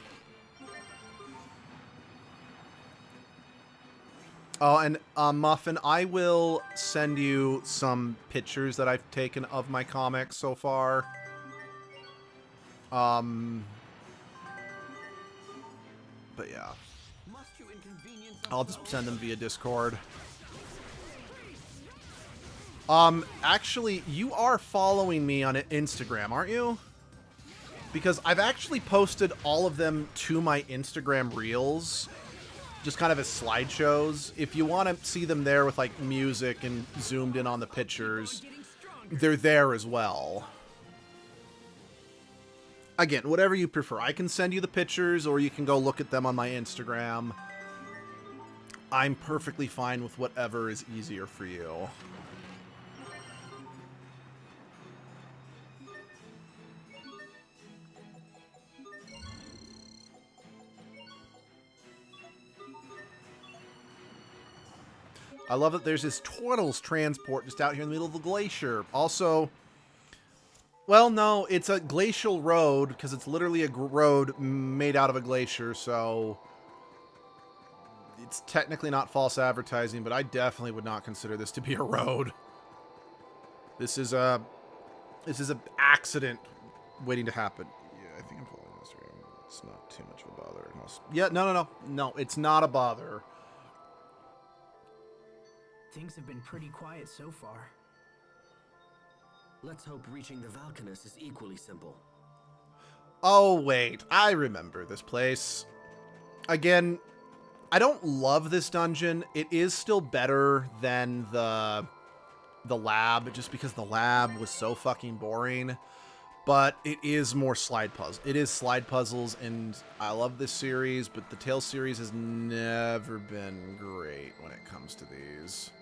A: Oh, and Muffin, I will send you some pictures that I've taken of my comics so far. But yeah. I'll just send them via Discord. Actually, you are following me on Instagram, aren't you? Because I've actually posted all of them to my Instagram Reels, just kind of as slideshows. If you want to see them there with, like, music and zoomed in on the pictures, they're there as well. Again, whatever you prefer. I can send you the pictures, or you can go look at them on my Instagram. I'm perfectly fine with whatever is easier for you. I love that there's this turtles transport just out here in the middle of the glacier. Also, well, no, it's a glacial road because it's literally a road made out of a glacier, so it's technically not false advertising, but I definitely would not consider this to be a road. This is an accident waiting to happen. Yeah, I think I'm following Instagram. It's not too much of a bother. Yeah, no, it's not a bother.
D: Things have been pretty quiet so far.
E: Let's hope reaching the Valkanus is equally simple.
A: Oh, wait. I remember this place. Again, I don't love this dungeon. It is still better than the lab, just because the lab was so fucking boring. But it is more slide puzzle. It is slide puzzles, and I love this series, but the Tales series has never been great when it comes to these.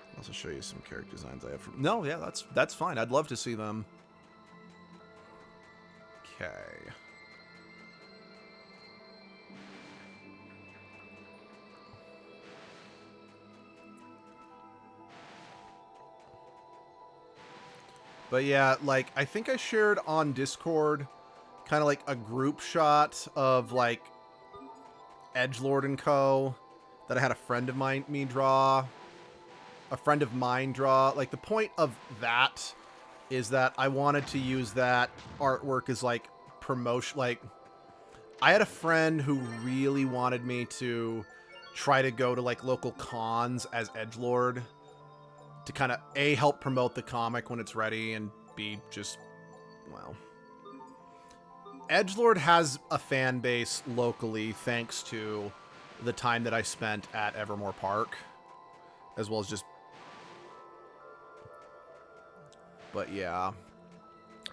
A: I'll also show you some character designs I have. No, yeah, that's fine. I'd love to see them. Okay. But yeah, like, I think I shared on Discord kind of like a group shot of, like, Edgelord and Co. that I had a friend of mine draw. Like, the point of that is that I wanted to use that artwork as, like, promotion. Like, I had a friend who really wanted me to try to go to, like, local cons as Edgelord to kind of, A, help promote the comic when it's ready, and B, just, well, Edgelord has a fan base locally thanks to the time that I spent at Evermore Park, as well as just, but yeah,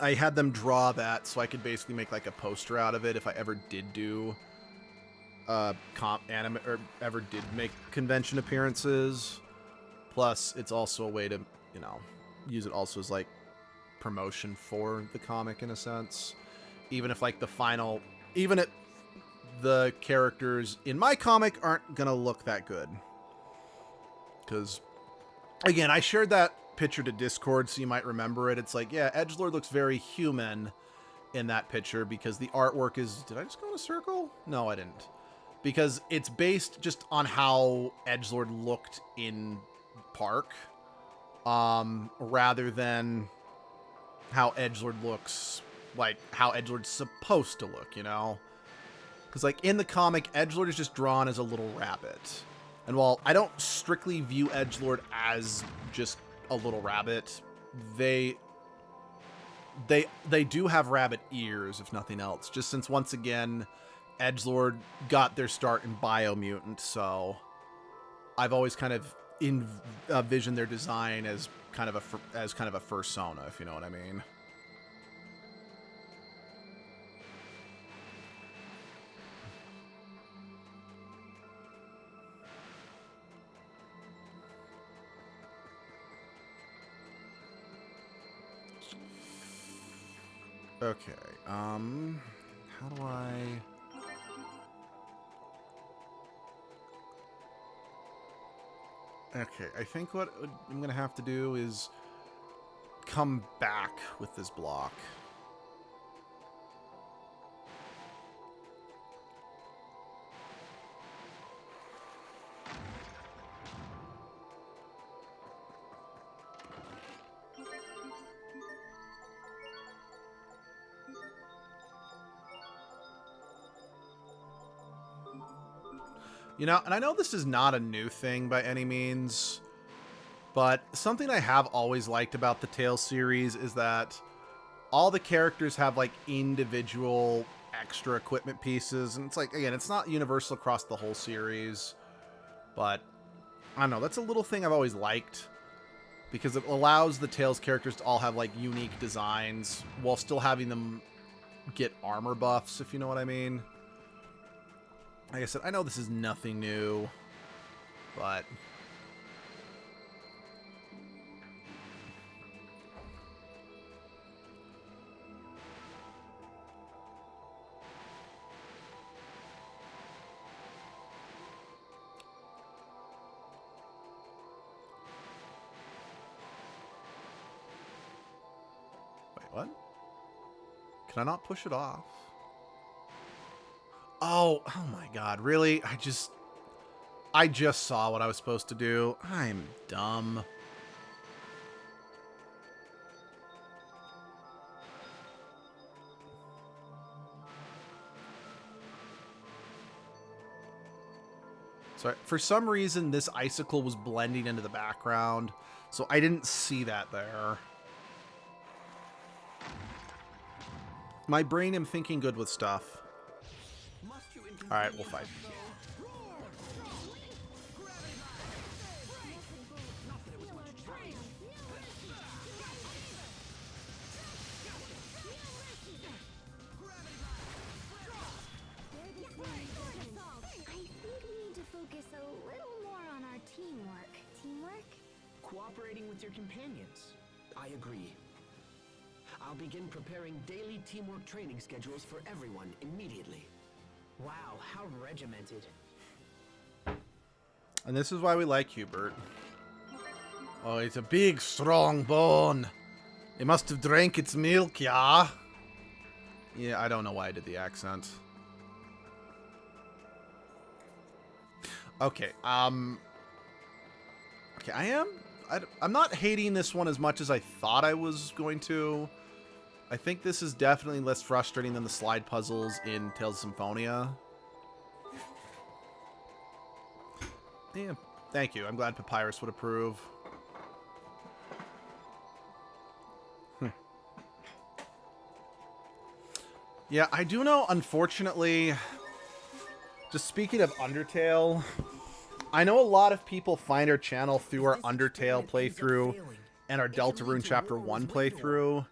A: I had them draw that so I could basically make like a poster out of it if I ever did do anime, or ever did make convention appearances. Plus, it's also a way to, you know, use it also as, like, promotion for the comic in a sense. Even if, like, even if the characters in my comic aren't gonna look that good. Because, again, I shared that picture to Discord, so you might remember it. It's like, yeah, Edgelord looks very human in that picture because the artwork is... Did I just go in a circle? No, I didn't. Because it's based just on how Edgelord looked in Park, rather than how Edgelord looks, like how Edgelord's supposed to look, you know? Because, like, in the comic, Edgelord is just drawn as a little rabbit. And while I don't strictly view Edgelord as just a little rabbit, they do have rabbit ears, if nothing else. Just since, once again, Edgelord got their start in Biomutant, so I've always kind of envision their design as kind of a fursona, if you know what I mean. Okay, how do I... Okay, I think what I'm going to have to do is come back with this block. You know, and I know this is not a new thing by any means, But something I have always liked about the Tales series is that all the characters have like individual extra equipment pieces. And it's like, again, it's not universal across the whole series. But I don't know. That's a little thing I've always liked. Because it allows the Tales characters to all have like unique designs while still having them get armor buffs, if you know what I mean. Like I said, I know this is nothing new, but wait, what? Can I not push it off? Oh my god, really? I just saw what I was supposed to do. I'm dumb. So for some reason, this icicle was blending into the background, so I didn't see that there. My brain am thinking good with stuff. Alright, we'll fight.
D: Cooperating with your companions.
E: I agree. I'll begin preparing daily teamwork training schedules for everyone immediately.
D: Wow, how regimented.
A: And this is why we like Hubert. Oh, it's a big, strong bone. It must have drank its milk, yeah? Yeah, I don't know why I did the accent. Okay, okay, I'm not hating this one as much as I thought I was going to. I think this is definitely less frustrating than the slide puzzles in Tales of Symphonia. Yeah, thank you. I'm glad Papyrus would approve. Yeah, I do know, unfortunately, just speaking of Undertale, I know a lot of people find our channel through our Undertale playthrough and our Deltarune Chapter 1 playthrough.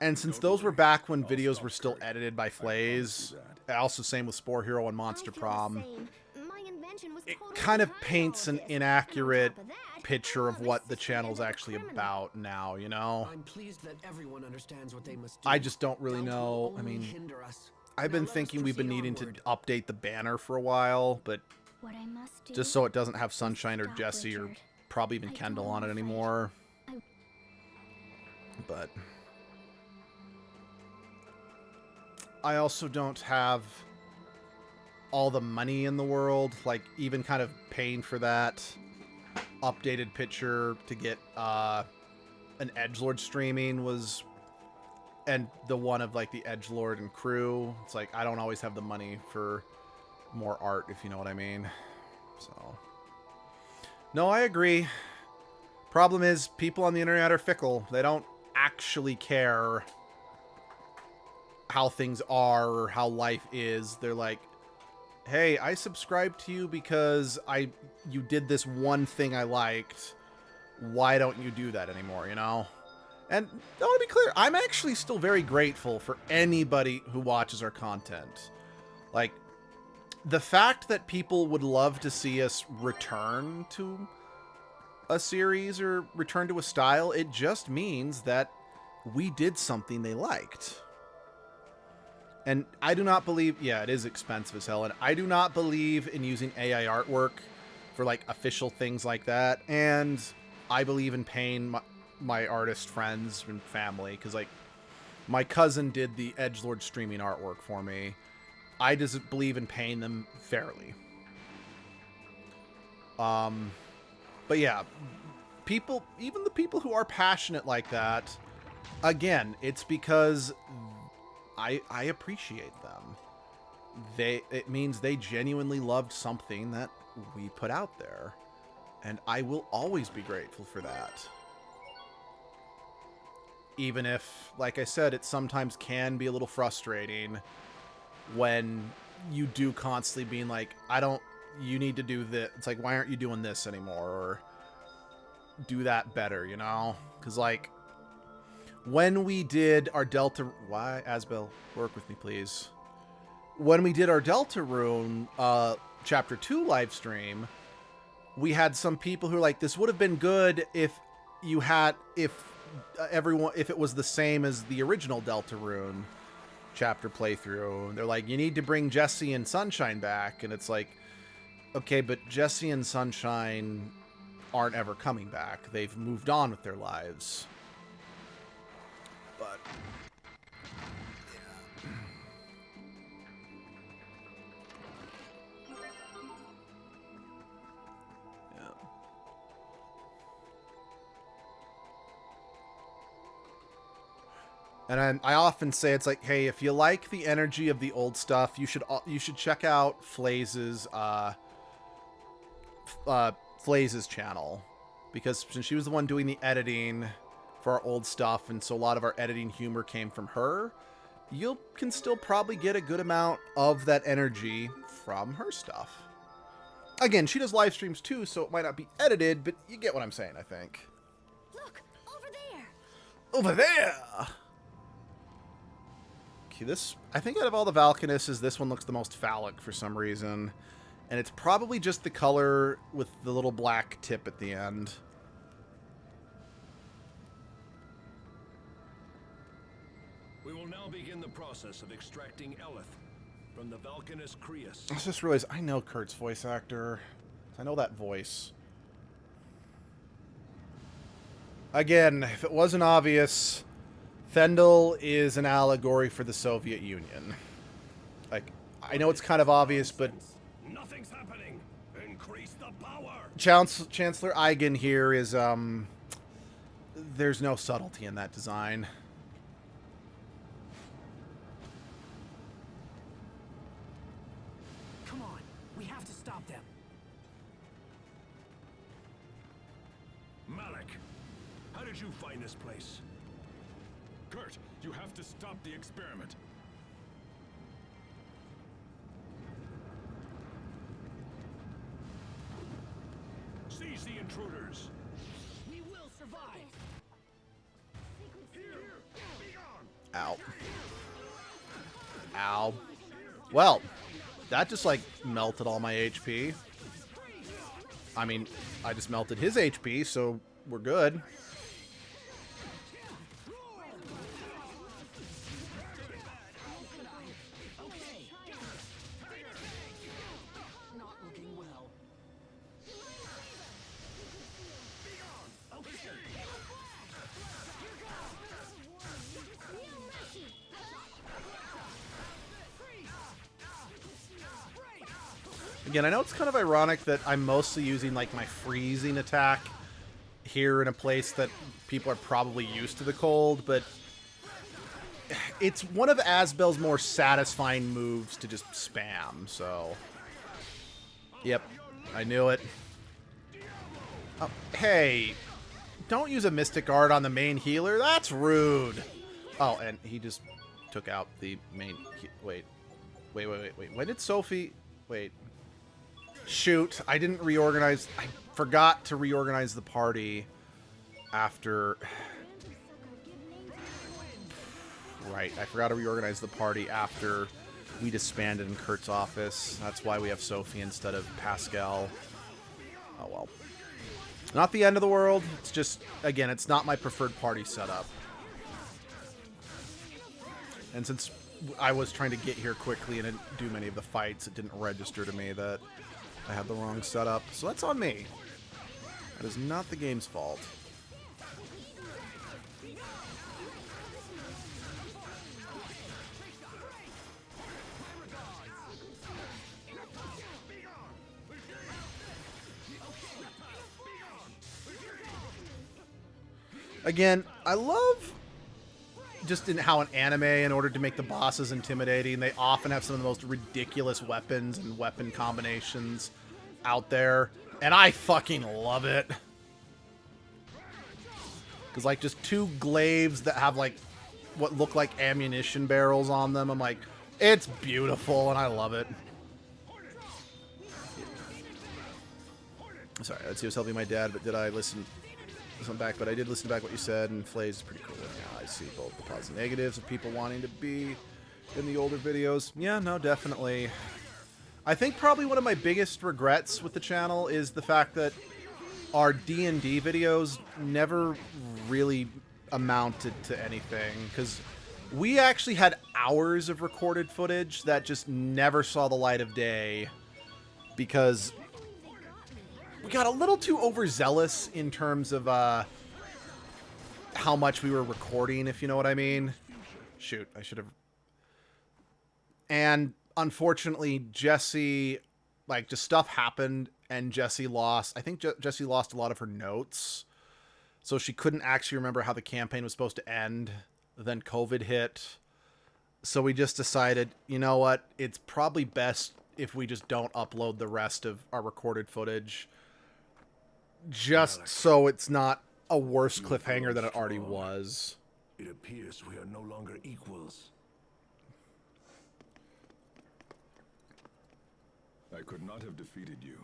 A: And since those were back when videos were still edited by Flays, also same with Spore Hero and Monster Prom, it kind of paints an inaccurate picture of what the channel's actually about now, you know?
E: I'm pleased that everyone understands what they must do.
A: I just don't really know. I mean, I've been thinking we've been needing to update the banner for a while, but just so it doesn't have Sunshine or Jesse or probably even Kendall on it anymore. But I also don't have all the money in the world, like even kind of paying for that updated picture to get an edgelord streaming was, and the one of like the edgelord and crew. It's like I don't always have the money for more art, if you know what I mean. So no, I agree. Problem is, people on the internet are fickle. They don't actually care how things are or how life is. They're like, hey, I subscribed to you because you did this one thing I liked. Why don't you do that anymore, you know? And I want to be clear, I'm actually still very grateful for anybody who watches our content. Like, the fact that people would love to see us return to a series or return to a style, it just means that we did something they liked. And I do not believe, yeah, it is expensive as hell, and I do not believe in using AI artwork for, like, official things like that, and I believe in paying my artist friends and family, because, like, my cousin did the edgelord streaming artwork for me. I just believe in paying them fairly. But yeah, people, even the people who are passionate like that, again, it's because I appreciate them. It means they genuinely loved something that we put out there. And I will always be grateful for that. Even if, like I said, it sometimes can be a little frustrating when you do constantly being like, you need to do this. It's like, why aren't you doing this anymore? Or do that better, you know? Because, like, when we did our Delta... Why? Asbel, work with me, please. When we did our Deltarune Chapter 2 live stream, we had some people who were like, this would have been good if you had... If it was the same as the original Deltarune chapter playthrough. They're like, you need to bring Jesse and Sunshine back. And it's like, okay, but Jesse and Sunshine aren't ever coming back. They've moved on with their lives. But yeah. And I often say, it's like, hey, if you like the energy of the old stuff, you should check out Flaze's channel, because since she was the one doing the editing for our old stuff, and so a lot of our editing humor came from her, you can still probably get a good amount of that energy from her stuff. Again, she does live streams too, so it might not be edited, but you get what I'm saying, I think.
B: Look, over there.
A: Over there! Okay, I think out of all the Valkanisses, this one looks the most phallic for some reason. And it's probably just the color with the little black tip at the end.
H: We will now begin the process of extracting Eleth from the Valkanis Crius.
A: I just realized I know Kurt's voice actor. I know that voice. Again, if it wasn't obvious, Fendel is an allegory for the Soviet Union. Like, I know it's kind of obvious, but
H: Nothing's happening. Increase the power.
A: Chancellor Eigen here is, there's no subtlety in that design.
D: Come on, we have to stop them.
H: Malik, how did you find this place?
C: Kurt, you have to stop the experiment.
H: Seize the intruders.
D: We will survive.
A: Ow. Ow. Well, that just, like, melted all my HP. I mean, I just melted his HP, so we're good. Again, I know it's kind of ironic that I'm mostly using, like, my freezing attack here in a place that people are probably used to the cold, but it's one of Asbel's more satisfying moves to just spam, so... Yep, I knew it. Oh, hey, don't use a Mystic Art on the main healer. That's rude. Oh, and he just took out the main... Wait. When did Sophie... Wait. Shoot, I didn't reorganize... I forgot to reorganize the party after... Right, I forgot to reorganize the party after we disbanded in Kurt's office. That's why we have Sophie instead of Pascal. Oh well. Not the end of the world. It's just, again, it's not my preferred party setup. And since I was trying to get here quickly and didn't do many of the fights, it didn't register to me that I had the wrong setup. So that's on me. That is not the game's fault. Again, I love just in how an anime, in order to make the bosses intimidating, they often have some of the most ridiculous weapons and weapon combinations out there, and I fucking love it. Because, like, just two glaives that have, like, what look like ammunition barrels on them. I'm like, it's beautiful, and I love it. Sorry, let's see what's helping my dad, but did I listen back? But I did listen back what you said, and Flays is pretty cool. Yeah, I see both the positives and negatives of people wanting to be in the older videos. Yeah, no, definitely. I think probably one of my biggest regrets with the channel is the fact that our D&D videos never really amounted to anything, because we actually had hours of recorded footage that just never saw the light of day because we got a little too overzealous in terms of how much we were recording, if you know what I mean. Shoot, I should have... And unfortunately, Jesse, like, just stuff happened, and Jesse lost... I think Jesse lost a lot of her notes, so she couldn't actually remember how the campaign was supposed to end. Then COVID hit, so we just decided, you know what, it's probably best if we just don't upload the rest of our recorded footage, just so it's not a worse cliffhanger than it already was.
H: It appears we are no longer equals.
C: I could not have defeated you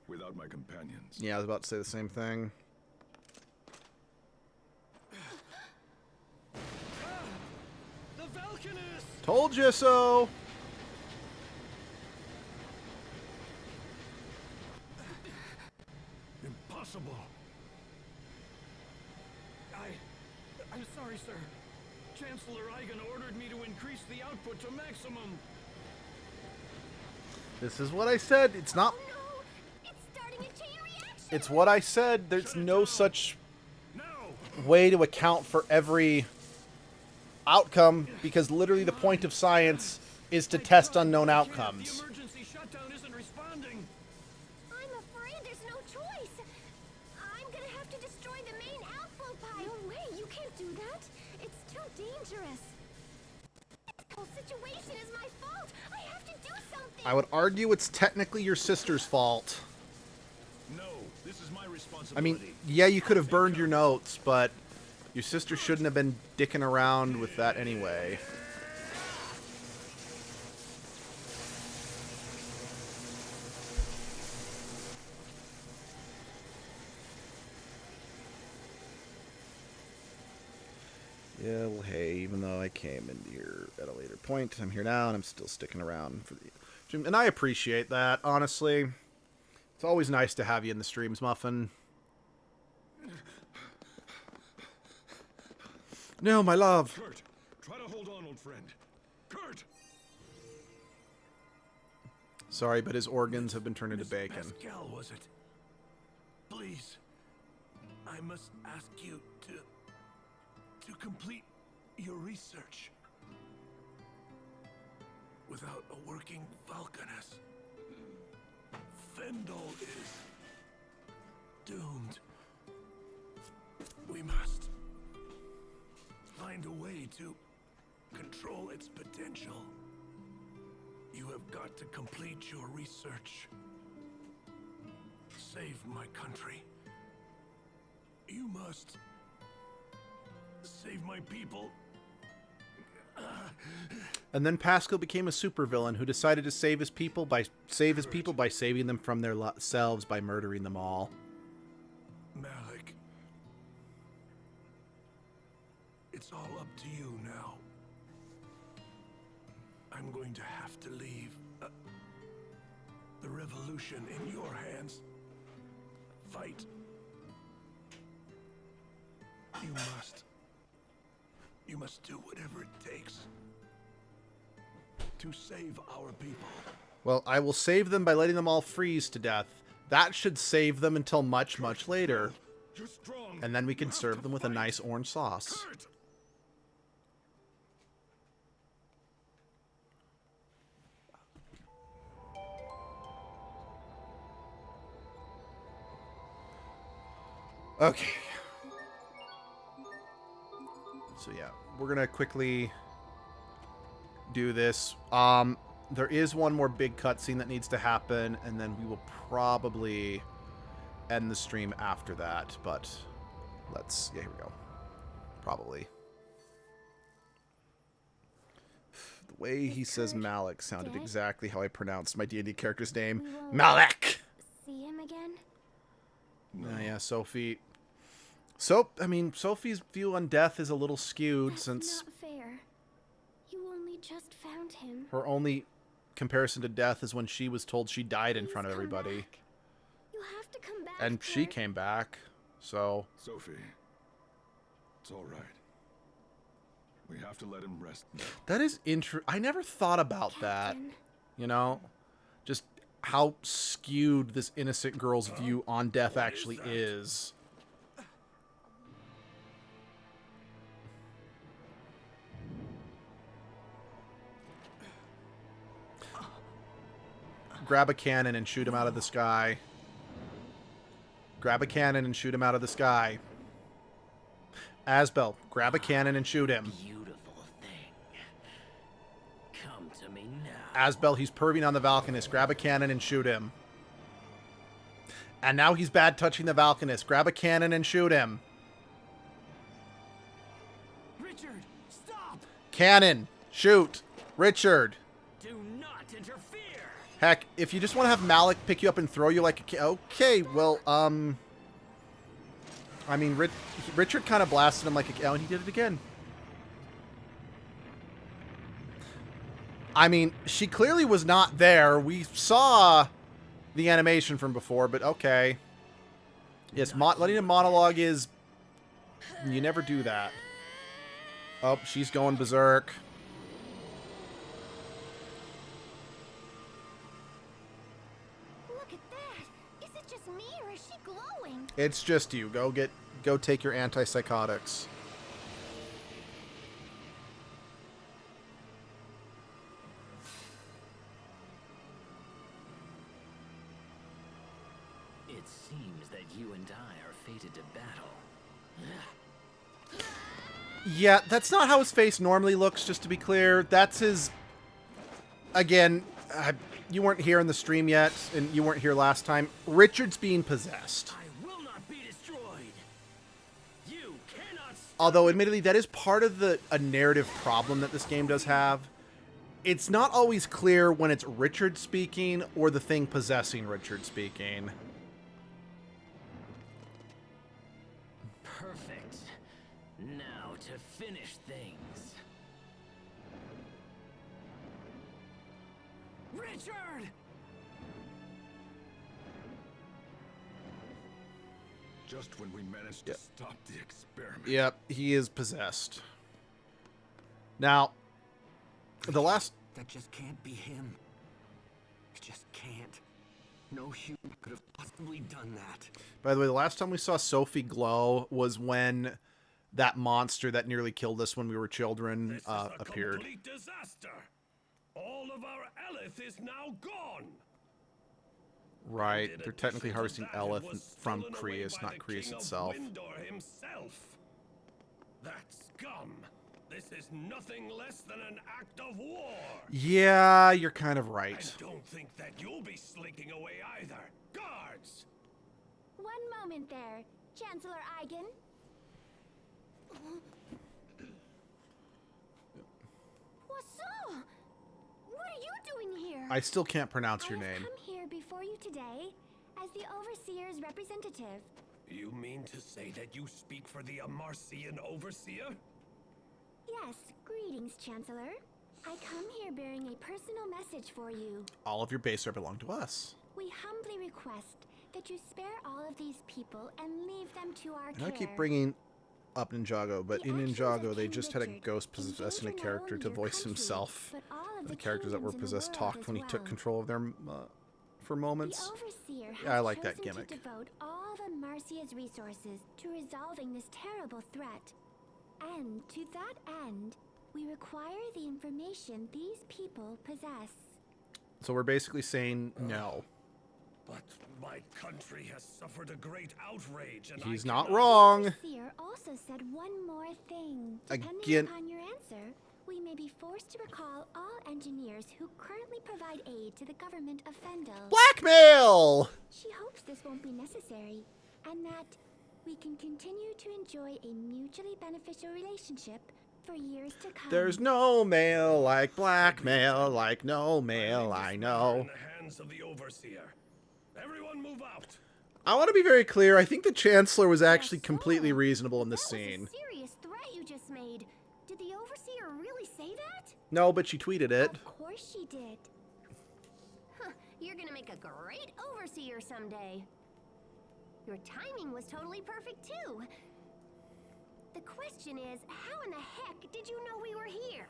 C: without my companions.
A: Yeah, I was about to say the same thing.
E: The Valkanist!
A: Told you so!
H: Impossible.
E: I'm sorry, sir. Chancellor Eigen ordered me to increase the output to maximum.
A: This is what I said. It's not...
B: Oh no! It's starting a chain reaction!
A: It's what I said. There's no such way to account for every outcome, because literally the point of science is to test unknown outcomes.
E: The emergency shutdown isn't responding.
B: I'm afraid there's no choice. I'm gonna have to destroy the main outflow pipe. No way, you can't do that. It's too dangerous. This whole situation is my fault. I have to do something.
A: I would argue it's technically your sister's fault.
H: No, this is my responsibility.
A: I mean, yeah, you could have burned your notes, but your sister shouldn't have been dicking around with that anyway. Yeah, well, hey, even though I came in here at a later point, I'm here now, and I'm still sticking around for the... And I appreciate that, honestly. It's always nice to have you in the streams, Muffin. No, my love.
C: Kurt, try to hold on, old friend. Kurt!
A: Sorry, but his organs have been turned into bacon.
H: Pascal, was it? Please, I must ask you to complete your research. Without a working Valkanist, Fendel is doomed. We must find a way to control its potential. You have got to complete your research. Save my country. You must save my people.
A: And then Pascal became a supervillain who decided to save his people by saving them from their selves by murdering them all.
H: Malik, it's all up to you now. I'm going to have to leave the revolution in your hands. Fight. You must do whatever it takes to save our people.
A: Well, I will save them by letting them all freeze to death. That should save them until much, much later.
C: You're strong.
A: And then we can serve them with a nice orange sauce.
C: Kurt!
A: Okay. So yeah, we're gonna quickly do this. there is one more big cutscene that needs to happen, and then we will probably end the stream after that. But let's... Yeah, here we go. Probably. The way he says Malik sounded exactly how I pronounced my D&D character's name. Malik!
B: See him again?
A: Oh, yeah, Sophie. So, I mean, Sophie's view on death is a little skewed.
B: That's
A: since
B: not fair. You only just found him.
A: her only comparison to death is when she was told she died in
B: Please
A: front of
B: come
A: everybody.
B: back. You have to come back.
A: And she
B: Dirk.
A: came back, so...
C: Sophie, it's all right. We have to let him rest now.
A: That is I never thought about that,
B: Captain.
A: you know? Just how skewed this innocent girl's view on death actually is. Grab a cannon and shoot him out of the sky. Grab a cannon and shoot him out of the sky. Asbel, grab a cannon and shoot him.
E: Beautiful thing. Come to me now.
A: Asbel, he's perving on the Valkanist. Grab a cannon and shoot him. And now he's bad touching the Valkanist. Grab a cannon and shoot him.
D: Richard, stop!
A: Cannon, shoot. Richard.
E: Do not interfere.
A: Heck, if you just want to have Malik pick you up and throw you like a... Okay, well, I mean, Richard kind of blasted him like a cow, and he did it again. I mean, she clearly was not there. We saw the animation from before, but okay. Yes, letting a monologue is... You never do that. Oh, she's going berserk.
B: Look at that. Is it just me or is she glowing?
A: It's just you. Go take your antipsychotics.
E: It seems that you and I are fated to battle.
A: Yeah, that's not how his face normally looks, just to be clear. That's his... Again, you weren't here in the stream yet, and you weren't here last time. Richard's being possessed.
E: I will not be destroyed. You cannot stop.
A: Although, admittedly, that is part of a narrative problem that this game does have. It's not always clear when it's Richard speaking or the thing possessing Richard speaking.
E: Perfect. Now to finish things.
D: Richard!
C: Just when we managed to stop the experiment.
A: Yep, he is possessed. Now, the last...
D: That just can't be him. It just can't. No human could have possibly done that.
A: By the way, the last time we saw Sophie glow was when that monster that nearly killed us when we were children appeared.
H: Complete disaster. All of our Elith is now gone.
A: Right,
H: In
A: they're
H: addition
A: technically
H: to
A: harvesting
H: that, it
A: Elith
H: was
A: from
H: stolen away
A: Creus,
H: by
A: not
H: the
A: Creus
H: King of
A: itself.
H: Windor himself. That scum. This is nothing less than an act of war.
A: Yeah, you're kind of right.
H: I don't think that you'll be slinking away either. Guards!
B: One moment there, Chancellor Eigen. Poisson! What are you doing here?
A: I still can't pronounce your
B: I have
A: name.
B: come here before you today as the Overseer's representative.
H: You mean to say that you speak for the Amarcian Overseer?
B: Yes, greetings, Chancellor. I come here bearing a personal message for you.
A: All of your base are belong to us.
B: We humbly request that you spare all of these people and leave them to our
A: And
B: care.
A: I keep bringing up Ninjago, but
B: The
A: in
B: actions
A: Ninjago
B: of
A: they
B: King
A: just had a
B: Richard
A: ghost possessing a
B: endanger not
A: character
B: only
A: to
B: your
A: voice
B: country,
A: himself.
B: but all of
A: The characters that were
B: kingdoms in the
A: possessed
B: world
A: talked
B: as
A: when he took
B: well.
A: control of them for moments.
B: The Overseer has
A: Yeah, I like that
B: chosen
A: gimmick.
B: to devote all of Amarcia's resources to resolving this terrible threat. And to that end, we require the information these people possess.
A: So we're basically saying no.
H: But my country has suffered a great outrage, and
A: He's
H: I
A: not
H: cannot-
A: wrong.
B: The Overseer also said one more thing. Depending
A: Again-
B: upon your answer, we may be forced to recall all engineers who currently provide aid to the government of Fendel.
A: Blackmail!
B: She hopes this won't be necessary, and that we can continue to enjoy a mutually beneficial relationship for years to come.
A: There's no mail like blackmail, like no mail I know.
H: In the hands of the overseer. Everyone move out.
A: I want to be very clear. I think the Chancellor was actually completely reasonable in this scene.
B: That was a serious threat you just made. Did the Overseer really say that?
A: No, but she tweeted it.
B: Of course she did. Huh, you're gonna make a great Overseer someday. Your timing was totally perfect, too. The question is, how in the heck did you know we were here?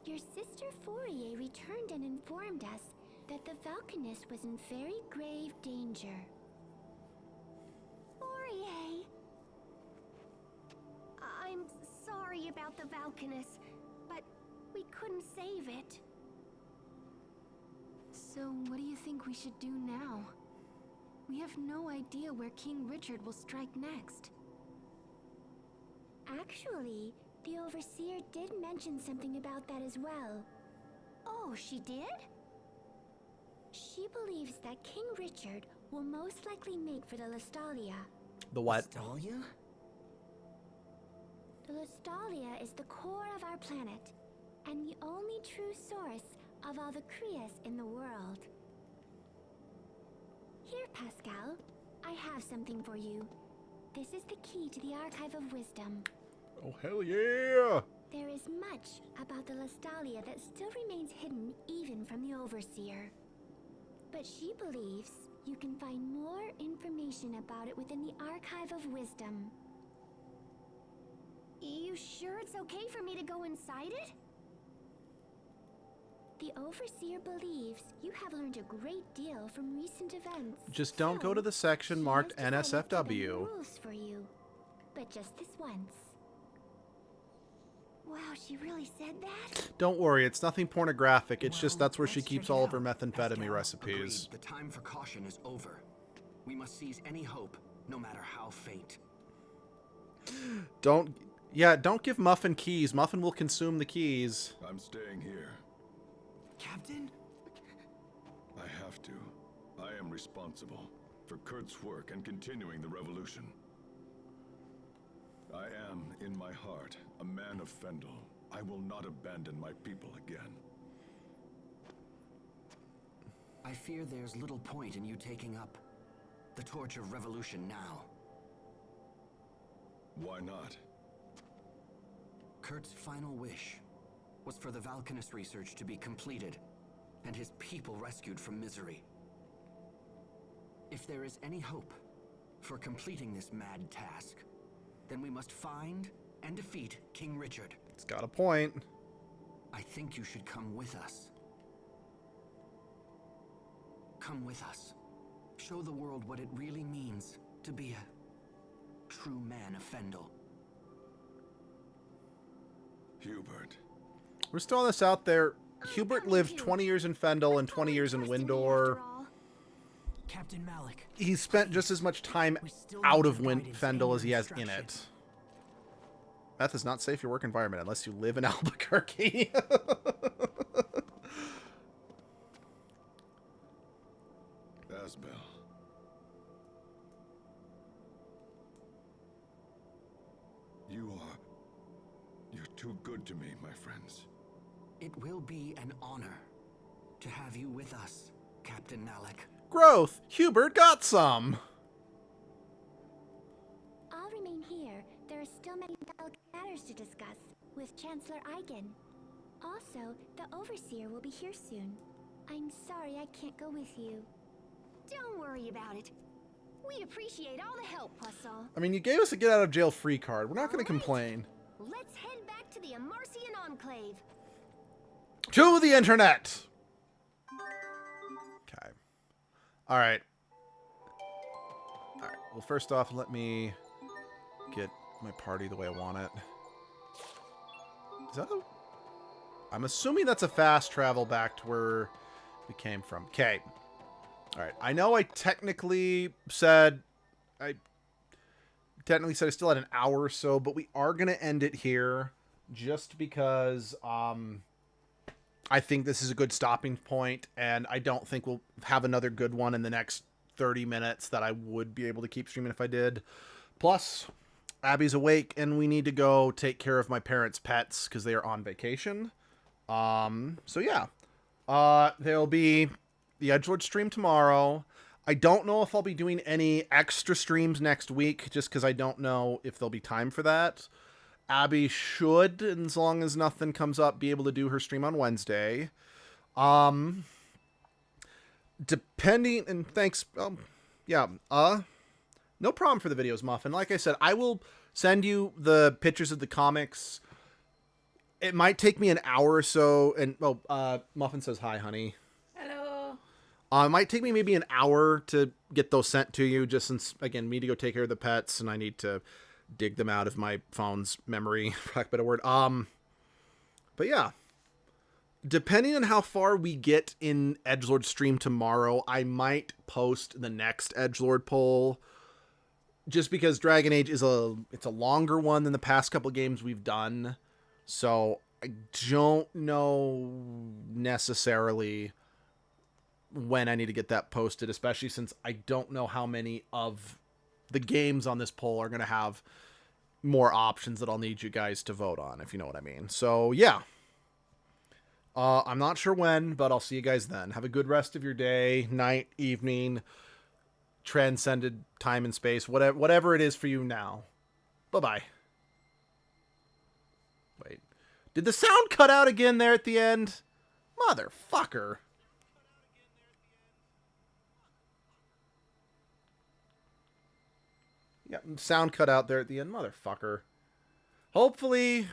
B: Your sister Fourier returned and informed us that the Valkanist was in very grave danger. Fourier! I'm sorry about the Valkanist, but we couldn't save it.
I: So what do you think we should do now? We have no idea where King Richard will strike next.
B: Actually, the Overseer did mention something about that as well. Oh, she did? She believes that King Richard will most likely make for the Lestalia.
A: The what?
E: Dahlia?
B: The Lestalia is the core of our planet, and the only true source of all the Krias in the world. Here, Pascal, I have something for you. This is the key to the Archive of Wisdom.
A: Oh, hell yeah!
B: There is much about the Lestalia that still remains hidden even from the Overseer. But she believes you can find more information about it within the Archive of Wisdom. You sure it's okay for me to go inside it? The Overseer believes you have learned a great deal from recent events.
A: Just don't go to the section
B: she
A: marked
B: knows to follow the
A: NSFW.
B: rules for you, but just this once. Wow, she really said that?
A: Don't worry, it's nothing pornographic. It's just
D: Well,
A: that's where she
D: let's
A: keeps
D: check it
A: all of her
D: out.
A: methamphetamine
D: Pascal,
A: recipes.
E: Agreed. The time for caution is over. We must seize any hope, no matter how faint.
A: Don't give Muffin keys. Muffin will consume the keys.
C: I'm staying here.
D: Captain?
C: I have to. I am responsible for Kurt's work and continuing the revolution. I am, in my heart, a man of Fendel. I will not abandon my people again.
E: I fear there's little point in you taking up the torch of revolution now.
C: Why not?
E: Kurt's final wish was for the Valkanist research to be completed and his people rescued from misery. If there is any hope for completing this mad task, then we must find and defeat King Richard.
A: It's got a point.
E: I think you should come with us. Come with us. Show the world what it really means to be a true man of Fendel.
C: Hubert.
A: We're still on this out there. Hubert lived 20 years in Fendel and 20 years in Windor.
D: Captain Malik.
A: He spent just as much time out of Fendel as he has in it. Meth is not safe for your work environment unless you live in Albuquerque.
C: Asbel. You're too good to me, my friends.
E: It will be an honor to have you with us, Captain Malik.
A: Growth! Hubert got some!
B: I'll remain here. There are still many matters to discuss with Chancellor Eigen. Also, the Overseer will be here soon. I'm sorry I can't go with you. Don't worry about it. We appreciate all the help, Poisson.
A: I mean, you gave us a get out of jail free card. We're not going to complain.
B: Let's head back to the Amarcian Enclave.
A: To the internet! Okay. Alright. Alright. Well, first off, let me get my party the way I want it. Is that a... I'm assuming that's a fast travel back to where we came from. Okay. Alright. I know I technically said... I still had an hour or so, but we are going to end it here. just because I think this is a good stopping point, and I don't think we'll have another good one in the next 30 minutes that I would be able to keep streaming if I did. Plus, Abby's awake, and we need to go take care of my parents' pets because they are on vacation. So yeah. There'll be the Edgelord stream tomorrow. I don't know if I'll be doing any extra streams next week, just because I don't know if there'll be time for that. Abby should, as long as nothing comes up, be able to do her stream on Wednesday. Depending, and thanks, yeah, no problem for the videos, Muffin. Like I said, I will send you the pictures of the comics. It might take me an hour or so, and, Muffin says hi, honey.
J: Hello.
A: It might take me maybe an hour to get those sent to you, just since, again, me to go take care of the pets, and I need to dig them out of my phone's memory, for lack of a better word. But yeah, depending on how far we get in Edgelord stream tomorrow, I might post the next Edgelord poll, just because Dragon Age is it's a longer one than the past couple games we've done. So I don't know necessarily when I need to get that posted, especially since I don't know how many of the games on this poll are going to have more options that I'll need you guys to vote on, if you know what I mean. So yeah, I'm not sure when, but I'll see you guys then. Have a good rest of your day, night, evening, transcended time and space, whatever it is for you now. Bye-bye. Wait, did the sound cut out again there at the end? Motherfucker. Yeah, sound cut out there at the end, motherfucker. Hopefully